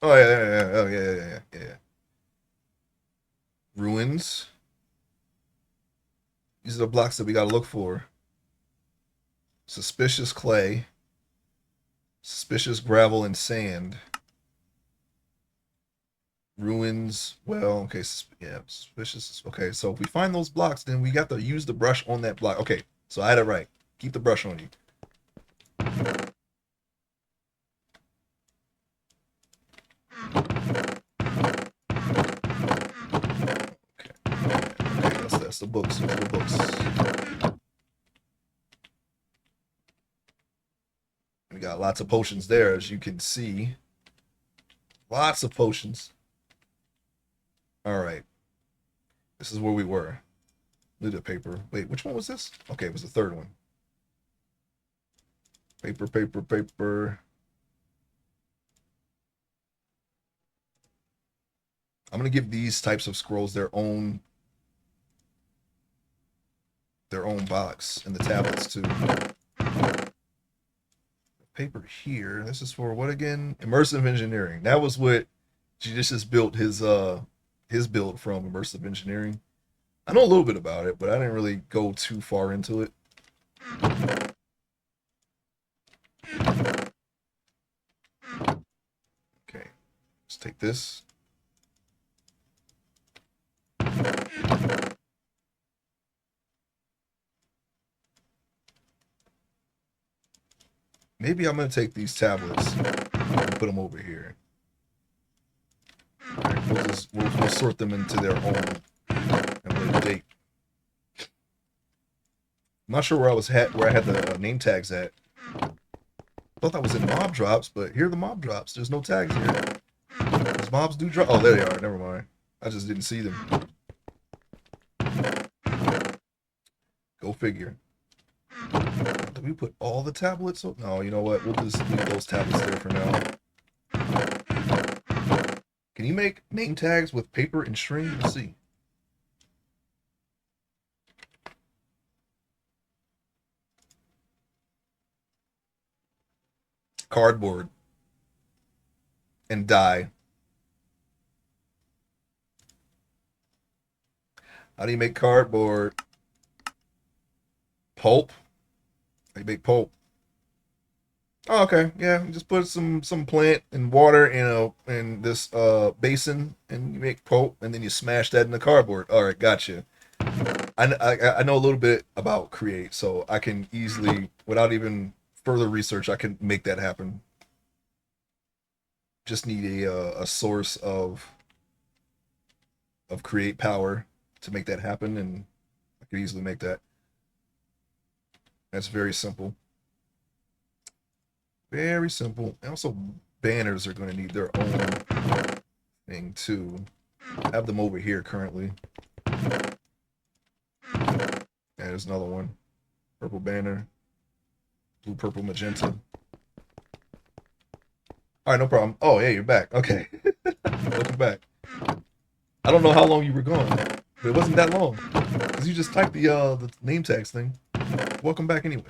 Oh, yeah. Oh, yeah. Ruins. These are the blocks that we gotta look for. Suspicious clay. Suspicious gravel and sand. Ruins. Well, okay. Yeah, suspicious. Okay, so if we find those blocks, then we got to use the brush on that block. Okay, so I had it right. Keep the brush on you. Okay, that's the books. Those are the books. We got lots of potions there, as you can see. Lots of potions. All right. This is where we were. Look at paper. Wait, which one was this? Okay, it was the third one. Paper. I'm gonna give these types of scrolls their own box, and the tablets too. Paper here. This is for what again? Immersive engineering. That was what Judicious built his build from, immersive engineering. I know a little bit about it, but I didn't really go too far into it. Okay, let's take this. Maybe I'm gonna take these tablets and put them over here. Right, we'll sort them into their own at a later date. I'm not sure where I had the name tags at. Thought that was in mob drops, but here are the mob drops. There's no tags here. These mobs do drop. Oh, there they are. Never mind. I just didn't see them. Go figure. Did we put all the tablets? No, you know what? We'll just leave those tablets there for now. Can you make name tags with paper and string? Let's see. Cardboard and dye. How do you make cardboard? Pulp. How do you make pulp? Oh, okay. Yeah, just put some plant and water in this basin, and you make pulp, and then you smash that in the cardboard. All right, gotcha. I know a little bit about Create, so I can easily, without even further research, I can make that happen. Just need a source of Create power to make that happen, and I could easily make that. That's very simple. Very simple. And also, banners are going to need their own thing too. I have them over here currently. And there's another one. Purple banner. Blue, purple, magenta. All right, no problem. Oh, hey, you're back. Okay. Welcome back. I don't know how long you were gone, but it wasn't that long. Cause you just typed the name tags thing. Welcome back anyway.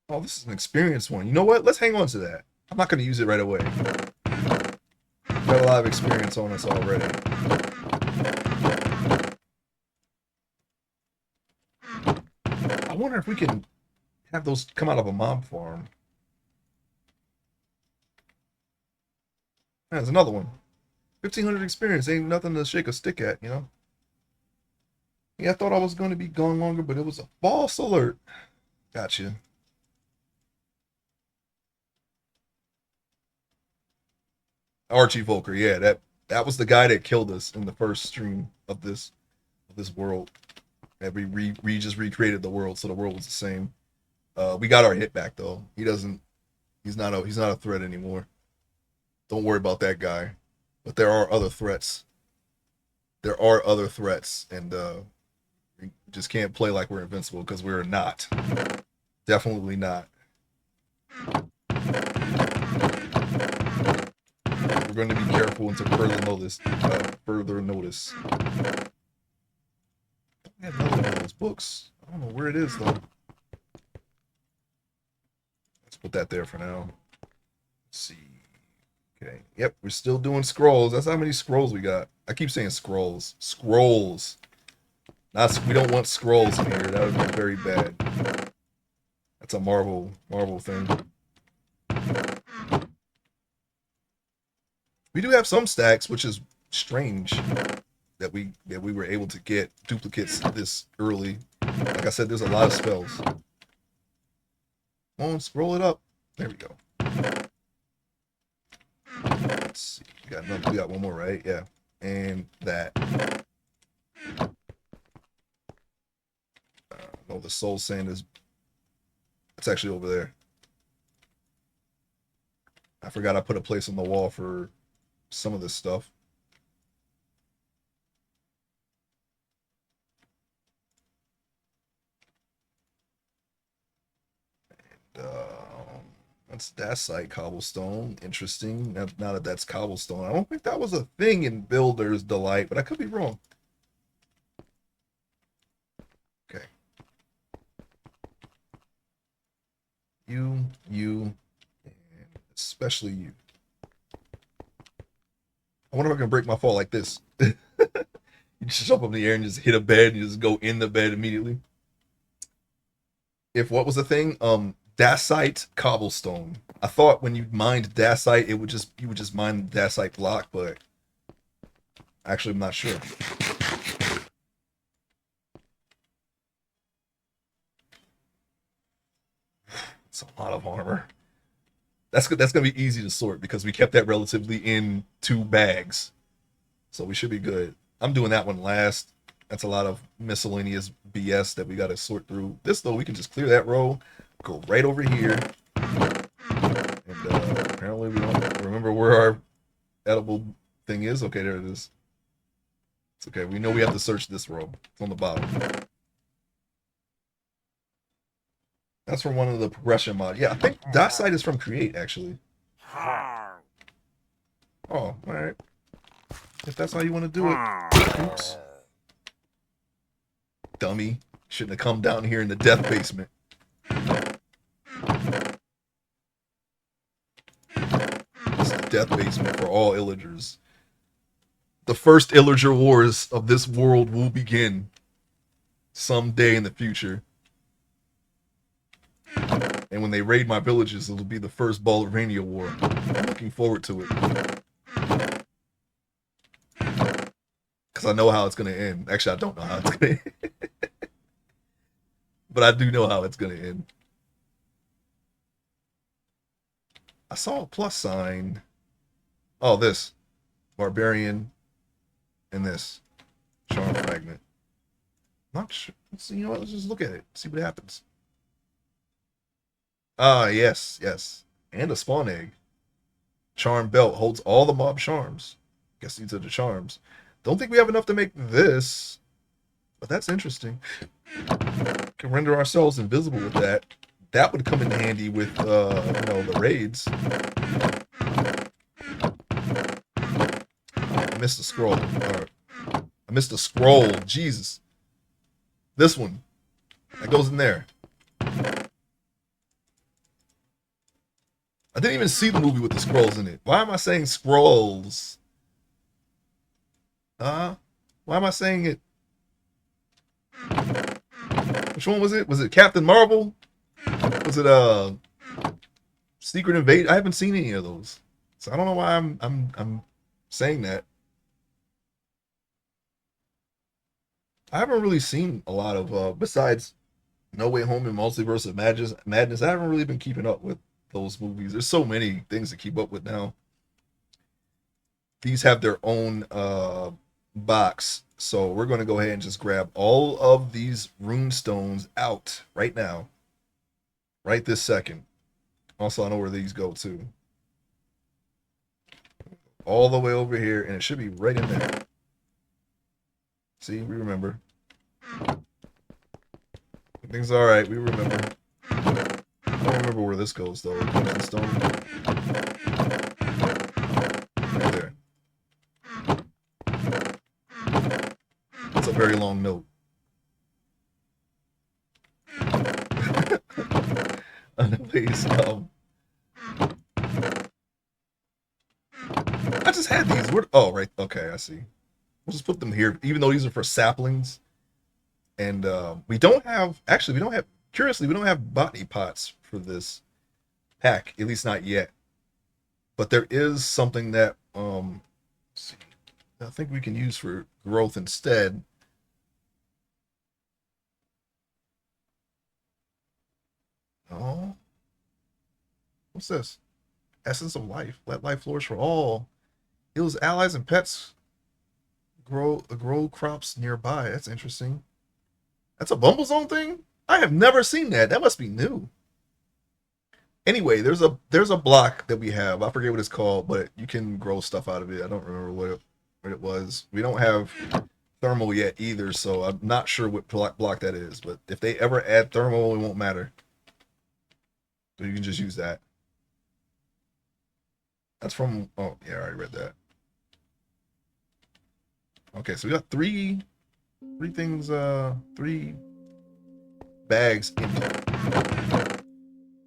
Oh, this is an experienced one. You know what? Let's hang on to that. I'm not gonna use it right away. Got a lot of experience on us already. I wonder if we can have those come out of a mob farm. There's another one. 1,500 experience ain't nothing to shake a stick at, you know? Yeah, I thought I was going to be gone longer, but it was a false alert. Gotcha. Archie Volker, yeah, that was the guy that killed us in the first stream of this world. And we just recreated the world, so the world was the same. We got our hit back though. He's not a threat anymore. Don't worry about that guy. But there are other threats. There are other threats, and we just can't play like we're invincible because we're not. Definitely not. We're going to be careful until further notice. Further notice. I have another one of those books. I don't know where it is though. Let's put that there for now. Let's see. Okay. Yep, we're still doing scrolls. That's how many scrolls we got. I keep saying scrolls. Scrolls. We don't want scrolls in here. That would be very bad. That's a Marvel thing. We do have some stacks, which is strange that we were able to get duplicates this early. Like I said, there's a lot of spells. Come on, scroll it up. There we go. Let's see. We got one more, right? Yeah. And that. No, the soul sand is. It's actually over there. I forgot I put a place on the wall for some of this stuff. That's dacite cobblestone. Interesting. Now that that's cobblestone, I don't think that was a thing in Builder's Delight, but I could be wrong. Okay. You, and especially you. I wonder if I can break my fall like this. You just jump up in the air and just hit a bed and you just go in the bed immediately. If what was the thing? Dacite cobblestone. I thought when you mined dacite, you would just mine the dacite block, but actually I'm not sure. It's a lot of armor. That's good. That's gonna be easy to sort because we kept that relatively in 2 bags, so we should be good. I'm doing that one last. That's a lot of miscellaneous BS that we got to sort through. This though, we can just clear that row, go right over here, and apparently we don't remember where our edible thing is. Okay, there it is. It's okay. We know we have to search this row. It's on the bottom. That's from one of the progression mods. Yeah, I think that site is from Create, actually. Oh, all right. If that's how you want to do it. Oops. Dummy. Shouldn't have come down here in the death basement. It's the death basement for all illagers. The first illager wars of this world will begin someday in the future. And when they raid my villages, it'll be the first Balderania war. I'm looking forward to it. Because I know how it's going to end. Actually, I don't know how it's going to end. But I do know how it's going to end. I saw a plus sign. Oh, this. Barbarian. And this. Charm fragment. Not sure. You know what? Let's just look at it. See what happens. Ah, yes, yes. And a spawn egg. Charm belt holds all the mob charms. Guess these are the charms. Don't think we have enough to make this, but that's interesting. Can render ourselves invisible with that. That would come in handy with, the raids. I missed the scroll. I missed the scroll. Jesus. This one. That goes in there. I didn't even see the movie with the scrolls in it. Why am I saying scrolls? Why am I saying it? Which one was it? Was it Captain Marvel? Was it Secret Invasion? I haven't seen any of those, so I don't know why I'm saying that. I haven't really seen a lot of besides No Way Home and Multiverse of Madness. I haven't really been keeping up with those movies. There's so many things to keep up with now. These have their own box, so we're going to go ahead and just grab all of these rune stones out right now, right this second. Also, I know where these go to. All the way over here, and it should be right in there. See, we remember. Everything's all right. We remember. I don't remember where this goes though. Crimson stone. Right there. That's a very long note. Anyways, I just had these. Oh, right. Okay, I see. We'll just put them here, even though these are for saplings. And we don't have, actually, we don't have, curiously, we don't have botany pots for this pack, at least not yet. But there is something that let's see, I think we can use for growth instead. Oh, what's this? Essence of life. Let life flourish for all. Heals allies and pets. Grow crops nearby. That's interesting. That's a Bumble Zone thing? I have never seen that. That must be new. Anyway, there's a block that we have. I forget what it's called, but you can grow stuff out of it. I don't remember what it was. We don't have thermal yet either, so I'm not sure what block that is. But if they ever add thermal, it won't matter. So you can just use that. That's from, oh yeah, I already read that. Okay, so we got three things, three bags empty.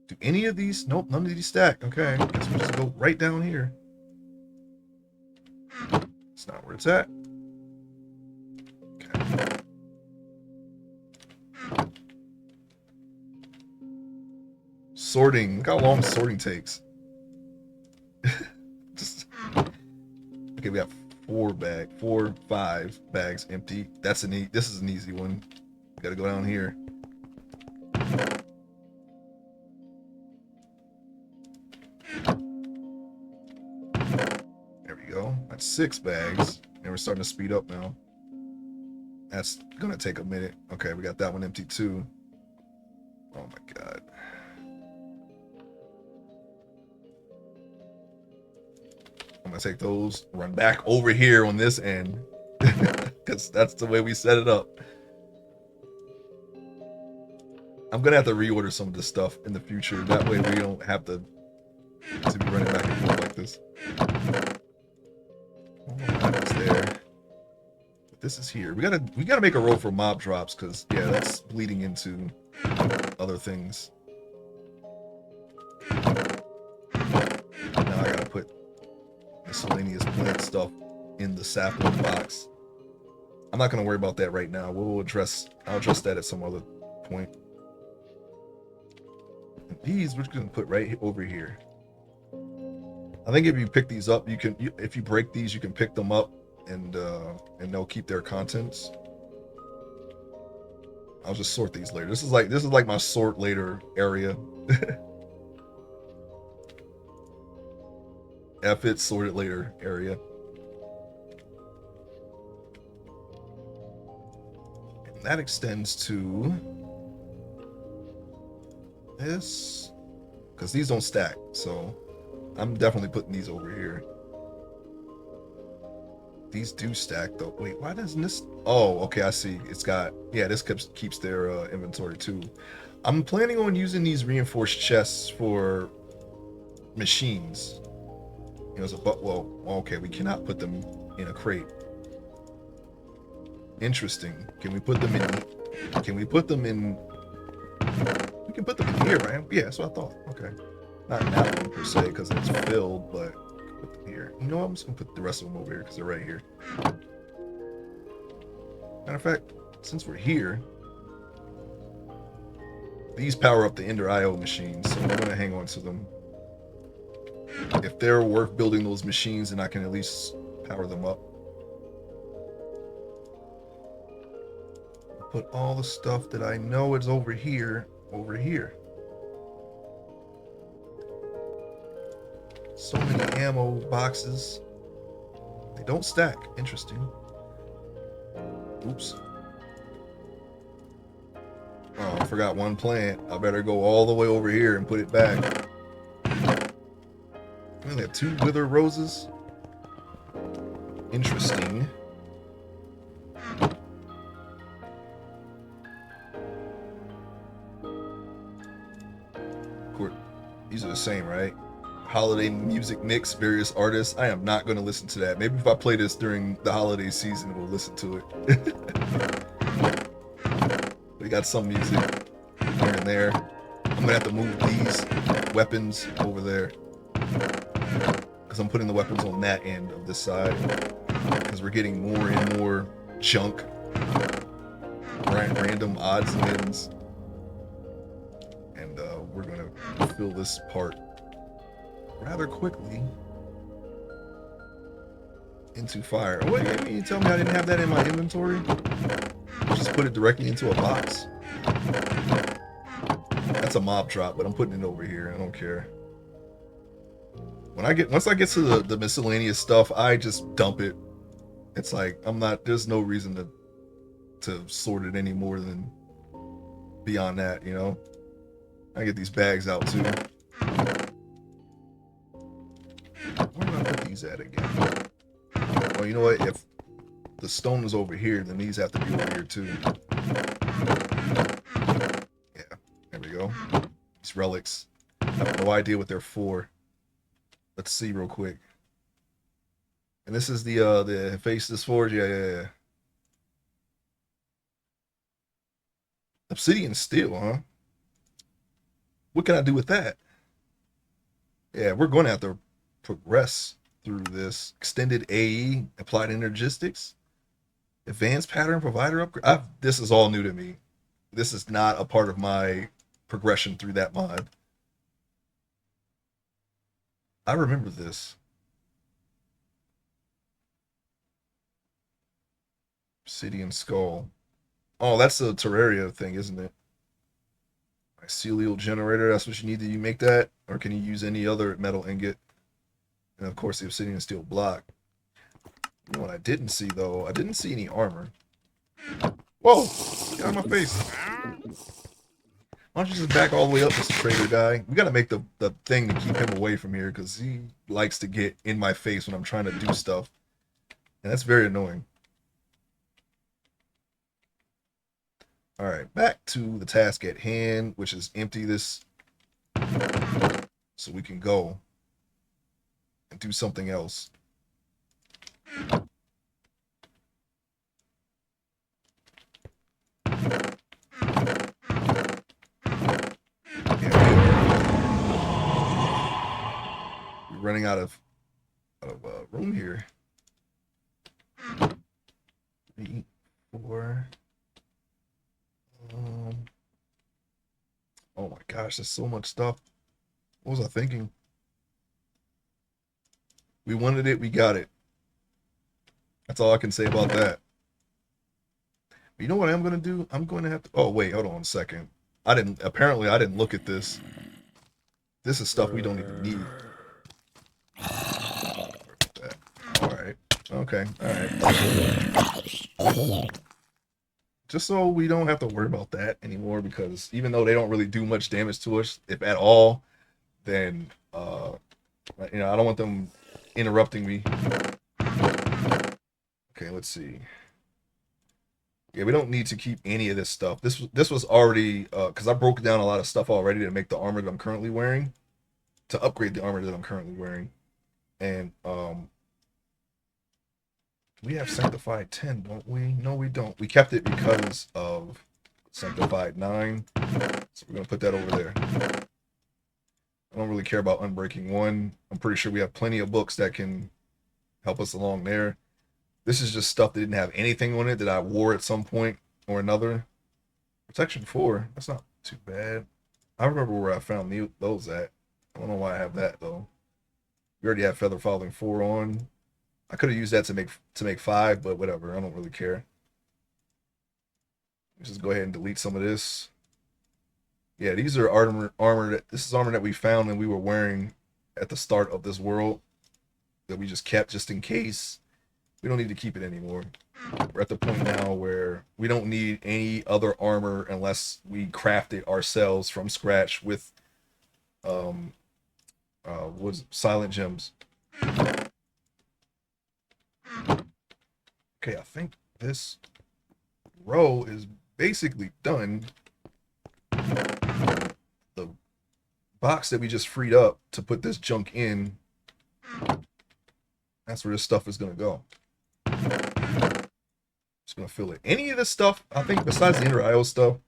Do any of these? Nope, none of these stack. Okay, I guess we'll just go right down here. It's not where it's at. Okay. Sorting. Look how long sorting takes. Okay, we got 5 bags empty. This is an easy one. We gotta go down here. There we go. That's 6 bags. And we're starting to speed up now. That's gonna take a minute. Okay, we got that one empty too. Oh my god. I'm gonna take those, run back over here on this end, because that's the way we set it up. I'm gonna have to reorder some of this stuff in the future. That way we don't have to be running back and forth like this. Oh, that's there. But this is here. We gotta make a road for mob drops, because yeah, that's bleeding into other things. Now I gotta put miscellaneous plant stuff in the sapling box. I'm not going to worry about that right now. I'll address that at some other point. And these we're just going to put right over here. I think if you pick these up, if you break these, you can pick them up and they'll keep their contents. I'll just sort these later. This is like my sort later area. F it, sort it later area. And that extends to this, because these don't stack, so I'm definitely putting these over here. These do stack though. Wait, why doesn't this? Oh, okay, I see. It's got, yeah, this keeps their inventory too. I'm planning on using these reinforced chests for machines. Well, okay, we cannot put them in a crate. Interesting. Can we put them in? Can we put them in? We can put them in here, right? Yeah, that's what I thought. Okay. Not in that one per se, because it's filled, but put them here. You know what? I'm just gonna put the rest of them over here because they're right here. Matter of fact, since we're here, these power up the Ender IO machines, so we're gonna hang on to them. If they're worth building those machines, then I can at least power them up. Put all the stuff that I know is over here, over here. So many ammo boxes. They don't stack. Interesting. Oops. Oh, I forgot one plant. I better go all the way over here and put it back. I only have 2 wither roses. Interesting. Of course, these are the same, right? Holiday music mix, various artists. I am not going to listen to that. Maybe if I play this during the holiday season, we'll listen to it. We got some music here and there. I'm going to have to move these weapons over there, because I'm putting the weapons on that end of this side, because we're getting more and more junk, random odds and ends, and we're going to fill this part rather quickly into fire. Oh, wait, you tell me I didn't have that in my inventory? Just put it directly into a box. That's a mob drop, but I'm putting it over here. I don't care. Once I get to the miscellaneous stuff, I just dump it. It's like there's no reason to sort it any more than beyond that, you know. I get these bags out too. Where do I put these at again? Oh, you know what? If the stone is over here, then these have to be over here too. Yeah, there we go. These relics. I have no idea what they're for. Let's see real quick. And this is the Faceless Forge. Yeah. Obsidian steel, huh? What can I do with that? Yeah, we're going to have to progress through this. Extended AE, applied energistics, advanced pattern provider upgrade. This is all new to me. This is not a part of my progression through that mod. I remember this. Obsidian skull. Oh, that's a Terraria thing, isn't it? Mycelial generator, that's what you need to make that? Or can you use any other metal ingot? And of course the obsidian steel block. You know what I didn't see though? I didn't see any armor. Whoa! Get out of my face. Why don't you just back all the way up, Mr. Trader guy? We gotta make the thing to keep him away from here, because he likes to get in my face when I'm trying to do stuff. And that's very annoying. Alright, back to the task at hand, which is empty this so we can go and do something else. We're running out of room here. 3, 4. Oh my gosh, there's so much stuff. What was I thinking? We wanted it, we got it. That's all I can say about that. But you know what I'm gonna do? I'm going to have to. Oh wait, hold on a second. Apparently I didn't look at this. This is stuff we don't even need. All right. Okay. All right. Just so we don't have to worry about that anymore, because even though they don't really do much damage to us, if at all, then I don't want them interrupting me. Okay, let's see. Yeah, we don't need to keep any of this stuff. This was already because I broke down a lot of stuff already to make the armor that I'm currently wearing, to upgrade the armor that I'm currently wearing, and We have Sanctified 10, don't we? No, we don't. We kept it because of Sanctified 9. So we're going to put that over there. I don't really care about Unbreaking 1. I'm pretty sure we have plenty of books that can help us along there. This is just stuff that didn't have anything on it that I wore at some point or another. Protection 4, that's not too bad. I remember where I found those at. I don't know why I have that though. We already have Feather Falling 4 on. I could have used that to make 5, but whatever. I don't really care. Let's just go ahead and delete some of this. Yeah, these are armor. This is armor that we found and we were wearing at the start of this world that we just kept just in case. We don't need to keep it anymore. We're at the point now where we don't need any other armor unless we craft it ourselves from scratch with what's silent gems. Okay, I think this row is basically done. The box that we just freed up to put this junk in, that's where this stuff is gonna go. Just gonna fill it. Any of this stuff, I think, besides the Inner IO stuff,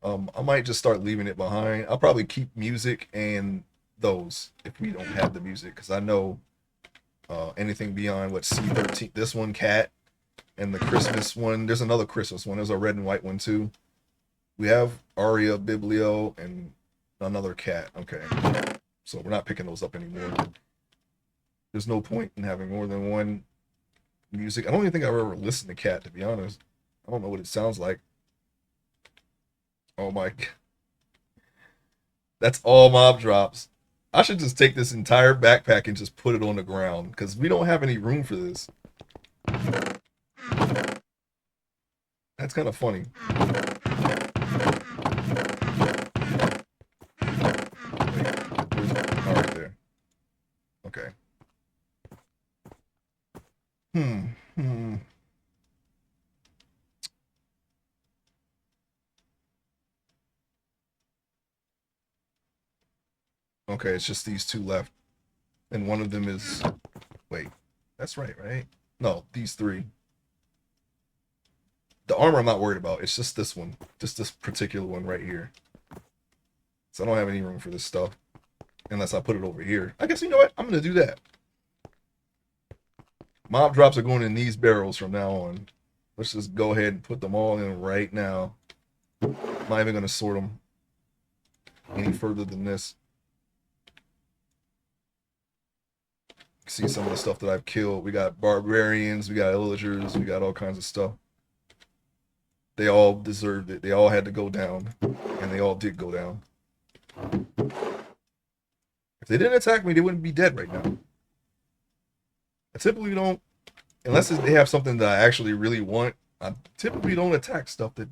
I might just start leaving it behind. I'll probably keep music and those if we don't have the music, because I know anything beyond what C13, this one, Cat, and the Christmas one. There's another Christmas one. There's a red and white one too. We have Aria, Biblio, and another Cat. Okay, so we're not picking those up anymore. There's no point in having more than one music. I don't even think I've ever listened to Cat, to be honest. I don't know what it sounds like. Oh my, that's all mob drops. I should just take this entire backpack and just put it on the ground because we don't have any room for this. That's kind of funny. Wait, all right there. Okay. Hmm. Okay, it's just these two left. And one of them is... Wait, that's right, right? No, these three. The armor I'm not worried about. It's just this one. Just this particular one right here. So I don't have any room for this stuff. Unless I put it over here. I guess, you know what? I'm going to do that. Mob drops are going in these barrels from now on. Let's just go ahead and put them all in right now. I'm not even going to sort them any further than this. See some of the stuff that I've killed. We got barbarians, we got illagers, we got all kinds of stuff. They all deserved it. They all had to go down. And they all did go down. If they didn't attack me, they wouldn't be dead right now. I typically don't, unless they have something that I actually really want, I typically don't attack stuff that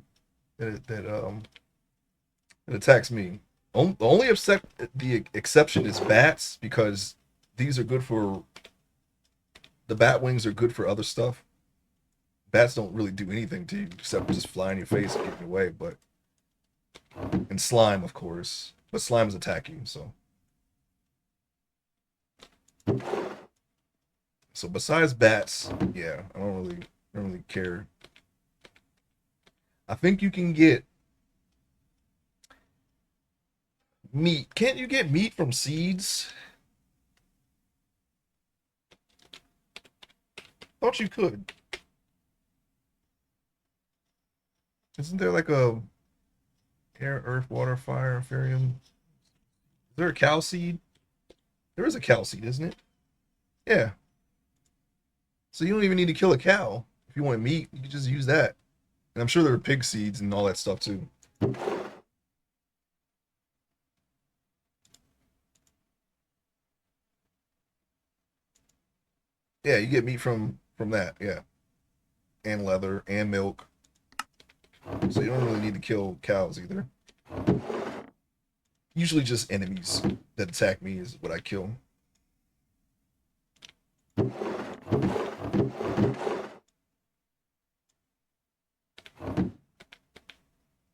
attacks me. The only exception is bats, because these are good for, the bat wings are good for other stuff. Bats don't really do anything to you except just fly in your face and get in your way, but, and slime, of course, but slimes attack you, so. So besides bats, yeah, I don't really care. I think you can get meat. Can't you get meat from seeds? Thought you could. Isn't there like a air, earth, water, fire, Ethereum? Is there a cow seed? There is a cow seed, isn't it? Yeah. So you don't even need to kill a cow. If you want meat, you can just use that. And I'm sure there are pig seeds and all that stuff too. Yeah, you get meat from that, yeah. And leather and milk. So you don't really need to kill cows either. Usually just enemies that attack me is what I kill.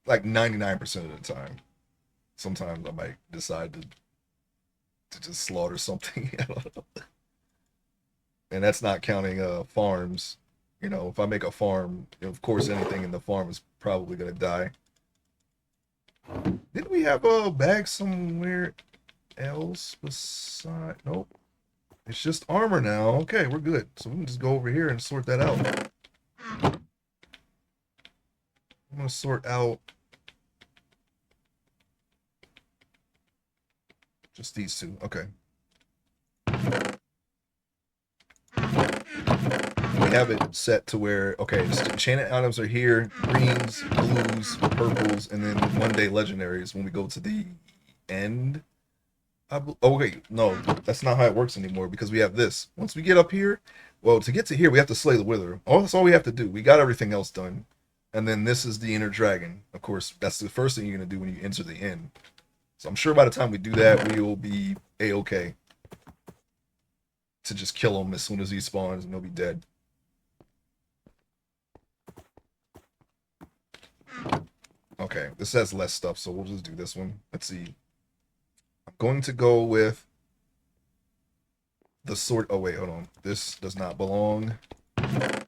Like 99% of the time. Sometimes I might decide to just slaughter something. I don't know. and that's not counting farms. You know, if I make a farm, of course anything in the farm is probably gonna die. Didn't we have a bag somewhere else beside? Nope. It's just armor now. Okay, we're good. So we can just go over here and sort that out. I'm gonna sort out just these two. Okay. We have it set to where, okay, enchanted items are here, greens, blues, purples, and then one day legendaries when we go to the end. Oh, wait, no, that's not how it works anymore because we have this. Once we get up here, well, to get to here, we have to slay the Wither. Oh, that's all we have to do. We got everything else done. And then this is the inner dragon. Of course, that's the first thing you're going to do when you enter the inn. So I'm sure by the time we do that, we will be A-okay to just kill him as soon as he spawns and he'll be dead. Okay, this has less stuff, so we'll just do this one. Let's see. I'm going to go with the sort. Oh, wait, hold on. This does not belong. Okay.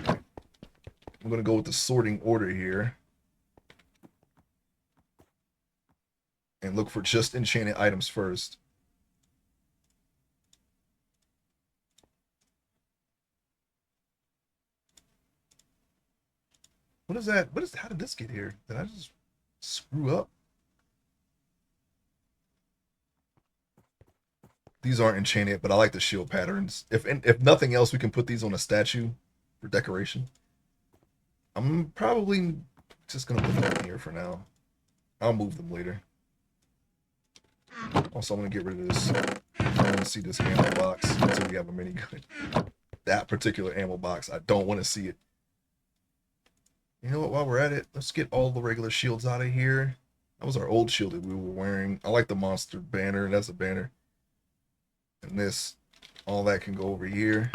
I'm going to go with the sorting order here. And look for just enchanted items first. What is that? How did this get here? Did I just screw up? These aren't enchanted, but I like the shield patterns. If nothing else, we can put these on a statue for decoration. I'm probably just gonna put them in here for now. I'll move them later. Also, I'm gonna get rid of this. I don't want to see this ammo box until we have a minigun. That particular ammo box, I don't want to see it. You know what, while we're at it, let's get all the regular shields out of here. That was our old shield that we were wearing. I like the monster banner. That's a banner. And this, all that can go over here.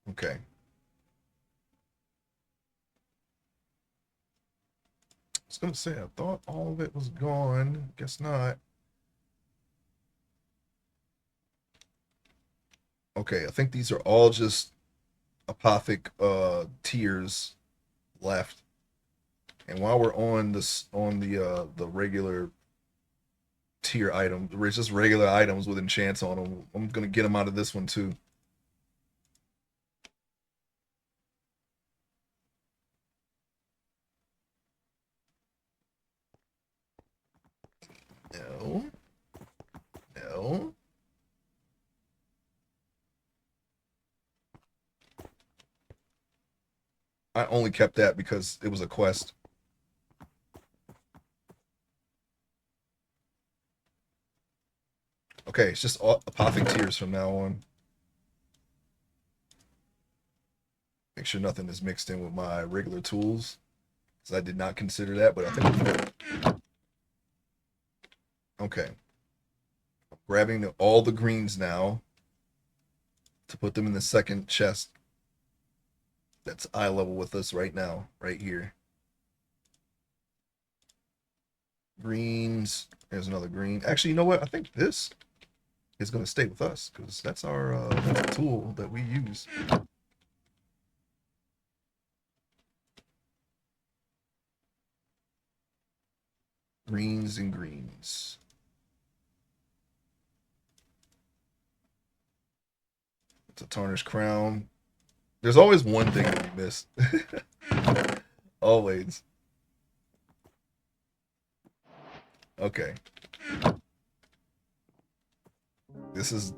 Okay. I was gonna say, I thought all of it was gone. Guess not. Okay, I think these are all just apothic tiers left. And while we're on this the regular tier item, it's just regular items with enchants on them. I'm gonna get them out of this one too. No. No. I only kept that because it was a quest. Okay, it's just all apothic tiers from now on. Make sure nothing is mixed in with my regular tools. Because I did not consider that, but I think we're good. Okay. I'm grabbing all the greens now to put them in the second chest that's eye level with us right now, right here. Greens. There's another green. Actually, you know what? I think this is going to stay with us because that's our that's a tool that we use. Greens and greens. It's a tarnished crown. There's always one thing that we miss. Always. Okay. This is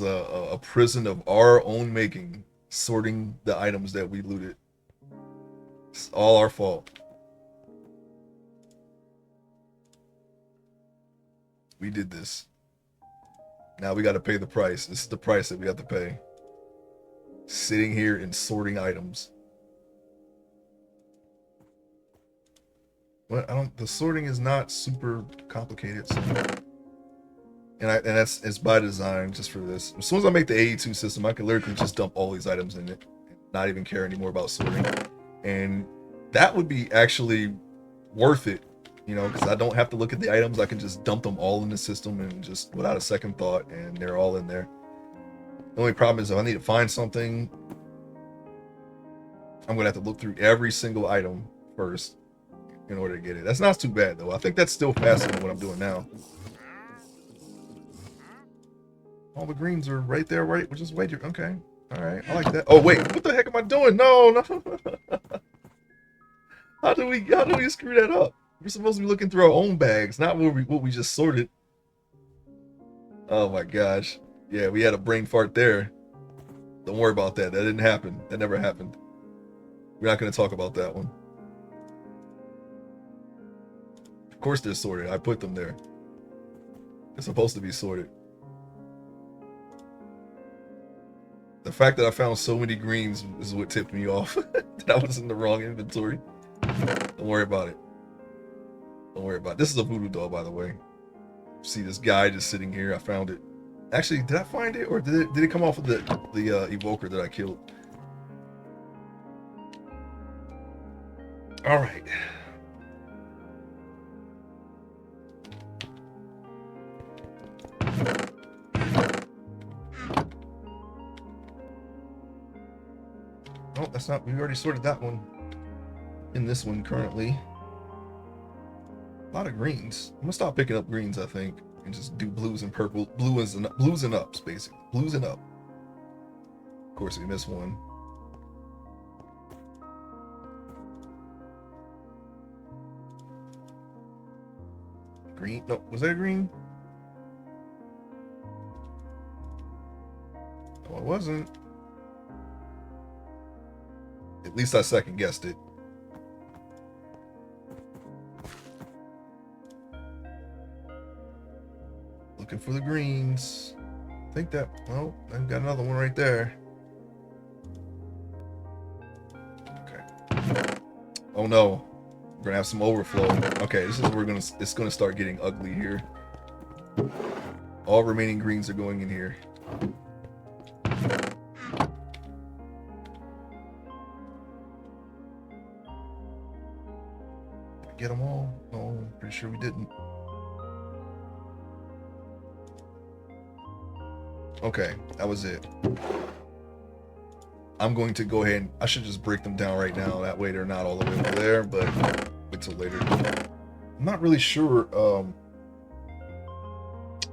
a prison of our own making, sorting the items that we looted. It's all our fault. We did this. Now we got to pay the price. This is the price that we have to pay. Sitting here and sorting items. What? The sorting is not super complicated. So. And it's by design just for this. As soon as I make the 82 system, I can literally just dump all these items in it not even care anymore about sorting. And that would be actually worth it, you know, because I don't have to look at the items. I can just dump them all in the system and just without a second thought, and they're all in there. The only problem is if I need to find something, I'm gonna have to look through every single item first in order to get it. That's not too bad though. I think that's still faster than what I'm doing now. All the greens are right there, right? Which is wait. Okay, all right. I like that. Oh wait, what the heck am I doing? No, no. How do we screw that up? We're supposed to be looking through our own bags, not what we just sorted. Oh my gosh. Yeah, we had a brain fart there. Don't worry about that. That didn't happen. That never happened. We're not going to talk about that one. Of course they're sorted. I put them there. They're supposed to be sorted. The fact that I found so many greens is what tipped me off. That I was in the wrong inventory. Don't worry about it. Don't worry about it. This is a voodoo doll, by the way. See this guy just sitting here. I found it. Actually, did I find it, or did it come off of the evoker that I killed? All right. Oh, that's not. We already sorted that one. In this one currently, a lot of greens. I'm gonna stop picking up greens, I think, and just do blues and purple, blues and ups, basically. Blues and up. Of course, we missed one. Green? No, was that green? No, it wasn't. At least I second guessed it. Looking for the greens. I think that. Oh, I've got another one right there. Okay. Oh no. We're gonna have some overflow. Okay, this is where it's gonna start getting ugly here. All remaining greens are going in here. Get them all? No, I'm pretty sure we didn't. Okay, that was it. I'm going to go ahead and I should just break them down right now. That way they're not all the way over there, but wait till later. I'm not really sure.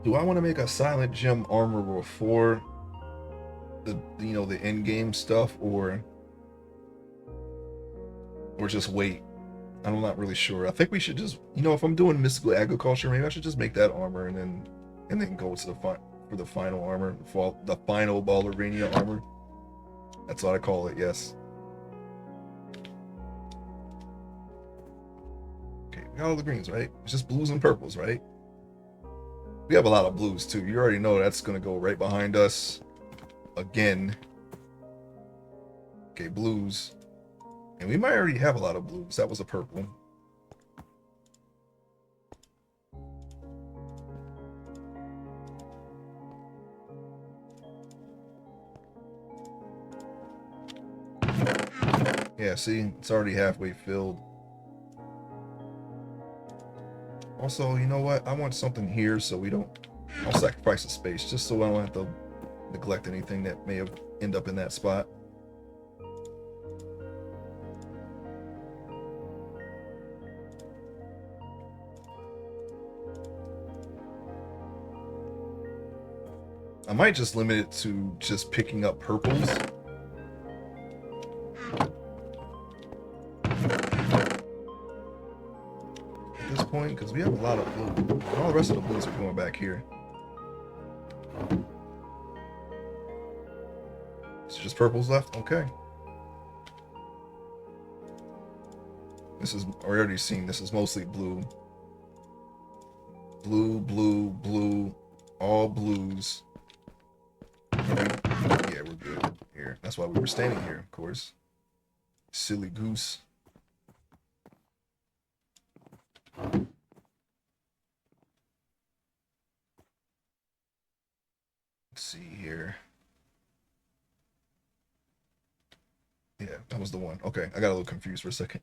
Do I want to make a silent gem armor before the end game stuff, or just wait? I'm not really sure. I think we should just, if I'm doing mystical agriculture, maybe I should just make that armor and then go to for the final armor, the final ballerina armor. That's what I call it. Yes. Okay, we got all the greens, right? It's just blues and purples, right? We have a lot of blues too. You already know that's gonna go right behind us again. Okay, blues. And we might already have a lot of blues. That was a purple. Yeah, see, it's already halfway filled. Also, you know what? I want something here so we don't... I'll sacrifice the space just so I don't have to neglect anything that may have end up in that spot. I might just limit it to just picking up purples. At this point, because we have a lot of blue. All the rest of the blues are going back here. It's just purples left? Okay. This is, we already seen, this is mostly blue. Blue, blue, blue, all blues. Yeah, we're good here. That's why we were standing here, of course. Silly goose. Let's see here. was the one. Okay, I got a little confused for a second.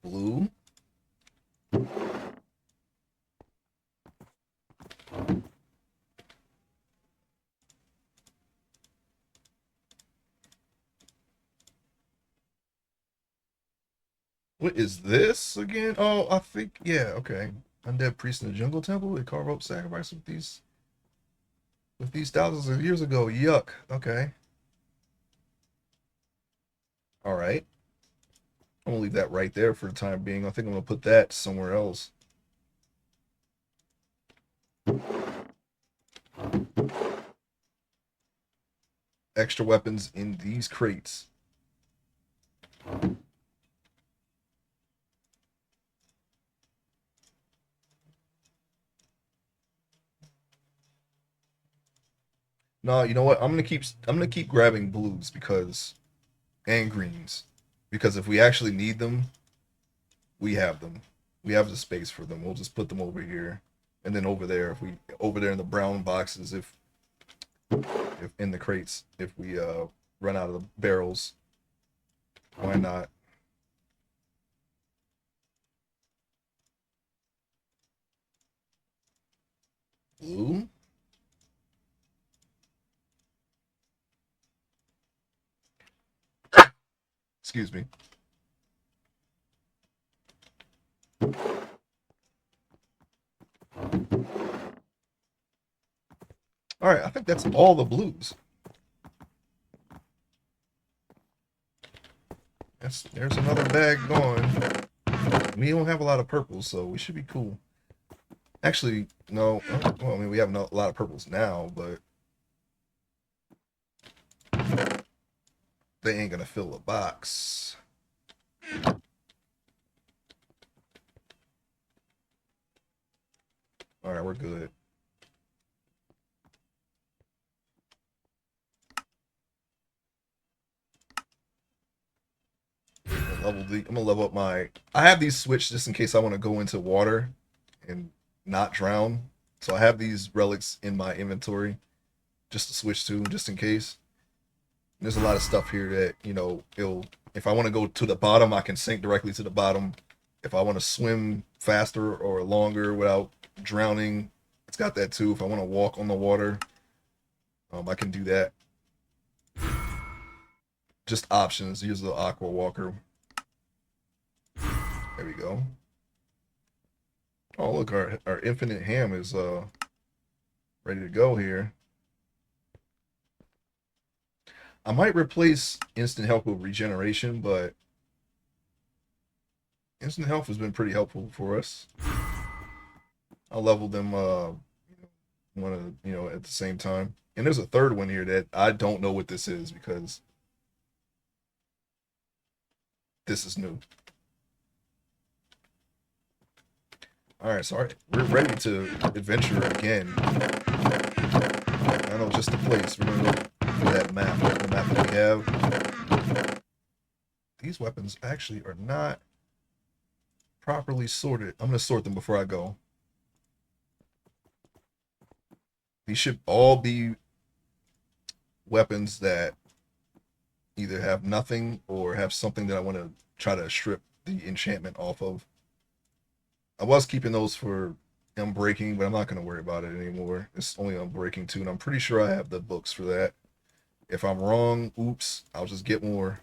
Blue. What is this again? Oh, I think, yeah, okay. Undead priest in the jungle temple. They carve up sacrifice with these thousands of years ago. Yuck. Okay. All right. I'm gonna leave that right there for the time being. I think I'm gonna put that somewhere else. Extra weapons in these crates. No, you know what? I'm gonna keep grabbing blues because and greens because if we actually need them, we have them. We have the space for them. We'll just put them over here, and then over there if we over there in the brown boxes if in the crates if we run out of the barrels. Why not? Blue. Excuse me. All right, I think that's all the blues. There's another bag gone. We don't have a lot of purples, so we should be cool. Actually, no. Well, I mean, we have a lot of purples now, but they ain't gonna fill the box. All right, we're good. I'm gonna level up my. I have these switched just in case I want to go into water and not drown. So I have these relics in my inventory just to switch to, just in case. And there's a lot of stuff here that it'll. If I want to go to the bottom, I can sink directly to the bottom. If I want to swim faster or longer without drowning, it's got that too. If I want to walk on the water, I can do that. Just options. Use the aqua walker. There we go. Oh, look, our infinite ham is ready to go here. I might replace instant health with regeneration, but instant health has been pretty helpful for us. I'll level them one of at the same time. And there's a third one here that I don't know what this is because this is new. All right, so we're ready to adventure again. I know just the place. We're gonna go for that map, the map that we have. These weapons actually are not properly sorted. I'm gonna sort them before I go. These should all be weapons that either have nothing or have something that I want to try to strip the enchantment off of. I was keeping those for unbreaking, but I'm not going to worry about it anymore. It's only unbreaking 2, and I'm pretty sure I have the books for that. If I'm wrong, oops, I'll just get more.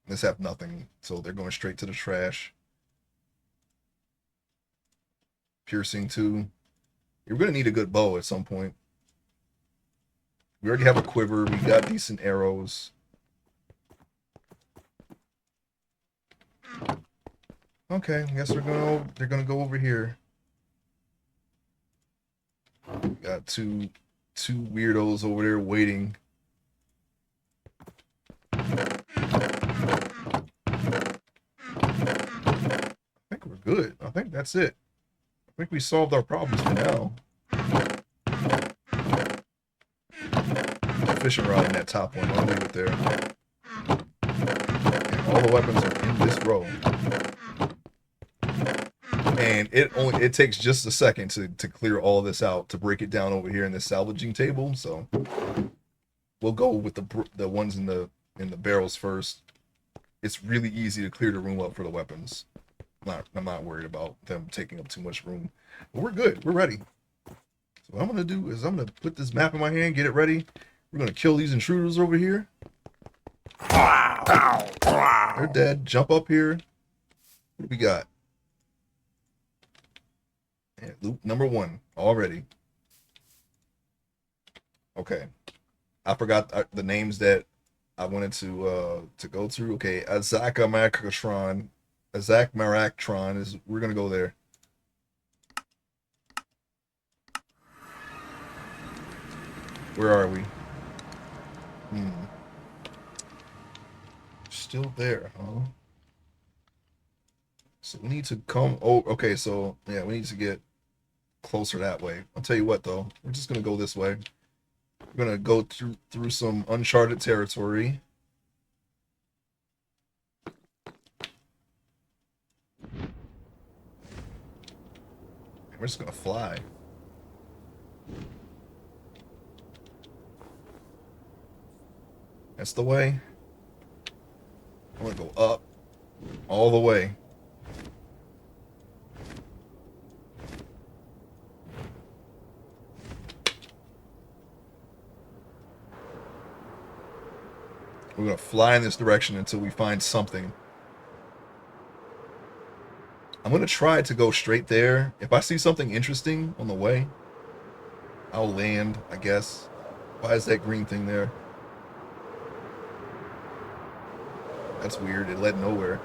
This have nothing, so they're going straight to the trash. Piercing 2. You're going to need a good bow at some point. We already have a quiver. We got decent arrows. Okay, I guess they're gonna go over here. We got two weirdos over there waiting. I think we're good. I think that's it. I think we solved our problems for now. Fishing rod in that top one. I'll leave it there. And all the weapons are in this row. And And it takes just a second to clear all this out, to break it down over here in this salvaging table. So we'll go with the ones in the barrels first. It's really easy to clear the room up for the weapons. I'm not worried about them taking up too much room. But we're good. We're ready. So what I'm gonna do is I'm gonna put this map in my hand, get it ready. We're gonna kill these intruders over here. They're dead. Jump up here. What do we got? Yeah, loot number 1 already. Okay, I forgot the names that I wanted to go through. Okay, Azak Maractron is. We're gonna go there. Where are we? Still there, huh? So we need to come. Oh, okay. So yeah, we need to get closer that way. I'll tell you what, though. We're just gonna go this way. We're gonna go through some uncharted territory. We're just gonna fly. That's the way. I'm gonna go up all the way. We're gonna fly in this direction until we find something. I'm gonna try to go straight there. If I see something interesting on the way, I'll land, I guess. Why is that green thing there? That's weird. It led nowhere.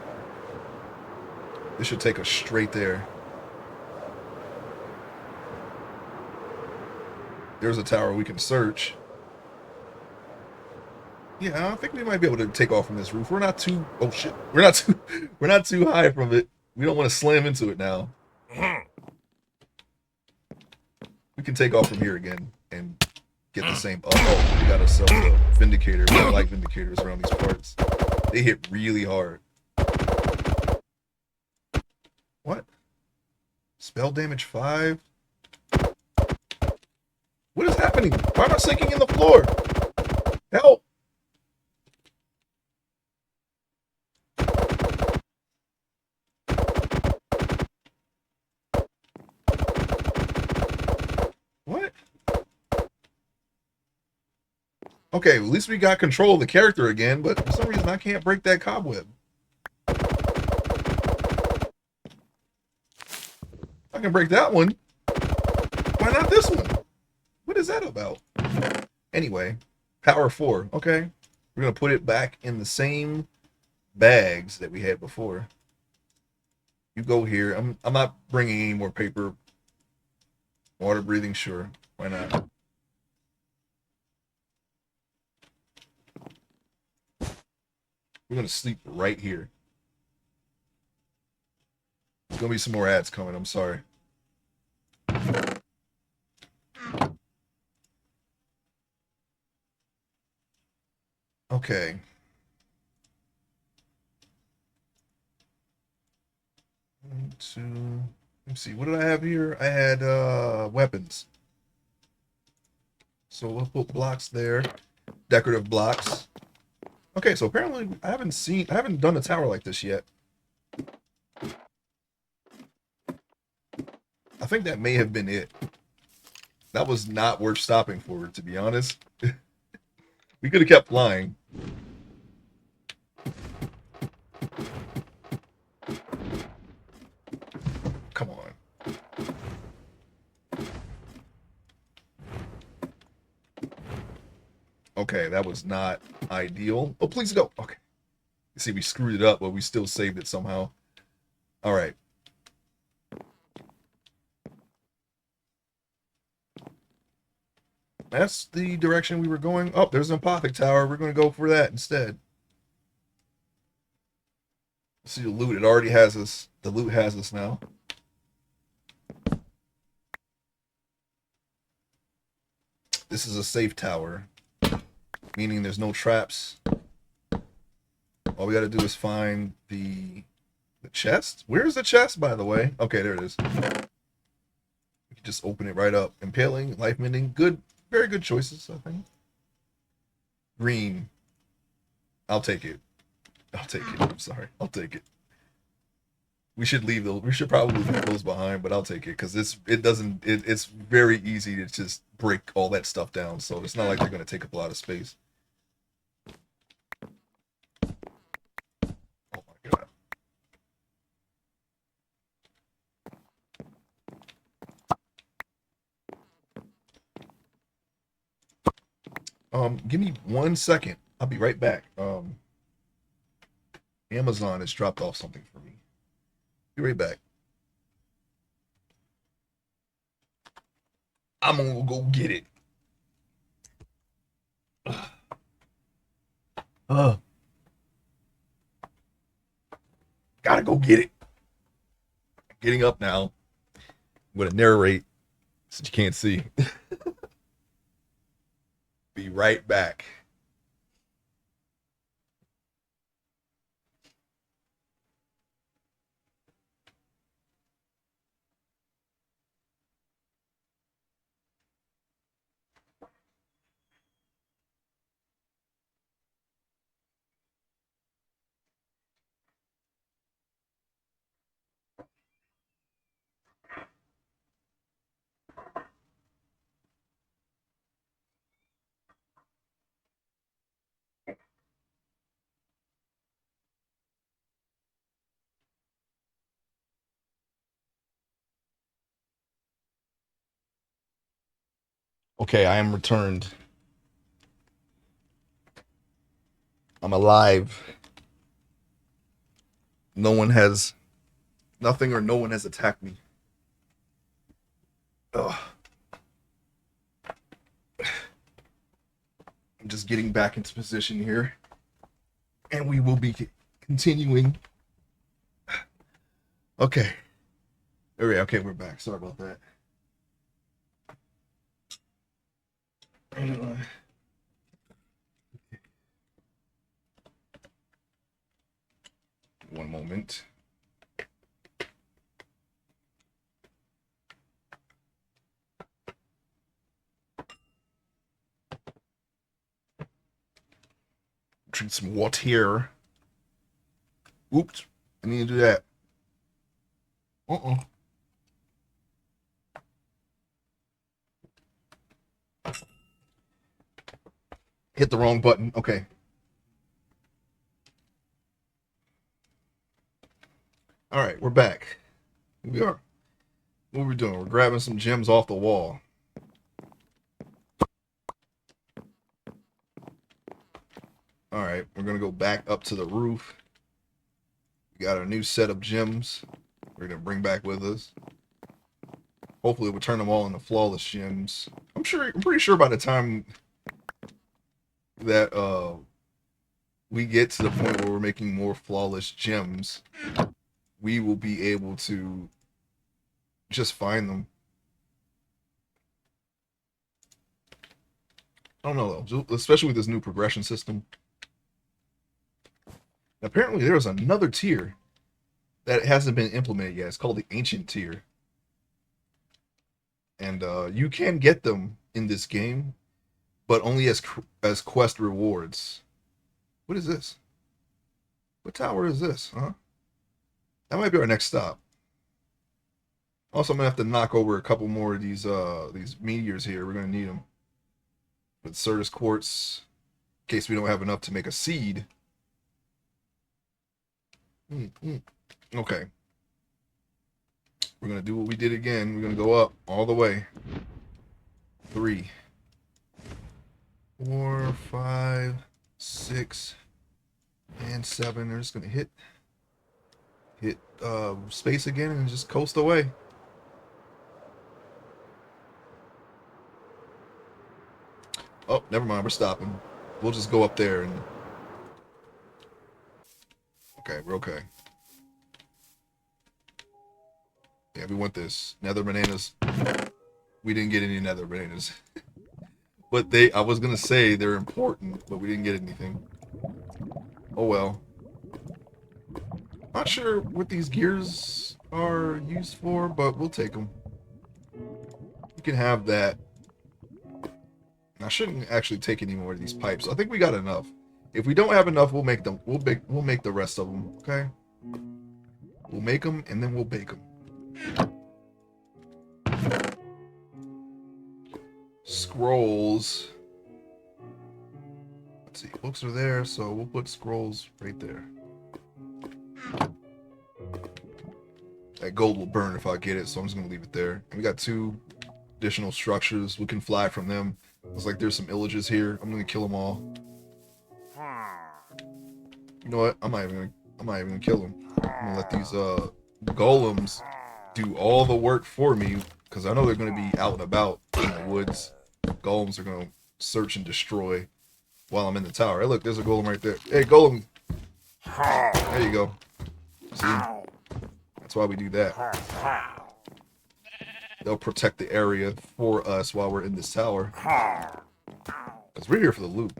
This should take us straight there. There's a tower we can search. Yeah, I think we might be able to take off from this roof. We're not too. Oh shit! We're not too high from it. We don't want to slam into it now. We can take off from here again and get the same. Oh, we got ourselves a Vindicator. We don't like Vindicators around these parts. They hit really hard. What? Spell damage 5? What is happening? Why am I sinking in the floor? Help! What? Okay, at least we got control of the character again, but for some reason I can't break that cobweb. I can break that one. Why not this one? What is that about? Anyway, power 4. Okay, we're gonna put it back in the same bags that we had before. You go here. I'm not bringing any more paper. Water breathing, sure. Why not? We're gonna sleep right here. There's gonna be some more ads coming. I'm sorry. Okay. Let me see. What did I have here? I had weapons. So we'll put blocks there. Decorative blocks. Okay, so apparently I haven't done a tower like this yet. I think that may have been it. That was not worth stopping for, to be honest. We could have kept flying. Come on. Okay, that was not ideal. Oh, please go. Okay. You see, we screwed it up, but we still saved it somehow. All right. That's the direction we were going. Oh, there's an Apothic Tower. We're going to go for that instead. See the loot. It already has us. The loot has us now. This is a safe tower, meaning there's no traps. All we got to do is find the The chest? Where's the chest, by the way? Okay, there it is. You can just open it right up. Impaling, life mending. Good. Very good choices, I think. Green. I'll take it. I'll take it. I'm sorry. I'll take it. We should leave those. We should probably leave those behind, but I'll take it because it's very easy to just break all that stuff down. So it's not like they're gonna take up a lot of space. Oh my god. Give me 1 second. I'll be right back. Amazon has dropped off something for me. Be right back. I'm gonna go get it. Uh, gotta go get it. I'm getting up now. I'm gonna narrate since you can't see. Be right back. Okay, I am returned. I'm alive. No one has nothing or no one has attacked me. Ugh. I'm just getting back into position here. And we will be continuing. Okay. All right, okay, we're back. Sorry about that. One moment. Drink some water here. Oops. I need to do that. Uh-uh. Hit the wrong button. Okay. All right, we're back. Here we are. What are we doing? We're grabbing some gems off the wall. All right, we're going to go back up to the roof. We got our new set of gems we're going to bring back with us. Hopefully we'll turn them all into flawless gems. I'm pretty sure by the time that we get to the point where we're making more flawless gems, we will be able to just find them. I don't know though, especially with this new progression system. Apparently there's another tier that hasn't been implemented yet. It's called the Ancient tier. And you can get them in this game, but only as quest rewards. What is this? What tower is this? Huh? That might be our next stop. Also, I'm gonna have to knock over a couple more of these meteors here. We're gonna need them. With Certus quartz, in case we don't have enough to make a seed. Okay. We're gonna do what we did again. We're gonna go up all the way. 3, 4, 5, 6, and 7. They're just gonna hit space again and just coast away. Oh, never mind. We're stopping. We'll just go up there and. Okay, we're okay. Yeah, we want this. Nether bananas. We didn't get any nether bananas. But I was gonna say they're important, but we didn't get anything. Oh well. Not sure what these gears are used for, but we'll take them. You can have that. I shouldn't actually take any more of these pipes. I think we got enough. If we don't have enough, we'll make them. We'll make the rest of them. Okay. We'll make them and then we'll bake them. Scrolls. Let's see. Books are there, so we'll put scrolls right there. That gold will burn if I get it, so I'm just gonna leave it there. And we got 2 additional structures. We can fly from them. Looks like there's some illages here. I'm gonna kill them all. You know what? I'm not even gonna kill them. I'm gonna let these golems do all the work for me, because I know they're gonna be out and about in the woods. Golems are gonna search and destroy while I'm in the tower. Hey, look, there's a golem right there. Hey, golem. There you go. See? That's why we do that. They'll protect the area for us while we're in this tower. Because we're here for the loot.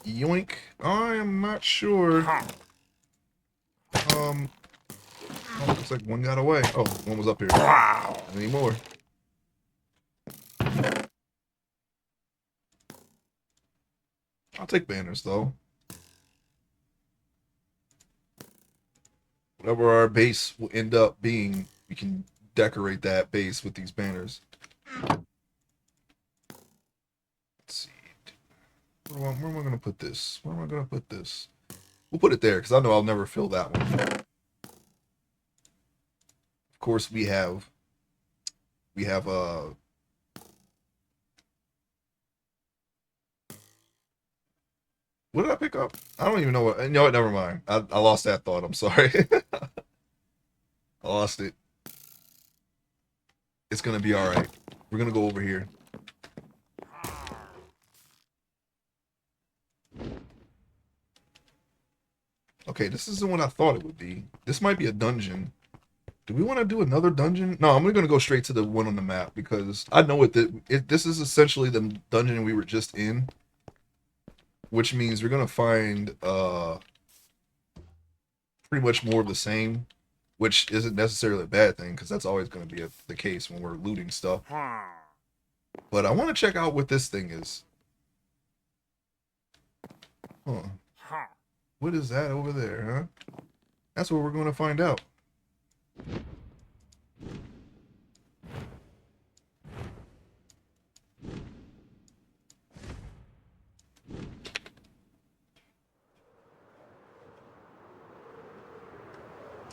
Yoink. I am not sure. Oh, looks like one got away. Oh, one was up here. Any more? I'll take banners, though. Whatever our base will end up being, we can decorate that base with these banners. Let's see. Where am I going to put this? Where am I going to put this? We'll put it there, because I know I'll never fill that one. Of course, we have what did I pick up? I don't even know what. You know what? Never mind. I lost that thought. I'm sorry. I lost it. It's gonna be all right. We're gonna go over here. Okay, this isn't what I thought it would be. This might be a dungeon. Do we want to do another dungeon? No, I'm gonna go straight to the one on the map because I know this is essentially the dungeon we were just in. Which means we're gonna find pretty much more of the same, which isn't necessarily a bad thing because that's always gonna be the case when we're looting stuff. But I want to check out what this thing is. Huh? What is that over there, huh? That's what we're gonna find out.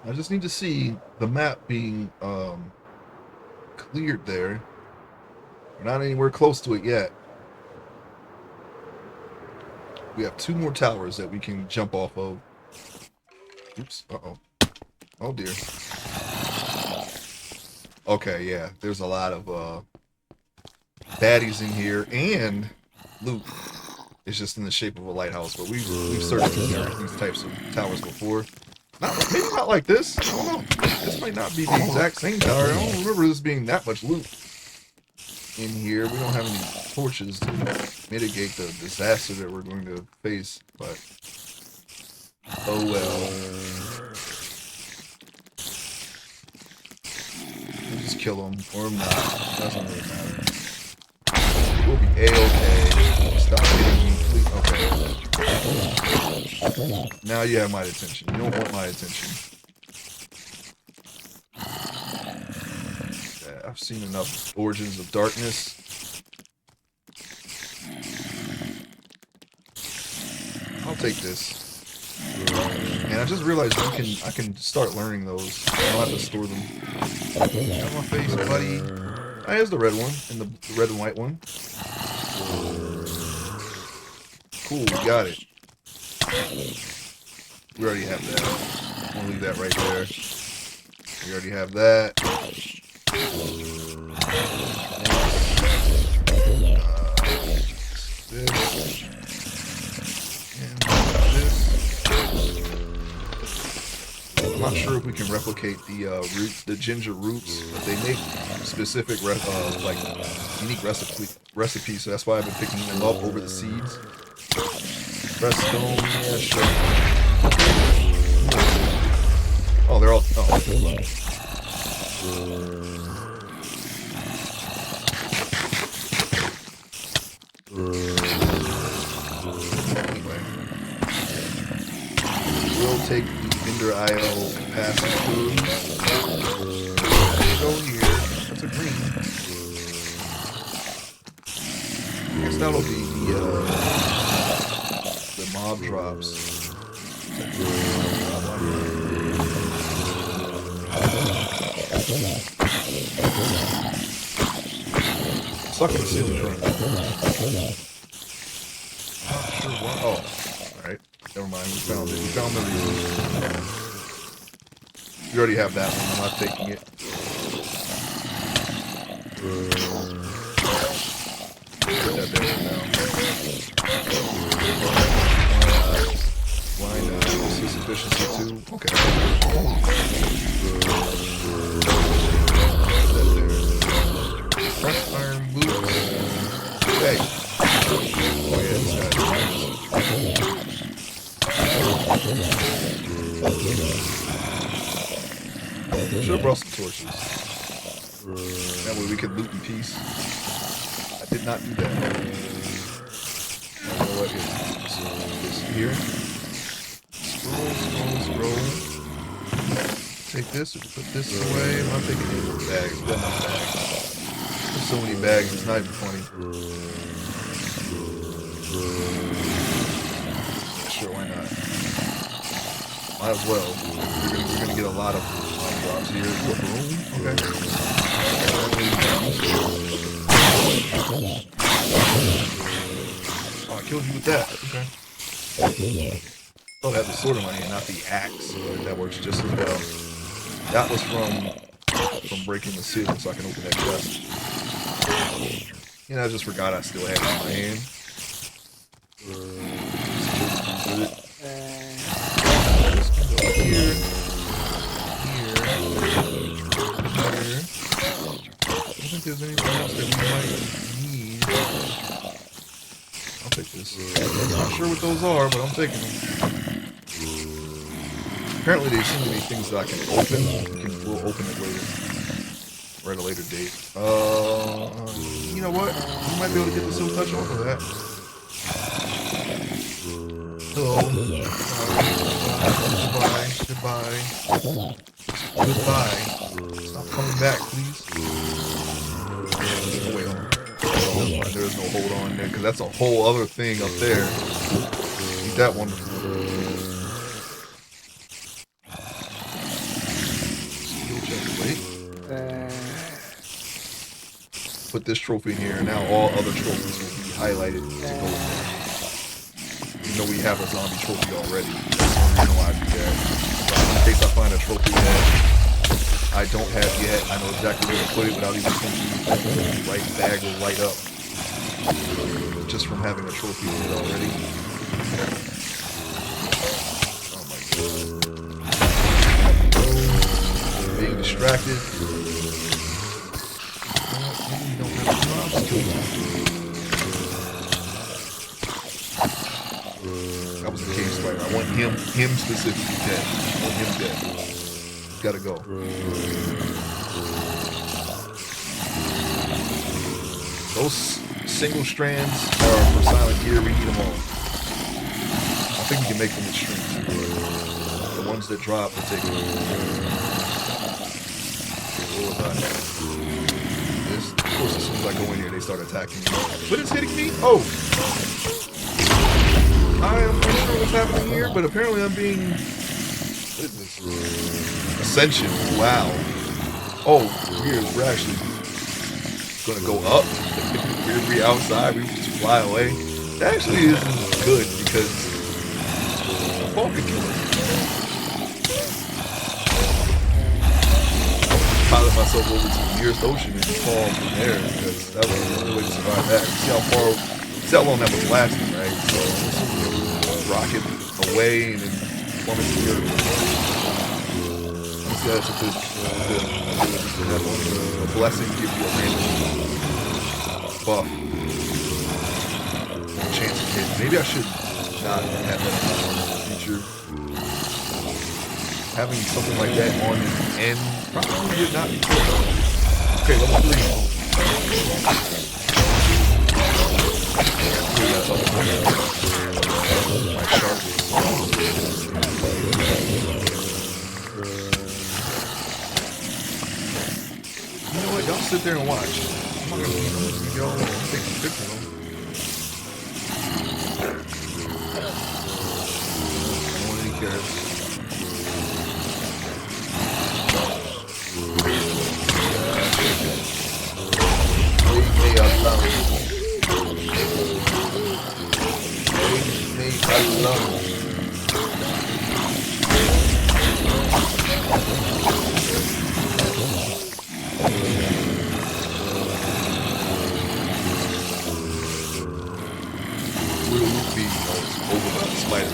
I just need to see the map being cleared there. We're not anywhere close to it yet. We have 2 more towers that we can jump off of. Oops. Uh-oh. Oh, dear. Okay, yeah. There's a lot of baddies in here, and loot. It's just in the shape of a lighthouse, but we've searched these types of towers before. Maybe not like this. I don't know. This might not be the exact same tower. I don't remember this being that much loot in here. We don't have any torches to mitigate the disaster that we're going to face, but oh well. We'll just kill them or not. Doesn't really matter. We'll be A-okay. Stop hitting me, please. Okay. Now you have my attention. You don't want my attention. Yeah, I've seen enough Origins of Darkness. I'll take this. And I just realized I can start learning those. I don't have to store them. Get on my face, buddy. Oh, here's the red one and the red and white one. Cool, we got it. We already have that. I'm gonna leave that right there. We already have that. This. And this. I'm not sure if we can replicate the roots, the ginger roots, but they make specific like unique recipes, so that's why I've been picking them up over the seeds. Press stone, yeah, sure. Oh, they're all. Oh. Anyway, we'll take the Ender IO capacity cruise. Go here. That's a green. Next that'll be the mob drops. Stuck in the ceiling currently. Sure what? Oh, alright. Never mind. We found it. We found the reason. We already have that one. I'm not taking it. Put that there now. Why not? This is efficiency too. Okay. Press iron boots. Hey. Oh yeah, this guy. Should have brought some torches. That way we could loot in peace. I did not do that. I don't know what is this here. Scroll. Take this or put this away. I'm taking these bags. Got enough bags. There's so many bags, it's not even funny. Sure, why not? Might as well. We're gonna get a lot of drops here. What room? Okay. Oh, I killed you with that. Okay. Oh, I have the sword in my hand, not the axe. That works just as well. That was from breaking the ceiling, so I can open that chest. You know, I just forgot I still had it in my hand. Here. I don't think there's anything else that we might need. I'll take this. I'm not sure what those are, but I'm taking them. Apparently they seem to be things that I can open. We'll open it later. Or at a later date. You know what? We might be able to get the silk touch off of that. Hello. Goodbye. Stop coming back, please. Wait on. There's no hold on there, because that's a whole other thing up there. Ain't that wonderful? Put this trophy in here, and now all other trophies will be highlighted to go with that. You know we have a zombie trophy already. That's the reason why I do that. So in case I find a trophy that I don't have yet, I know exactly where to put it without even thinking. The right bag will light up. Just from having a trophy in it already. Oh my god. Being distracted. That was the case, right? I want him specifically dead. I want him dead. Gotta go. Those single strands are for silent gear. We need them all. I think we can make them extreme. The ones that drop, we'll take them. This, of course, as soon as I go in here, they start attacking me. But it's hitting me? Oh! I am not sure what's happening here, but apparently I'm being... What is this? Ascension. Wow. Oh, we're actually gonna go up. We're outside. We just fly away. That actually isn't good because the fall could kill us. Pilot myself over to the nearest ocean and fall from there because that was the only way to survive that. You see how long that was lasting, right? So rocket away and then plummet to the earth. That's a good a blessing to give you a random buff. Chance of hit. Maybe I should not have that feature. having something like that on his end probably would not be good. Okay, level 3. We got level 4. My sharks. You know what? Y'all sit there and watch. I'm not gonna leave y'all alone. I'm taking pictures of them. No one really cares. Leave me alone. Leave me alone. Will be over by the spider.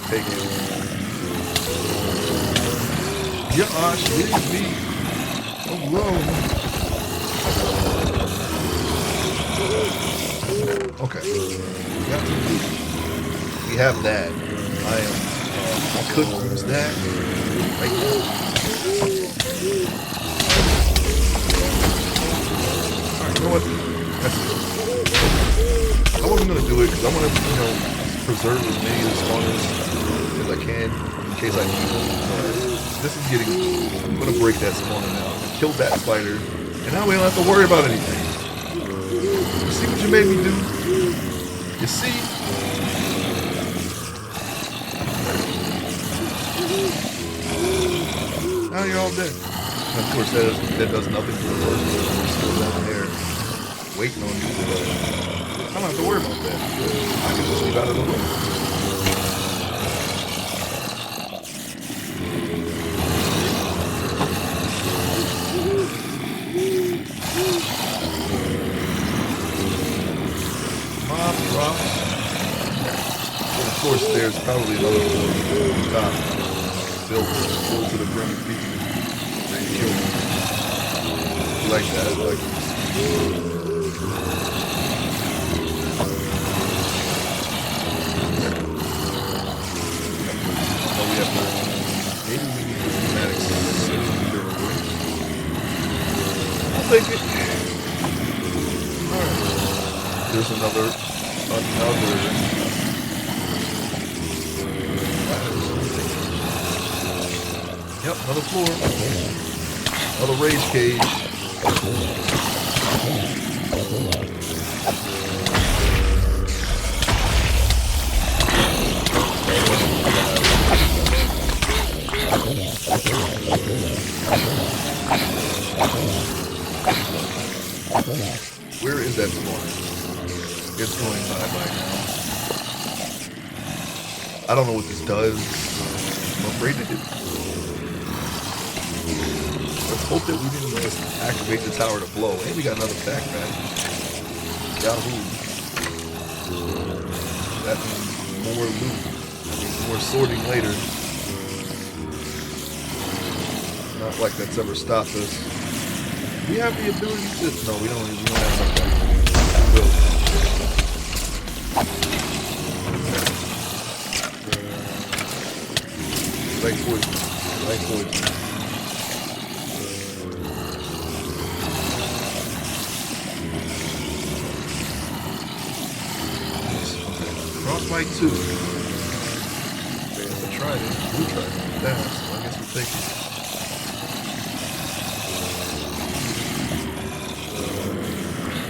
Take it. Josh, leave me alone. Okay. We have that. I could use that right now. Alright, you know what? That's it. I wasn't gonna do it because I want to, preserve as many of the spawners as I can in case I need them. This is getting. I'm gonna break that spawner now. I killed that spider, and now we don't have to worry about anything. You see what you made me do? You see? Now you're all dead. And of course, that does nothing for the first one. We're still down there waiting on you. But I don't have to worry about that. I can just leave out of the room. Mob drop. And of course, there's probably another floor on top. Built to the brim of people. Ready to kill me. You like that? I like this. Oh, we have to. Maybe we need the schematics. I'll take it. Alright. There's another. Yep, another floor. Another rage cage. Where is that spawner? It's going bye-bye now. I don't know what this does. I'm afraid it is. Let's hope that we didn't just activate the tower to blow. And we got another backpack. Yahoo. That means more loot. That means more sorting later. Not like that's ever stopped us. We have the ability to... No, we don't have that. We will. Like poison. Like poison. Frostbite 2. I tried it. We tried it. Damn, so I guess we'll take it.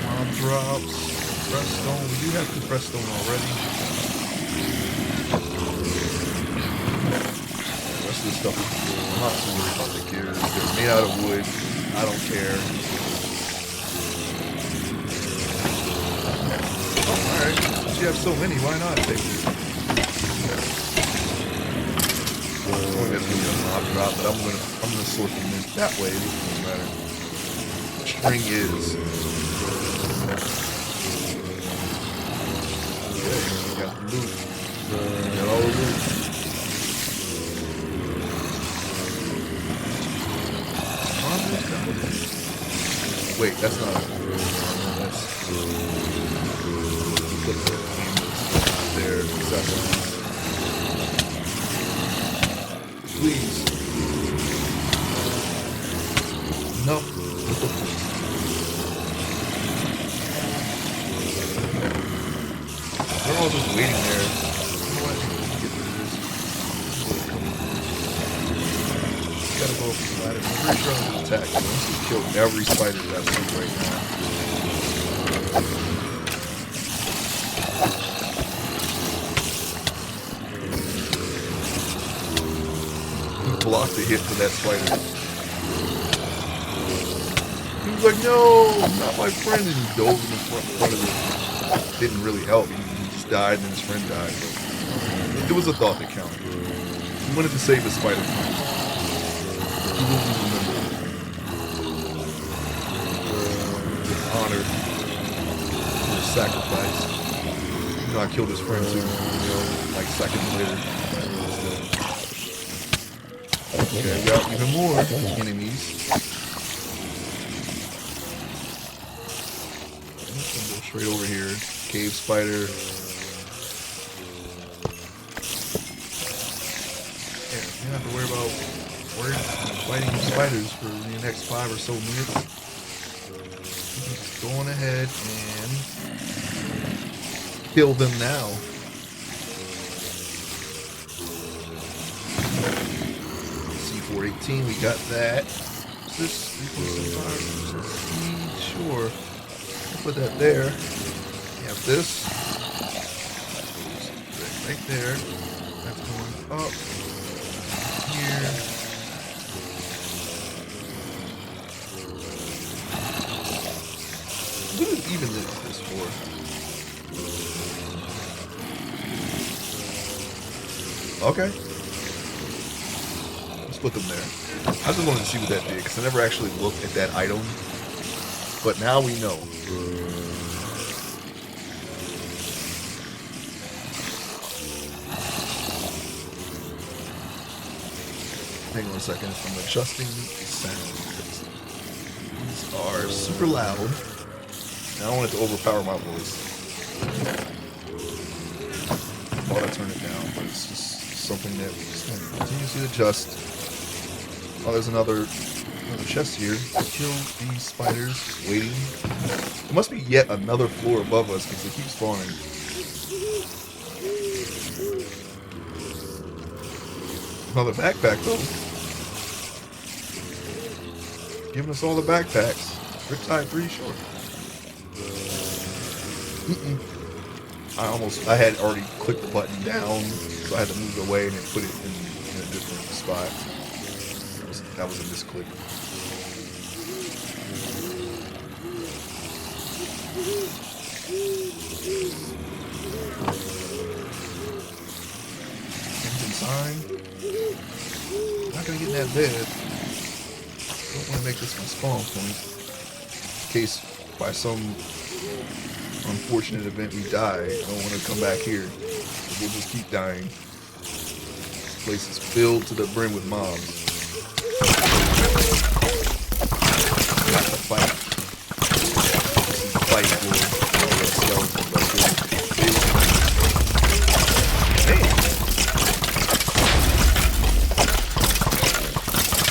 Mob drops. Press stone. We do have 2 press stone already. The rest of this stuff, I'm not too worried about the gears. They're made out of wood. I don't care. Alright. You have so many, why not take it? I'm gonna do a mob drop, but I'm gonna sort them in that way. It doesn't matter. String is. Okay, we got the loot. We got all the loot. Wait, that's not. That's. There, accessories. Please. No. They're all just waiting there. You know what? Get rid of this. Gotta go up the ladder. I'm pretty sure I'm gonna attack. I'm just gonna kill every spider that's in right now. Block the hit to that spider. He was like, no, not my friend, and he dove in the front of it. Didn't really help. He just died, and then his friend died. But it was a thought that counted. He wanted to save his spider friend. He will be remembered. Honored. For his sacrifice. You know, I killed his friend too. You know, like seconds later. Okay, we got even more enemies. Go straight over here. Cave spider. Yeah, you don't have to worry about fighting spiders for the next 5 or so minutes. Just go on ahead and kill them now. C418, we got that. Is this 3.75? Sure. I'll put that there. We have this. Right there. That's going up. Here. What even is this for? Okay. Let's put them there. I just wanted to see what that did because I never actually looked at that item. But now we know. Hang on a second. I'm adjusting the sound. These are super loud. I don't want it to overpower my voice. I thought I turned it down, but it's just something that we just continuously adjust. Oh, there's another chest here. Kill these spiders. Waiting. There must be yet another floor above us because they keep spawning. Another backpack though. Giving us all the backpacks. Riptide 3, sure. I had already clicked the button down, so I had to move it away and then put it in a different spot. That was a misclick. Engine sign. I'm not gonna get in that bed. Don't want to make this my spawn point. In case by some unfortunate event we die, I don't want to come back here. We'll just keep dying. This place is filled to the brim with mobs. We have to fight. This is the fight for the skeleton. Man!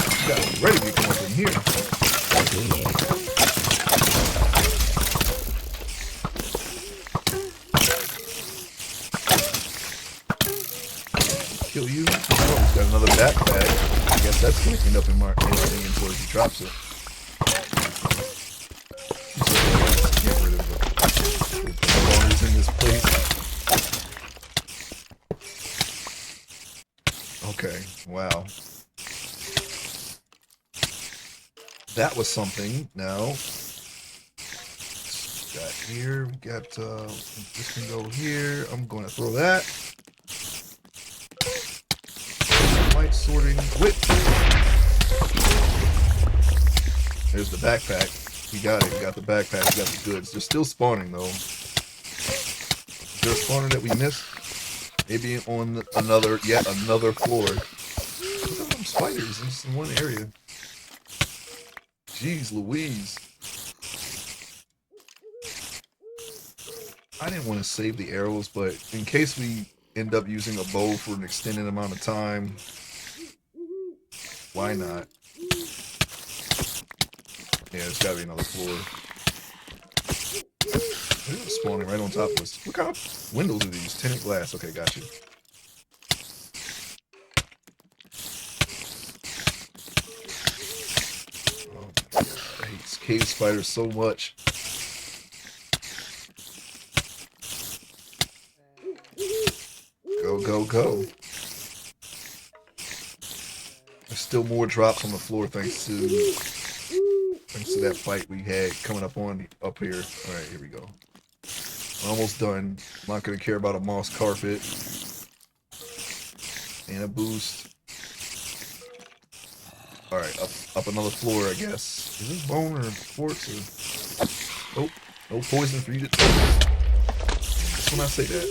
You got ready to come up in here. Kill you. Oh, he's got another backpack. I guess that's going to end up in my inventory if he drops it. Get rid of it. How long is in this place? Okay, wow. That was something. Now, got here. We got this can go here. I'm going to throw that. Light sorting whip. There's the backpack. We got it. We got the backpack. We got the goods. They're still spawning though. Is there a spawner that we missed? Maybe on yet another floor. Look at them spiders in just one area. Jeez Louise. I didn't want to save the arrows, but in case we end up using a bow for an extended amount of time, Why not? Yeah, there's gotta be another floor. They're spawning right on top of us. What kind of windows are these? Tinted glass. Okay, got you. Oh my god, I hate cave spiders so much. Go, go, go. There's still more drops on the floor thanks to that fight we had coming up here. Alright, here we go. We're almost done. I'm not gonna care about a moss carpet. And a boost. Alright, up another floor, I guess. Is this bone or quartz or... Nope. No poison for you to... Just when I say that.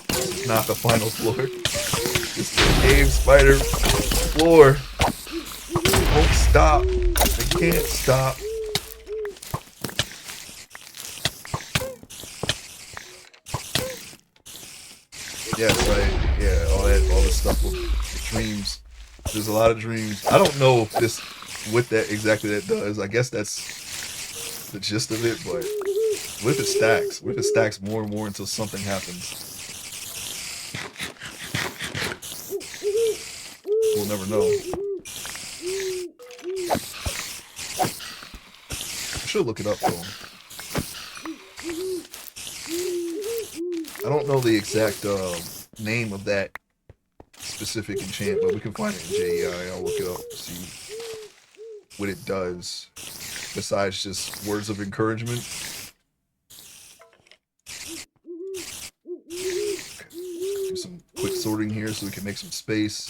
This is not the final floor. This is the cave spider floor. They won't stop. They can't stop. Yes, right. Yeah, all this stuff with dreams. There's a lot of dreams. I don't know if this, what that exactly that does. I guess that's the gist of it, but what if it stacks? What if it stacks more and more until something happens? We'll never know. I should look it up though. I don't know the exact name of that specific enchant, but we can find it in JEI. I'll look it up to see what it does besides just words of encouragement. Do some quick sorting here so we can make some space.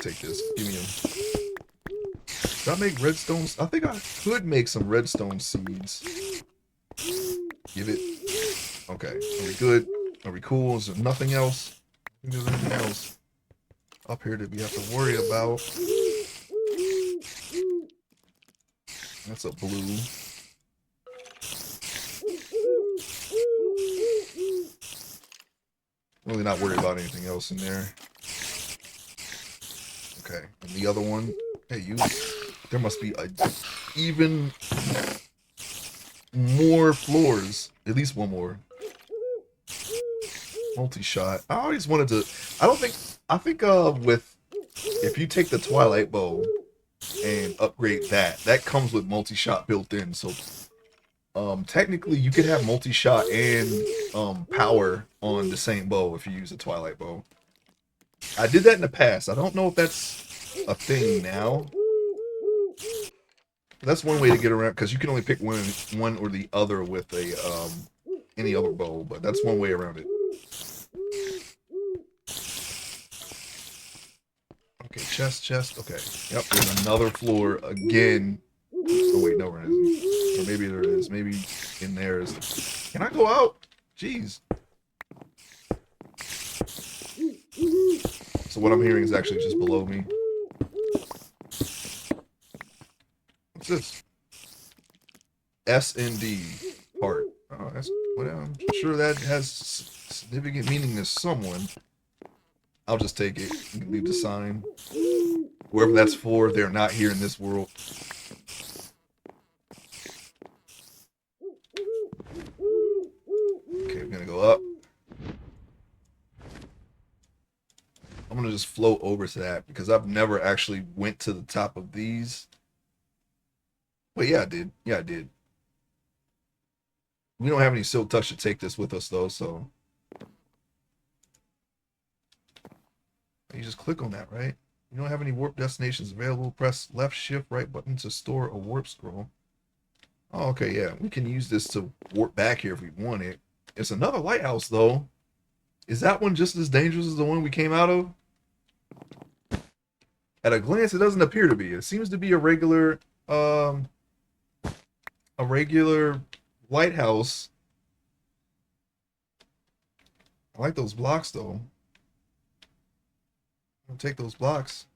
Take this. Give me them. Should I make redstones? I think I could make some redstone seeds. Give it. Okay. Are we good? Are we cool? Is there nothing else? I think there's anything else up here that we have to worry about. That's a blue. Really not worried about anything else in there. Okay. And the other one. Hey, you. There must be even more floors. At least one more. Multi-shot. I always wanted to... I think with... If you take the Twilight Bow and upgrade that comes with multi-shot built in. So, technically you could have multi-shot and power on the same bow if you use a Twilight Bow. I did that in the past. I don't know if that's a thing now. That's one way to get around, because you can only pick one or the other with a any other bow, but that's one way around it. Okay, chest. Okay. Yep, there's another floor again. Oh wait, no, there isn't. Or maybe there is. Maybe in there is. Can I go out? Jeez. So what I'm hearing is actually just below me. What's this? S and D part. Oh, that's what I'm sure that has significant meaning to someone. I'll just take it. You can leave the sign. Whoever that's for, they're not here in this world. Okay, I'm gonna go up. I'm gonna just float over to that because I've never actually went to the top of these. Wait, yeah, I did. Yeah, I did. We don't have any silk touch to take this with us though, so you just click on that, right? You don't have any warp destinations available. Press left shift right button to store a warp scroll. Oh, okay, yeah. We can use this to warp back here if we want it. It's another lighthouse though. Is that one just as dangerous as the one we came out of? At a glance, it doesn't appear to be. It seems to be a regular lighthouse. I like those blocks though. I'll take those blocks.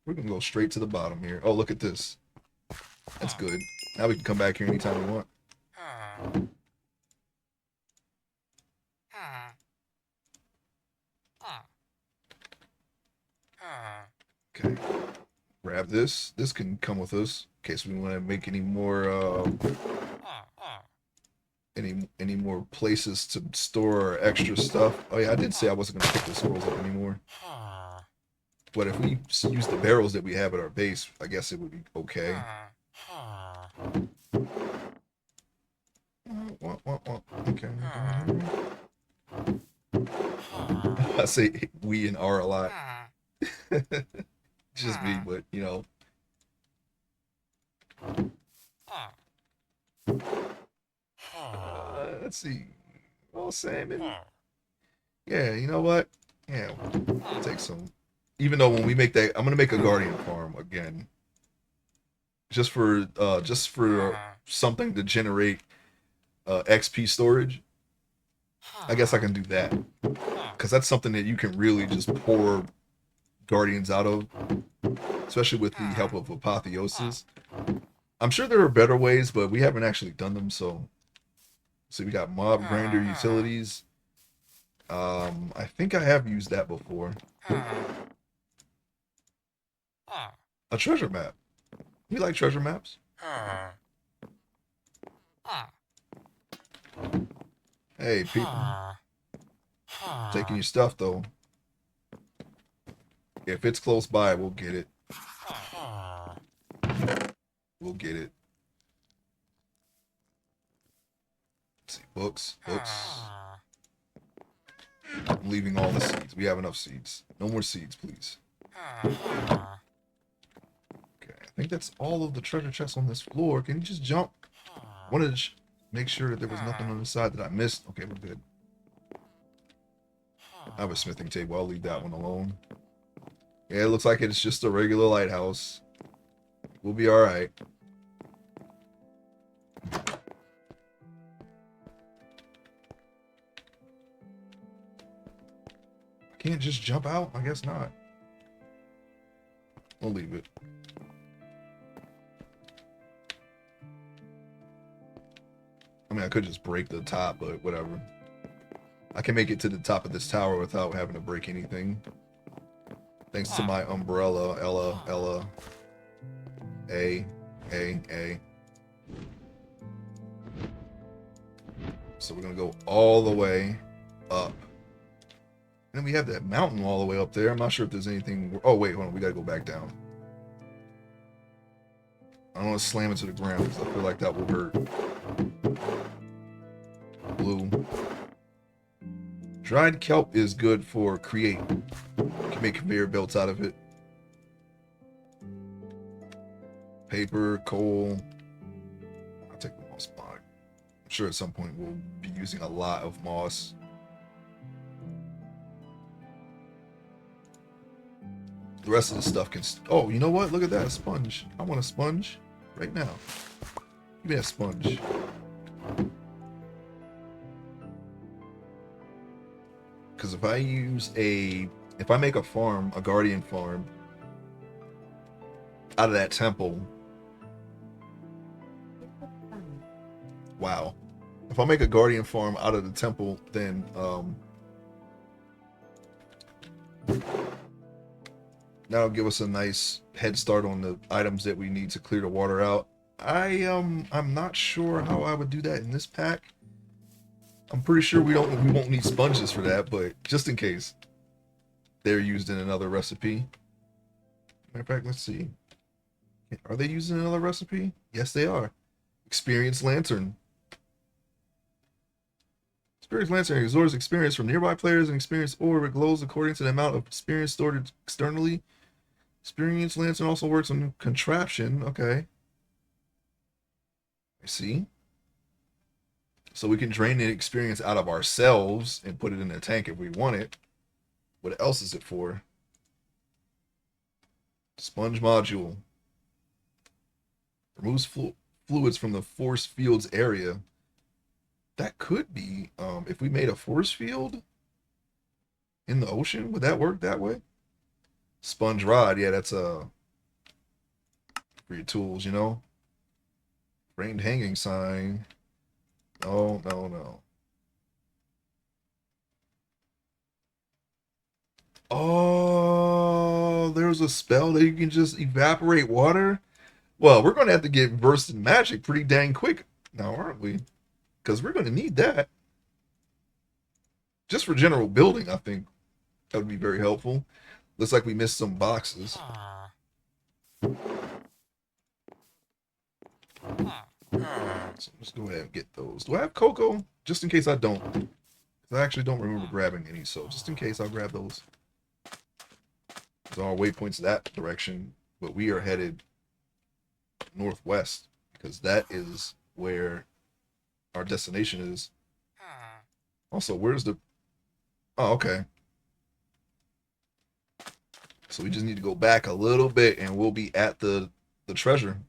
We're gonna go straight to the bottom here. Oh, look at this. That's good. Now we can come back here anytime we want. Okay. Grab this. This can come with us in case we want to make any more any more places to store our extra stuff. Oh yeah, I did say I wasn't gonna pick the squirrels up anymore. But if we use the barrels that we have at our base, I guess it would be okay. Okay. I say we and R a lot. Just me, but you know. Let's see. Oh, salmon. Yeah, you know what? Yeah, we'll take some. Even though when we make that, I'm gonna make a guardian farm again, just for something to generate XP storage. I guess I can do that because that's something that you can really just pour guardians out of, especially with the help of apotheosis. I'm sure there are better ways, but we haven't actually done them. So we got mob grinder utilities. I think I have used that before. A treasure map. You like treasure maps? Hey, people. Taking your stuff, though. If it's close by, we'll get it. We'll get it. Let's see. Books. Books. I'm leaving all the seeds. We have enough seeds. No more seeds, please. Okay, I think that's all of the treasure chests on this floor. Can you just jump? I wanted to make sure that there was nothing on the side that I missed. Okay, we're good. I have a smithing table. I'll leave that one alone. Yeah, it looks like it's just a regular lighthouse. We'll be alright. I can't just jump out? I guess not. We'll leave it. I mean, I could just break the top, but whatever. I can make it to the top of this tower without having to break anything. Thanks to my umbrella, Ella. A. So we're gonna go all the way up. And then we have that mountain all the way up there. I'm not sure if there's anything. Oh, wait, hold on. We gotta go back down. I don't want to slam into the ground because I feel like that will hurt. Blue. Dried kelp is good for create. You can make conveyor belts out of it. Paper, coal. I'll take the moss block. I'm sure at some point we'll be using a lot of moss. The rest of the stuff can... Oh, you know what? Look at that. A sponge. I want a sponge right now. Give me a sponge. Because if I use if I make a farm, a guardian farm, out of that temple... Wow. If I make a guardian farm out of the temple, then, that'll give us a nice head start on the items that we need to clear the water out. I'm not sure how I would do that in this pack. I'm pretty sure we won't need sponges for that, but just in case they're used in another recipe. Matter of fact, let's see. Are they using another recipe? Yes, they are. Experience Lantern. Experience Lantern absorbs experience from nearby players and experience orb. It glows according to the amount of experience stored externally. Experience Lantern also works on contraption. Okay. I see. So we can drain the experience out of ourselves and put it in a tank if we want it. What else is it for? Sponge module. Removes fluids from the force field's area. That could be, if we made a force field in the ocean, would that work that way? Sponge rod, yeah, that's for your tools, you know. Framed hanging sign. No. Oh, there's a spell that you can just evaporate water. Well, we're going to have to get versed in magic pretty dang quick now, aren't we? Because we're going to need that. Just for general building, I think that would be very helpful. Looks like we missed some boxes. So let's go ahead and get those. Do I have cocoa? Just in case I don't. 'Cause I actually don't remember grabbing any, so just in case I'll grab those. There's our waypoints that direction, but we are headed northwest because that is where our destination is. Also, where's the... Oh, okay. So we just need to go back a little bit and we'll be at the treasure.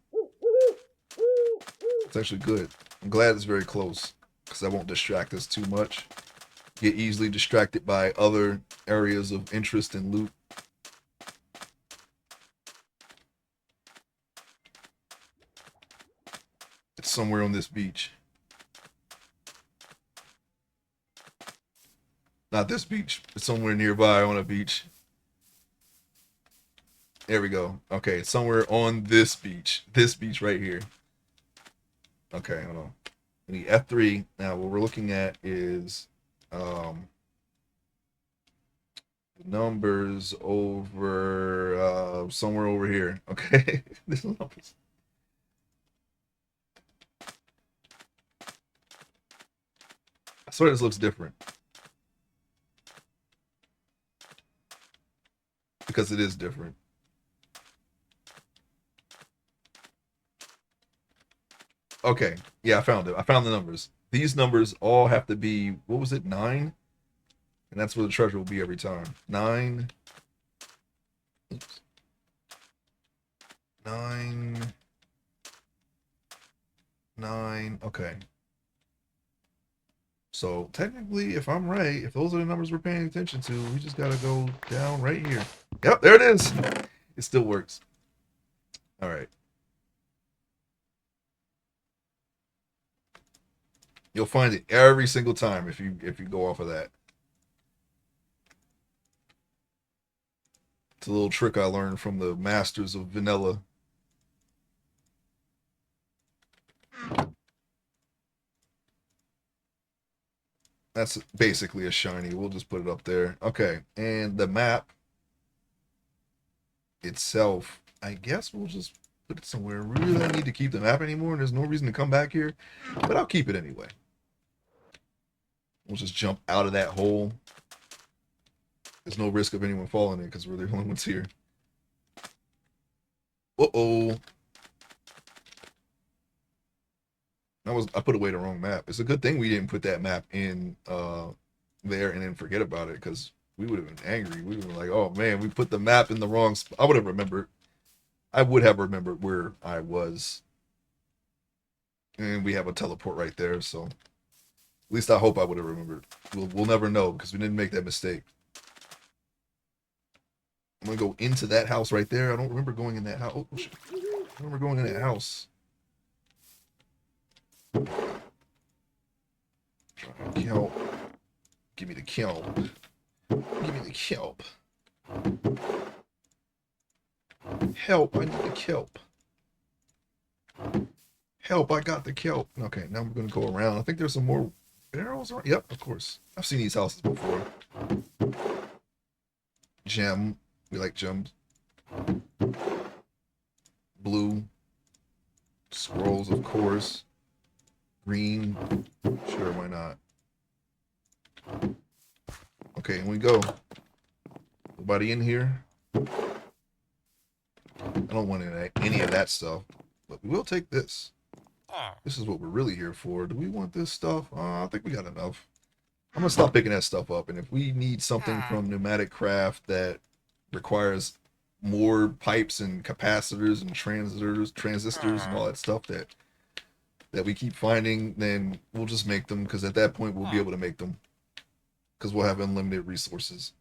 It's actually good. I'm glad it's very close because that won't distract us too much. Get easily distracted by other areas of interest and loot. It's somewhere on this beach. Not this beach. It's somewhere nearby on a beach. There we go. Okay, it's somewhere on this beach. This beach right here. Okay, hold on. We need F3. Now, what we're looking at is numbers over somewhere over here. Okay, this numbers. I swear this looks different because it is different. Okay, yeah, I found it. I found the numbers. These numbers all have to be, what was it, 9? And that's where the treasure will be every time. 9. Oops. 9. 9. Okay. So technically, if I'm right, if those are the numbers we're paying attention to, we just gotta go down right here. Yep, there it is. It still works. All right. You'll find it every single time if you go off of that. It's a little trick I learned from the masters of vanilla. That's basically a shiny. We'll just put it up there. Okay, and the map itself, I guess we'll just put it somewhere. We really don't need to keep the map anymore, and there's no reason to come back here, but I'll keep it anyway. We'll just jump out of that hole. There's no risk of anyone falling in because we're the only ones here. Uh-oh. I put away the wrong map. It's a good thing we didn't put that map in there and then forget about it because we would have been angry. We would have been like, oh man, we put the map in the wrong spot. I would have remembered. I would have remembered where I was. And we have a teleport right there, so at least I hope I would have remembered. We'll never know because we didn't make that mistake. I'm gonna go into that house right there. I don't remember going in that house. Oh, shit. I don't remember going in that house. Kelp. Give me the kelp. Give me the kelp. Help, I need the kelp. Help, I got the kelp. Okay, now we're gonna go around. I think there's some more arrows around. Yep, of course. I've seen these houses before. Gem. We like gems. Blue. Scrolls, of course. Green. Sure, why not? Okay, here we go. Nobody in here? I don't want any of that stuff, but we will take this. This is what we're really here for. Do we want this stuff? I think we got enough. I'm gonna stop picking that stuff up, and if we need something from pneumatic craft that requires more pipes and capacitors and transistors and all that stuff that we keep finding, then we'll just make them because at that point we'll be able to make them because we'll have unlimited resources.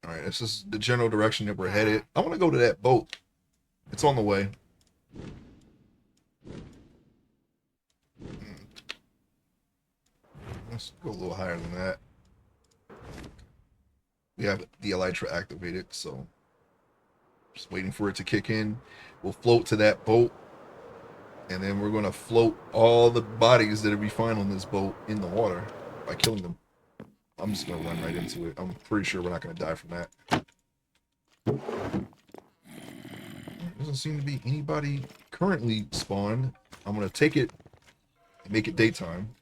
All right, it's just the general direction that we're headed. I want to go to that boat. It's on the way. Let's go a little higher than that. We have the elytra activated, so just waiting for it to kick in. We'll float to that boat, and then we're going to float all the bodies that we find on this boat in the water by killing them. I'm just going to run right into it. I'm pretty sure we're not going to die from that. There doesn't seem to be anybody currently spawned. I'm going to take it and make it daytime.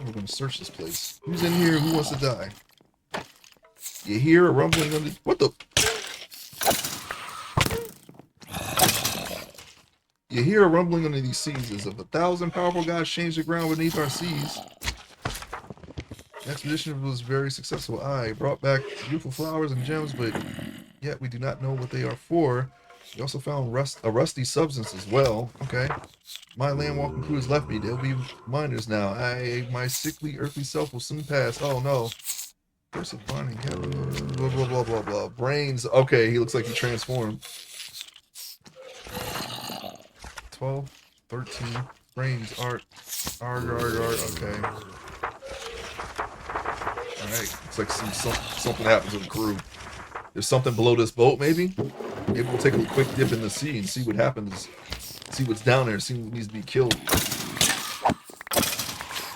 We're going to search this place. Who's in here? Who wants to die? You hear a rumbling under... What the... You hear a rumbling under these seas as if 1,000 powerful gods change the ground beneath our seas. The expedition was very successful. I brought back beautiful flowers and gems, but yet we do not know what they are for. We also found a rusty substance as well. Okay. My land walking crew has left me. They'll be miners now. My sickly earthly self will soon pass. Oh no. Curse of bonding. Blah, blah, blah, blah, blah. Brains. Okay, he looks like he transformed. 12, 13. Brains. Art. Okay. Alright. Looks like something happens with the crew. There's something below this boat, maybe? Maybe we'll take a quick dip in the sea and see what happens. See what's down there. See what needs to be killed.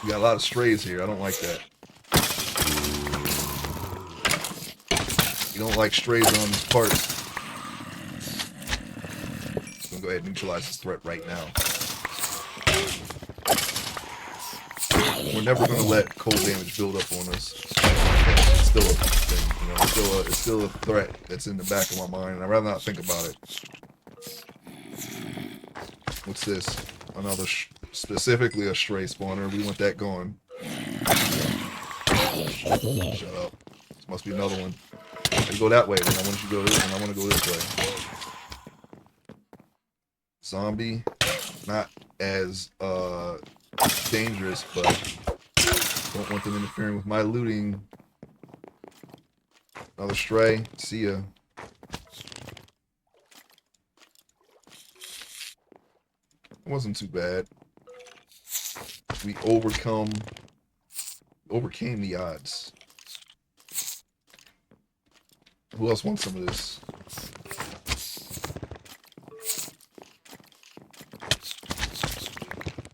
We got a lot of strays here. I don't like that. You don't like strays on these parts. I'm gonna go ahead and neutralize this threat right now. We're never gonna let cold damage build up on us. It's still a thing, you know. It's still a threat that's in the back of my mind, and I'd rather not think about it. What's this? Another specifically a stray spawner. We want that gone. Shut up. This must be another one. You go that way, then I want you to go this way, and I want to go this way. Zombie, not as dangerous, but don't want them interfering with my looting. Another stray. See ya. It wasn't too bad. We overcame the odds. Who else wants some of this?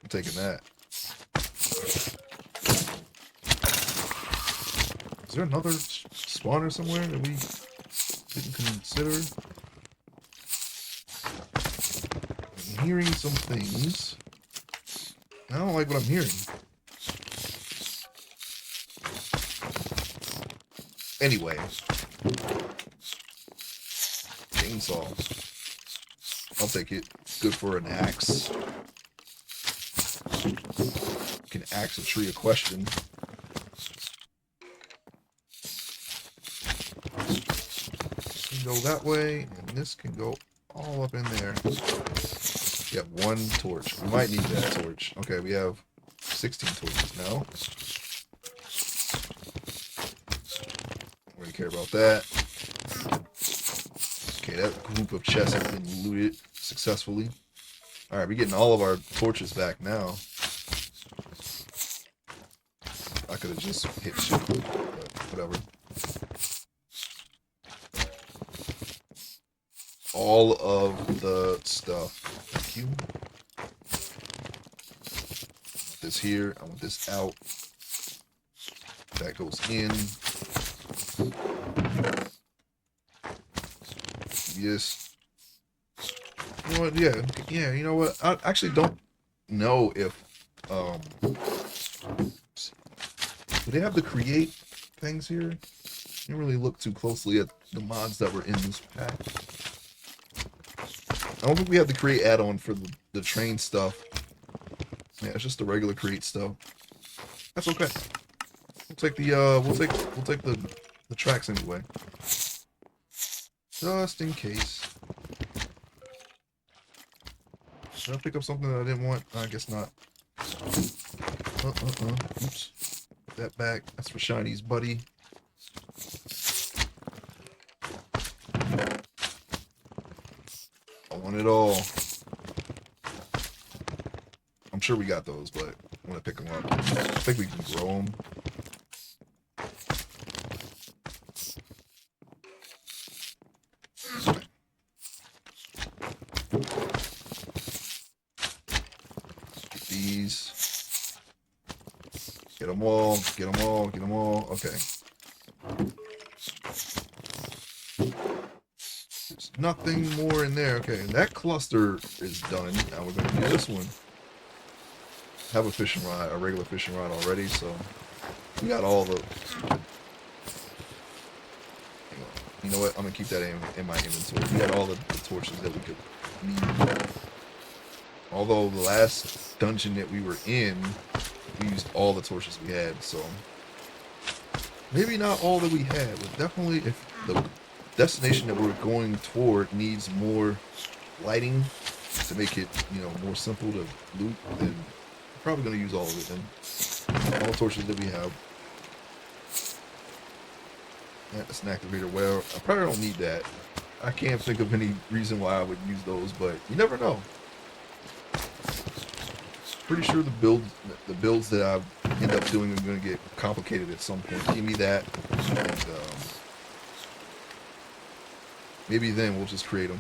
I'm taking that. Is there another spawner somewhere that we didn't consider? I'm hearing some things. I don't like what I'm hearing. Anyway. Chainsaw. I'll take it. Good for an axe. You can axe a tree a question. This can go that way, and this can go all up in there. We have one torch. We might need that torch. Okay, we have 16 torches now. We don't care about that. Okay, that group of chests has been looted successfully. Alright, we're getting all of our torches back now. I could have just hit shit, but whatever. All of the stuff. Thank you. I want this here. I want this out. That goes in. Yes. You know what? Yeah. You know what? I actually don't know if do they have the create things here? I didn't really look too closely at the mods that were in this pack. I don't think we have the create add-on for the train stuff. Yeah, it's just the regular create stuff. That's okay. We'll take the we'll take the tracks anyway. Just in case. Did I pick up something that I didn't want? I guess not. Oops. Put that back. That's for Shiny's buddy. I want it all. I'm sure we got those, but I'm gonna pick them up. I think we can grow them. Get these. Get them all. Get them all. Get them all. Okay. There's nothing more in there. Okay, that cluster is done. Now we're going to do this one. I have a fishing rod, a regular fishing rod already, so we got all the... You know what? I'm going to keep that in my inventory. We got all the torches that we could need. Although the last dungeon that we were in, we used all the torches we had, so... Maybe not all that we had, but definitely if the destination that we're going toward needs more lighting to make it, you know, more simple to loot, then we're probably going to use all of it then. All the torches that we have. Yeah, that's an activator. Well, I probably don't need that. I can't think of any reason why I would use those, but you never know. Pretty sure the builds that I end up doing are going to get complicated at some point. Give me that, and maybe then we'll just create them.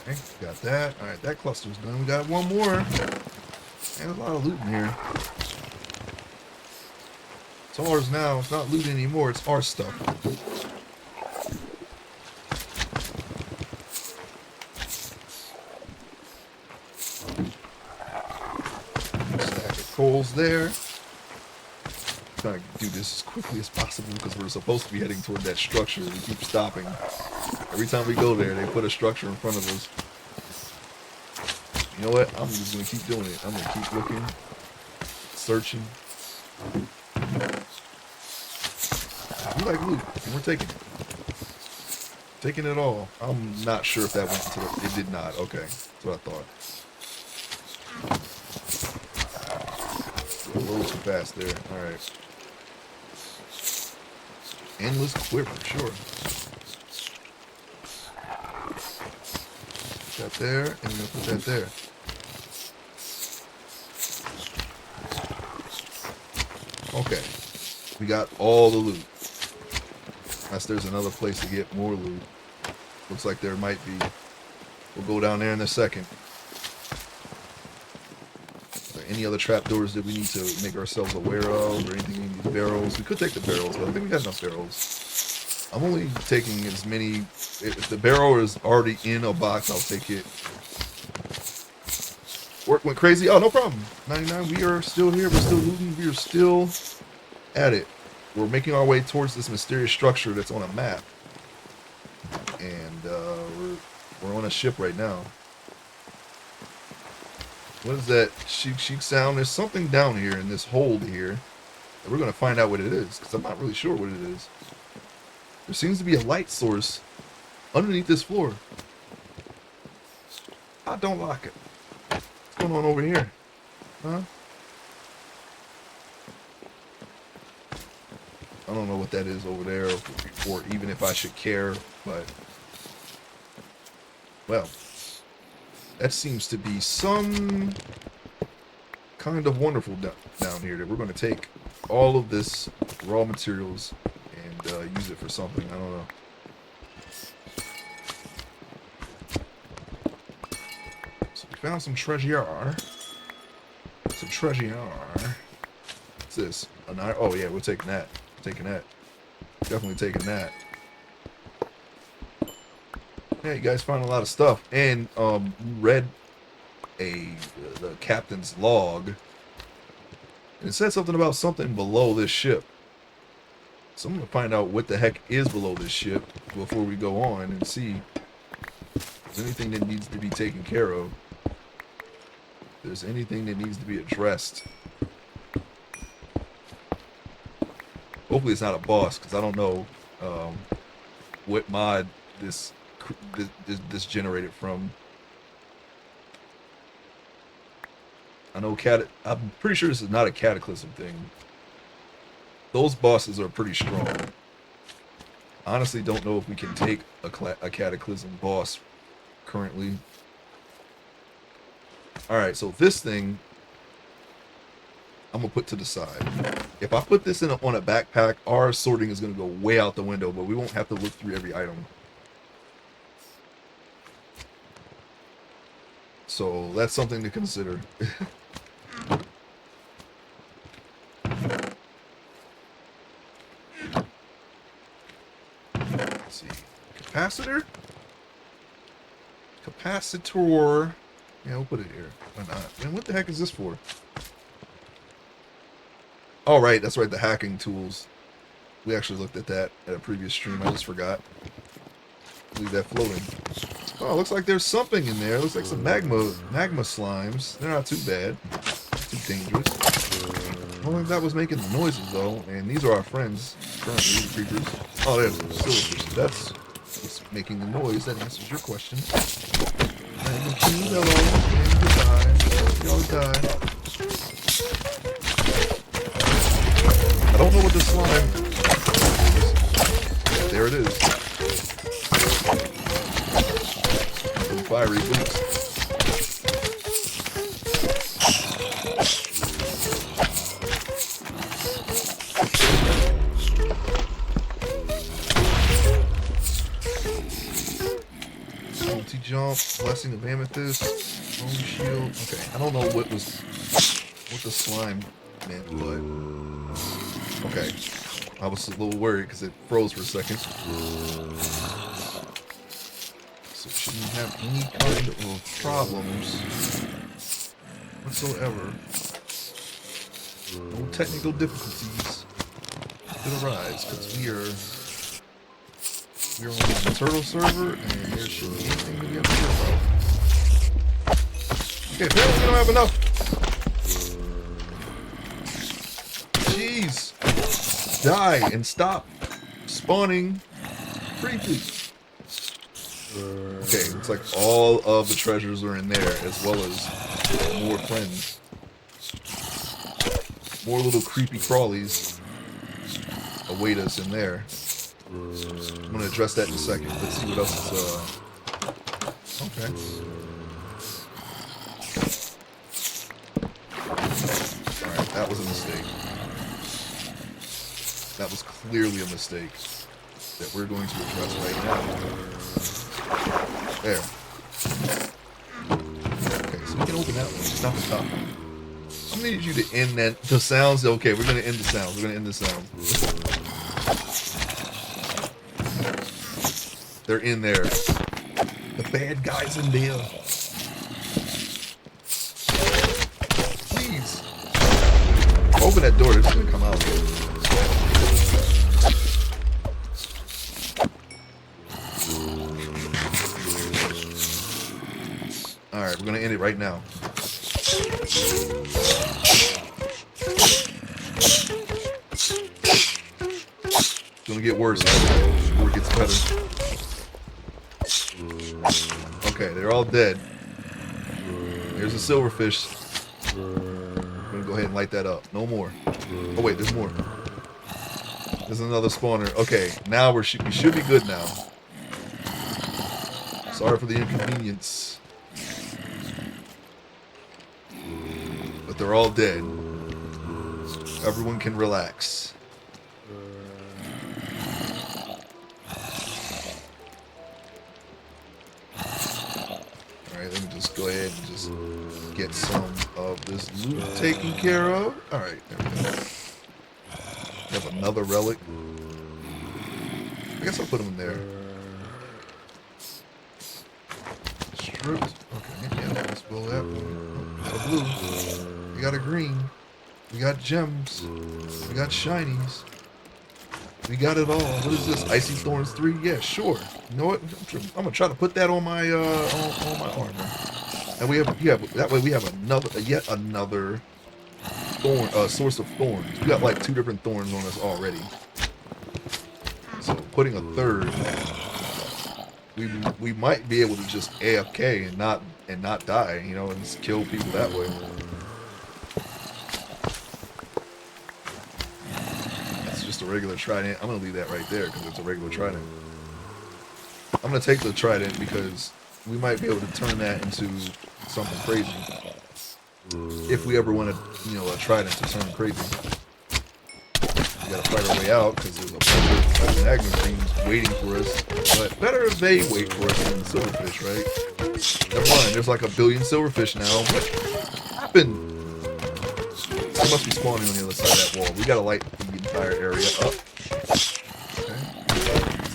Okay, got that. All right, that cluster's done. We got one more. Man, there's a lot of loot in here. It's ours now. It's not loot anymore. It's our stuff. Stack of coals there. I'm trying to do this as quickly as possible because we're supposed to be heading toward that structure. We keep stopping. Every time we go there, they put a structure in front of us. You know what? I'm just going to keep doing it. I'm going to keep looking, searching. We like loot, and we're taking it. Taking it all. I'm not sure if that went into the... It did not. Okay. That's what I thought. A little too fast there. Alright. Endless quiver, sure. Put that there, and we're going to put that there. Okay. We got all the loot. Unless there's another place to get more loot. Looks like there might be. We'll go down there in a second. Are there any other trapdoors that we need to make ourselves aware of? Or anything we need? Barrels? We could take the barrels, but I think we got enough barrels. I'm only taking as many... If the barrel is already in a box, I'll take it. Work went crazy. Oh, no problem. 99, we are still here. We're still looting. We are still at it. We're making our way towards this mysterious structure that's on a map. And we're on a ship right now. What is that chic sound? There's something down here in this hold here. And we're going to find out what it is, because I'm not really sure what it is. There seems to be a light source underneath this floor. I don't like it. What's going on over here? Huh? I don't know what that is over there, or even if I should care, but... Well, that seems to be some kind of wonderful down here that we're going to take all of this raw materials and use it for something. I don't know. So we found some treasure. Some treasure. What's this? An iron? Oh yeah, we're taking that. Taking that. Definitely taking that. Yeah, you guys found a lot of stuff. And read the captain's log. And it said something about something below this ship. So I'm going to find out what the heck is below this ship before we go on and see if there's anything that needs to be taken care of. If there's anything that needs to be addressed. Hopefully it's not a boss, because I don't know what mod this generated from. I know I'm pretty sure this is not a cataclysm thing. Those bosses are pretty strong. Honestly, don't know if we can take a cataclysm boss currently. Alright, so this thing I'm gonna put to the side. If I put this on a backpack, our sorting is gonna go way out the window, but we won't have to look through every item. So that's something to consider. Let's see. Capacitor? Capacitor. Yeah, we'll put it here. Why not? Man, what the heck is this for? Oh, right. That's right. The hacking tools. We actually looked at that at a previous stream. I just forgot. Leave that floating. Oh, looks like there's something in there. Looks like some magma slimes. They're not too bad. Not too dangerous. I don't think that was making the noises though. And these are our friends currently, the creepers. Oh, there's some silverfish. That's what's making the noise. That answers your question. Hello. And goodbye. Y'all die. I don't know what the slime is. Yeah, there it is. Fiery boots. Multi-jump, blessing of amethyst, bone shield. Okay, I don't know what the slime meant, but okay. I was a little worried because it froze for a second. So it shouldn't have any kind of problems whatsoever. No technical difficulties could arise because we're on the turtle server and there shouldn't be anything to get about. Okay, apparently we don't have enough. Jeez. Die and stop spawning creepers. Okay, looks like all of the treasures are in there, as well as more friends. More little creepy crawlies await us in there. I'm gonna address that in a second. Let's see what else is, okay. Alright, that was a mistake. That was clearly a mistake that we're going to address right now. There. Okay, so we can open that one. Stop the top. I'm gonna need you to end that. The sounds. Okay, we're gonna end the sound. We're gonna end the sound. They're in there. The bad guys in there. Please. Open that door. They're just gonna come out. Alright, we're gonna end it right now. It's gonna get worse before it gets better. Okay, they're all dead. There's a silverfish. I'm gonna go ahead and light that up. No more. Oh wait, there's more. There's another spawner. Okay, now we should be good now. Sorry for the inconvenience. But they're all dead. Everyone can relax. Alright, let me just go ahead and just get some of this loot taken care of. Alright, there we go. We have another relic. I guess I'll put them in there. Stripped. Okay, yeah, let's blow that one. We got a blue. We got a green. We got gems. We got shinies. We got it all. What is this? Icy Thorns 3? Yeah, sure. You know what? I'm gonna try to put that on my on my armor. And we have that way we have yet another thorn source of thorns. We got like 2 different thorns on us already. So putting a third, we might be able to just AFK and not die, you know, and just kill people that way. That's just a regular trident. I'm gonna leave that right there because it's a regular trident. I'm gonna take the trident because we might be able to turn that into something crazy. If we ever want to, you know, try it into something crazy. We gotta fight our way out because there's a bunch of magma creams waiting for us. But better if they wait for us than the silverfish, right? Never mind, there's like a billion silverfish now. What happened? They must be spawning on the other side of that wall. We gotta light the entire area up. Okay.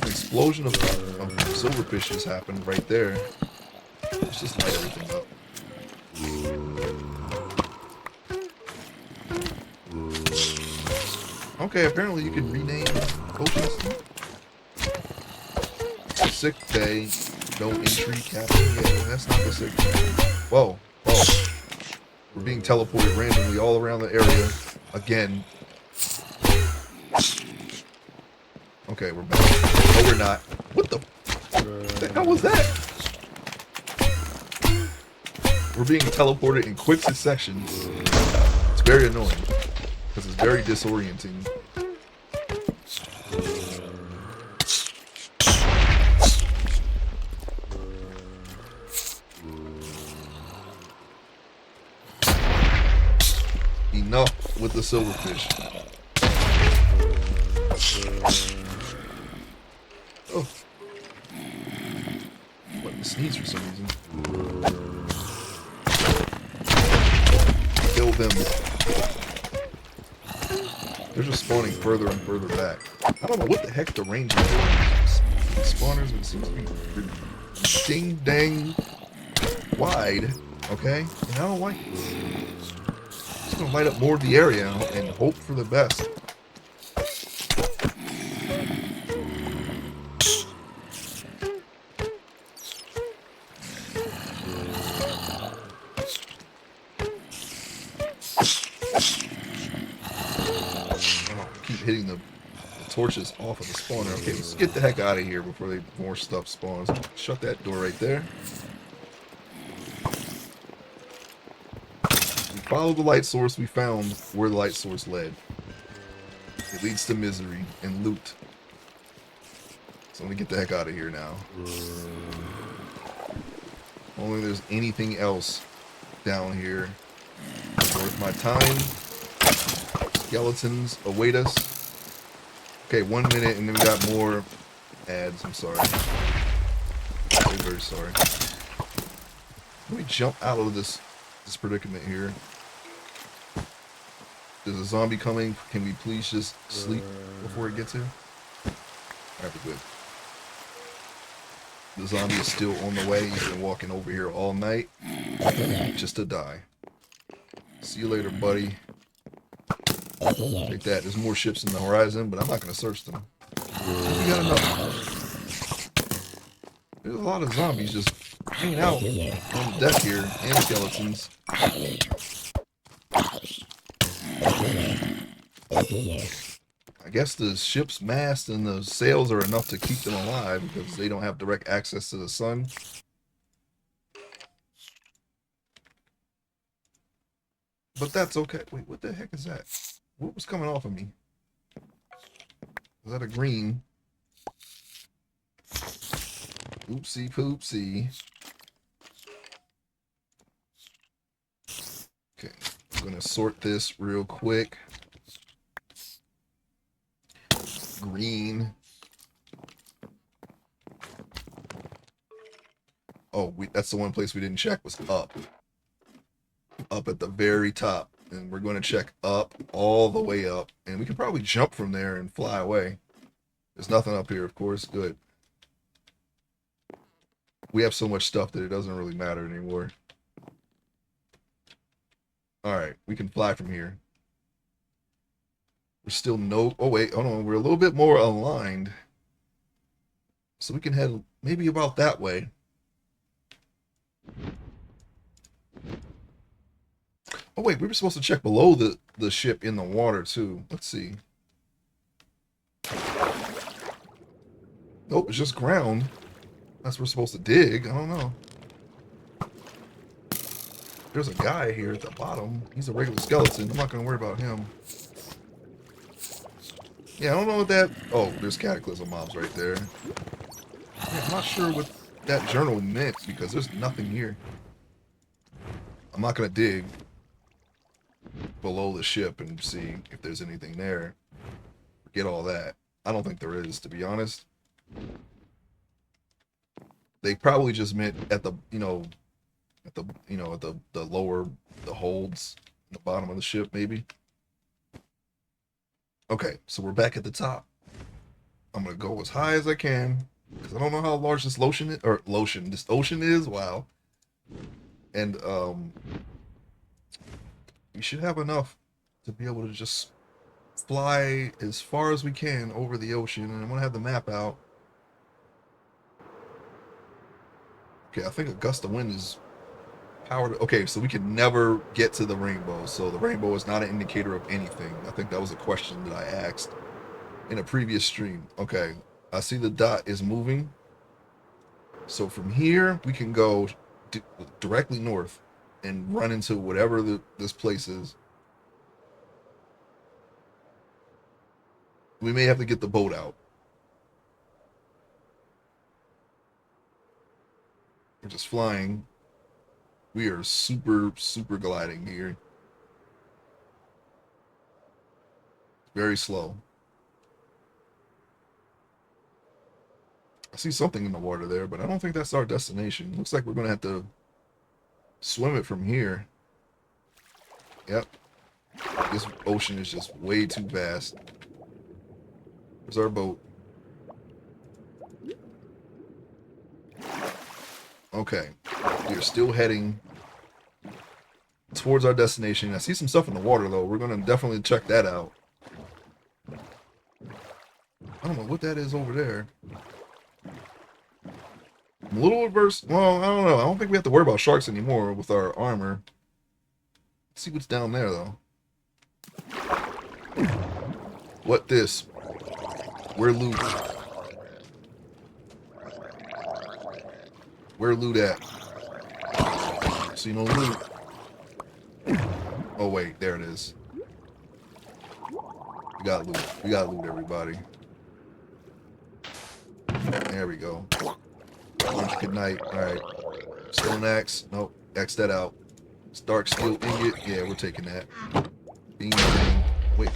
An explosion of silverfish just happened right there. Let's just light everything up. Okay, apparently you can rename potions. Sick day, no entry, captain. Yeah, that's not the sick day. Whoa, whoa. We're being teleported randomly all around the area. Again. Okay, we're back. No, we're not. What the hell was that? We're being teleported in quick succession. It's very annoying. Because it's very disorienting. Enough with the silverfish. Oh. Let me sneeze for some reason. Kill them. They're just spawning further and further back. I don't know what the heck the range is. Spawners, but it seems to be ding dang wide. Okay? And I don't like it. Just gonna light up more of the area and hope for the best. Hitting the torches off of the spawner. Okay, let's get the heck out of here before more stuff spawns. Shut that door right there. We followed the light source. We found where the light source led. It leads to misery and loot. So I'm gonna get the heck out of here now. Only there's anything else down here worth my time. Skeletons await us. Okay, 1 minute and then we got more ads. I'm sorry. I'm very sorry. Let me jump out of this predicament here. There's a zombie coming. Can we please just sleep before it gets here? Alright, we're good. The zombie is still on the way. He's been walking over here all night just to die. See you later, buddy. Take that. There's more ships in the horizon, but I'm not going to search them. We got enough. There's a lot of zombies just hanging out on the deck here, and skeletons. I guess the ship's mast and the sails are enough to keep them alive because they don't have direct access to the sun. But that's okay. Wait, what the heck is that? What was coming off of me? Is that a green? Oopsie poopsie. Okay, I'm gonna sort this real quick. Green. Oh, that's the one place we didn't check was up. Up at the very top. And we're going to check up, all the way up. And we can probably jump from there and fly away. There's nothing up here, of course. Good. We have so much stuff that it doesn't really matter anymore. Alright, we can fly from here. We're still no... Oh, wait, hold on. We're a little bit more aligned. So we can head maybe about that way. Oh, wait, we were supposed to check below the ship in the water, too. Let's see. Nope, it's just ground. That's what we're supposed to dig. I don't know. There's a guy here at the bottom. He's a regular skeleton. I'm not going to worry about him. Yeah, I don't know what that... Oh, there's cataclysm mobs right there. Yeah, I'm not sure what that journal meant because there's nothing here. I'm not going to dig. below the ship and see if there's anything there. Forget all that. I don't think there is, to be honest. They probably just meant at the, the lower, the holds, the bottom of the ship, maybe. Okay, so we're back at the top. I'm gonna go as high as I can because I don't know how large this this ocean is. Wow, and we should have enough to be able to just fly as far as we can over the ocean. And I'm gonna have the map out. Okay, I think a gust of wind is powered. Okay, so we can never get to the rainbow. So the rainbow is not an indicator of anything. I think that was a question that I asked in a previous stream. Okay, I see the dot is moving. So from here, we can go directly north and run into whatever this place is. We may have to get the boat out. We're just flying. We are super, super gliding here. Very slow. I see something in the water there, but I don't think that's our destination. Looks like we're going to have to swim it from here. Yep. This ocean is just way too vast. Where's our boat? Okay. We are still heading towards our destination. I see some stuff in the water, though. We're going to definitely check that out. I don't know what that is over there. I'm a little adverse. Well, I don't know. I don't think we have to worry about sharks anymore with our armor. Let's see what's down there, though. What this? Where loot? Where loot at? See no loot. Oh wait, there it is. We got loot. We got loot, everybody. There we go. Good night. Alright. Stone axe. Nope. X that out. Dark steel ingot. Yeah, we're taking that. Bing, bang. Wait.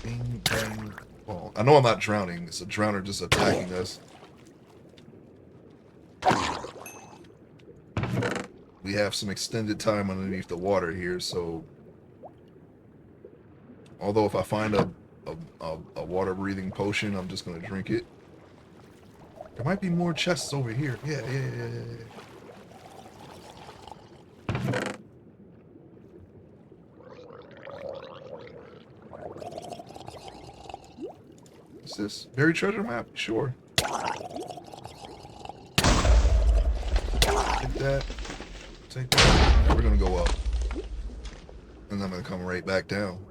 Bing, bang. Oh, I know I'm not drowning. It's a drowner just attacking us. We have some extended time underneath the water here, so although if I find a water-breathing potion, I'm just going to drink it. There might be more chests over here. Yeah. What's this? Buried treasure map? Sure. Take that. Take that. We're going to go up. And I'm going to come right back down.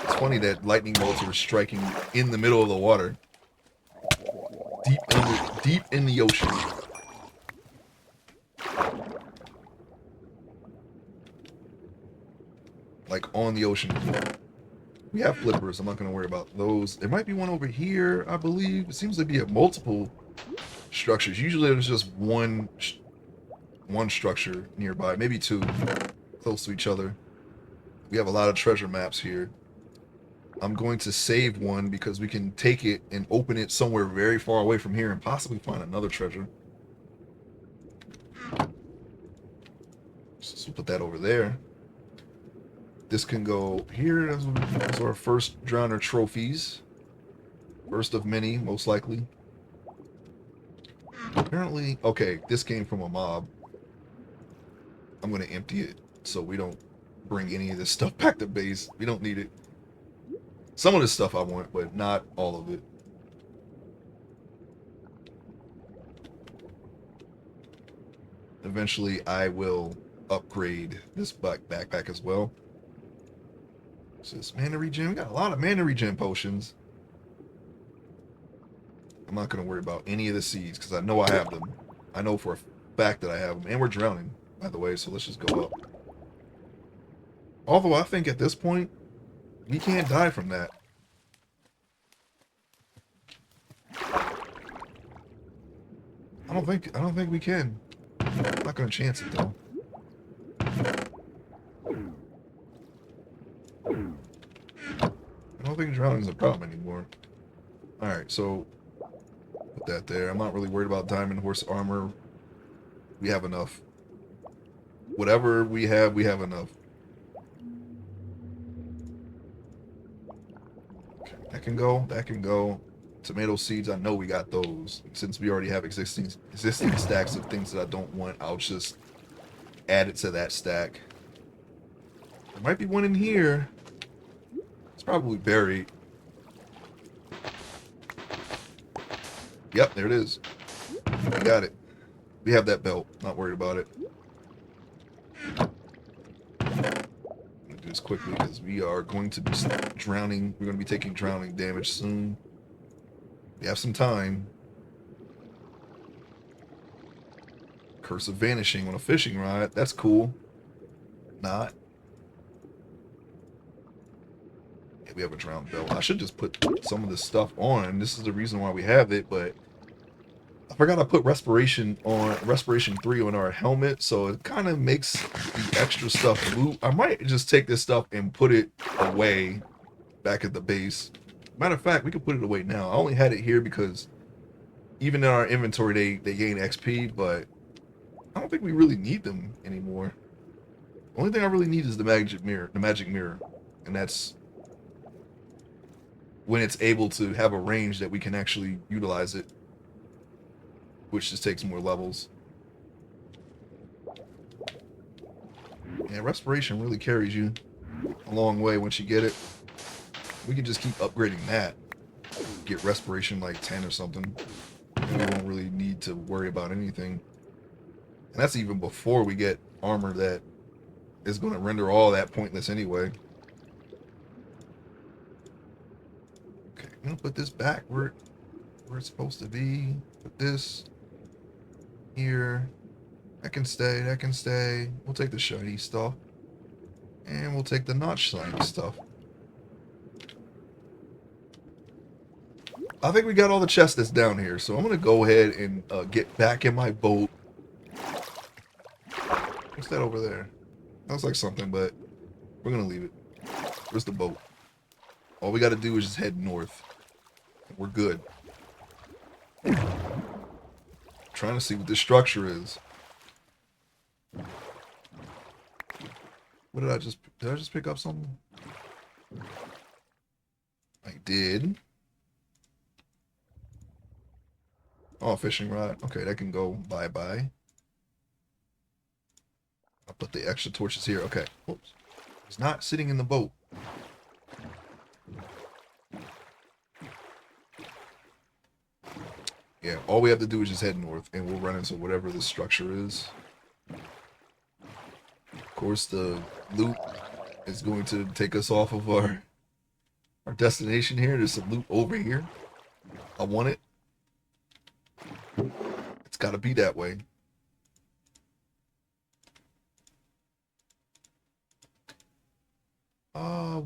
It's funny that lightning bolts are striking in the middle of the water. Deep in the ocean. Like on the ocean floor. We have flippers. I'm not going to worry about those. There might be one over here, I believe. It seems to be a multiple structures. Usually there's just one structure nearby. Maybe two close to each other. We have a lot of treasure maps here. I'm going to save one because we can take it and open it somewhere very far away from here and possibly find another treasure. So we'll put that over there. This can go here. Those are our first drowner trophies. First of many, most likely. Apparently, okay, this came from a mob. I'm going to empty it so we don't bring any of this stuff back to base. We don't need it. Some of this stuff I want, but not all of it. Eventually, I will upgrade this backpack as well. So this mana regen. We got a lot of mana regen potions. I'm not going to worry about any of the seeds because I know I have them. I know for a fact that I have them. And we're drowning, by the way, so let's just go up. Although I think at this point, we can't die from that. I don't think we can. I'm not gonna chance it though. don't think drowning is a problem anymore. Alright, so put that there. I'm not really worried about diamond horse armor. We have enough. Whatever we have enough. Okay, that can go. That can go. Tomato seeds, I know we got those. Since we already have existing stacks of things that I don't want, I'll just add it to that stack. There might be one in here. It's probably buried. Yep, there it is. We got it. We have that belt. Not worried about it. I'm gonna do this quickly because we are going to be drowning. We're going to be taking drowning damage soon. We have some time. Curse of vanishing on a fishing rod. That's cool. Not. Yeah, we have a drowned belt. I should just put some of this stuff on. This is the reason why we have it, but I forgot I put respiration 3 on our helmet, so it kind of makes the extra stuff loot. I might just take this stuff and put it away back at the base. Matter of fact, we can put it away now. I only had it here because even in our inventory they gain XP, but I don't think we really need them anymore. The only thing I really need is the magic mirror, and that's when it's able to have a range that we can actually utilize it, which just takes more levels. Yeah, respiration really carries you a long way once you get it. We can just keep upgrading that. Get respiration like 10 or something. And we won't really need to worry about anything. And that's even before we get armor that is going to render all that pointless anyway. Okay, I'm going to put this back where it's supposed to be. Put this here. That can stay, that can stay. We'll take the shiny stuff. And we'll take the not shiny stuff. I think we got all the chests that's down here, so I'm going to go ahead and get back in my boat. What's that over there? Looks like something, but we're going to leave it. Where's the boat? All we got to do is just head north. We're good. Trying to see what this structure is. What did I just pick up something? I did. Oh, fishing rod. Okay, that can go bye-bye. I'll put the extra torches here. Okay. Whoops. It's not sitting in the boat. Yeah, all we have to do is just head north, and we'll run into whatever this structure is. Of course, the loot is going to take us off of our destination here. There's some loot over here. I want it. It's got to be that way.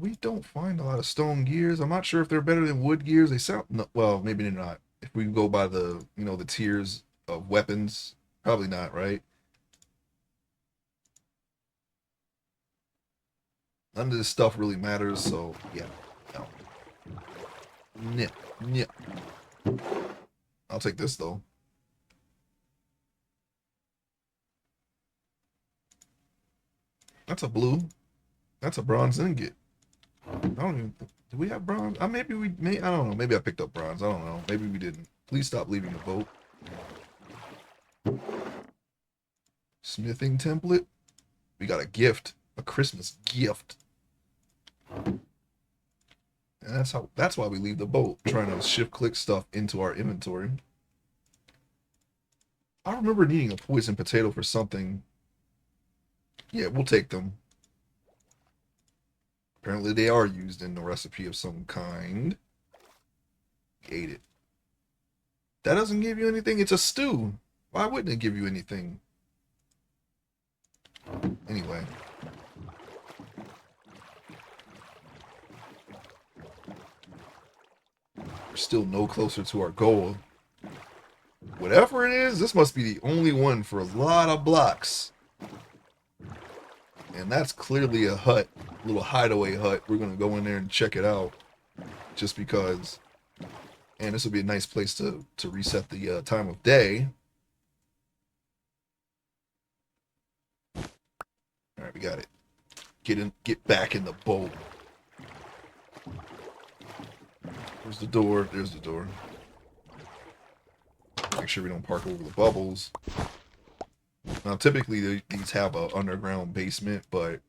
We don't find a lot of stone gears. I'm not sure if they're better than wood gears. They sound, no, well, maybe they're not. If we go by the, the tiers of weapons, probably not, right? None of this stuff really matters, so yeah, no. Yeah. I'll take this though. That's a blue. That's a bronze ingot. I don't even. Do we have bronze? Maybe we may. I don't know. Maybe I picked up bronze. I don't know. Maybe we didn't. Please stop leaving the boat. Smithing template. We got a gift. A Christmas gift. And that's why we leave the boat. Trying to shift click stuff into our inventory. I remember needing a poison potato for something. Yeah, we'll take them. Apparently they are used in the recipe of some kind. Ate it. That doesn't give you anything. It's a stew. Why wouldn't it give you anything? Anyway. We're still no closer to our goal. Whatever it is, this must be the only one for a lot of blocks. And that's clearly a hut. A little hideaway hut. We're going to go in there and check it out. just because. And this will be a nice place to reset the time of day. All right, we got it. Get back in the boat. There's the door. There's the door. Make sure we don't park over the bubbles. Now, typically these have an underground basement, but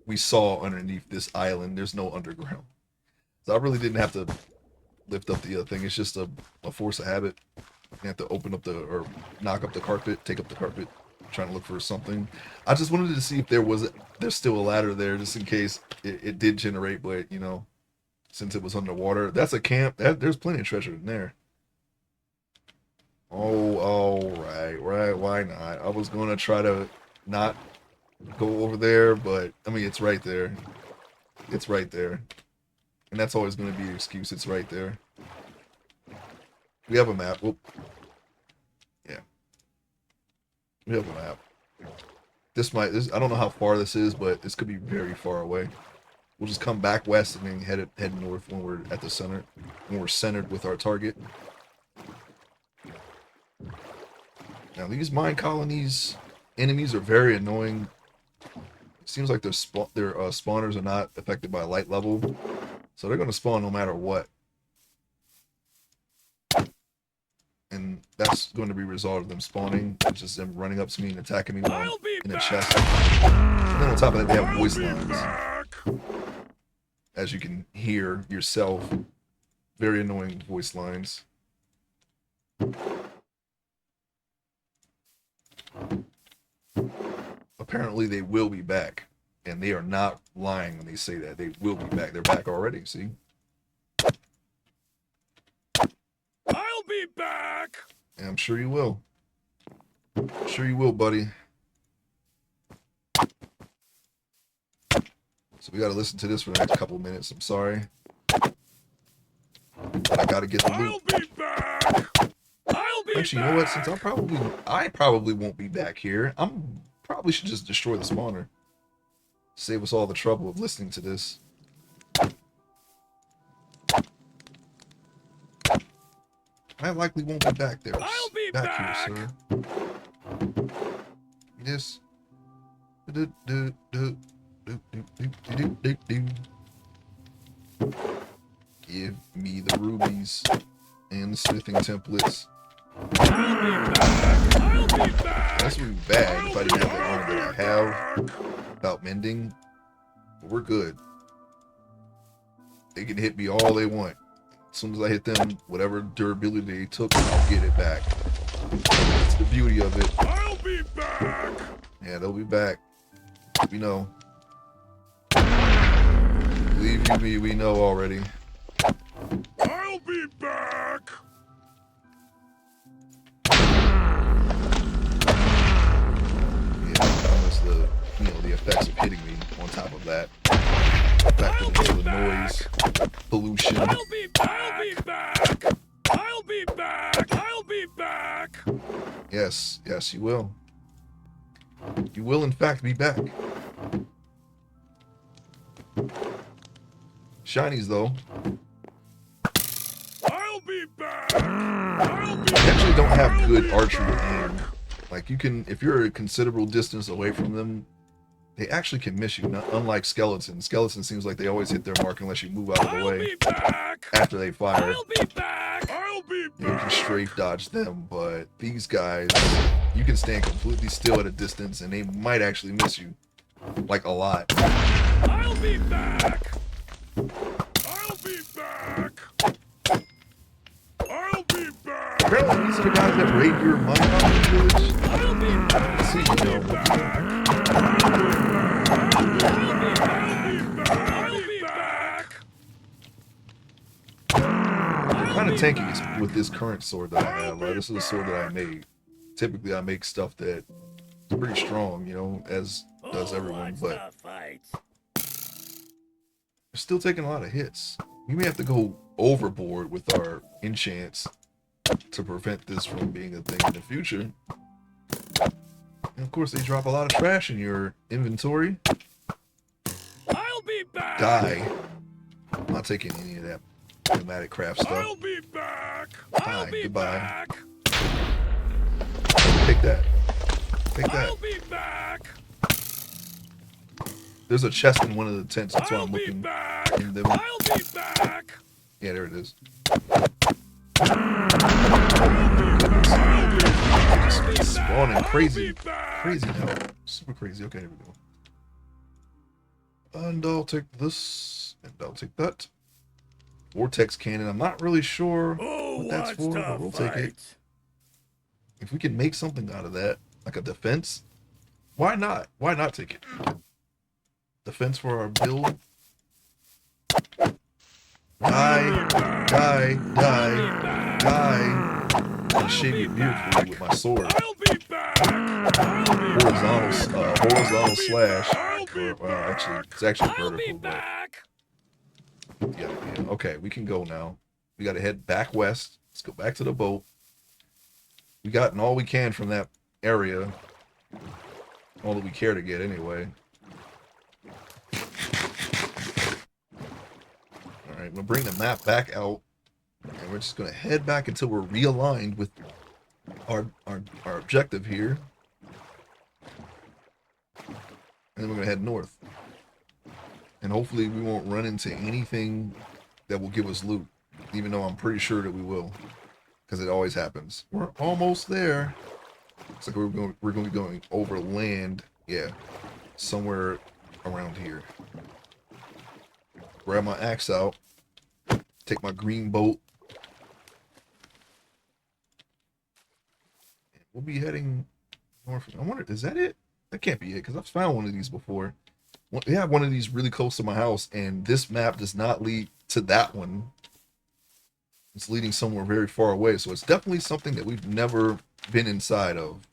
we saw underneath this island there's no underground. So I really didn't have to lift up the other thing. It's just a force of habit. You have to open up or knock up the carpet, take up the carpet, trying to look for something. I just wanted to see if there's still a ladder there, just in case it did generate, but you know, since it was underwater. That's a camp. There's plenty of treasure in there. Oh, all right. Why not? I was going to try to not go over there, but I mean, it's right there. It's right there. And that's always going to be an excuse. It's right there. We have a map. Whoop. Yeah. We have a map. I don't know how far this is, but this could be very far away. We'll just come back west and then head north when we're at the center, when we're centered with our target. Now these mine colonies enemies are very annoying. It seems like their spawners are not affected by light level, so they're going to spawn no matter what. And that's going to be a result of them spawning. It's just them running up to me and attacking me while I'm in the chest. And then on top of that, they have voice lines. As you can hear yourself, very annoying voice lines. Apparently they will be back, and they are not lying when they say that. They will be back. They're back already, see? I'll be back! And I'm sure you will. I'm sure you will, buddy. So we gotta listen to this for the next couple minutes. I'm sorry. But I gotta get the loot. I'll be back! I'll be Actually, you know what? Since I probably won't be back here, probably should just destroy the spawner. Save us all the trouble of listening to this. I likely won't be back there. I'll be back here, sir. Yes. Give me the rubies and the smithing templates. I'll be back! I'll be back! This would be bad if I didn't have the armor that I have without mending. But we're good. They can hit me all they want. As soon as I hit them, whatever durability they took, I'll get it back. That's the beauty of it. I'll be back! Yeah, they'll be back. We know. Believe you me, we know already. I'll be back! Yeah, that was the effects of hitting me on top of that. Factor into the noise, pollution. I'll be back! I'll be back! I'll be back! Yes, you will. You will in fact be back. Shinies though. I'll be back! I'll be They actually don't have good archery aim. Like you can, if you're a considerable distance away from them, they actually can miss you. Not unlike skeletons. Skeletons seems like they always hit their mark unless you move out of the way after they fire. I'll be back! I'll be back! You can strafe dodge them, but these guys, you can stand completely still at a distance and they might actually miss you. Like a lot. I'll be back! I'll be back! I'll be back! Apparently these are the guys that raid your mine village. I'll be back! Let's see, you know. I'll be back! Kind of tanky with this current sword that I have, right? This is a sword that I made. Typically I make stuff that is pretty strong, you know, as does everyone, but we're still taking a lot of hits. We may have to go overboard with our enchants to prevent this from being a thing in the future. And of course they drop a lot of trash in your inventory. I'll be back! Die. I'm not taking any of that Pneumatic craft stuff. I'll be back. I'll Hi, be goodbye. back. Take that. Take that. I'll be back. There's a chest in one of the tents. That's why I'll I'm be looking back. in them. I'll be back. Yeah, there it is. Spawning crazy now. Super crazy. Okay, here we go. And I'll take this, and I'll take that. Vortex cannon. I'm not really sure what that's for, but we'll take it. If we can make something out of that, like a defense, why not? Why not take it? Defense for our build. Die, die, die, die. I'm gonna shave your beard for you with my sword. Horizontal slash. Actually, it's actually vertical, but yeah. Okay, we can go now. We gotta head back west. Let's go back to the boat. We gotten all we can from that area. All that we care to get anyway. Alright, we'll bring the map back out. And we're just gonna head back until we're realigned with our objective here. And then we're gonna head north. And hopefully we won't run into anything that will give us loot. Even though I'm pretty sure that we will. Because it always happens. We're almost there. Looks like we're going to be going over land. Yeah. Somewhere around here. Grab my axe out. Take my green boat. We'll be heading north. I wonder, is that it? That can't be it, because I've found one of these before. We have one of these really close to my house, and this map does not lead to that one. It's leading somewhere very far away, so it's definitely something that we've never been inside of.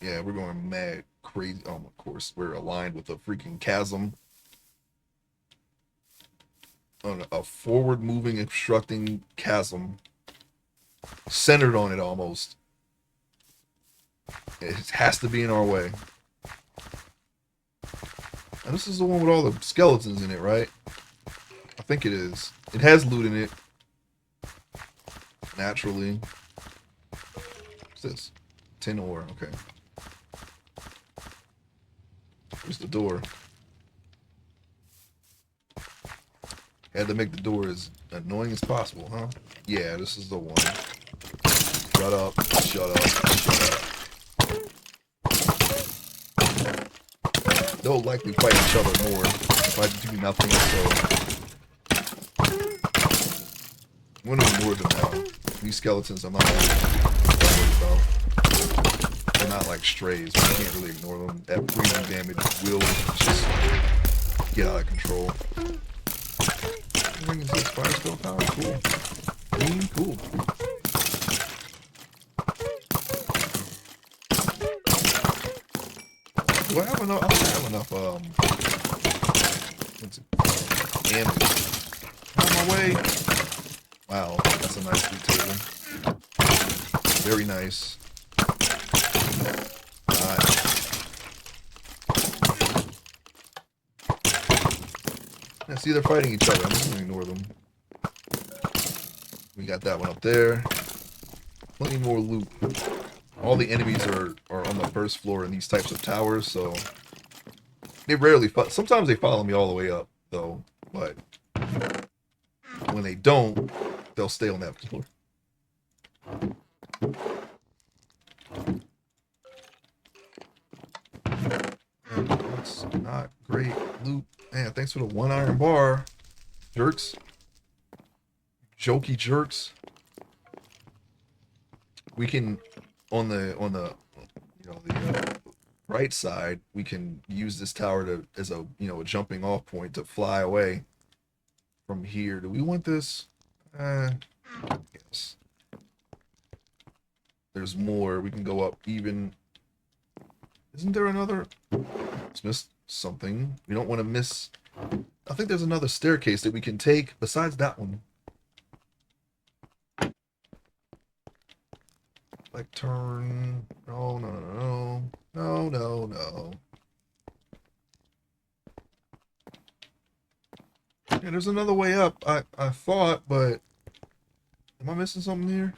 Yeah, we're going mad crazy. Oh, of course, we're aligned with a freaking chasm. On a forward-moving, obstructing chasm. Centered on it, almost. It has to be in our way. And this is the one with all the skeletons in it, right? I think it is. It has loot in it. Naturally. What's this? Tin ore, okay. Where's the door? Had to make the door as annoying as possible, huh? Yeah, this is the one. Shut up, shut up, shut up. They'll likely fight each other more if I do nothing, so I'm gonna ignore them now. These skeletons I'm not worried about. They're not like strays, but I can't really ignore them. That freezing damage will just get out of control. Ring says fire spell power, cool. Cool. Do I have enough? I don't have enough, what's it? Ammo. On my way. Wow, that's a nice loot table. Very nice. Yeah, see, they're fighting each other. I'm just gonna ignore them. We got that one up there. Plenty more loot. All the enemies are on the first floor in these types of towers, so they rarely sometimes they follow me all the way up, though, but when they don't, they'll stay on that floor. And that's not great loot. Man, thanks for the 1 iron bar, jerks. Jokey jerks. We can on the right side, we can use this tower as a a jumping off point to fly away from here. Do we want this? Yes. There's more. We can go up even. Isn't there another? Let's miss something. We don't want to miss. I think there's another staircase that we can take besides that one. Like turn. No. Yeah, there's another way up. I thought, but am I missing something here?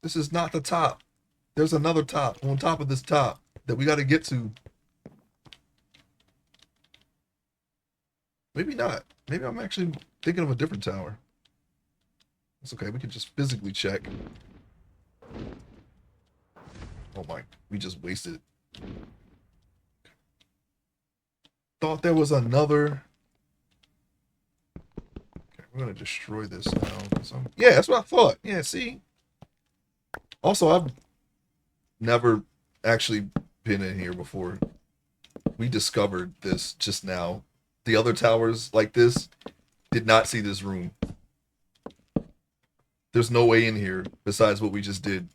This is not the top. There's another top on top of this top that we got to get to. Maybe not. Maybe I'm actually thinking of a different tower. It's okay. We can just physically check. Oh my, we just wasted. Thought there was another. Okay, we're gonna destroy this now. Yeah, that's what I thought. Yeah, see. Also, I've never actually been in here before. We discovered this just now. The other towers like this did not see this room. There's no way in here besides what we just did.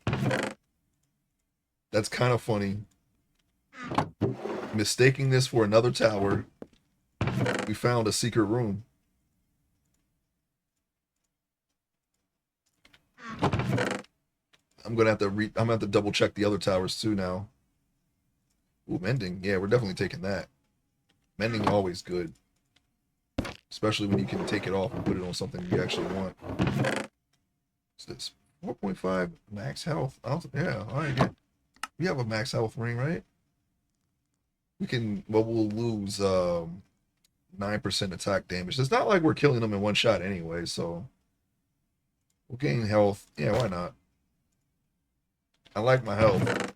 That's kind of funny. Mistaking this for another tower, we found a secret room. I'm gonna have to I'm gonna have to double check the other towers too now. Ooh, mending. Yeah, we're definitely taking that. Mending always good, especially when you can take it off and put it on something you actually want. What's this? 4.5 max health. Yeah, all right. Yeah. We have a max health ring, right? We can. Well, we'll lose 9% attack damage. It's not like we're killing them in one shot anyway, so we'll gain health. Yeah, why not? I like my health.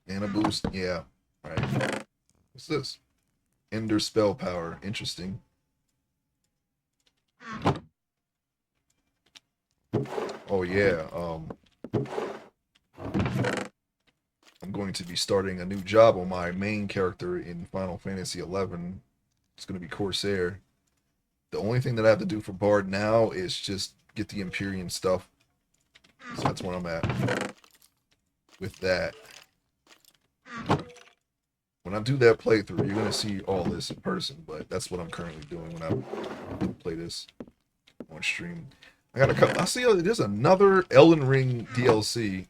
And a boost. Yeah. All right. What's this? Ender spell power. Interesting. Oh yeah. I'm going to be starting a new job on my main character in Final Fantasy 11. It's going to be Corsair. The only thing that I have to do for Bard now is just get the Empyrean stuff. So that's where I'm at with that. When I do that playthrough, you're going to see all this in person, but that's what I'm currently doing when I play this on stream. I got a couple. I see there's another Elden Ring DLC.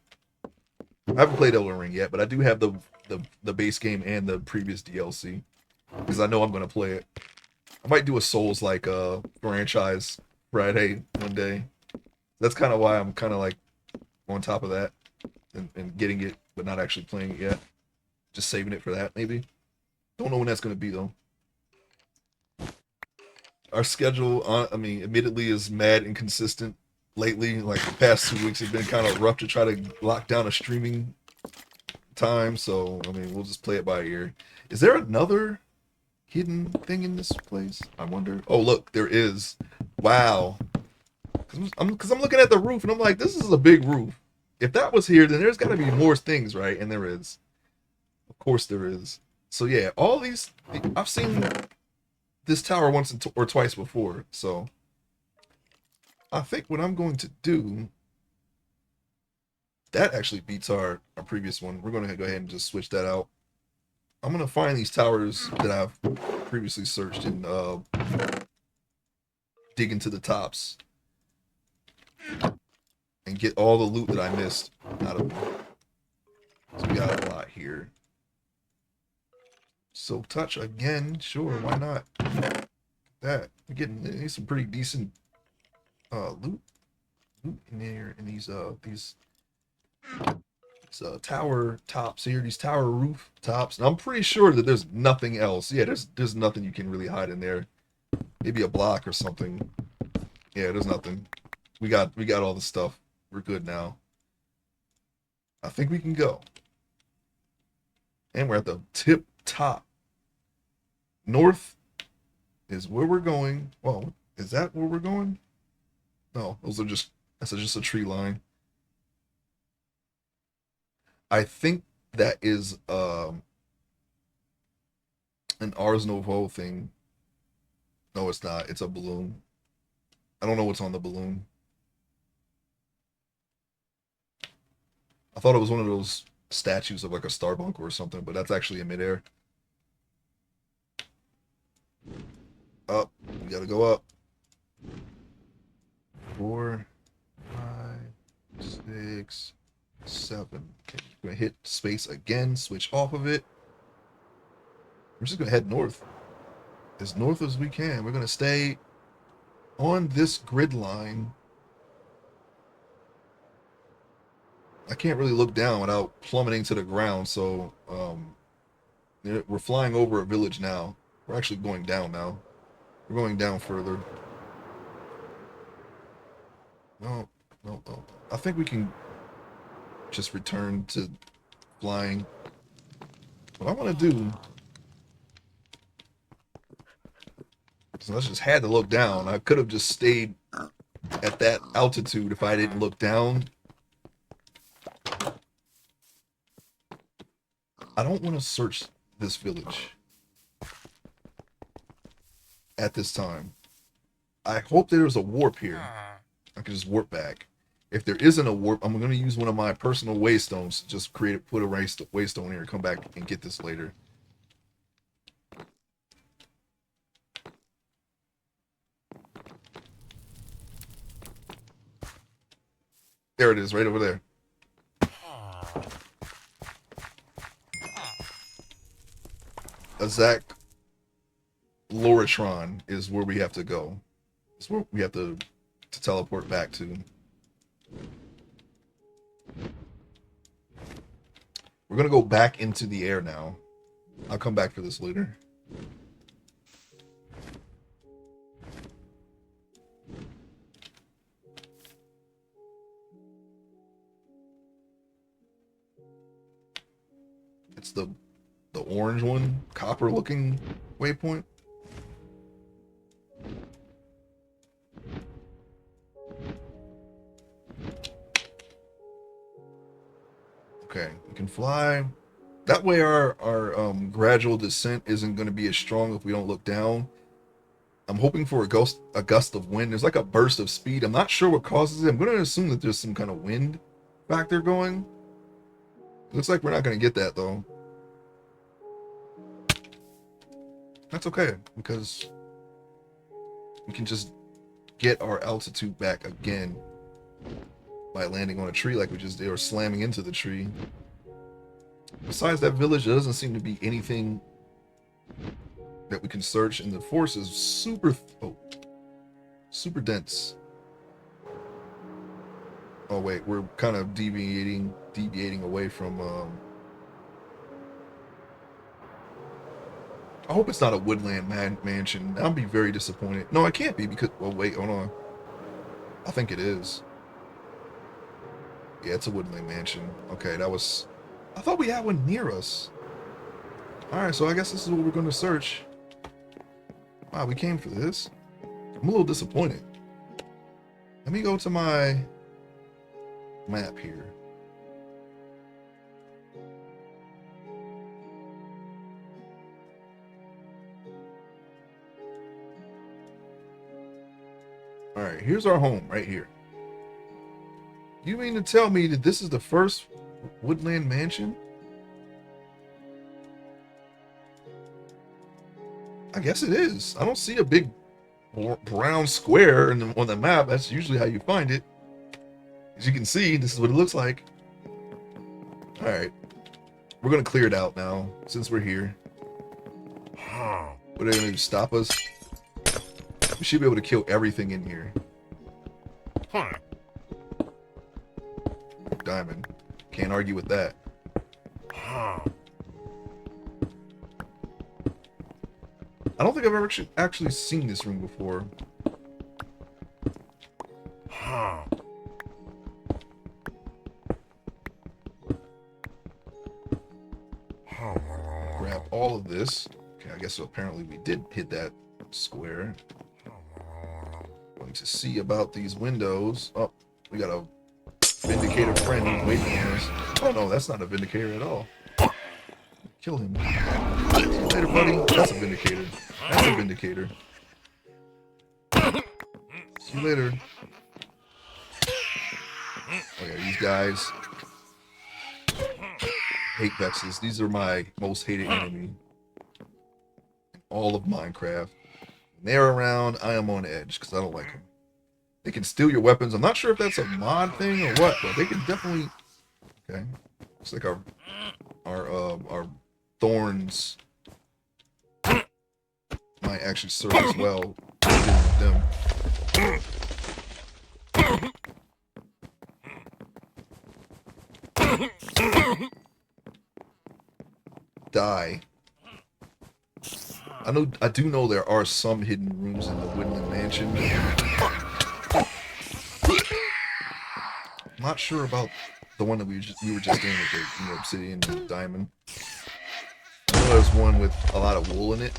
I haven't played Elden Ring yet, but I do have the base game and the previous DLC because I know I'm going to play it. I might do a Souls like franchise Friday one day. That's kind of why I'm kind of like on top of that and getting it, but not actually playing it yet. Just saving it for that, maybe. Don't know when that's going to be, though. Our schedule, I mean, admittedly, is mad inconsistent lately. Like, the past 2 weeks have been kind of rough to try to lock down a streaming time. So, I mean, we'll just play it by ear. Is there another hidden thing in this place? I wonder. Oh, look, there is. Wow. Because I'm looking at the roof and I'm like, this is a big roof. If that was here, then there's got to be more things, right? And there is. Of course there is. So yeah, all these I've seen this tower once or twice before. So I think what I'm going to do that actually beats our previous one. We're going to go ahead and just switch that out. I'm going to find these towers that I've previously searched and dig into the tops and get all the loot that I missed out of them. So we got a lot here. Silk touch again, sure, why not? That we're getting some pretty decent loot in here in these tower tops here, these tower roof tops. And I'm pretty sure that there's nothing else. Yeah, there's nothing you can really hide in there. Maybe a block or something. Yeah, there's nothing. We got all the stuff. We're good now. I think we can go. And we're at the tip top. North is where we're going. Well, is that where we're going? No, that's just a tree line. I think that is an Ars Nouveau thing. No, it's not. It's a balloon. I don't know what's on the balloon. I thought it was one of those statues of like a Starbunk or something, but that's actually in midair. Up. We gotta go up. 4, 5, 6, 7. Okay, we're gonna hit space again, switch off of it. We're just gonna head north. as north as we can. We're gonna stay on this grid line. I can't really look down without plummeting to the ground, so we're flying over a village now. We're actually going down now. We're going down further. No, no, no. I think we can just return to flying. What I want to do is I just had to look down. I could have just stayed at that altitude if I didn't look down. I don't want to search this village at this time. I hope there's a warp here. I can just warp back. If there isn't a warp, I'm going to use one of my personal waystones to just put a waystone here and come back and get this later. There it is, right over there. Azak Loratron is where we have to go. It's where we have to teleport back to. We're gonna go back into the air now. I'll come back for this later. It's the orange one, copper looking waypoint. Okay, we can fly. That way our gradual descent isn't going to be as strong if we don't look down. I'm hoping for a gust of wind. There's like a burst of speed. I'm not sure what causes it. I'm going to assume that there's some kind of wind factor going. Looks like we're not going to get that though. That's okay, because we can just get our altitude back again by landing on a tree like we just did, or slamming into the tree. Besides that village, there doesn't seem to be anything that we can search, and the forest is super dense. Oh wait, we're kind of deviating away from I hope it's not a woodland mansion. I'll be very disappointed. No, it can't be because... Well, wait, hold on. I think it is. Yeah, it's a woodland mansion. Okay, that was... I thought we had one near us. Alright, so I guess this is what we're going to search. Wow, we came for this. I'm a little disappointed. Let me go to my map here. Alright, here's our home right here. You mean to tell me that this is the first woodland mansion? I guess it is. I don't see a big brown square on the map. That's usually how you find it. As you can see, this is what it looks like. Alright. We're going to clear it out now, since we're here. What are they going to stop us? We should be able to kill everything in here. Diamond. Can't argue with that. I don't think I've ever actually seen this room before. Grab all of this. Okay, I guess so apparently we did hit that square. Going to see about these windows. Oh, we got a Vindicator friend who's waiting on us. Oh no, that's not a Vindicator at all. Kill him. See you later, buddy. That's a Vindicator. That's a Vindicator. See you later. Oh yeah, these guys hate Vexes. These are my most hated enemy in all of Minecraft. When they're around, I am on edge because I don't like them. They can steal your weapons. I'm not sure if that's a mod thing or what, but they can definitely. Okay, looks like our thorns might actually serve as well dealing with them. Die. I do know there are some hidden rooms in the Woodland Mansion. I'm not sure about the one that we were just in with the obsidian and diamond. I know there's one with a lot of wool in it.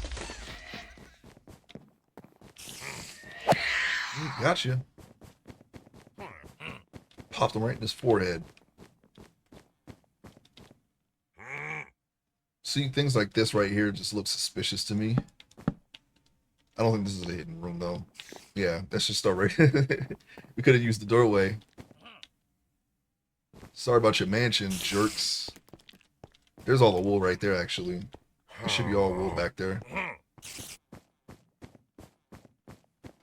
Gotcha. Popped him right in his forehead. See, things like this right here just look suspicious to me. I don't think this is a hidden room, though. Yeah, that's just alright. We could have used the doorway. Sorry about your mansion, jerks. There's all the wool right there, actually. There should be all wool back there.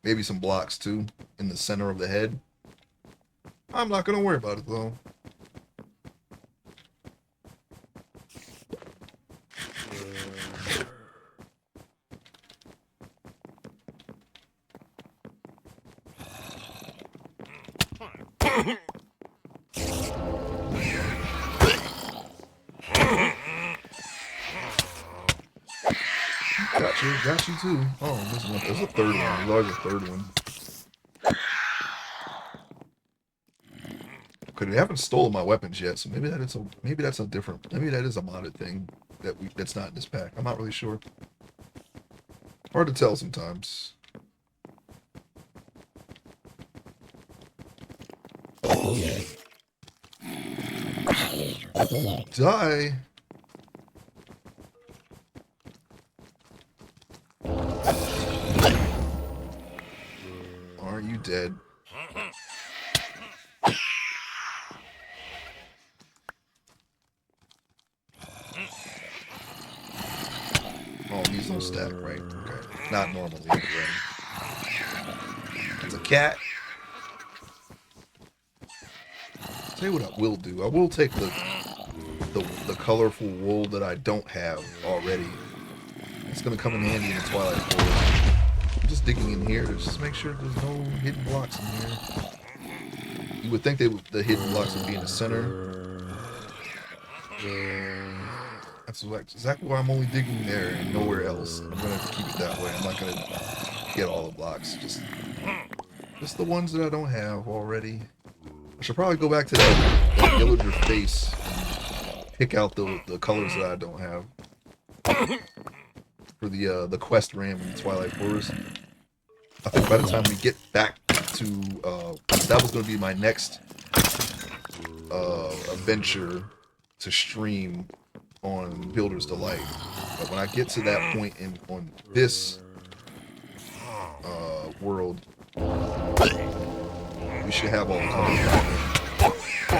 Maybe some blocks, too, in the center of the head. I'm not going to worry about it, though. Got you too. Oh, there's a third one. There's always a third one. Okay, they haven't stolen my weapons yet, so maybe that's a different, maybe that is a modded thing that's not in this pack. I'm not really sure. Hard to tell sometimes. Die. Are you dead? Oh, these don't stack, right? Okay. Not normally, anyway. It's a cat. Tell you what I will do. I will take the colorful wool that I don't have already. It's gonna come in handy in the Twilight Forest. I'm just digging in here to just make sure there's no hidden blocks in here. You would think the hidden blocks would be in the center. That's exactly why I'm only digging there and nowhere else. I'm gonna keep it that way. I'm not gonna get all the blocks. Just the ones that I don't have already. I should probably go back to that villager face and pick out the colors that I don't have for the quest ram in the Twilight Forest. I think by the time we get back to that was going to be my next adventure to stream on Builder's Delight. But when I get to that point on this world, we should have all the colors.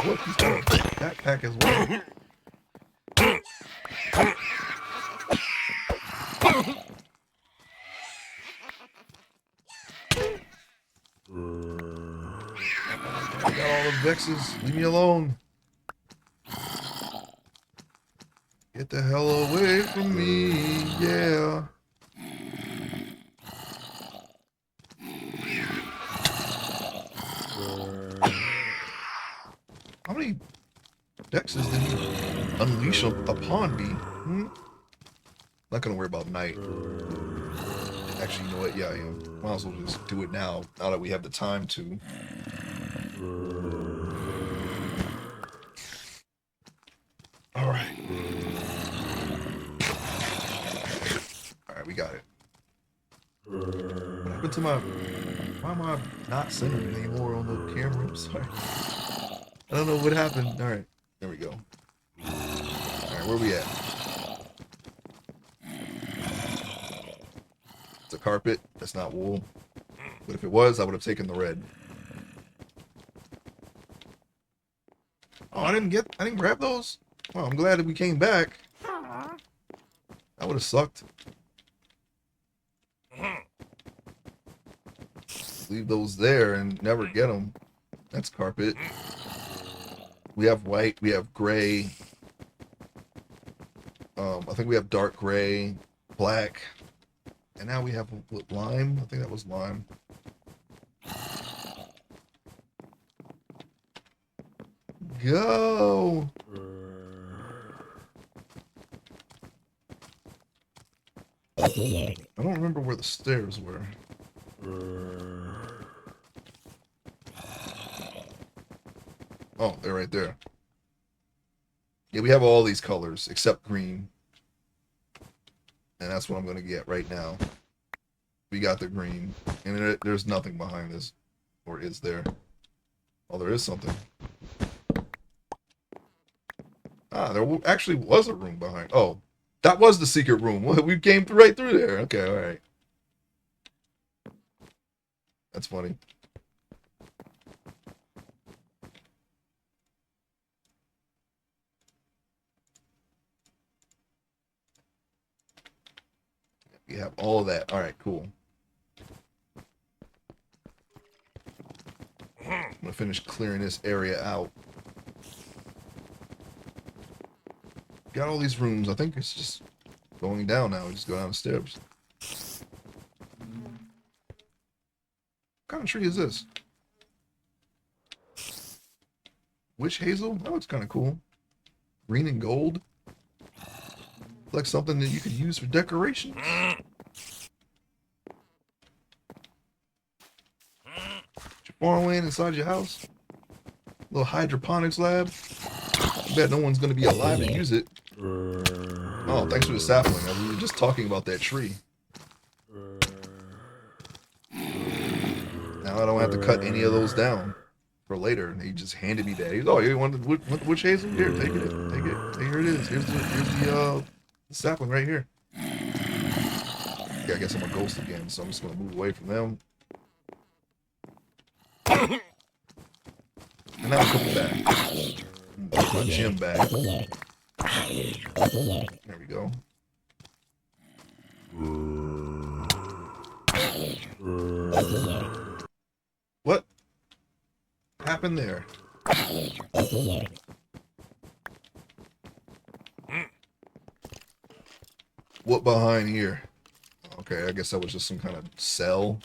Look, he's got a backpack as well. I got all the vexes. Leave me alone. Get the hell away from me. Yeah. How many vexes did he unleash upon me? Not gonna worry about night. Actually, you know what? Yeah, I am. Might as well just do it now that we have the time to. Alright. Alright, we got it. What happened to my... Why am I not centered anymore on the camera? I'm sorry. I don't know what happened. Alright, there we go. Alright, where we at? It's a carpet. That's not wool. But if it was, I would have taken the red. Oh, I didn't grab those? Well, I'm glad that we came back. That would have sucked. Leave those there and never get them. That's carpet. We have white, we have gray. I think we have dark gray, black, And now we have what, lime? I think that was lime. Go! I don't remember where the stairs were. Oh, they're right there. Yeah, we have all these colors except green. And that's what I'm going to get right now. We got the green. And there's nothing behind this. Or is there? Oh, there is something. Ah, there actually was a room behind. Oh, that was the secret room. We came right through there. Okay, all right. That's funny. We have all of that. All right, cool. I'm gonna finish clearing this area out. Got all these rooms. I think it's just going down now. We just go down the steps. What kind of tree is this? Witch hazel? That looks kind of cool. Green and gold. Like something that you could use for decorations. Your farmland inside your house. Little hydroponics lab. I bet no one's going to be alive to use it. Oh, thanks for the sapling. We were just talking about that tree. Now I don't have to cut any of those down for later. He just handed me that. He's, oh, you want the witch hazel? Here, take it. Take it. Here it is. Here's the sapling right here. Yeah, I guess I'm a ghost again, so I'm just gonna move away from them. And now I'm coming back. Put my gym back. There we go. What happened there? What behind here? Okay, I guess that was just some kind of cell.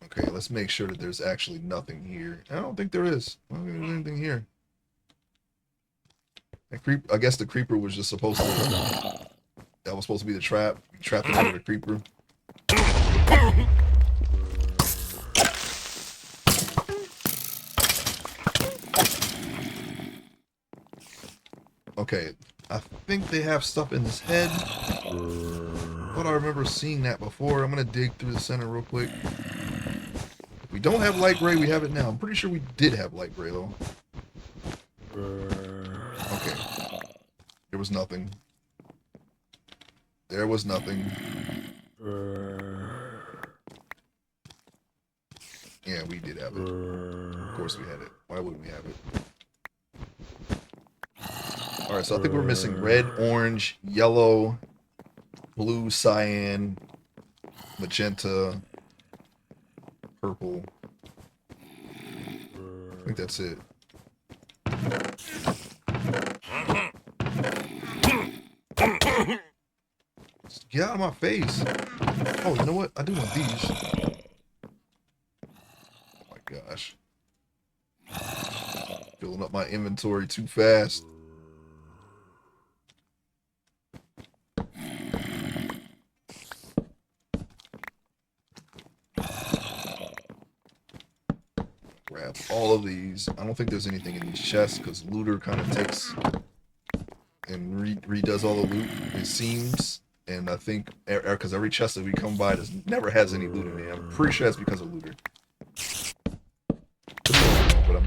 Okay, let's make sure that there's actually nothing here. I don't think there is. I don't think there's anything here. I guess the creeper was just supposed to... That was supposed to be the trap. You trapped it under the creeper. Okay, I think they have stuff in his head. But I remember seeing that before. I'm gonna dig through the center real quick. If we don't have light gray, we have it now. I'm pretty sure we did have light gray though. Okay. There was nothing. There was nothing. Yeah, we did have it. Of course we had it. Why wouldn't we have it? Alright, so I think we're missing red, orange, yellow, blue, cyan, magenta, purple. I think that's it. Just get out of my face. Oh, you know what? I do want these. Oh my gosh. Filling up my inventory too fast. Grab all of these. I don't think there's anything in these chests because looter kind of takes and redoes all the loot, it seems. And I think because every chest that we come by never has any loot in it. I'm pretty sure that's because of looter. But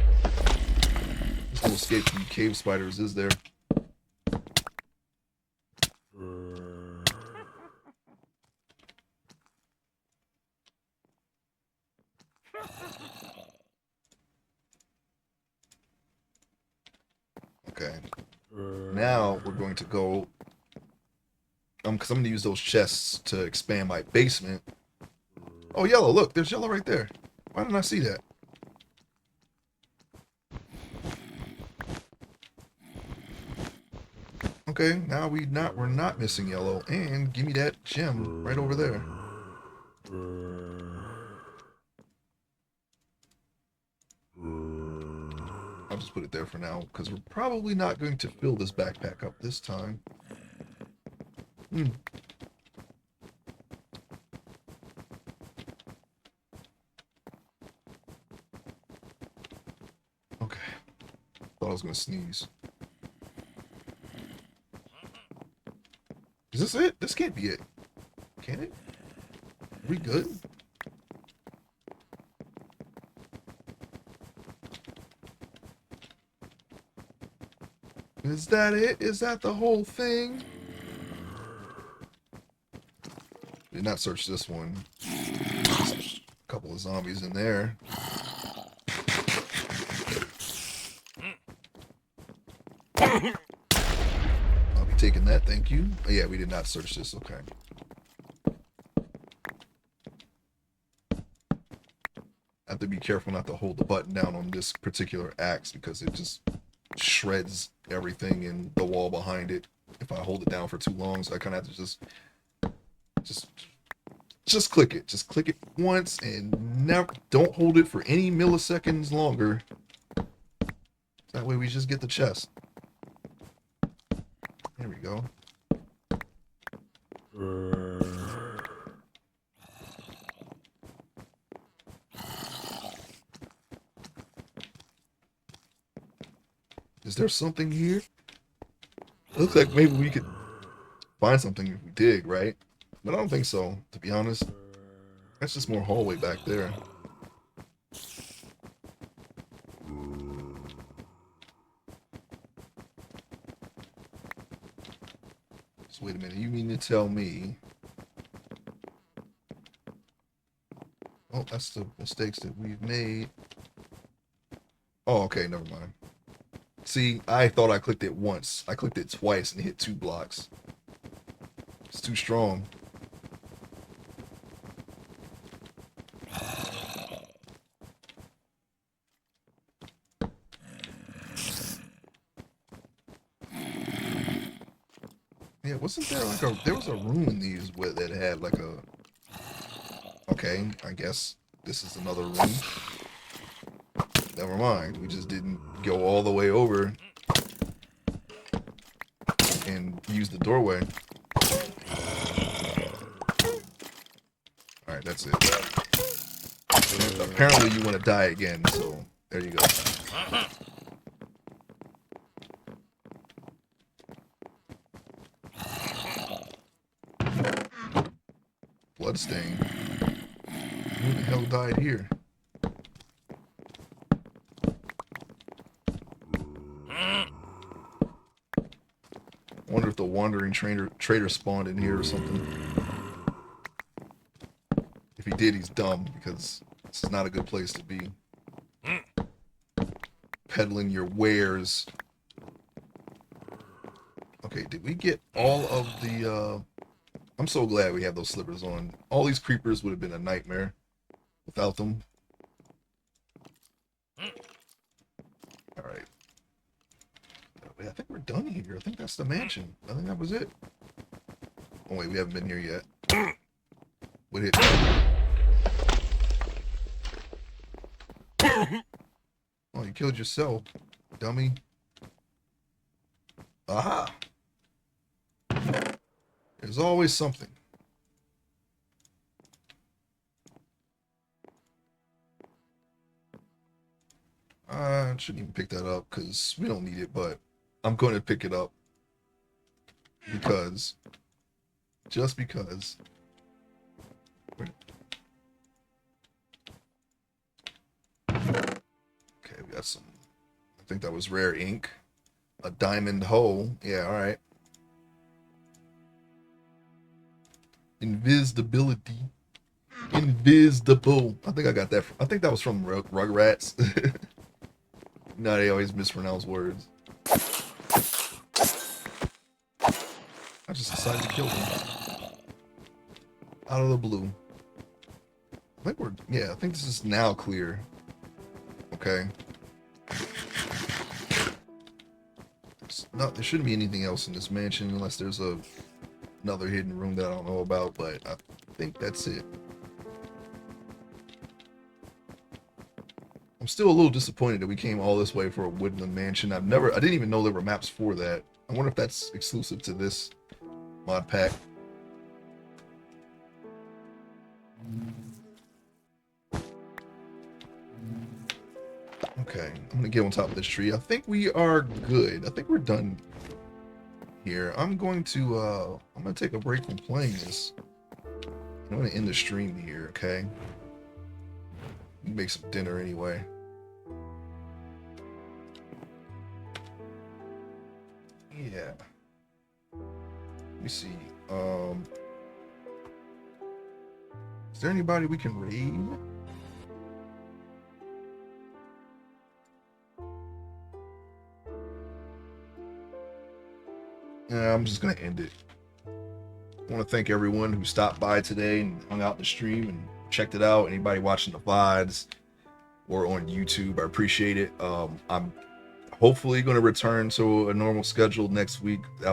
this little escape from cave spiders is there. Okay. Now we're going to go, because I'm going to use those chests to expand my basement. Oh, yellow, look, there's yellow right there. Why didn't I see that? Okay, now we're not missing yellow. And give me that gem right over there. I'll just put it there for now, because we're probably not going to fill this backpack up this time. Okay. Thought I was going to sneeze. Is this it? This can't be it. Can it? Are we good? Is that it? Is that the whole thing? Did not search this one. A couple of zombies in there. I'll be taking that, thank you. Oh, yeah, we did not search this, okay. I have to be careful not to hold the button down on this particular axe because it just shreds everything in the wall behind it if I hold it down for too long. So I kind of have to just click it. Just click it once and never don't hold it for any milliseconds longer. That way we just get the chest. There we go. Is there something here? Looks like maybe we could find something if we dig, right? But I don't think so, to be honest. That's just more hallway back there. So wait a minute, you mean to tell me... Oh, that's the mistakes that we've made. Oh, okay, never mind. See, I thought I clicked it once. I clicked it twice and hit 2 blocks. It's too strong. Yeah, wasn't there like a... There was a room in these where that had like a... Okay, I guess this is another room. Never mind. We just didn't go all the way over and use the doorway. Alright, that's it. And apparently you want to die again, so there you go. Bloodstain. Who the hell died here? I wonder if the wandering trader spawned in here or something. If he did, he's dumb, because this is not a good place to be. Peddling your wares. Okay, did we get all of the... I'm so glad we have those slippers on. All these creepers would have been a nightmare without them. Alright. I think we're done here. I think that's the mansion. I think that was it. Oh wait, we haven't been here yet. What hit? Oh, you killed yourself, dummy. Aha! There's always something. I shouldn't even pick that up because we don't need it, but I'm going to pick it up because, just because. Okay, we got some, I think that was rare ink. A diamond hole. Yeah, alright. Invisibility. Invisible. I think I got that. I think that was from Rugrats. No, they always mispronounce words. I just decided to kill them. Out of the blue. I think we're... Yeah, I think this is now clear. Okay. No, there shouldn't be anything else in this mansion unless there's another hidden room that I don't know about, but I think that's it. I'm still a little disappointed that we came all this way for a woodland mansion. I didn't even know there were maps for that. I wonder if that's exclusive to this mod pack. Okay, I'm gonna get on top of this tree. I think we are good. I think we're done here. I'm gonna take a break from playing this. I'm gonna end the stream here, okay? Make some dinner anyway. Yeah. Let me see. Is there anybody we can raid? Yeah, I'm just gonna end it. I want to thank everyone who stopped by today and hung out in the stream and checked it out. Anybody watching the VODs or on YouTube, I appreciate it. I'm hopefully going to return to a normal schedule next week.